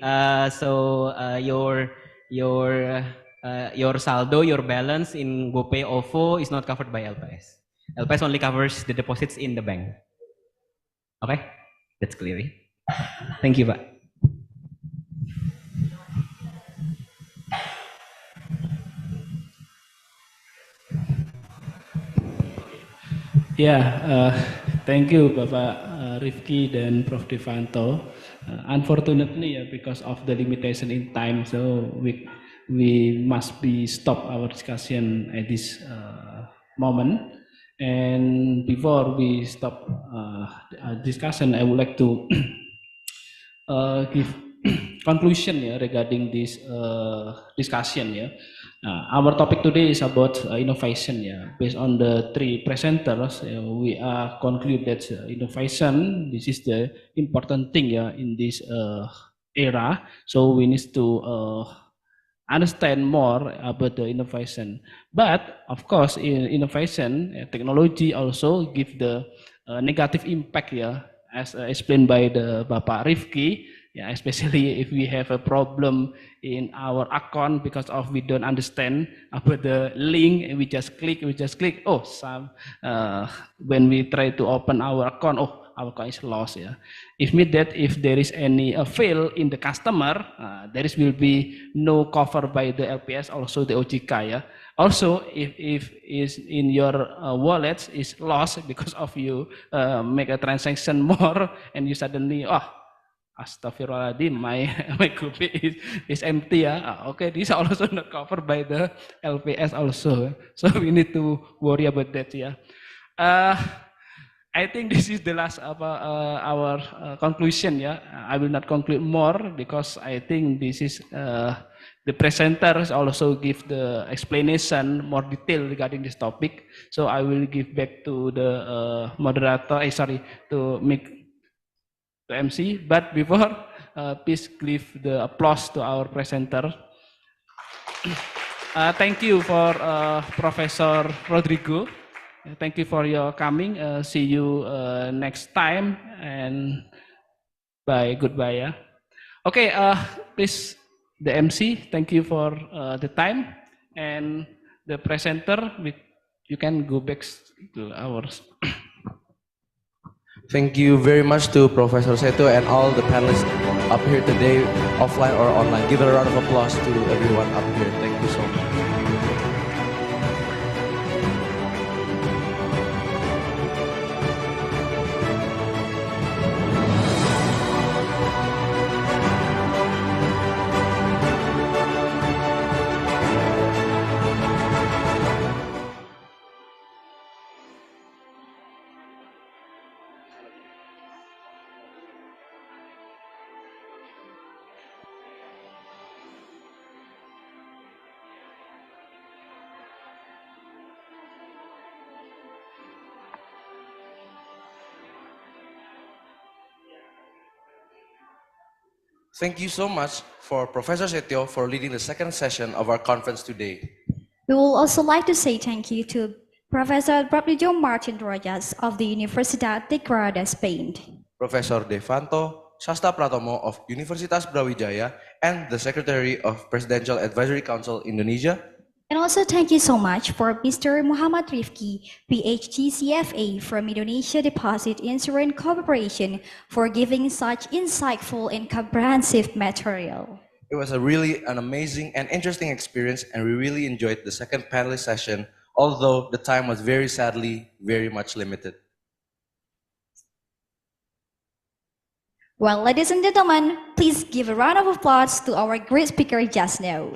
your saldo, your balance in GoPay OVO is not covered by LPS. LPS only covers the deposits in the bank. Okay, that's clear. Thank you, Pak. Ya, thank you Bapak Rifki dan Prof. Devanto. Unfortunately, because of the limitation in time, so we must be stop our discussion at this moment. And before we stop discussion, I would like to give conclusion regarding this discussion. Our topic today is about innovation. Based on the three presenters, we conclude that innovation, this is the important thing in this era. So we need to understand more about the innovation. But of course, in innovation, technology also give the negative impact, as explained by the Bapak Rifki. Especially if we have a problem in our account because of we don't understand about the link, and we just click. Oh, when we try to open our account, oh, our coin is lost. Yeah, it means that if there is any fail in the customer, there will be no cover by the LPS, also the OJK. Yeah. Also, if is in your wallet is lost because of you make a transaction more and you suddenly Astaghfirullahaladzim, my copy is empty. Okay, this is also not covered by the LPS also. So we need to worry about that. Yeah. I think this is the last of our conclusion. Yeah, I will not conclude more because I think this is the presenters also give the explanation more detail regarding this topic. So I will give back to the moderator. To make. To MC, but before, please give the applause to our presenter. Thank you for Professor Rodrigo. Thank you for your coming. See you next time and bye. Goodbye. Yeah. Okay. Please, the MC. Thank you for the time and the presenter. You can go back to ours. Thank you very much to Professor Seto and all the panelists up here today, offline or online. Give a round of applause to everyone up here. Thank you so much. Thank you so much for Professor Setio for leading the second session of our conference today. We would also like to say thank you to Professor Brawijaya Martin Rojas of the Universidad de Granada, Spain. Professor Devanto Sasta Pratomo of Universitas Brawijaya and the Secretary of Presidential Advisory Council Indonesia. And also thank you so much for Mr. Muhammad Rifki, PhD CFA from Indonesia Deposit Insurance Corporation for giving such insightful and comprehensive material. It was an amazing and interesting experience, and we really enjoyed the second panelist session, although the time was very sadly very much limited. Well, ladies and gentlemen, please give a round of applause to our great speaker just now.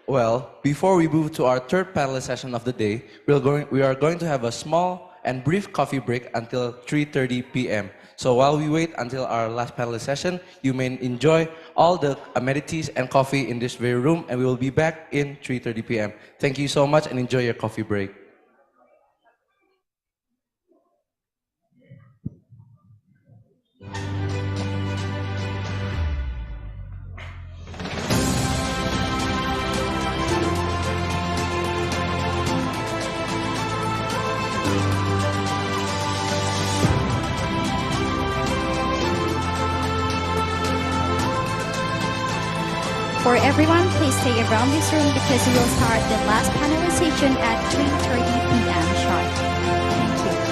Well, before we move to our third panelist session of the day, we are going to have a small and brief coffee break until 3:30 p.m. So while we wait until our last panelist session, you may enjoy all the amenities and coffee in this very room, and we will be back in 3:30 p.m. Thank you so much and enjoy your coffee break. For everyone, please stay around this room because we will start the last panelization at 3:30 p.m. sharp. Thank you.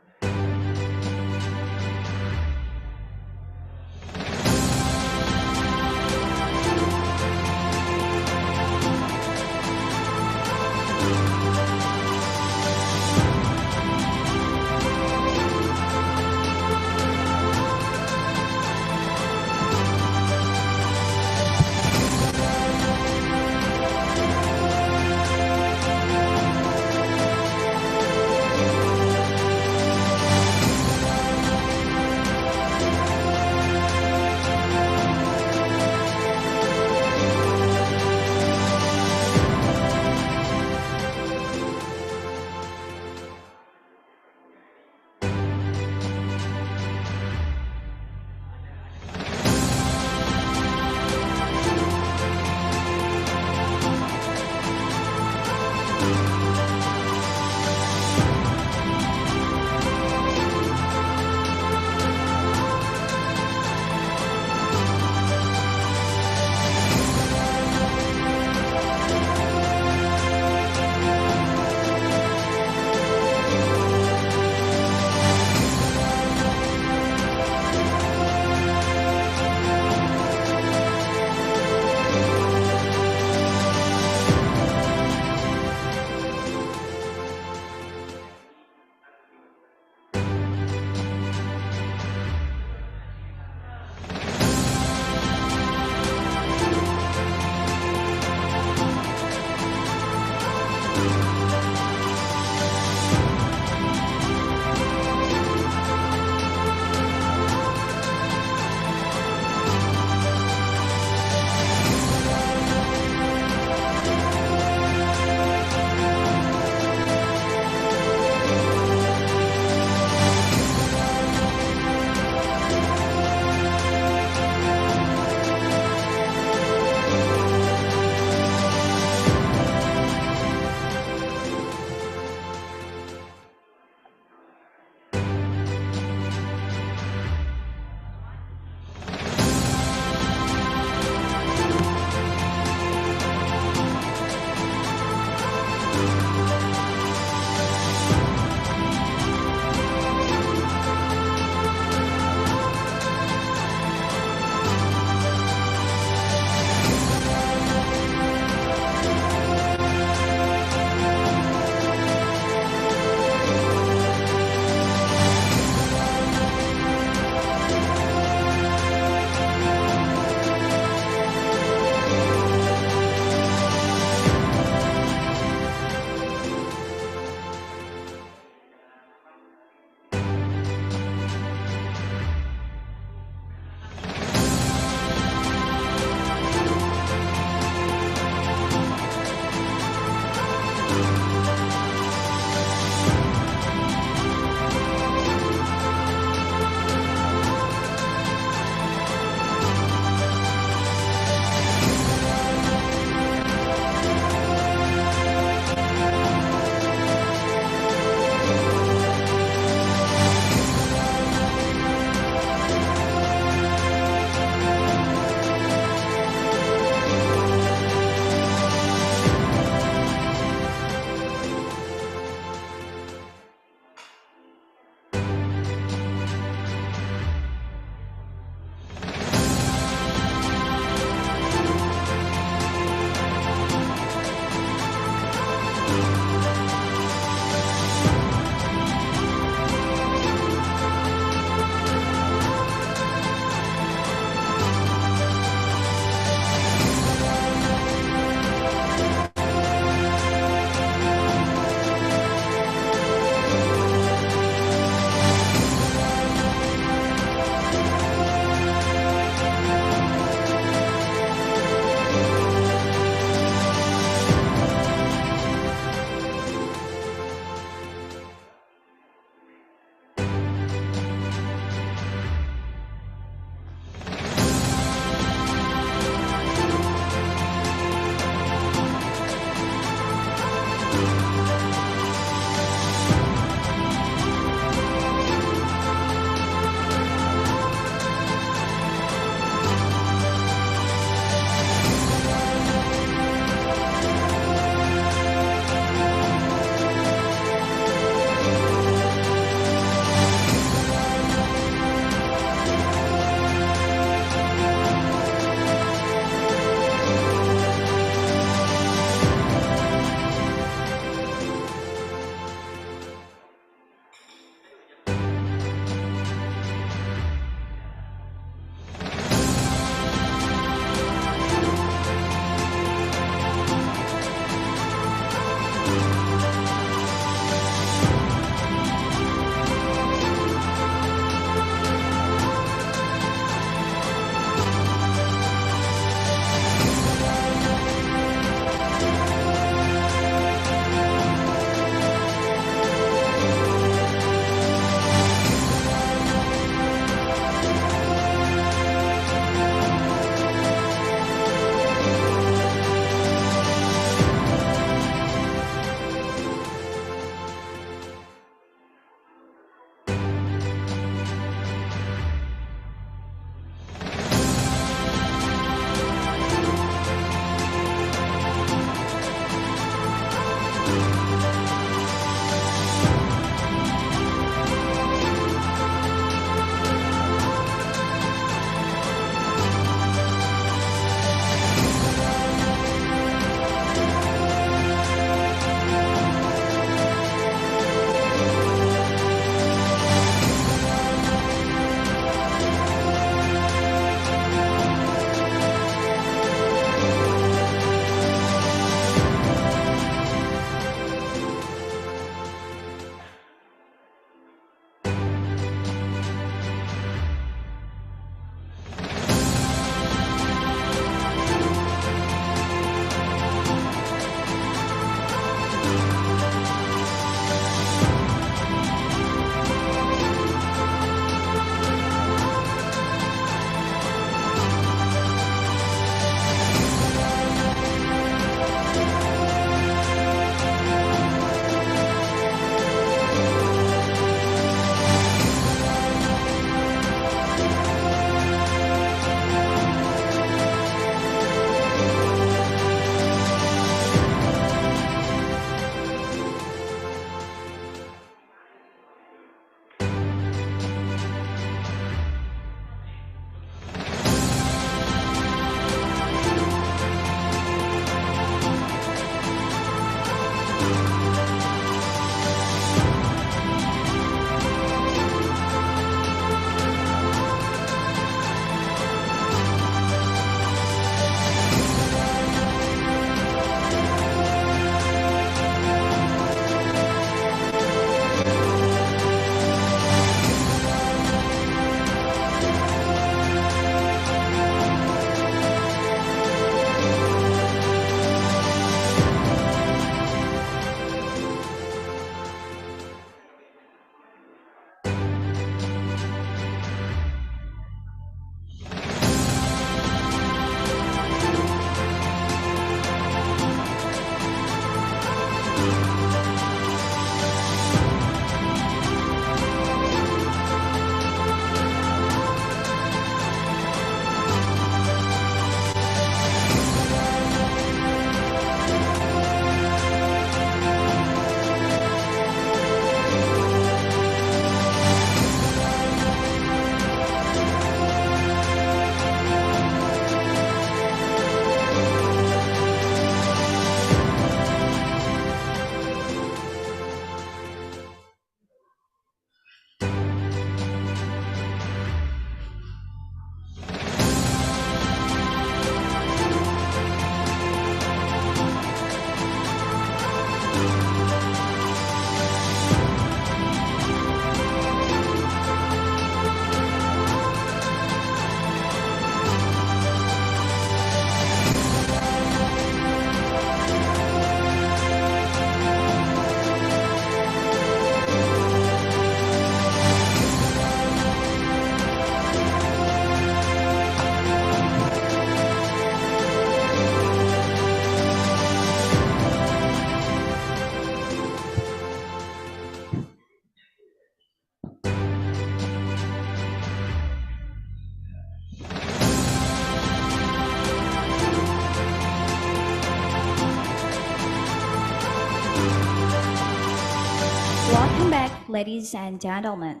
Welcome back, ladies and gentlemen.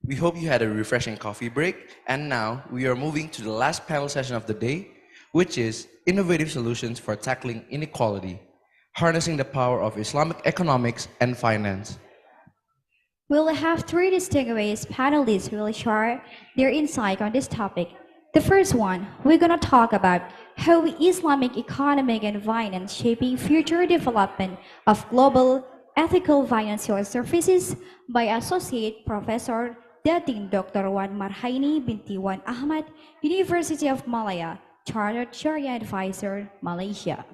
We hope you had a refreshing coffee break, and now we are moving to the last panel session of the day, which is Innovative Solutions for Tackling Inequality, Harnessing the Power of Islamic Economics and Finance. We'll have three distinguished panelists who will share their insight on this topic. The first one, we're going to talk about how Islamic economic and finance shaping future development of global ethical financial services by Associate Professor Datin Dr. Wan Marhaini binti Wan Ahmad, University of Malaya, Chartered Sharia Advisor, Malaysia.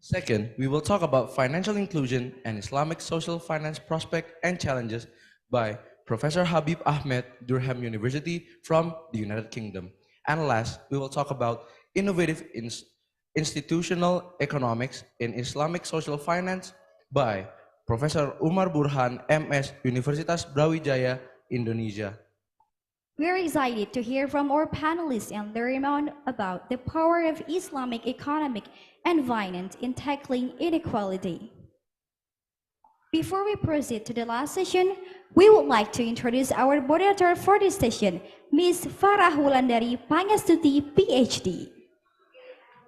Second, we will talk about financial inclusion and Islamic social finance prospects and challenges by Professor Habib Ahmed, Durham University from the United Kingdom. And last, we will talk about innovative institutional economics in Islamic social finance by Professor Umar Burhan, MS, Universitas Brawijaya, Indonesia. We're excited to hear from our panelists and learn more about the power of Islamic economic and finance in tackling inequality. Before we proceed to the last session, we would like to introduce our moderator for this session, Ms. Farah Wulandari Pangestuti, PhD.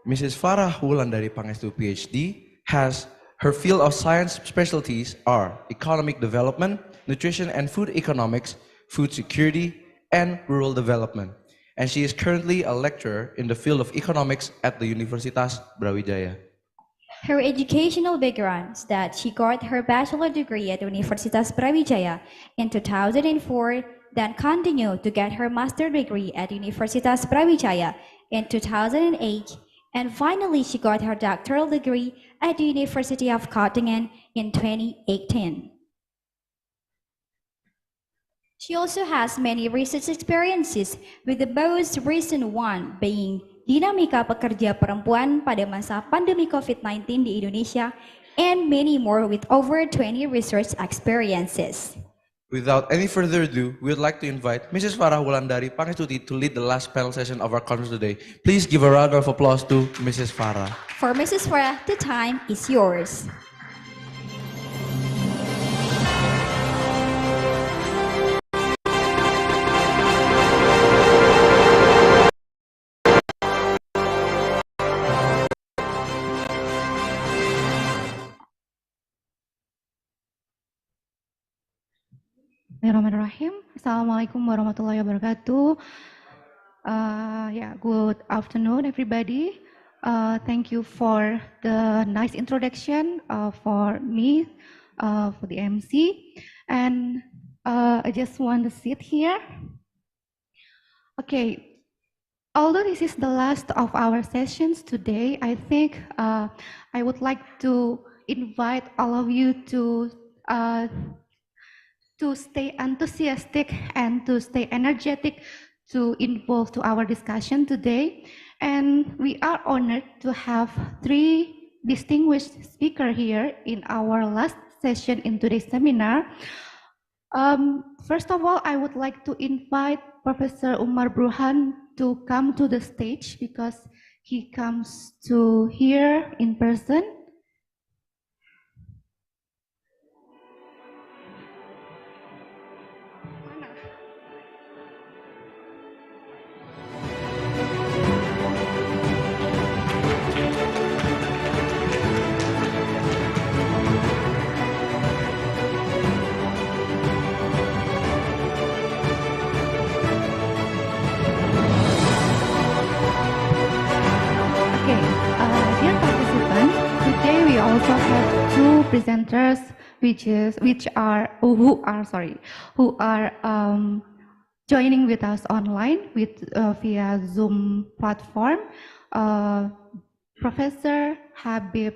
Mrs. Farah Wulandari Pangestu, PhD, has her field of science specialties are economic development, nutrition and food economics, food security, and rural development. And she is currently a lecturer in the field of economics at the Universitas Brawijaya. Her educational background is that she got her bachelor degree at Universitas Brawijaya in 2004, then continued to get her master degree at Universitas Brawijaya in 2008, and finally she got her doctoral degree at the University of Göttingen in 2018. She also has many research experiences, with the most recent one being dinamika pekerja perempuan pada masa pandemi COVID-19 di Indonesia, and many more with over 20 research experiences. Without any further ado, we would like to invite Mrs. Farah Wulandari Pangestuti to lead the last panel session of our conference today. Please give a round of applause to Mrs. Farah. For Mrs. Farah, the time is yours. Bismillahirrahmanirrahim. Assalamualaikum warahmatullahi wabarakatuh. Good afternoon, everybody. Thank you for the nice introduction for me, for the MC. And I just want to sit here. Okay, although this is the last of our sessions today, I think I would like to invite all of you to stay enthusiastic and to stay energetic to involve to our discussion today. And we are honored to have three distinguished speakers here in our last session in today's seminar. First of all, I would like to invite Professor Umar Burhan to come to the stage because he comes to here in person. Also have two presenters, who are joining with us online via Zoom platform. Professor Habib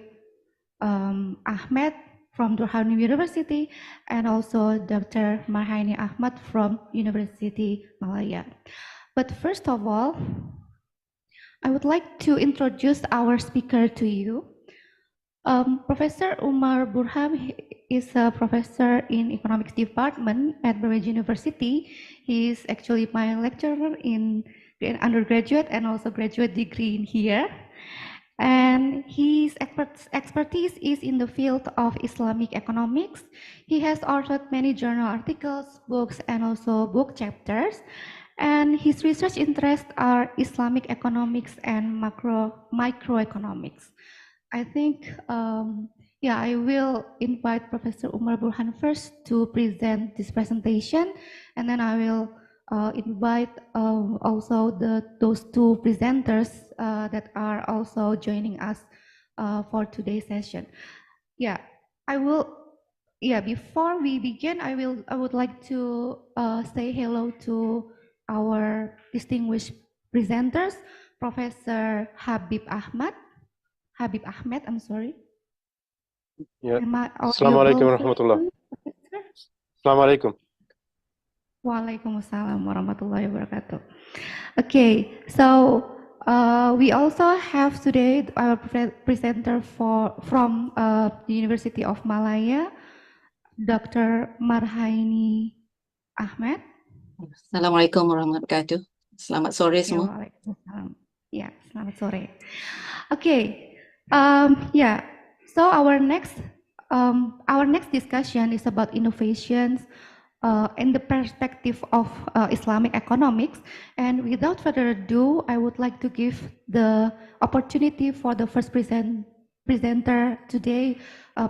Ahmed from Durham University, and also Dr. Marhaini Ahmad from University Malaya. But first of all, I would like to introduce our speaker to you. Professor Umar Burhan is a professor in economics department at Brawijaya University. He is actually my lecturer in undergraduate and also graduate degree in here. And his expertise is in the field of Islamic economics. He has authored many journal articles, books, and also book chapters. And his research interests are Islamic economics and microeconomics. I think, yeah, I will invite Professor Umar Burhan first to present this presentation, and then I will invite also those two presenters that are also joining us for today's session. Yeah, I will. Yeah, before we begin, I would like to say hello to our distinguished presenters, Professor Habib Ahmed, I'm sorry. Yeah. Am I Assalamualaikum audible for warahmatullah. you, Professor? Assalamualaikum. Waalaikumsalam warahmatullahi wabarakatuh. Okay, so we also have today our presenter from the University of Malaya, Dr. Marhaini Ahmed. Assalamualaikum warahmatullahi wabarakatuh. Selamat sore Ya, semua. waalaikumsalam. Ya, selamat sore. Okay, yeah. So our next discussion is about innovations in the perspective of Islamic economics. And without further ado, I would like to give the opportunity for the first presenter today,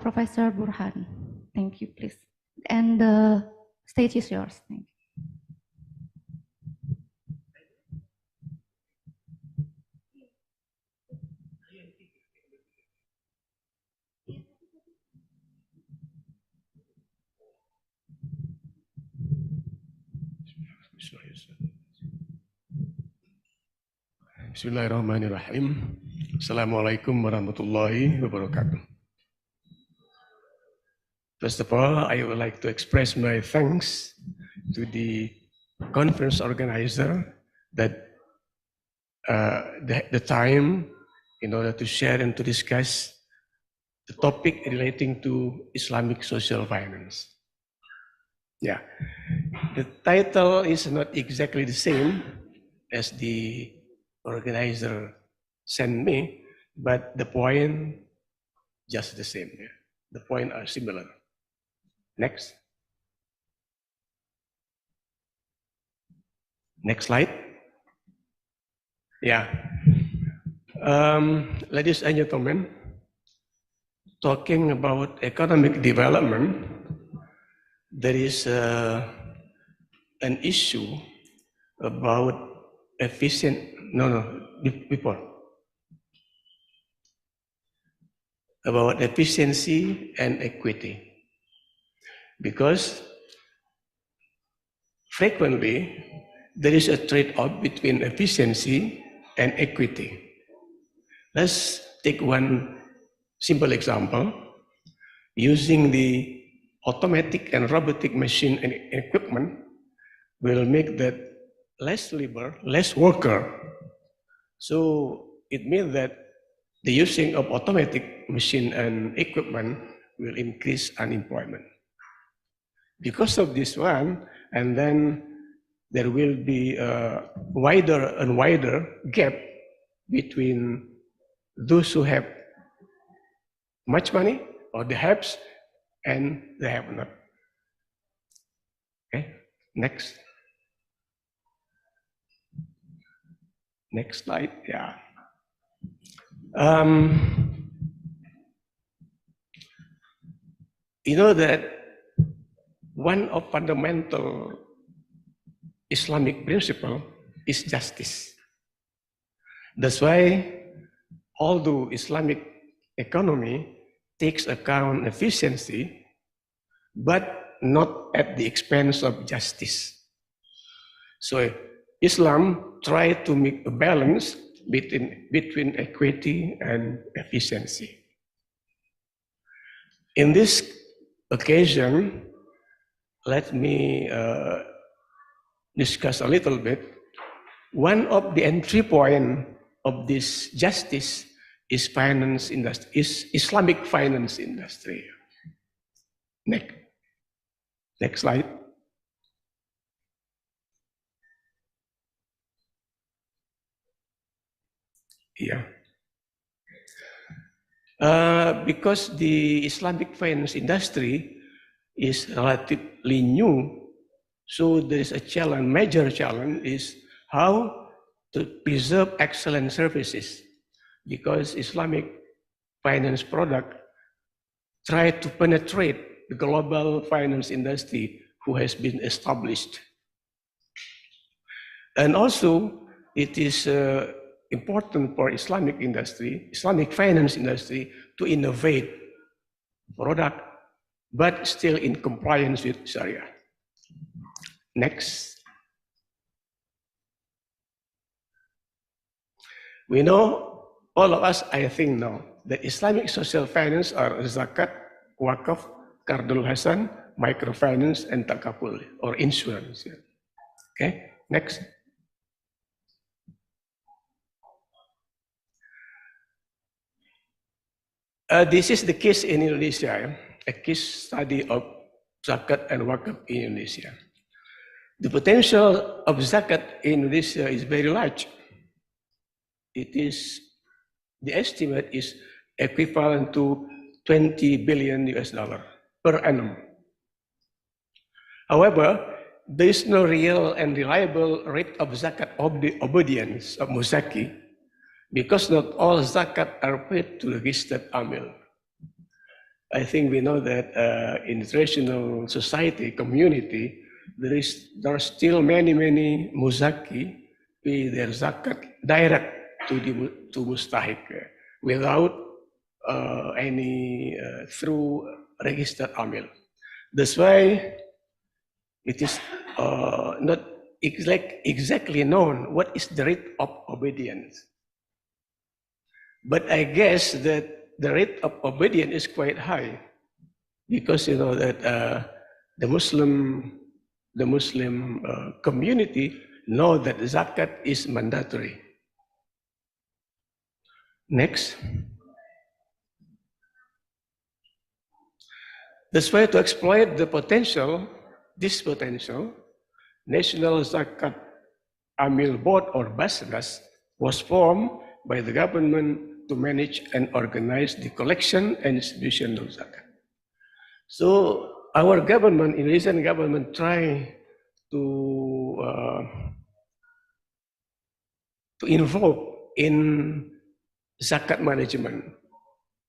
Professor Burhan. Thank you, please. And the stage is yours. Thank you. Bismillahirrahmanirrahim. Assalamualaikum warahmatullahi wabarakatuh. First of all, I would like to express my thanks to the conference organizer that the time in order to share and to discuss the topic relating to Islamic social finance. Yeah, the title is not exactly the same as the organizer sent me, but the point just the same. Yeah. The point are similar. Next. Next slide. Yeah. Ladies and gentlemen, talking about economic development, there is an issue about about efficiency and equity. Because frequently there is a trade-off between efficiency and equity. Let's take one simple example. Using the automatic and robotic machine and equipment will make that less labor, less worker. So it means that the using of automatic machine and equipment will increase unemployment. Because of this one, and then there will be a wider and wider gap between those who have much money or the haves and the have not. Okay, next. Next slide, yeah. You know that one of fundamental Islamic principle is justice. That's why, although Islamic economy takes account efficiency, but not at the expense of justice. So Islam tried to make a balance between equity and efficiency. In this occasion, let me discuss a little bit. One of the entry point of this justice is finance industry, is Islamic finance industry. Next slide. Yeah. Because the Islamic finance industry is relatively new, so there is a challenge, major challenge is how to preserve excellent services, because Islamic finance product try to penetrate the global finance industry who has been established. And also, it is important for Islamic industry, Islamic finance industry, to innovate product, but still in compliance with Sharia. Next. We know, all of us, I think, know that Islamic social finance are zakat, wakaf, Qardul Hasan, microfinance, and takaful, or insurance. Okay, next. This is the case in Indonesia, a case study of zakat and wakaf in Indonesia. The potential of zakat in Indonesia is very large. It is, the estimate is equivalent to 20 billion US dollar per annum. However, there is no real and reliable rate of zakat obedience of Muzaki, because not all zakat are paid to registered amil. I think we know that in the traditional society, community, there are still many Muzaki pay their zakat direct to Mustahik without any through registered amil. That's why it is not exactly known what is the rate of obedience. But I guess that the rate of obedience is quite high, because you know that the Muslim community know that zakat is mandatory. Next. That's why to exploit the potential, this potential, National Zakat Amil Board, or Basnas, was formed by the government to manage and organize the collection and distribution of zakat. So our government, Indonesian government, try to involve in zakat management.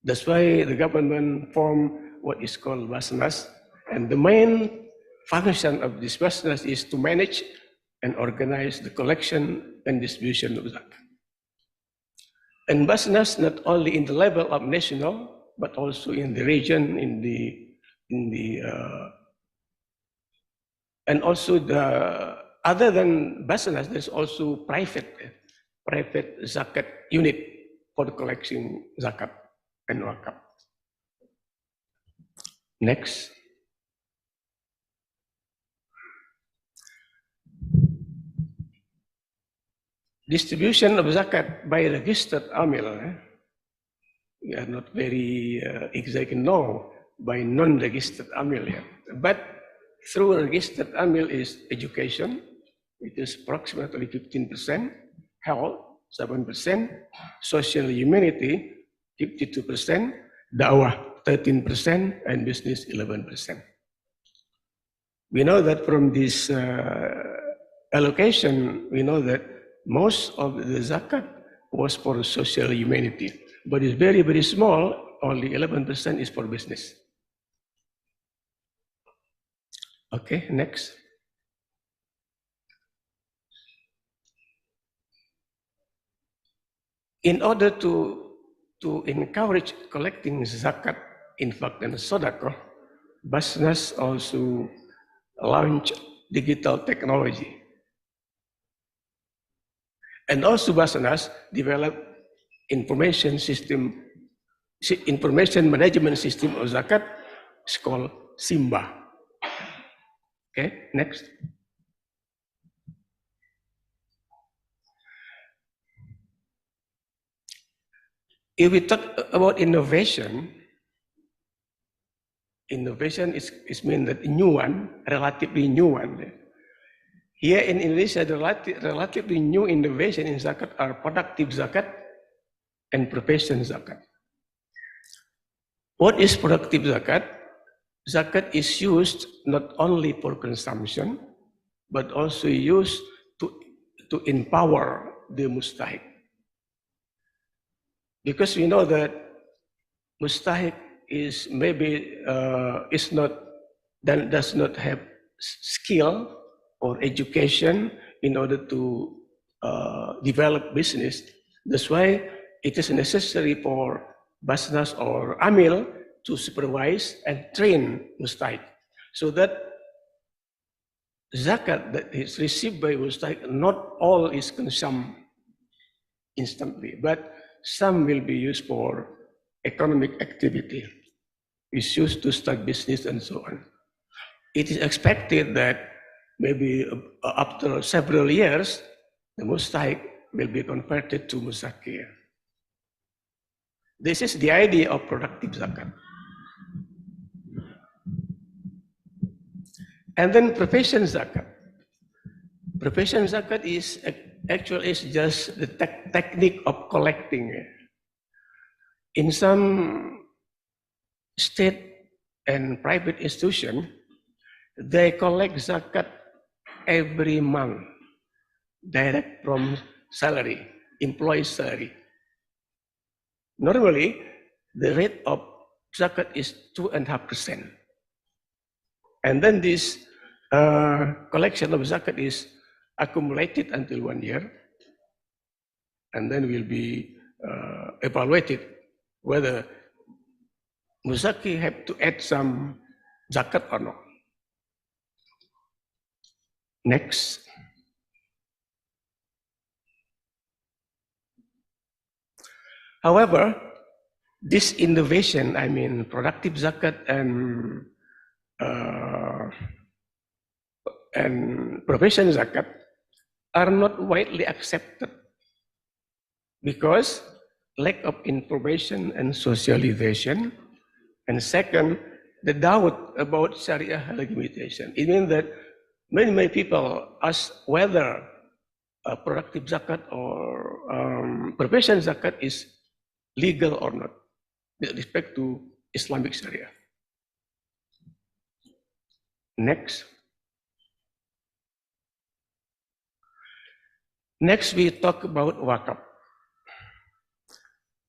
That's why the government formed what is called Basnas, and the main function of this Basnas is to manage and organize the collection and distribution of zakat. And Basnas not only in the level of national, but also in the region, and also the other than Basnas, there's also private zakat unit for collecting zakat and wakaf. Next. Distribution of zakat by registered amil. We are not very exactly know by non-registered amil yet. But through registered amil is education, it is approximately 15%, health 7%, social humanity 52%, dawah 13%, and business 11%. We know that from this allocation, we know that most of the zakat was for social humanity, but it's very, very small, only 11% is for business. Okay, next. In order to encourage collecting zakat, infak, and sodako, Basnas also launched digital technology. And also Basnas developed information management system of zakat. It's called Simba. Okay, next. If we talk about innovation, innovation is mean that new one, relatively new one. Here in Indonesia, the relatively new innovation in zakat are productive zakat and profession zakat. What is productive zakat? Zakat is used not only for consumption, but also used to empower the mustahik. Because we know that mustahik is maybe does not have skill or education in order to develop business. That's why it is necessary for Basnas or Amil to supervise and train mustahik, so that zakat that is received by mustahik, not all is consumed instantly, but some will be used for economic activity, is used to start business and so on. It is expected that maybe after several years, the mustahik will be converted to muzakir. This is the idea of productive zakat. And then profession zakat. Profession zakat is actually just the technique of collecting. In some state and private institution, they collect zakat every month, direct from salary, employee salary. Normally, the rate of zakat is 2.5%. And then this collection of zakat is accumulated until 1 year, and then will be evaluated whether muzaki have to add some zakat or not. Next. However, this innovation, I mean productive zakat and profession zakat, are not widely accepted because lack of information and socialization, and second, the doubt about Sharia limitation. It means that many people ask whether productive zakat or profession zakat is legal or not with respect to Islamic Sharia. Next. Next, we talk about wakaf.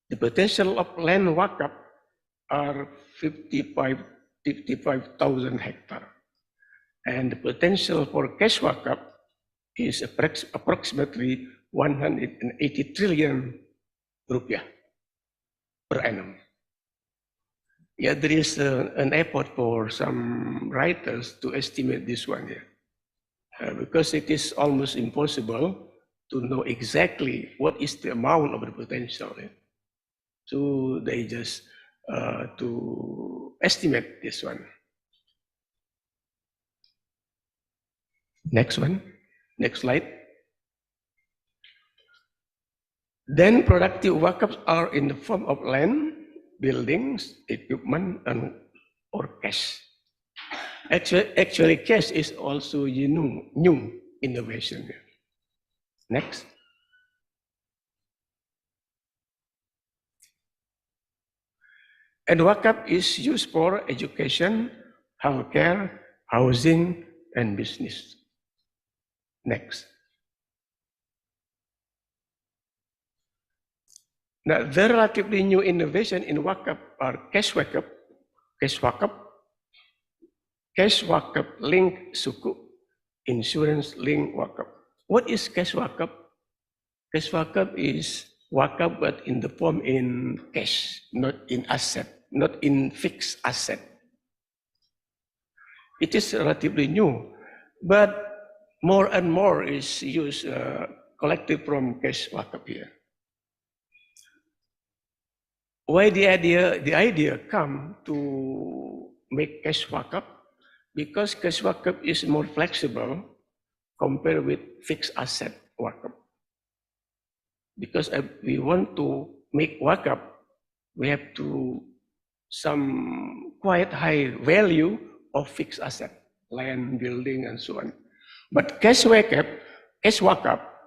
The potential of land wakaf are 55,000 hectares. And the potential for cash wakaf is approximately 180 trillion rupiah per annum. Yeah, there is an effort for some writers to estimate this one here, because it is almost impossible to know exactly what is the amount of the potential. Yeah? So they just to estimate this one. Next one, next slide. Then productive wakaf are in the form of land, buildings, equipment, and or cash. Actually, cash is also new innovation. Next. And wakaf is used for education, healthcare, housing, and business. Next. Now, the relatively new innovation in wakaf are cash wakaf, link suku, insurance link wakaf. What is cash wakaf? Cash wakaf is wakaf but in the form in cash, not in asset, not in fixed asset. It is relatively new, but more and more is used collected from cash wakaf here. Why the idea come to make cash wakaf? Because cash wakaf is more flexible compared with fixed asset wakaf. Because if we want to make wakaf, we have to some quite high value of fixed asset, land, building, and so on. But cash wakaf,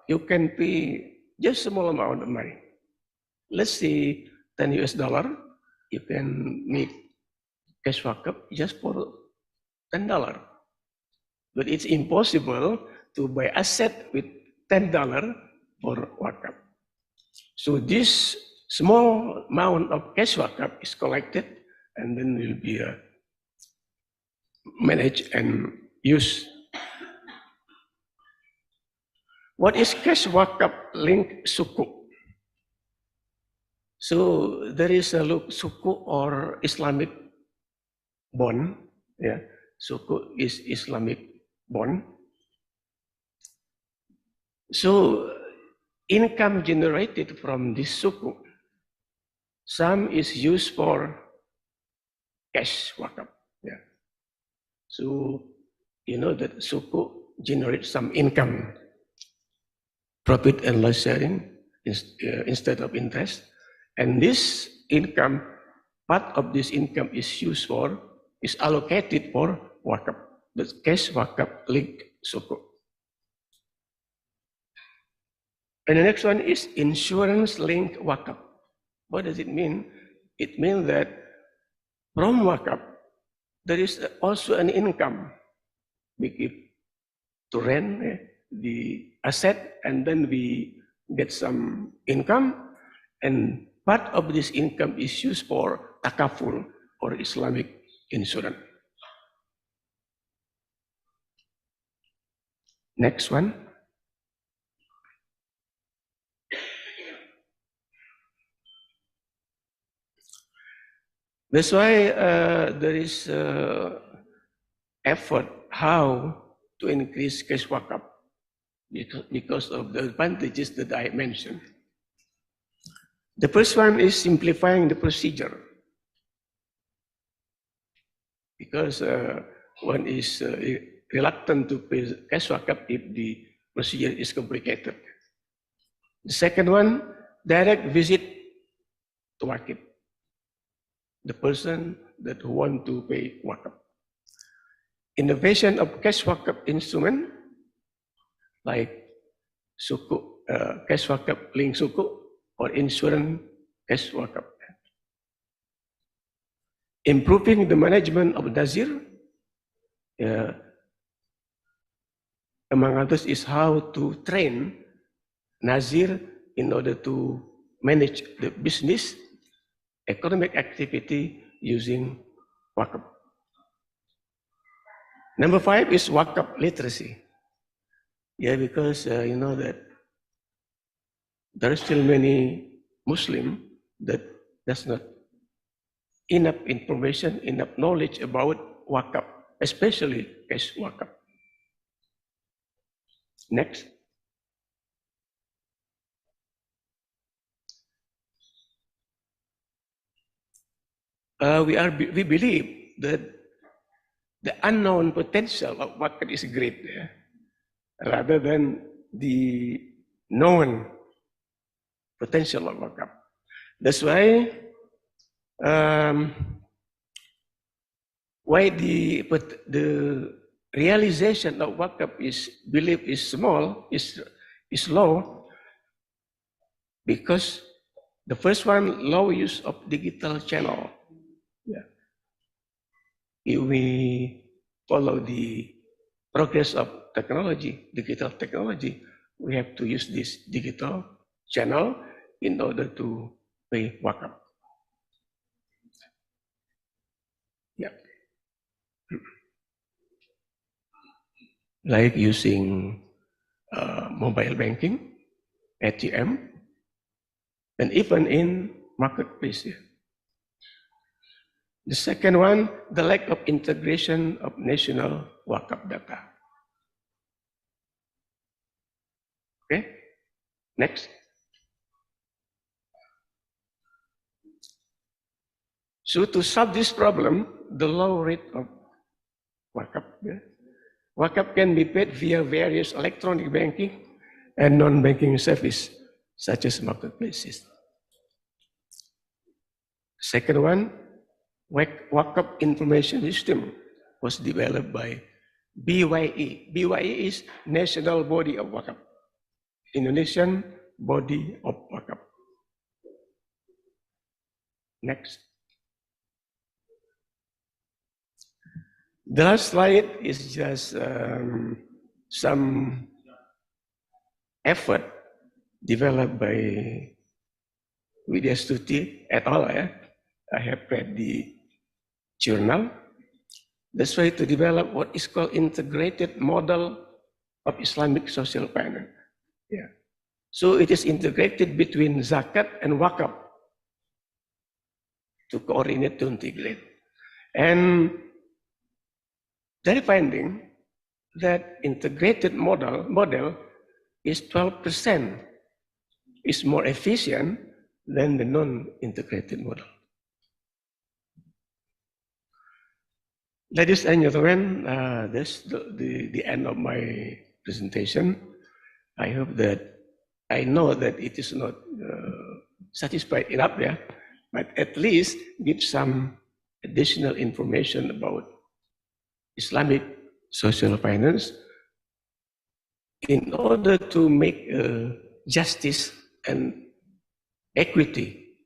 you can pay just small amount of money. Let's say $10, you can make cash wakaf just for $10. But it's impossible to buy asset with $10 for wakaf. So this small amount of cash wakaf is collected and then will be managed and used. What is cash wakaf link suku? So there is a suku or Islamic bond. Yeah, suku is Islamic bond. So income generated from this suku, some is used for cash wakaf. Yeah. So you know that suku generates some income, profit and loss sharing instead of interest. And this income, part of this income is allocated for wakaf, the cash wakaf linked suku. And the next one is insurance linked wakaf. What does it mean? It means that from wakaf, there is also an income. We give to rent the asset and then we get some income, and part of this income is used for takaful or Islamic insurance. Next one. That's why there is effort how to increase cash wakaf because of the advantages that I mentioned. The first one is simplifying the procedure, because one is reluctant to pay cash wakaf if the procedure is complicated. The second one, direct visit to market, the person that want to pay wakaf. Innovation of cash wakaf instrument like suku, cash wakaf link suku or insurance cash wakaf. Improving the management of Nazir, among others, is how to train Nazir in order to manage the business, economic activity using wakaf. Number 5 is wakaf literacy. Yeah, because you know that there are still many Muslim that does not enough information, enough knowledge about wakaf, especially cash wakaf. Next. We believe that the unknown potential of wakaf is great, rather than the known potential of wakaf. That's why the realization of wakaf is small, is low, because the first one, low use of digital channel. Yeah. If we follow the progress of technology, digital technology, we have to use this digital channel in order to pay wakaf. Yeah. Like using mobile banking, ATM, and even in marketplace. Yeah. The second one, the lack of integration of national wakaf data. Okay, next. So to solve this problem, the low rate of wakaf, wakaf can be paid via various electronic banking and non-banking service, such as marketplaces. Second one, wakaf information system was developed by BYE. BYE is National Body of Wakaf, Indonesian Body of Wakaf. Next. The last slide is just some effort developed by Widya Stuti et al. I have read the journal. That's why to develop what is called integrated model of Islamic social finance. Yeah. So it is integrated between zakat and wakaf to coordinate, to integrate. And they're finding that integrated model is 12% is more efficient than the non-integrated model. Ladies and gentlemen, that's the end of my presentation. I hope that I know that it is not satisfied enough there, but at least give some additional information about Islamic social finance in order to make justice and equity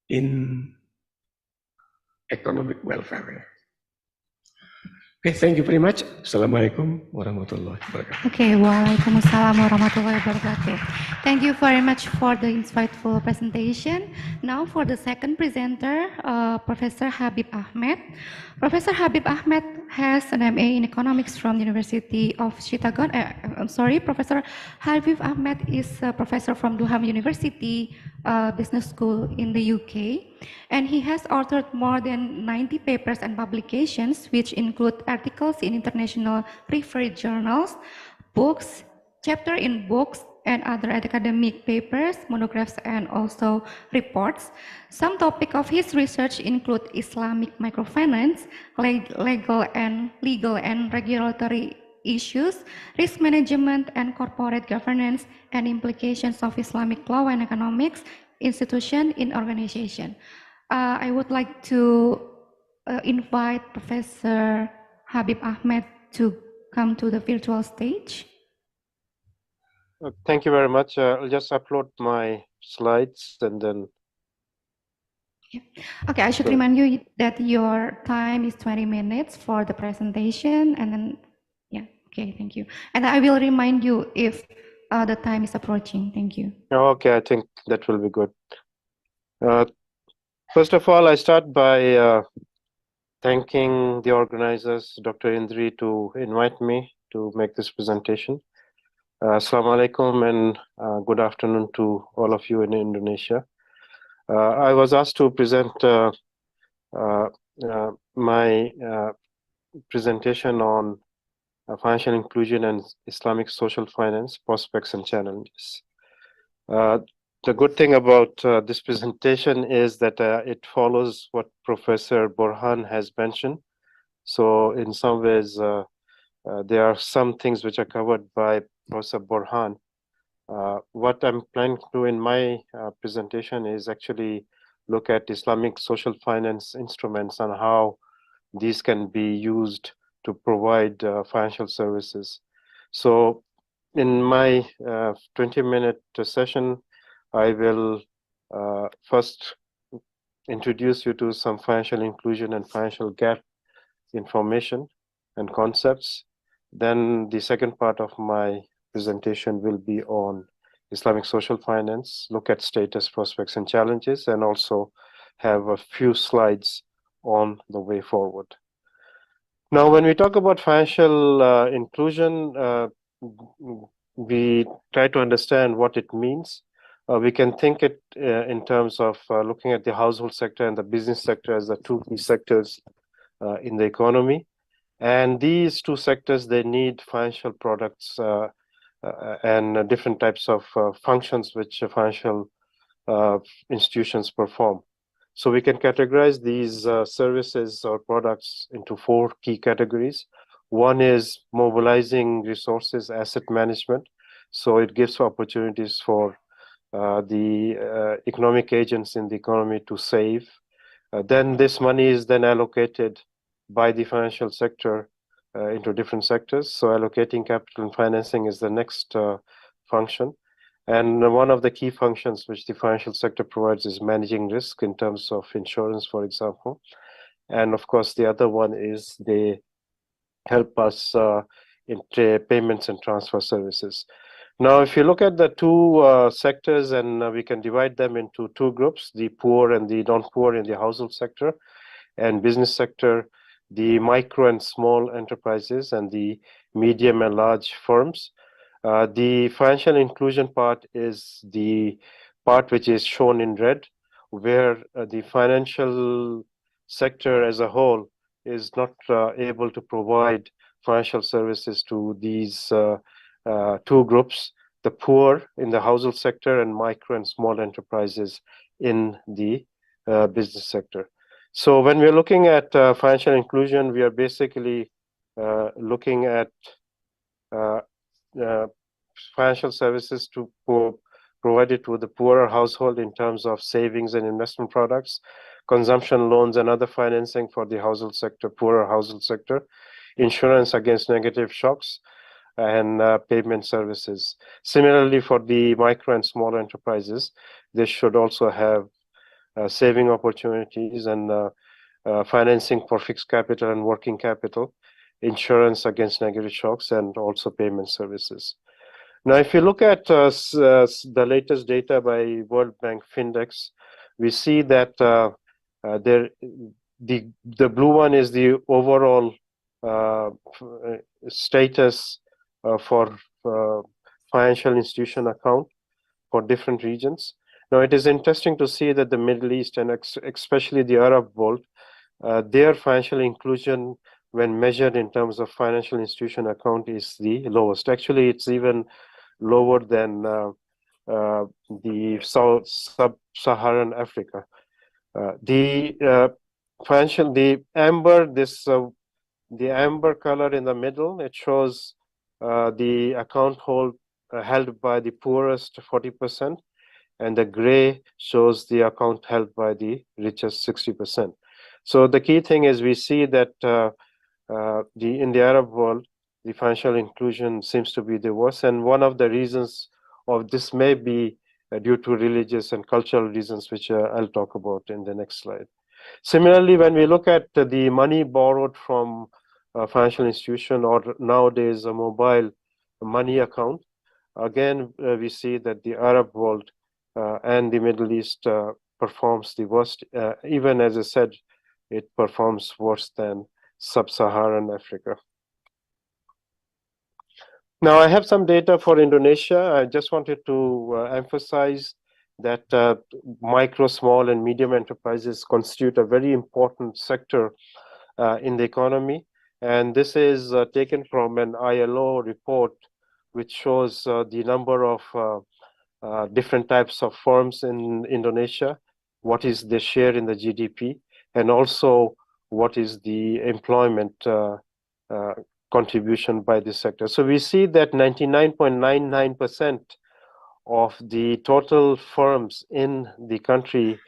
in economic welfare. Okay, thank you very much. Assalamualaikum warahmatullahi wabarakatuh. Okay, Waalaikumsalam warahmatullahi wabarakatuh. Thank you very much for the insightful presentation. Now for the second presenter, Professor Habib Ahmed. Professor Habib Ahmed has an MA in Economics from the University of Chittagong. Professor Habib Ahmed is a professor from Durham University Business School in the UK. And he has authored more than 90 papers and publications, which include articles in international preferred journals, books, chapter in books, and other academic papers, monographs, and also reports. Some topics of his research include Islamic microfinance, legal and regulatory issues, risk management and corporate governance, and implications of Islamic law and economics, institution in organization. I would like to invite Professor Habib Ahmed to come to the virtual stage. Thank you very much. I'll just upload my slides and then. Okay, I should remind you that your time is 20 minutes for the presentation, and then, yeah, okay, thank you. And I will remind you if the time is approaching. Thank you. Okay, I think that will be good. First of all, I start by thanking the organizers, Dr. Indri, to invite me to make this presentation. Assalamu alaikum and good afternoon to all of you in Indonesia. I was asked to present my presentation on financial inclusion and Islamic social finance, prospects and challenges. The good thing about this presentation is that it follows what Professor Borhan has mentioned. So in some ways, there are some things which are covered by Professor Borhan. What I'm planning to do in my presentation is actually look at Islamic social finance instruments and how these can be used to provide financial services. So in my 20-minute session, I will first introduce you to some financial inclusion and financial gap information and concepts. Then the second part of my presentation will be on Islamic social finance, look at status, prospects, and challenges, and also have a few slides on the way forward. Now, when we talk about financial inclusion, we try to understand what it means. We can think it in terms of looking at the household sector and the business sector as the two key sectors in the economy. And these two sectors, they need financial products and different types of functions which financial institutions perform. So we can categorize these services or products into four key categories. One is mobilizing resources, asset management. So it gives opportunities for the economic agents in the economy to save. Then this money is then allocated by the financial sector into different sectors. So allocating capital and financing is the next function. And one of the key functions which the financial sector provides is managing risk in terms of insurance, for example. And of course, the other one is they help us in payments and transfer services. Now, if you look at the two sectors, and we can divide them into two groups, the poor and the non-poor in the household sector, and business sector, the micro and small enterprises, and the medium and large firms. The financial inclusion part is the part which is shown in red, where the financial sector as a whole is not able to provide financial services to these two groups, the poor in the household sector and micro and small enterprises in the business sector. So when we're looking at financial inclusion, we are basically looking at financial services to provided to the poorer household in terms of savings and investment products, consumption loans and other financing for the household sector, poorer household sector, insurance against negative shocks, and payment services. Similarly, for the micro and small enterprises, they should also have saving opportunities and financing for fixed capital and working capital, insurance against negative shocks, and also payment services. Now, if you look at the latest data by World Bank Findex, we see that the blue one is the overall status for financial institution account for different regions. Now, it is interesting to see that the Middle East and especially the Arab world, their financial inclusion when measured in terms of financial institution account is the lowest. Actually, it's even lower than the sub-Saharan Africa. The amber color in the middle, it shows the account held by the poorest 40%, and the gray shows the account held by the richest 60%. So the key thing is we see that in the Arab world, the financial inclusion seems to be the worst, and one of the reasons of this may be due to religious and cultural reasons, which I'll talk about in the next slide. Similarly, when we look at the money borrowed from a financial institution or nowadays a mobile money account, again, we see that the Arab world and the Middle East performs the worst. Even as I said, it performs worse than sub-Saharan Africa. Now, I have some data for Indonesia. I just wanted to emphasize that micro, small, and medium enterprises constitute a very important sector in the economy. And this is taken from an ILO report, which shows the number of different types of firms in Indonesia, what is the share in the GDP, and also what is the employment contribution by this sector. So we see that 99.99% of the total firms in the country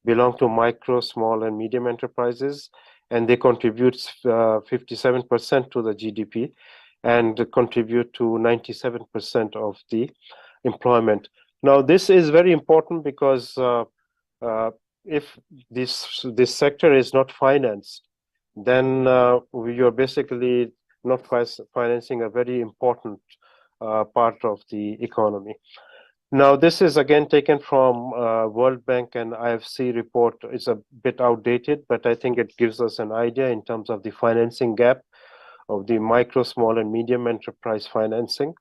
belong to micro, small, and medium enterprises, and they contribute 57% to the GDP and contribute to 97% of the employment. Now, this is very important because if this sector is not financed, then you're basically not financing a very important part of the economy. Now, this is again taken from World Bank and IFC report. It's a bit outdated, but I think it gives us an idea in terms of the financing gap of the micro, small, and medium enterprise financing.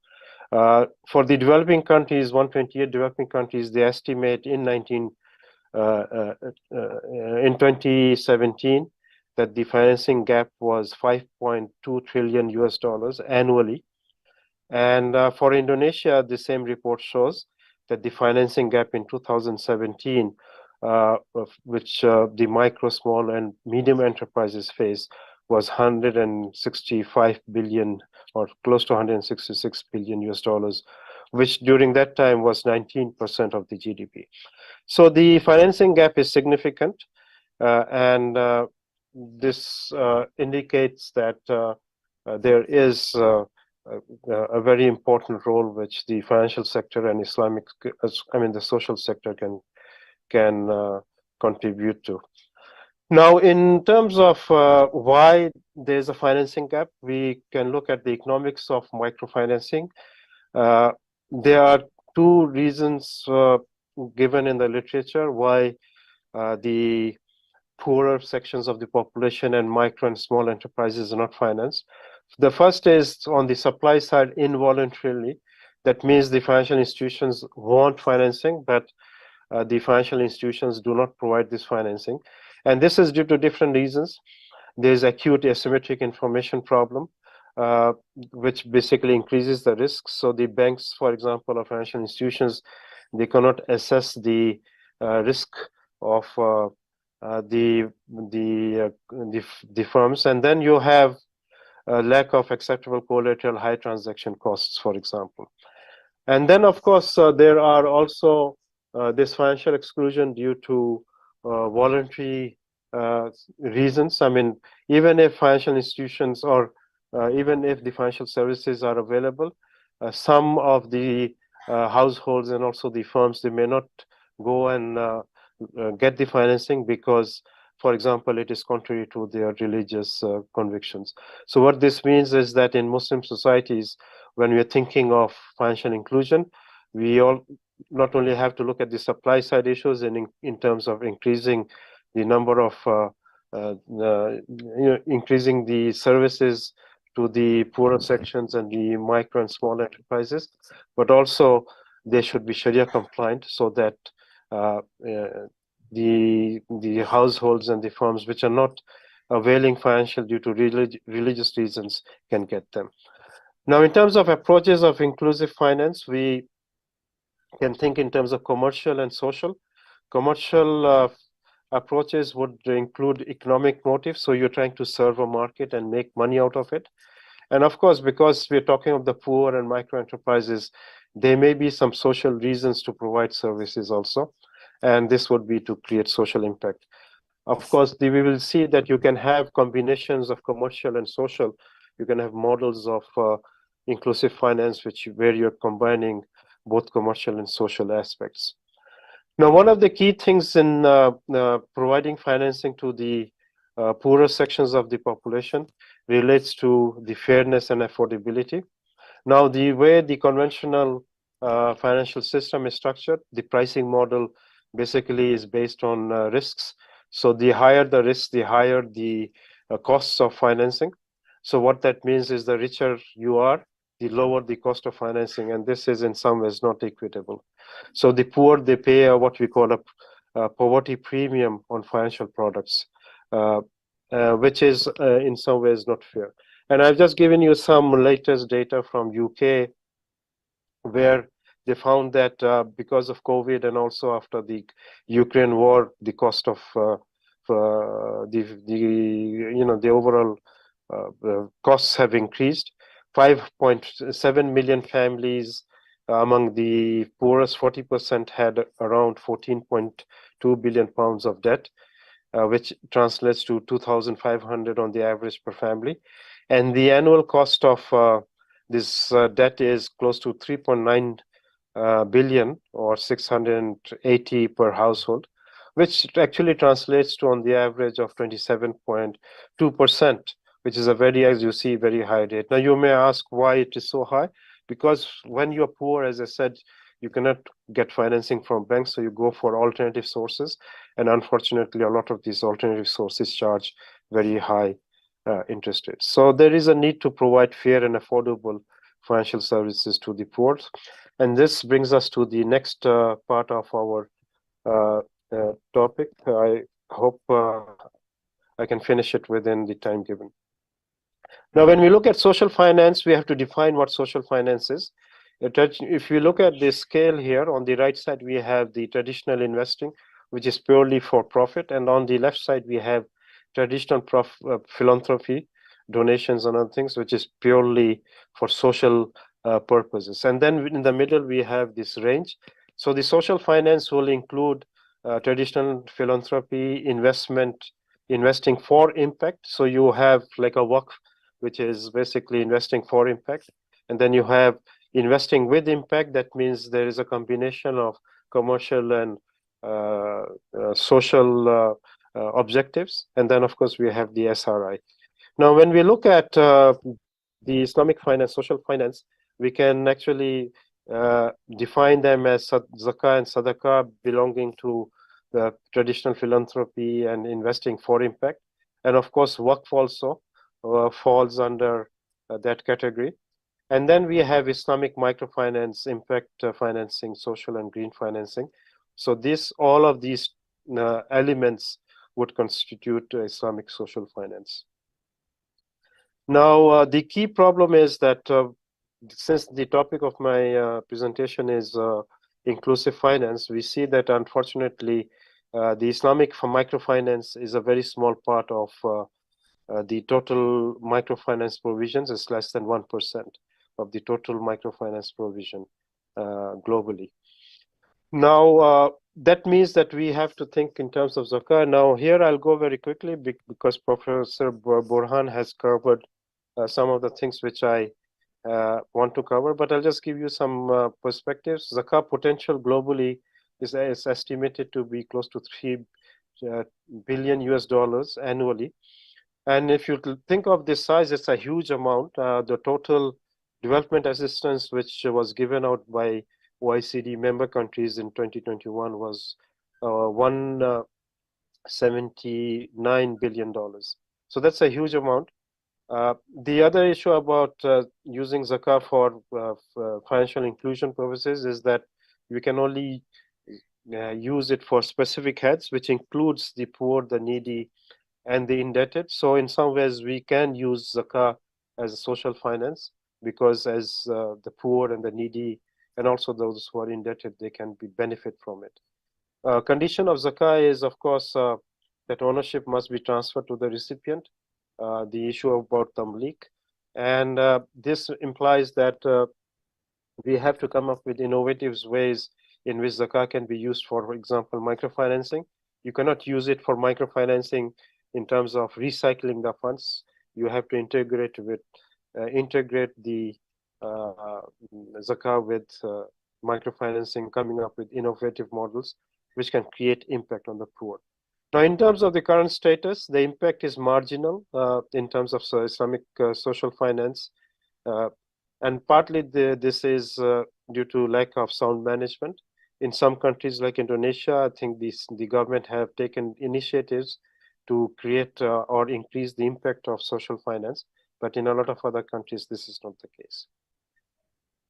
For the developing countries, 128 developing countries, they estimate in 2017 that the financing gap was $5.2 trillion annually. And for Indonesia, the same report shows that the financing gap in 2017, which the micro, small, and medium enterprises face, was 165 billion or close to 166 billion $, which during that time was 19% of the GDP. So the financing gap is significant, and this indicates that there is a very important role which the financial sector and the social sector can contribute to. Now, in terms of why there's a financing gap, we can look at the economics of microfinancing. There are two reasons given in the literature why the poorer sections of the population and micro and small enterprises are not financed. The first is on the supply side involuntarily. That means the financial institutions want financing, but the financial institutions do not provide this financing. And this is due to different reasons. There's acute asymmetric information problem, which basically increases the risk. So the banks, for example, or financial institutions, they cannot assess the risk of the firms. And then you have a lack of acceptable collateral, high transaction costs, for example. And then, of course, there are also this financial exclusion due to voluntary reasons. I mean, even if financial institutions or even if the financial services are available, some of the households and also the firms, they may not go and get the financing because, for example, it is contrary to their religious convictions. So what this means is that in Muslim societies, when we are thinking of financial inclusion, we all not only have to look at the supply side issues in terms of increasing the number of increasing the services to the poorer sections and the micro and small enterprises, but also they should be Sharia compliant so that the households and the firms which are not availing financial due to religious reasons can get them. Now, in terms of approaches of inclusive finance, we can think in terms of commercial and social. Commercial approaches would include economic motives, so you're trying to serve a market and make money out of it. And of course, because we're talking of the poor and micro enterprises, there may be some social reasons to provide services also, and this would be to create social impact. Of course, we will see that you can have combinations of commercial and social. You can have models of inclusive finance, where you're combining both commercial and social aspects. Now, one of the key things in providing financing to the poorer sections of the population relates to the fairness and affordability. Now, the way the conventional financial system is structured, the pricing model basically is based on risks. So the higher the risk, the higher the costs of financing. So what that means is the richer you are, the lower the cost of financing, and this is in some ways not equitable. So the poor, they pay what we call a poverty premium on financial products, which is in some ways not fair. And I've just given you some latest data from UK, where they found that because of COVID and also after the Ukraine war, the cost of the overall costs have increased. 5.7 million families among the poorest 40% had around 14.2 billion pounds of debt, which translates to 2,500 on the average per family. And the annual cost of this debt is close to 3.9 billion, or 680 per household, which actually translates to on the average of 27.2%, which is a very, as you see, very high rate. Now, you may ask why it is so high, because when you're poor, as I said, you cannot get financing from banks, so you go for alternative sources. And unfortunately, a lot of these alternative sources charge very high interest rates. So there is a need to provide fair and affordable financial services to the poor. And this brings us to the next part of our topic. I hope I can finish it within the time given. Now, when we look at social finance, we have to define what social finance is. If you look at this scale here, on the right side, we have the traditional investing, which is purely for profit. And on the left side, we have traditional philanthropy, donations and other things, which is purely for social purposes. And then in the middle, we have this range. So the social finance will include traditional philanthropy, investing for impact. So you have like a waqf, which is basically investing for impact. And then you have investing with impact. That means there is a combination of commercial and social objectives. And then, of course, we have the SRI. Now, when we look at the Islamic finance, social finance, we can actually define them as zakah and sadaqah belonging to the traditional philanthropy and investing for impact. And of course, waqf also falls under that category. And then we have Islamic microfinance, impact financing, social and green financing. So all of these elements would constitute Islamic social finance. Now, the key problem is that since the topic of my presentation is inclusive finance, we see that unfortunately the Islamic microfinance is a very small part of the total microfinance provisions. Is less than 1% of the total microfinance provision globally. Now, that means that we have to think in terms of zakah. Now, here I'll go very quickly because Professor Burhan has covered some of the things which I want to cover, but I'll just give you some perspectives. Zakah potential globally is estimated to be close to $3 billion annually. And if you think of this size, it's a huge amount. The total development assistance which was given out by OECD member countries in 2021 was $179 billion. So that's a huge amount. The other issue about using zakah for financial inclusion purposes is that we can only use it for specific heads, which includes the poor, the needy, and the indebted. So in some ways, we can use zakah as a social finance because as the poor and the needy and also those who are indebted, they can benefit from it. Condition of zakah is, of course, that ownership must be transferred to the recipient, the issue about tamlik. And this implies that we have to come up with innovative ways in which zakah can be used for example, microfinancing. You cannot use it for microfinancing in terms of recycling the funds. You have to integrate the zakah with microfinancing, coming up with innovative models which can create impact on the poor. Now, in terms of the current status, the impact is marginal in terms of Islamic social finance. And partly this is due to lack of sound management. In some countries like Indonesia, I think the government have taken initiatives to create or increase the impact of social finance. But in a lot of other countries, this is not the case.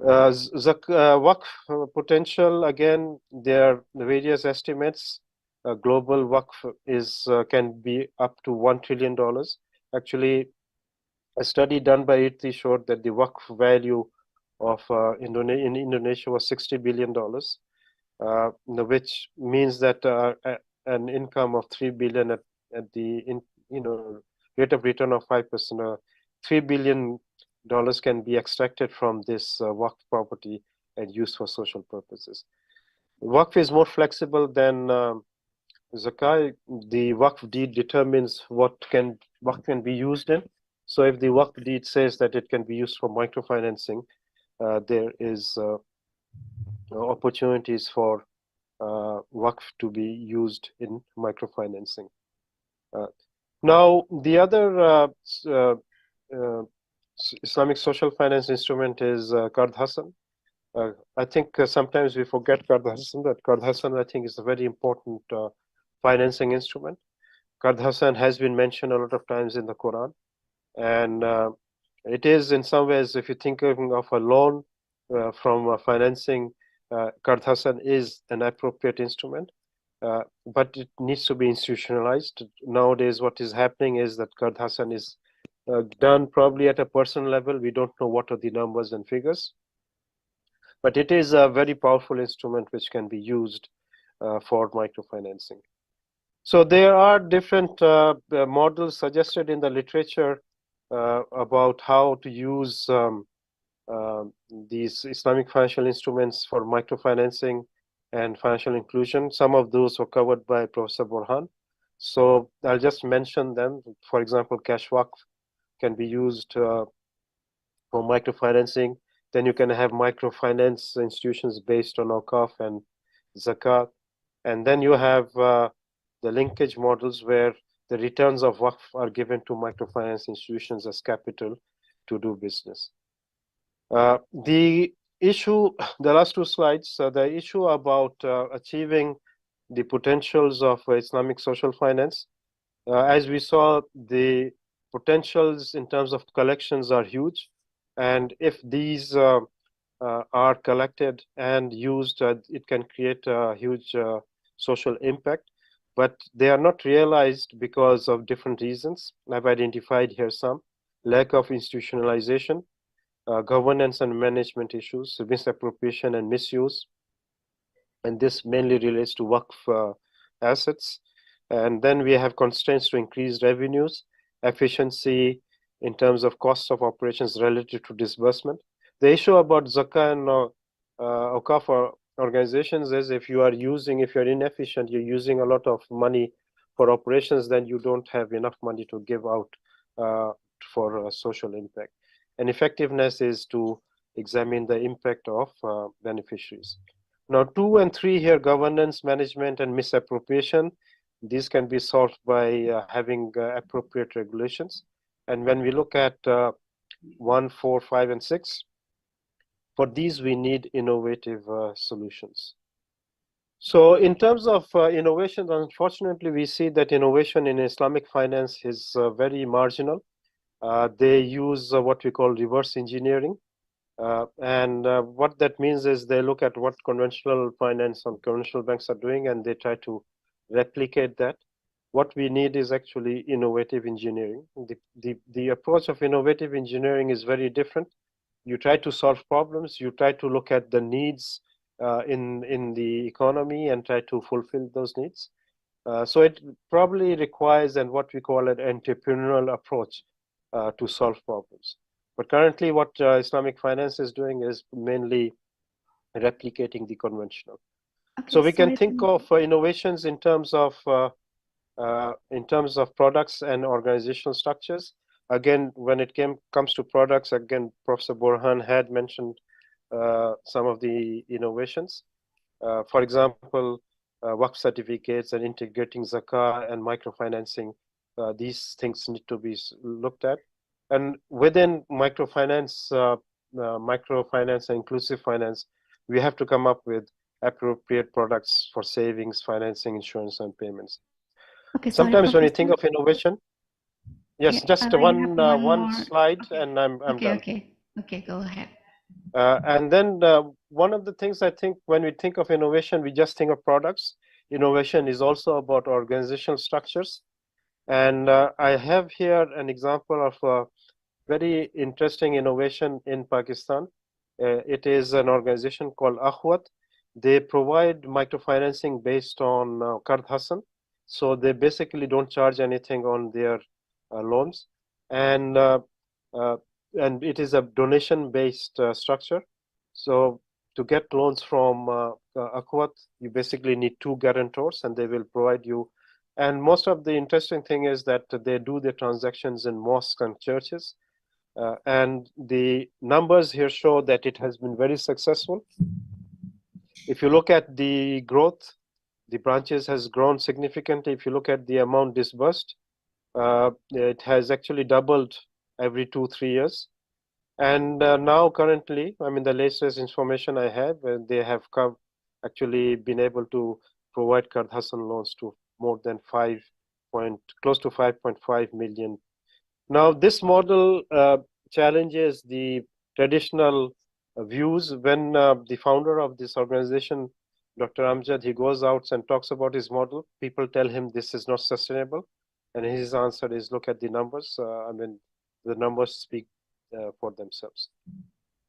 Waqf potential, again, there are various estimates. Global waqf can be up to $1 trillion. Actually, a study done by ITI showed that the waqf value of in Indonesia was $60 billion, which means that an income of $3 billion at the rate of return of 5%, $3 billion can be extracted from this waqf property and used for social purposes. Waqf is more flexible than zakah. The waqf deed determines what can be used in. So if the waqf deed says that it can be used for microfinancing, there is opportunities for waqf to be used in microfinancing. Now, the other Islamic social finance instrument is Qard Hasan. I think sometimes we forget Qard Hasan, but Qard Hasan, I think, is a very important financing instrument. Qard Hasan has been mentioned a lot of times in the Quran. And it is in some ways, if you think of a loan from financing, Qard Hasan is an appropriate instrument, but it needs to be institutionalized. Nowadays, what is happening is that Qard Hasan is done probably at a personal level. We don't know what are the numbers and figures, but it is a very powerful instrument which can be used for microfinancing. So there are different models suggested in the literature about how to use these Islamic financial instruments for microfinancing and financial inclusion. Some of those were covered by Professor Burhan. So I'll just mention them. For example, cash waqf can be used for microfinancing. Then you can have microfinance institutions based on awqaf and zakat. And then you have the linkage models where the returns of WACF are given to microfinance institutions as capital to do business. The issue, the last two slides, the issue about achieving the potentials of Islamic social finance. As we saw, the potentials in terms of collections are huge. And if these are collected and used, it can create a huge social impact. But they are not realized because of different reasons. I've identified here some: lack of institutionalization, governance and management issues, misappropriation and misuse. And this mainly relates to WACF assets. And then we have constraints to increase revenues, efficiency in terms of costs of operations relative to disbursement. The issue about Zakah and Awqaf organizations is if you're inefficient, you're using a lot of money for operations, then you don't have enough money to give out for social impact. And effectiveness is to examine the impact of beneficiaries. Now, 2 and 3 here, governance, management, and misappropriation. These can be solved by having appropriate regulations. And when we look at 1, 4, 5, and 6, for these we need innovative solutions. So in terms of innovation, unfortunately, we see that innovation in Islamic finance is very marginal. They use what we call reverse engineering. And what that means is they look at what conventional finance and conventional banks are doing, and they try to replicate that. What we need is actually innovative engineering. The approach of innovative engineering is very different. You try to solve problems, you try to look at the needs in the economy and try to fulfill those needs. So it probably requires what we call an entrepreneurial approach to solve problems. But currently what Islamic finance is doing is mainly replicating the conventional. Okay, so we can think of innovations in terms of products and organizational structures. Again, when it comes to products, again, Professor Borhan had mentioned some of the innovations. For example, WACF certificates and integrating Zakah and microfinancing. These things need to be looked at. And within microfinance and inclusive finance, we have to come up with appropriate products for savings, financing, insurance, and payments. Okay, sometimes when you think of innovation, yes, yeah, just one slide, and I'm done. Okay, go ahead. And then one of the things I think when we think of innovation, we just think of products. Innovation is also about organizational structures. And I have here an example of a very interesting innovation in Pakistan. It is an organization called Akhwat. They provide microfinancing based on Qard Hasan. So they basically don't charge anything on their loans. And it is a donation-based structure. So to get loans from Akhwat, you basically need 2 guarantors, and they will provide you. And most of the interesting thing is that they do the transactions in mosques and churches. And the numbers here show that it has been very successful. If you look at the growth, the branches has grown significantly. If you look at the amount disbursed, it has actually doubled every 2-3 years. And now currently, I mean, the latest information I have, they have actually been able to provide Qard Hasan loans to more than close to 5.5 million. Now, this model challenges the traditional views. When the founder of this organization, Dr. Amjad, he goes out and talks about his model, people tell him this is not sustainable. And his answer is, look at the numbers. I mean, the numbers speak for themselves.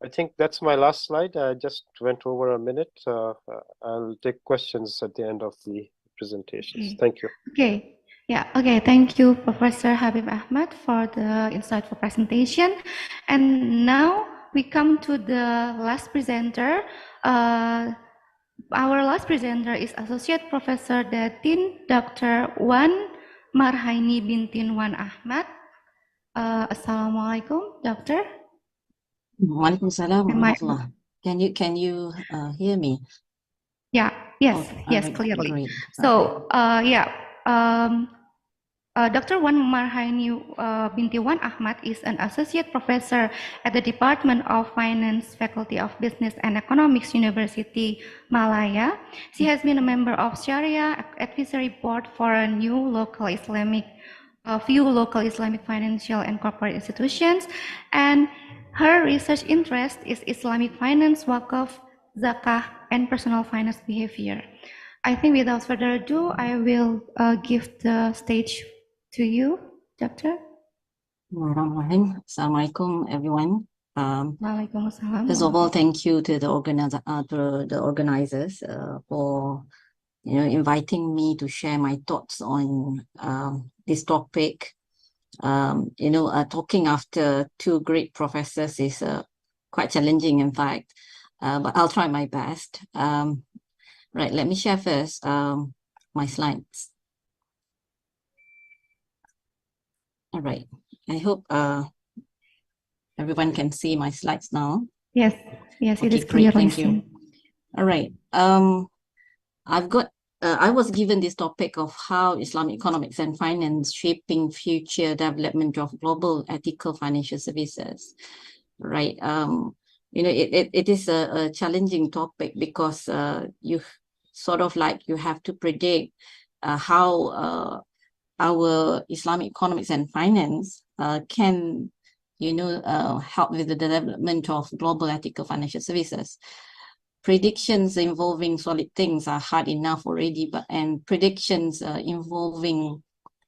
I think that's my last slide. I just went over a minute. I'll take questions at the end of the presentations. Okay. Thank you. Okay. Yeah. Okay. Thank you, Professor Habib Ahmad, for the insightful presentation. And now we come to the last presenter. Our last presenter is Associate Professor Datin Dr. Wan Marhaini bintin Wan Ahmad. Assalamualaikum, Doctor. Waalaikumsalam warahmatullah. Can you hear me? Yeah. Yes. Okay, Yes. right, Clearly. great. So yeah. Dr. Wan Marhaini Binti Wan Ahmad is an associate professor at the Department of Finance, Faculty of Business and Economics, University Malaya. She has been a member of Sharia Advisory Board for a few local Islamic financial and corporate institutions, and her research interest is Islamic finance, wakaf, zakah, and personal finance behavior. I think without further ado, I will give the stage to you, Doctor. Assalamualaikum, everyone. Waalaikumsalam. First of all, thank you to the organizers for inviting me to share my thoughts on this topic. Talking after two great professors is quite challenging, in fact, but I'll try my best. Right, let me share first my slides. All right, I hope everyone can see my slides now. Yes, it Okay, is great, clearly thank you. seen. All right, I was given this topic of how Islamic economics and finance shaping future development of global ethical financial services. Right, it is a challenging topic because you sort of like you have to predict how our Islamic economics and finance can help with the development of global ethical financial services. Predictions involving solid things are hard enough already, and predictions involving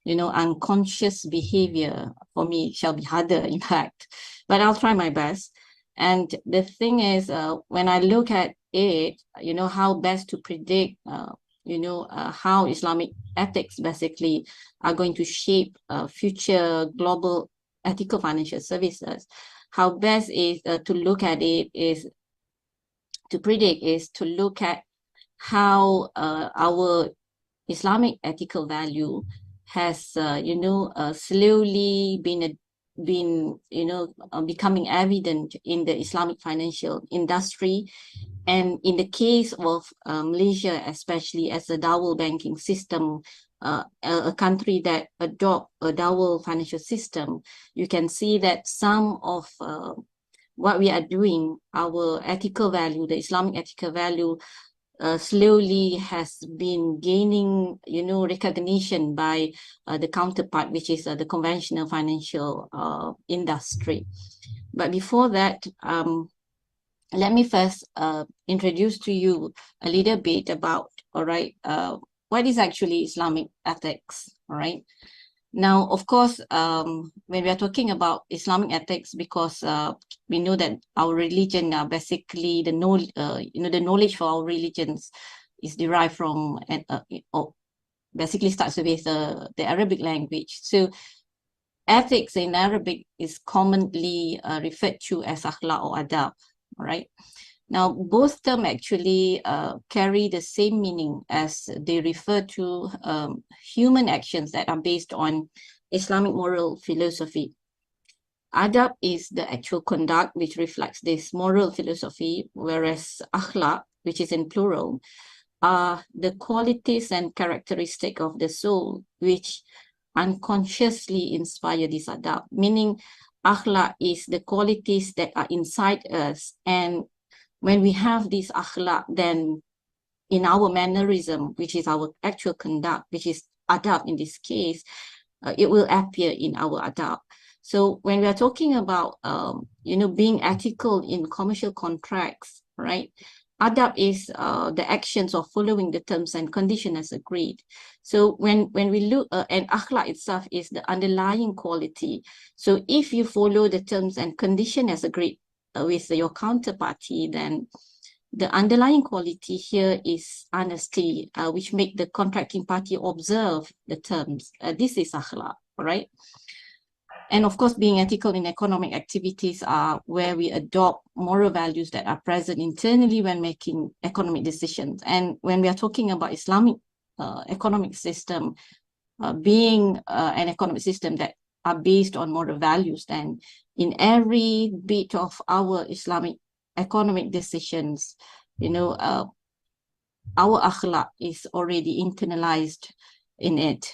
unconscious behavior for me shall be harder, in fact, but I'll try my best. And the thing is, when I look at it, how best to predict how Islamic ethics basically are going to shape future global ethical financial services, how best is to look at it is to predict is to look at how our Islamic ethical value has slowly been becoming evident in the Islamic financial industry, and in the case of Malaysia, especially as a dual banking system, a country that adopt a dual financial system, you can see that some of what we are doing, our ethical value, the Islamic ethical value, slowly has been gaining, recognition by the counterpart, which is the conventional financial industry. But before that, let me first introduce to you a little bit about, what is actually Islamic ethics, all right? Now, of course, when we are talking about Islamic ethics, because we know that our religion are basically the knowledge for our religions is derived from or basically starts with the Arabic language. So ethics in Arabic is commonly referred to as akhlaq or adab, all right? Now, both terms actually carry the same meaning, as they refer to human actions that are based on Islamic moral philosophy. Adab is the actual conduct which reflects this moral philosophy, whereas akhlaq, which is in plural, are the qualities and characteristics of the soul which unconsciously inspire this adab, meaning akhlaq is the qualities that are inside us, and when we have this akhlaq, then in our mannerism, which is our actual conduct, which is adab in this case, it will appear in our adab. So when we are talking about, being ethical in commercial contracts, right? Adab is the actions of following the terms and conditions as agreed. So when we look, and akhlaq itself is the underlying quality. So if you follow the terms and conditions as agreed with your counterparty, then the underlying quality here is honesty, which make the contracting party observe the terms. This is akhlaq, right? And of course, being ethical in economic activities are where we adopt moral values that are present internally when making economic decisions. And when we are talking about Islamic economic system, being an economic system that are based on moral values, then in every bit of our Islamic economic decisions, our akhlaq is already internalized in it.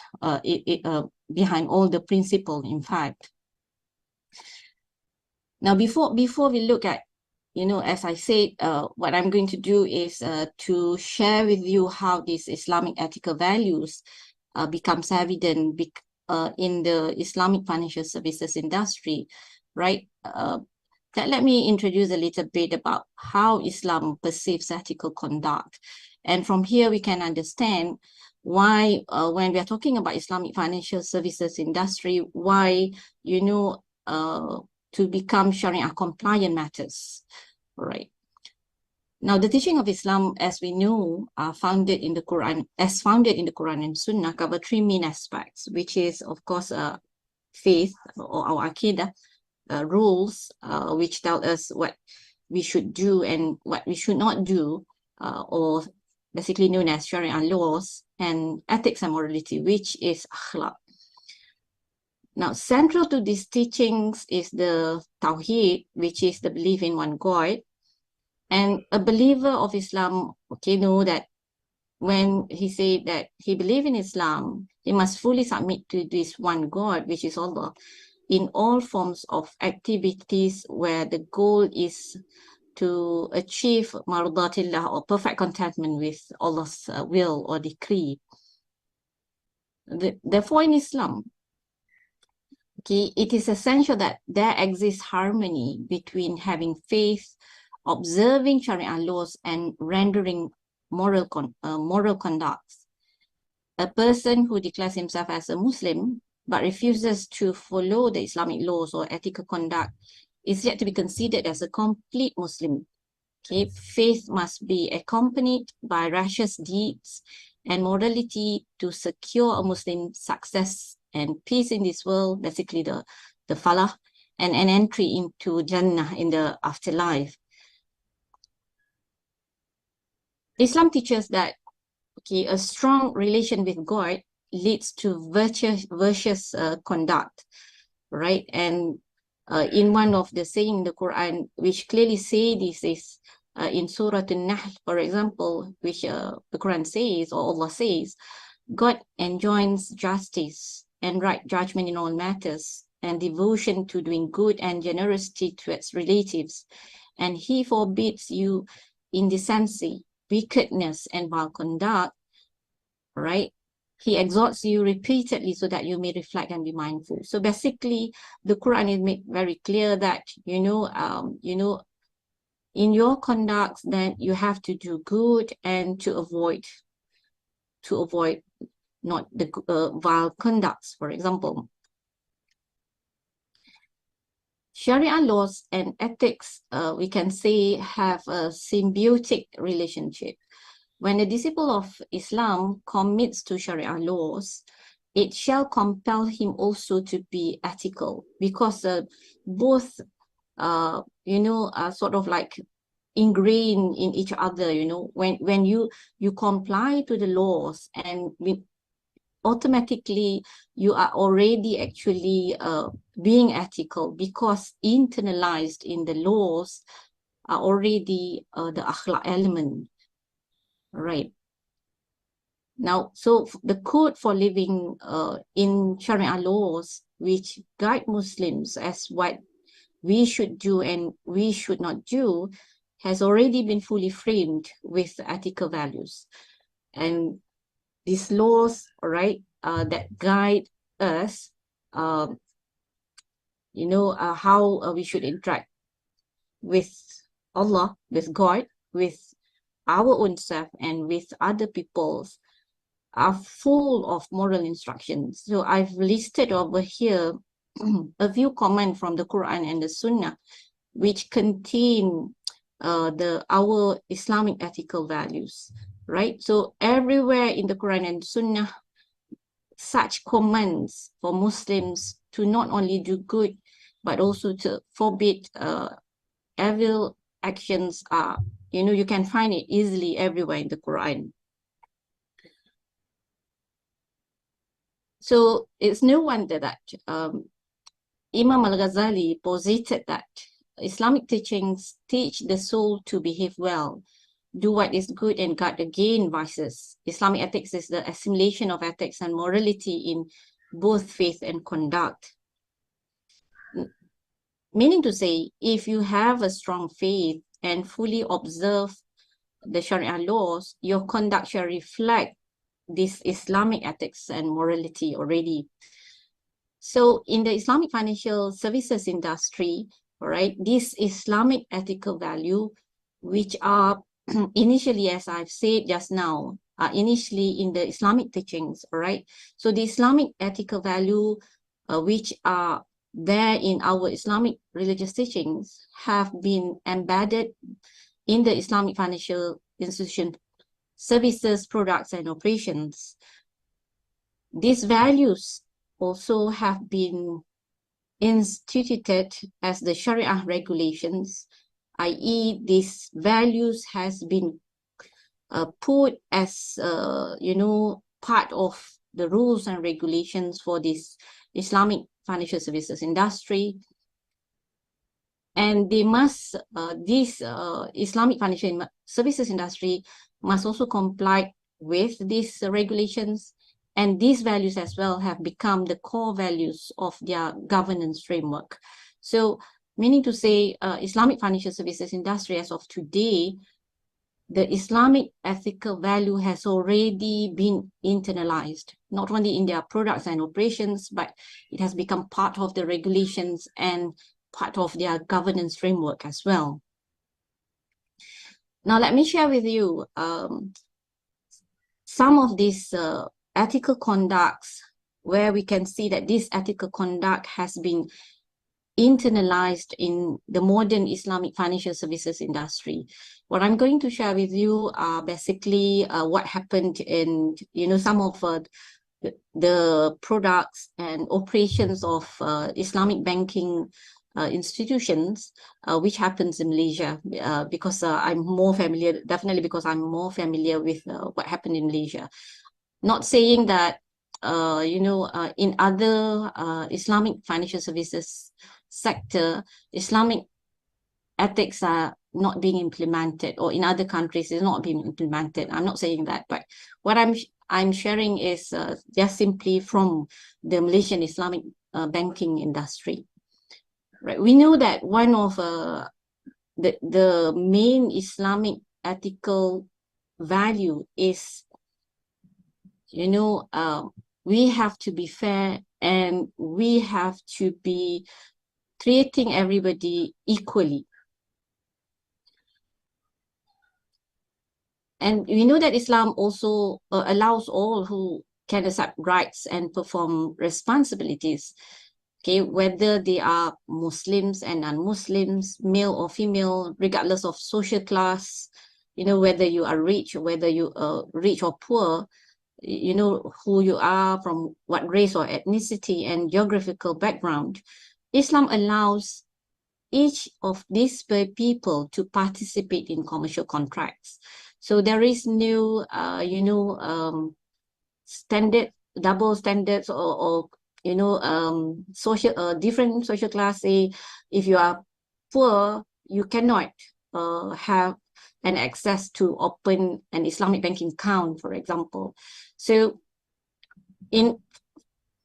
behind all the principle, in fact. Now, before we look at, as I said, what I'm going to do is to share with you how these Islamic ethical values becomes evident in the Islamic financial services industry, right? Let me introduce a little bit about how Islam perceives ethical conduct. And from here, we can understand why, when we are talking about Islamic financial services industry, why, to become Sharia compliant matters, right? Now, the teaching of Islam, as we know, are founded in the Quran, and Sunnah, cover three main aspects, which is, of course, faith or our aqidah, rules, which tell us what we should do and what we should not do, or basically known as Sharia laws, and ethics and morality, which is akhlaq. Now, central to these teachings is the Tawheed, which is the belief in one God. And a believer of Islam, know that when he said that he believes in Islam, he must fully submit to this one God, which is Allah, in all forms of activities where the goal is to achieve mardatillah, or perfect contentment with Allah's will or decree. Therefore, in Islam, it is essential that there exists harmony between having faith, observing Sharia laws, and rendering moral conduct. A person who declares himself as a Muslim but refuses to follow the Islamic laws or ethical conduct is yet to be considered as a complete Muslim. Faith must be accompanied by righteous deeds and morality to secure a Muslim success and peace in this world, basically the falah, and an entry into Jannah in the afterlife. Islam teaches that a strong relation with God leads to virtuous conduct, right? And in one of the saying in the Quran, which clearly say this is in Surah An-Nahl, for example, which the Quran says, or Allah says, God enjoins justice and right judgment in all matters, and devotion to doing good and generosity to its relatives. And He forbids you indecency, wickedness, and vile conduct, right? He exhorts you repeatedly so that you may reflect and be mindful. So basically, the Quran is made very clear that, in your conduct, then you have to do good and to avoid not the vile conducts, for example. Sharia laws and ethics, we can say, have a symbiotic relationship. When a disciple of Islam commits to Sharia laws, it shall compel him also to be ethical, because both, are sort of like ingrained in each other. When you comply to the laws, and automatically you are already actually being ethical, because internalized in the laws are already the akhlaq element, right? Now, so the code for living in Sharia laws, which guide Muslims as what we should do and we should not do, has already been fully framed with ethical values. And these laws, right, that guide us, how we should interact with Allah, with God, with our own self, and with other people's, are full of moral instructions. So I've listed over here a few comments from the Quran and the Sunnah, which contain our Islamic ethical values, right? So everywhere in the Quran and Sunnah, such commands for Muslims to not only do good, but also to forbid evil actions are, you can find it easily everywhere in the Quran. So it's no wonder that Imam al-Ghazali posited that Islamic teachings teach the soul to behave well, do what is good, and guard against vices. Islamic ethics is the assimilation of ethics and morality in both faith and conduct. Meaning to say, if you have a strong faith and fully observe the Sharia laws, your conduct shall reflect this Islamic ethics and morality already. So in the Islamic financial services industry, all right, this Islamic ethical value, which are initially, as I've said just now, initially in the Islamic teachings, all right. So the Islamic ethical value, which are there in our Islamic religious teachings, have been embedded in the Islamic financial institution services, products, and operations. These values also have been instituted as the Sharia regulations, i.e. these values has been put as, part of the rules and regulations for this Islamic financial services industry. And they must, this Islamic financial services industry must also comply with these regulations, and these values as well have become the core values of their governance framework. So, meaning to say, Islamic financial services industry as of today, the Islamic ethical value has already been internalized, not only in their products and operations, but it has become part of the regulations and part of their governance framework as well. Now, let me share with you some of these ethical conducts where we can see that this ethical conduct has been internalized in the modern Islamic financial services industry. What I'm going to share with you are basically what happened in, some of the products and operations of Islamic banking institutions, which happens in Malaysia, because I'm more familiar, definitely because I'm more familiar with what happened in Malaysia. Not saying that, in other Islamic financial services sector, Islamic ethics are not being implemented, or in other countries is not being implemented. I'm not saying that, but what I'm sharing is just simply from the Malaysian Islamic banking industry. Right, we know that one of the main Islamic ethical value is, we have to be fair and we have to be treating everybody equally. And we know that Islam also allows all who can accept rights and perform responsibilities, okay, whether they are Muslims and non-Muslims, male or female, regardless of social class, whether you are rich, whether you are rich or poor, who you are, from what race or ethnicity and geographical background. Islam allows each of these people to participate in commercial contracts. So there is no, double standards or social, different social class. Say, if you are poor, you cannot have an access to open an Islamic banking account, for example. So in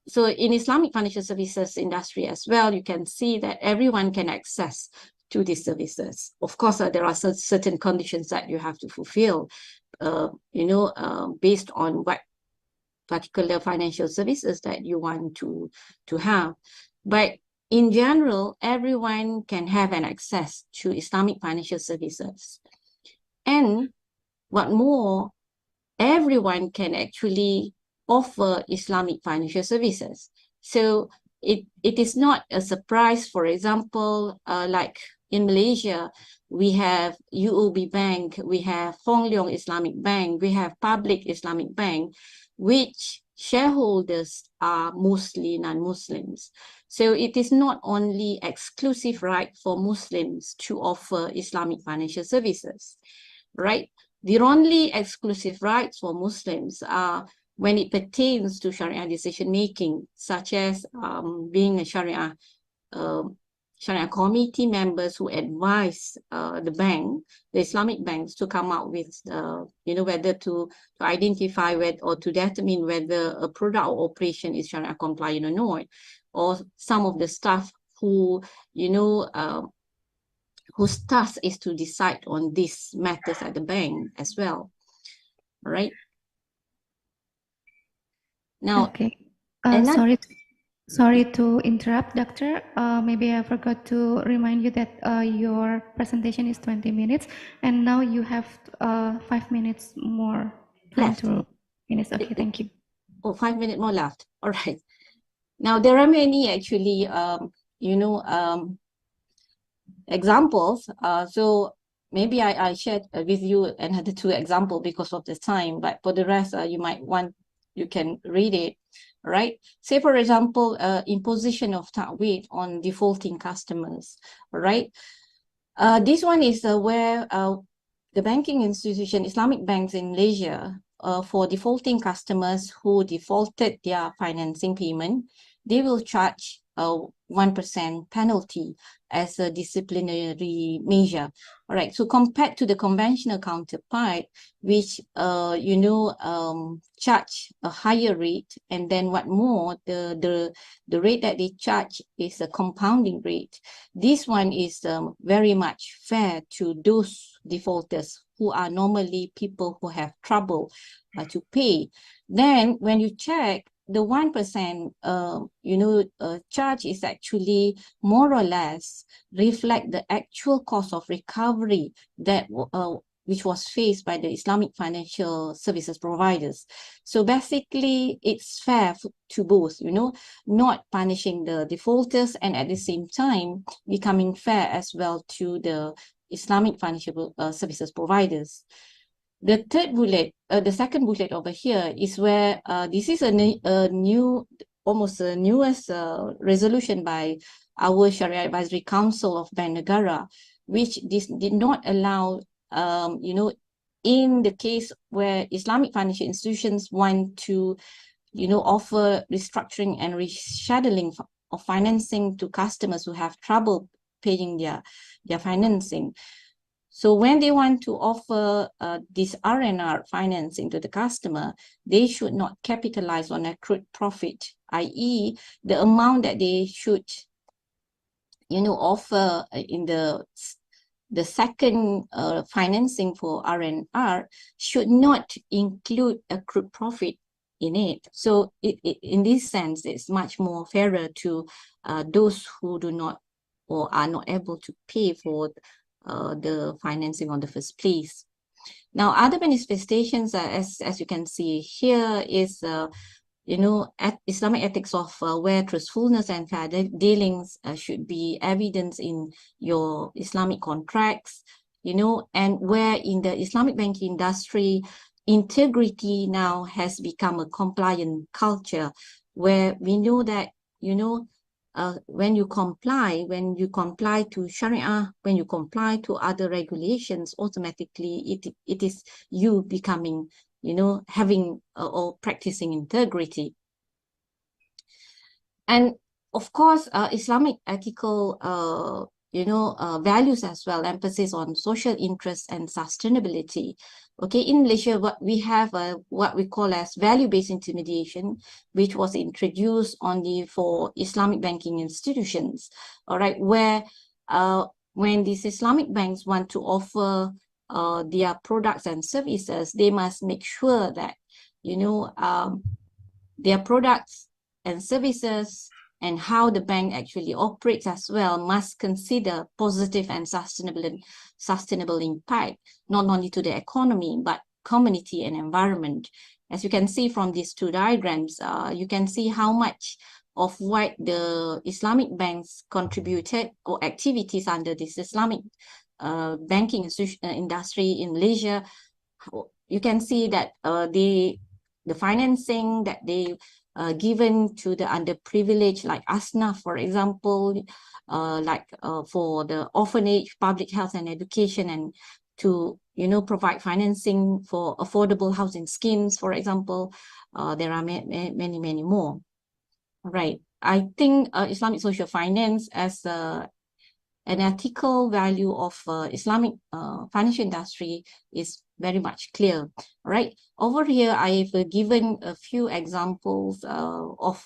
Islamic financial services industry as well, you can see that everyone can access to these services. Of course, there are certain conditions that you have to fulfill, based on what particular financial services that you want to have. But in general, everyone can have an access to Islamic financial services. And what more, everyone can actually offer Islamic financial services. So it is not a surprise, for example, like in Malaysia, we have UOB Bank, we have Hong Leong Islamic Bank, we have Public Islamic Bank, which shareholders are mostly non-Muslims. So it is not only exclusive right for Muslims to offer Islamic financial services, right? The only exclusive rights for Muslims are when it pertains to Sharia decision-making, such as being a Sharia Sharia committee members who advise the Islamic banks to come out with, whether to identify or to determine whether a product or operation is Sharia compliant or not, or some of the staff who, whose task is to decide on these matters at the bank as well. All right. Now, okay. another. Sorry to interrupt, Doctor. Maybe I forgot to remind you that your presentation is 20 minutes, and now you have 5 minutes more time Left. to finish. Okay, thank you. Oh, 5 minutes more left. All right. Now, there are many actually, examples. So maybe I shared with you another 2 examples because of the time, but for the rest, you can read it. Right? Say, for example, imposition of ta'wid on defaulting customers. Right? This one is where the banking institution, Islamic banks in Malaysia, for defaulting customers who defaulted their financing payment, they will charge a 1% penalty as a disciplinary measure. All right. So compared to the conventional counterpart, which charge a higher rate, and then what more, the rate that they charge is a compounding rate. This one is very much fair to those defaulters who are normally people who have trouble to pay. Then when you check, the 1% charge is actually more or less reflect the actual cost of recovery that which was faced by the Islamic financial services providers. So basically, it's fair to both, not punishing the defaulters and at the same time becoming fair as well to the Islamic financial services providers. The third bullet, the second bullet over here is where this is a new, almost the newest resolution by our Sharia Advisory Council of Bank Negara, which did not allow, in the case where Islamic financial institutions want to, offer restructuring and rescheduling of financing to customers who have trouble paying their financing. So when they want to offer this R&R financing to the customer, they should not capitalize on accrued profit, i.e. the amount that they should, offer in the second financing for R&R should not include accrued profit in it. So in this sense, it's much more fairer to those who do not or are not able to pay for the financing on the first place. Now, other manifestations, as you can see here, is Islamic ethics of where truthfulness and fair dealings should be evidence in your Islamic contracts, and where in the Islamic banking industry, integrity now has become a compliant culture, where we know that, when you comply to Sharia, when you comply to other regulations, automatically it is you becoming, having or practicing integrity. And of course, Islamic ethical, values as well, emphasis on social interest and sustainability. Okay, in Malaysia, what we have what we call as value-based intimidation, which was introduced only for Islamic banking institutions. All right, where when these Islamic banks want to offer their products and services, they must make sure that their products and services and how the bank actually operates as well must consider positive and sustainable impact, not only to the economy, but community and environment. As you can see from these 2 diagrams, you can see how much of what the Islamic banks contributed or activities under this Islamic banking industry in Malaysia. You can see that the financing that they given to the underprivileged, like ASNAF, for example, for the orphanage, public health and education, and to provide financing for affordable housing schemes, for example. There are many more. Right. I think Islamic social finance, as and ethical value of Islamic financial industry is very much clear. Right over here, I've given a few examples of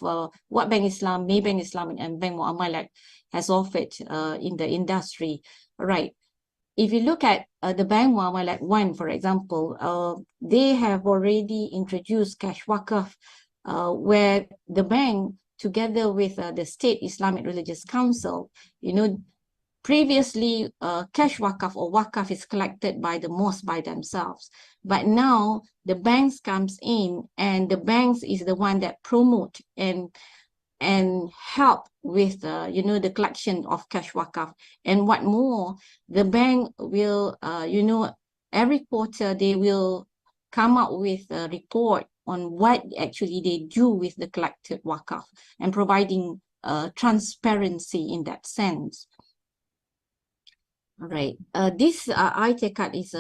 what Bank Islam, Maybank Islamic, and Bank Muamalat has offered in the industry. Right. If you look at the Bank Muamalat one, for example, they have already introduced cash wakaf, where the bank, together with the State Islamic Religious Council, previously cash wakaf or wakaf is collected by the mosque by themselves, but now the banks comes in, and the banks is the one that promote and help with the collection of cash wakaf. And what more, the bank will every quarter they will come up with a report on what actually they do with the collected wakaf, and providing transparency in that sense. All right. This iTekat is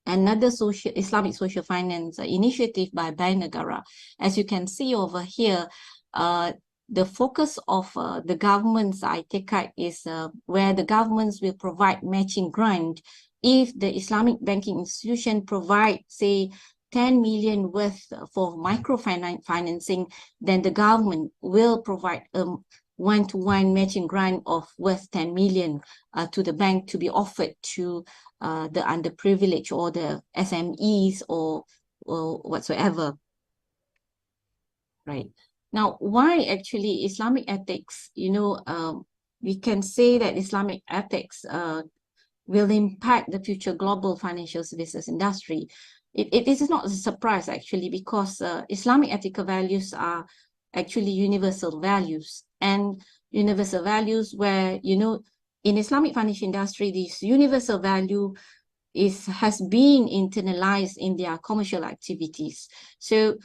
another Islamic social finance initiative by Bank Negara. As you can see over here, the focus of the government's iTekat is where the governments will provide matching grant if the Islamic banking institution provide, say, 10 million worth for microfinancing, then the government will provide one-to-one matching grant of worth 10 million to the bank to be offered to the underprivileged or the SMEs or whatsoever. Right. Now, why actually Islamic ethics? We can say that Islamic ethics will impact the future global financial services industry. It is not a surprise, actually, because Islamic ethical values are actually universal values, and universal values where, in Islamic financial industry, this universal value has been internalized in their commercial activities. So,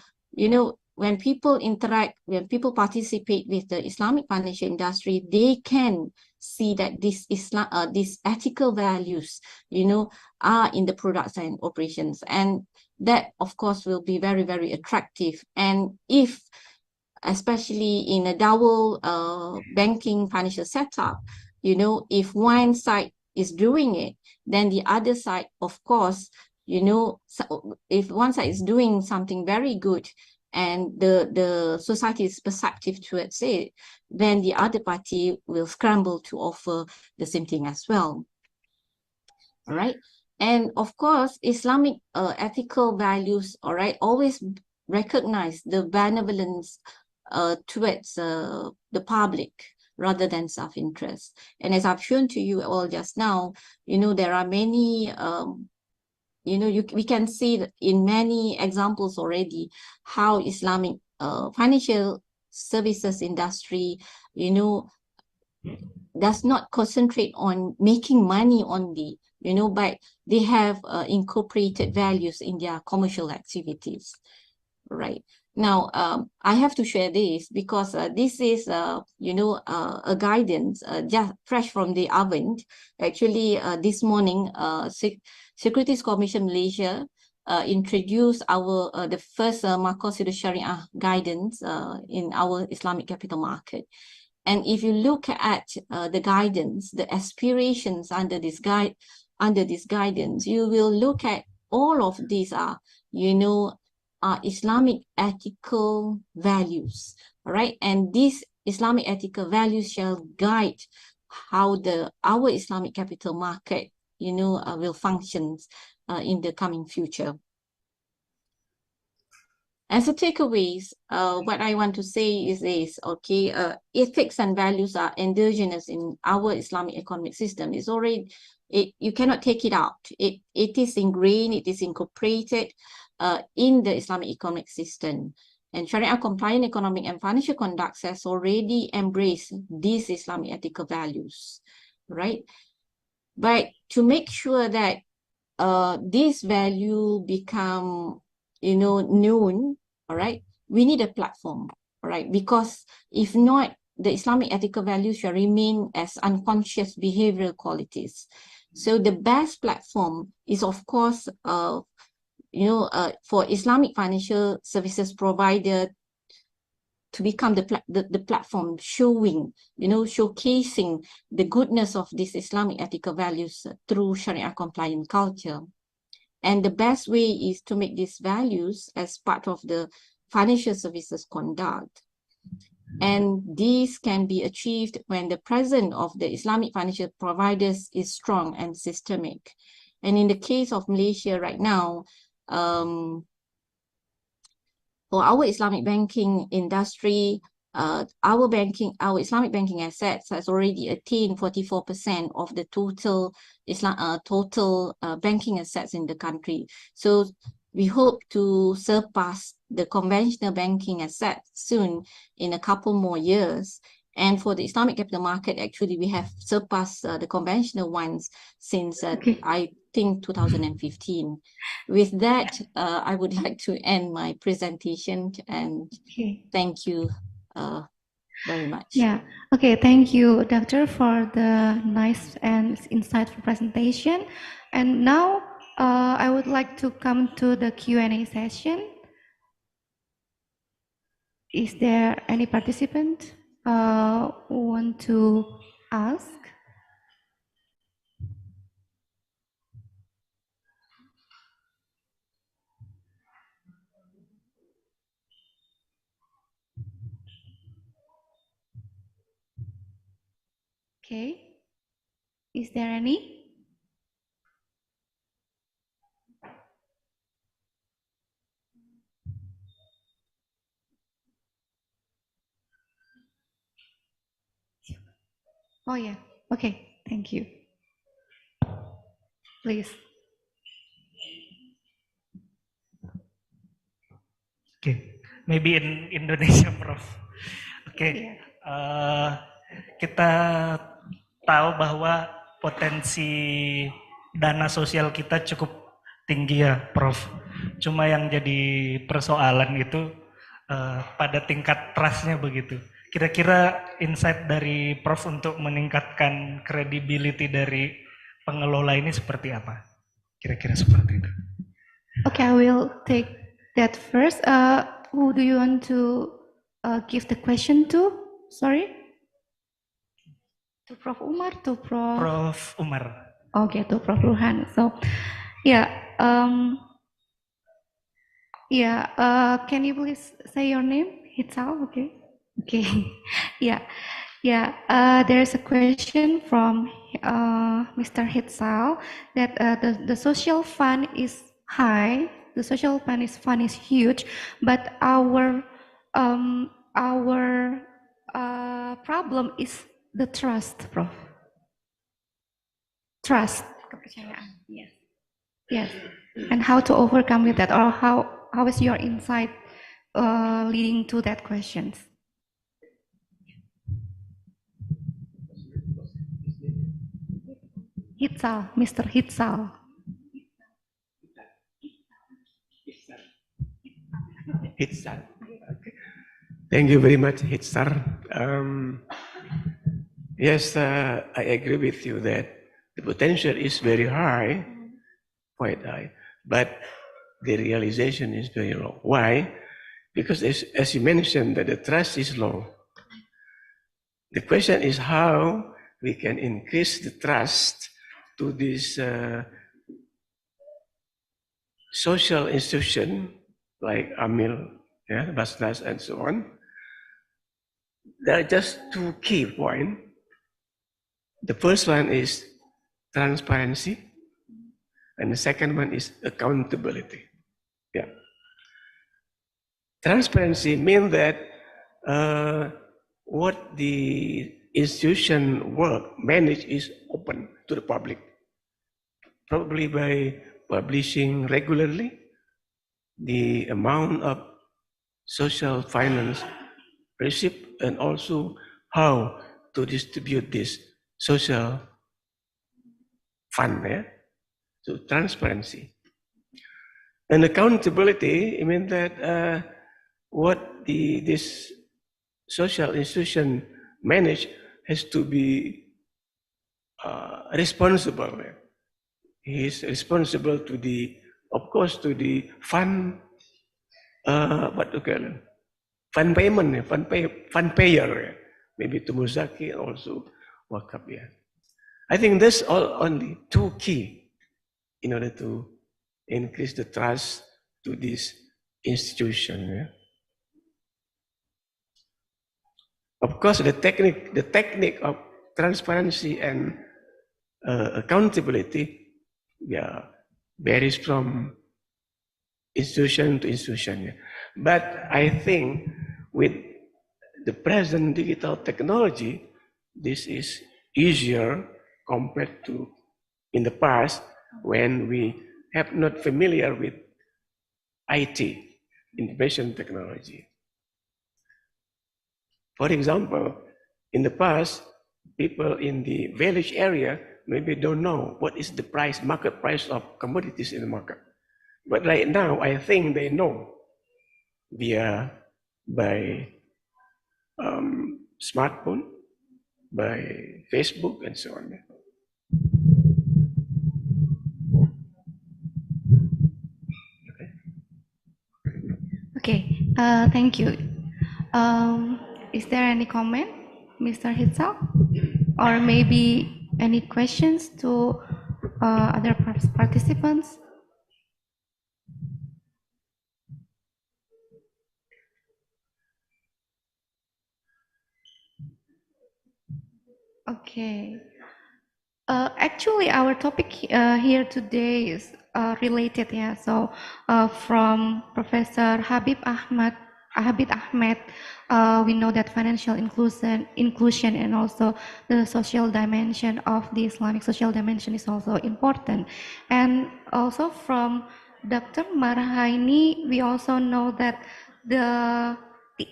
when people interact, when people participate with the Islamic financial industry, they can see that these ethical values, are in the products and operations. And that, of course, will be very, very attractive. And if, especially in a double banking financial setup, if one side is doing it, then the other side, of course, if one side is doing something very good, and the society is perceptive towards it, then the other party will scramble to offer the same thing as well. All right. And of course, Islamic ethical values, all right, always recognize the benevolence towards the public rather than self-interest. And as I've shown to you all just now, there are many we can see that in many examples already how Islamic financial services industry, does not concentrate on making money only, but they have incorporated values in their commercial activities. Right. Now, I have to share this because this is, a guidance just fresh from the oven. Actually, this morning, Securities Commission Malaysia introduced the first Maqasid Syariah guidance in our Islamic capital market. And if you look at the guidance, the aspirations under this guidance, you will look at all of these are, Islamic ethical values, all right? And these Islamic ethical values shall guide how our Islamic capital market, will function in the coming future. As a takeaways, what I want to say is this, okay, ethics and values are endogenous in our Islamic economic system. It's already, you cannot take it out. It is ingrained, it is incorporated in the Islamic economic system. And Sharia compliant economic and financial conduct has already embraced these Islamic ethical values, right? But to make sure that this value become, known, all right, we need a platform, all right? Because if not, the Islamic ethical values shall remain as unconscious behavioral qualities. So the best platform is, of course, for Islamic financial services provider to become the platform showing, showcasing the goodness of these Islamic ethical values through Sharia compliant culture. And the best way is to make these values as part of the financial services conduct. And these can be achieved when the presence of the Islamic financial providers is strong and systemic. And in the case of Malaysia right now, for our Islamic banking industry, our Islamic banking assets has already attained 44% of the total banking assets in the country. So we hope to surpass the conventional banking assets soon in a couple more years. And for the Islamic capital market, actually, we have surpassed the conventional ones since, I think, 2015. With that, I would like to end my presentation and thank you very much. Yeah. Okay. Thank you, Doctor, for the nice and insightful presentation. And now I would like to come to the Q&A session. Is there any participant who want to ask? Okay. Is there any? Oh, yeah. Okay. Thank you. Please. Okay, maybe in Indonesia, Prof. Oke, kita tahu bahwa potensi dana sosial kita cukup tinggi ya, Prof. Cuma yang jadi persoalan itu pada tingkat trust-nya begitu. Kira-kira insight dari Prof untuk meningkatkan credibility dari pengelola ini seperti apa? Kira-kira seperti itu. Okay, I will take that first. Who do you want to give the question to? Sorry? To Prof. Umar, to Prof. Umar. Okay, to Prof. Ruhan. So, yeah, can you please say your name? Hitzal, okay. Okay, yeah. There's a question from Mr. Hitzal that the social fund is high, the social fund is huge, but our problem is the trust, Prof. Trust. Kepercayaan. Yes. Yes. And how to overcome with that, or how is your insight leading to that question? Hitzal, Mr. Hitzal. Hitsar. Thank you very much, Hitsar. Yes, I agree with you that the potential is very high, quite high, but the realization is very low. Why? Because as you mentioned, that the trust is low. The question is how we can increase the trust to this social institution like Amil, Basnas, and so on. There are just two key points. The first one is transparency, and the second one is accountability. Yeah. Transparency means that what the institution manage is open to the public, probably by publishing regularly the amount of social finance received and also how to distribute this social fund. So transparency. And accountability, I mean that what this social institution manage has to be responsible. He is responsible to the, of course, to the fund, fund payment, fund payer, maybe to Muzaki and also Wakaf. Yeah. I think that's all only two key in order to increase the trust to this institution. Yeah. Of course, the technique of transparency and accountability, yeah, varies from institution to institution. Yeah. But I think with the present digital technology, this is easier compared to in the past when we have not familiar with IT, information technology. For example, in the past, people in the village area maybe don't know what is the price, market price of commodities in the market. But right now, I think they know by smartphone, by Facebook, and so on. Okay, thank you. Is there any comment, Mr. Hitzal? Or maybe any questions to other participants? Okay. Actually, our topic here today is related, yeah. So, from Professor Habib Ahmed, we know that financial inclusion, and also the social dimension of the Islamic social dimension is also important. And also from Dr. Marhaini, we also know that the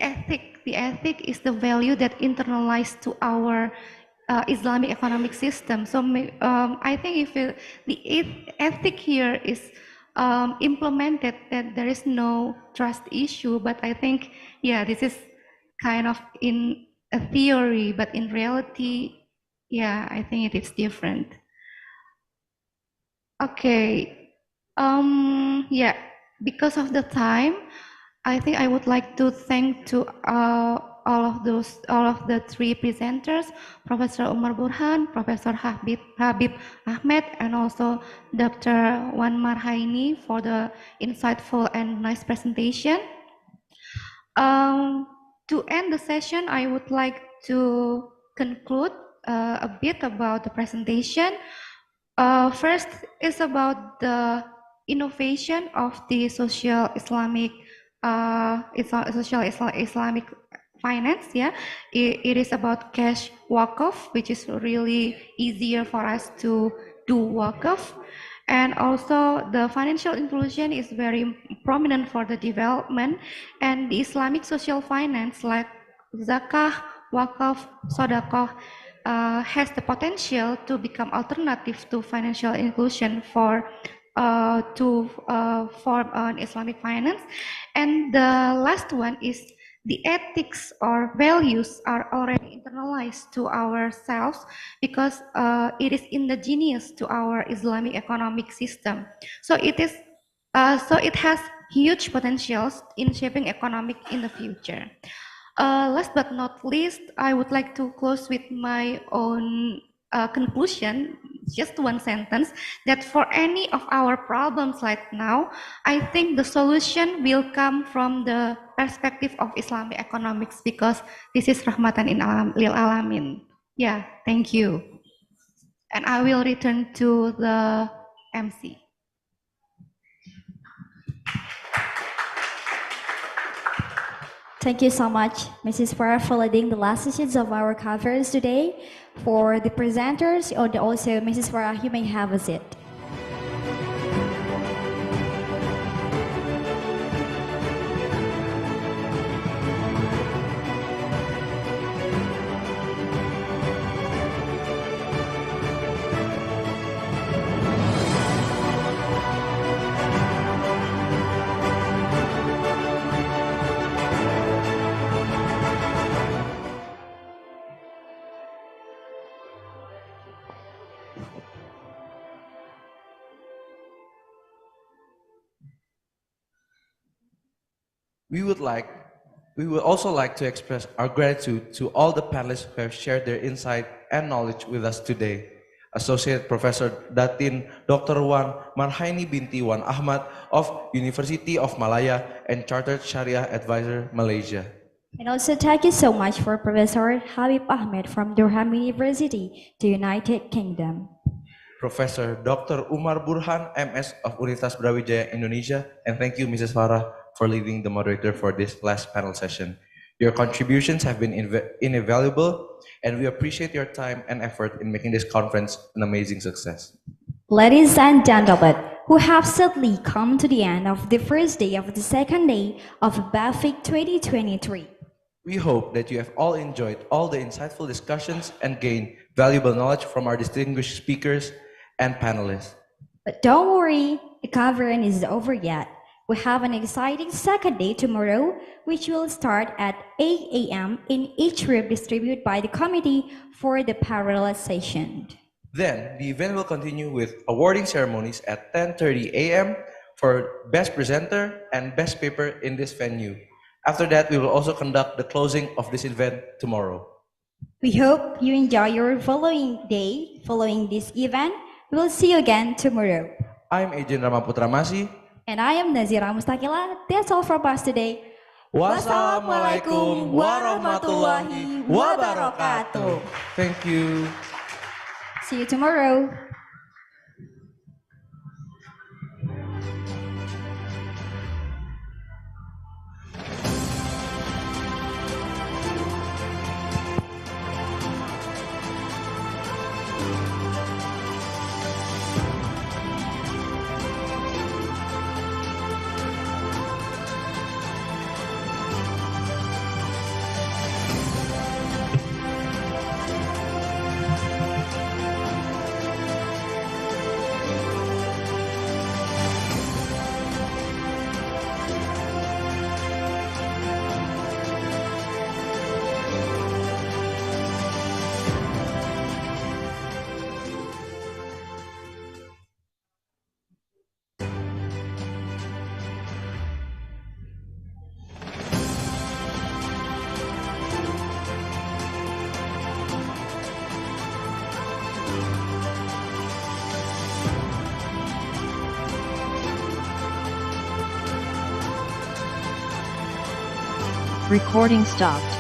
ethic is the value that internalized to our Islamic economic system. So I think if the ethic here is implemented, that there is no trust issue. But I think, yeah, this is kind of in a theory, but in reality, yeah, I think it is different. Okay. Yeah, because of the time, I think I would like to thank to all of the three presenters, Professor Umar Burhan, Professor Habib Ahmed, and also Dr. Wan Marhaini for the insightful and nice presentation. To end the session, I would like to conclude a bit about the presentation. First is about the innovation of the social Islamic Islamic finance. Yeah, it is about cash wakaf, which is really easier for us to do wakaf. And also the financial inclusion is very prominent for the development, and the Islamic social finance like zakah, wakaf, sodakoh has the potential to become alternative to financial inclusion for to form an Islamic finance. And the last one is the ethics or values are already internalized to ourselves because it is indigenous to our Islamic economic system. So it has huge potentials in shaping economic in the future. Last but not least, I would like to close with my own conclusion, just one sentence, that for any of our problems right now, I think the solution will come from the perspective of Islamic economics because this is rahmatan lil alamin. Yeah, thank you. And I will return to the MC. Thank you so much, Mrs. Farah, for leading the last sessions of our conference today. For the presenters, and also Mrs. Farah, you may have a seat. We would like We would also like to express our gratitude to all the panelists who have shared their insight and knowledge with us today. Associate Professor Datin Dr. Wan Marhaini binti Wan Ahmad of University of Malaya and Chartered Sharia Advisor Malaysia. And also thank you so much for Professor Habib Ahmed from Durham University, the United Kingdom. Professor Dr. Umar Burhan, MS of Universitas Brawijaya, Indonesia, and thank you, Mrs. Farah, for leading the moderator for this last panel session. Your contributions have been invaluable, and we appreciate your time and effort in making this conference an amazing success. Ladies and gentlemen, we have sadly come to the end of the first day of the second day of BEFIC 2023. We hope that you have all enjoyed all the insightful discussions and gained valuable knowledge from our distinguished speakers and panelists. But don't worry, the conference isn't over yet. We have an exciting second day tomorrow, which will start at 8 a.m. in each room distributed by the committee for the parallel session. Then, the event will continue with awarding ceremonies at 10:30 a.m. for Best Presenter and Best Paper in this venue. After that, we will also conduct the closing of this event tomorrow. We hope you enjoy your following day following this event. We will see you again tomorrow. I'm Ejen Ramaputra Masih. And I am Nazira Mustakila. That's all from us today. Wassalamualaikum warahmatullahi wabarakatuh. Thank you. See you tomorrow. Recording stopped.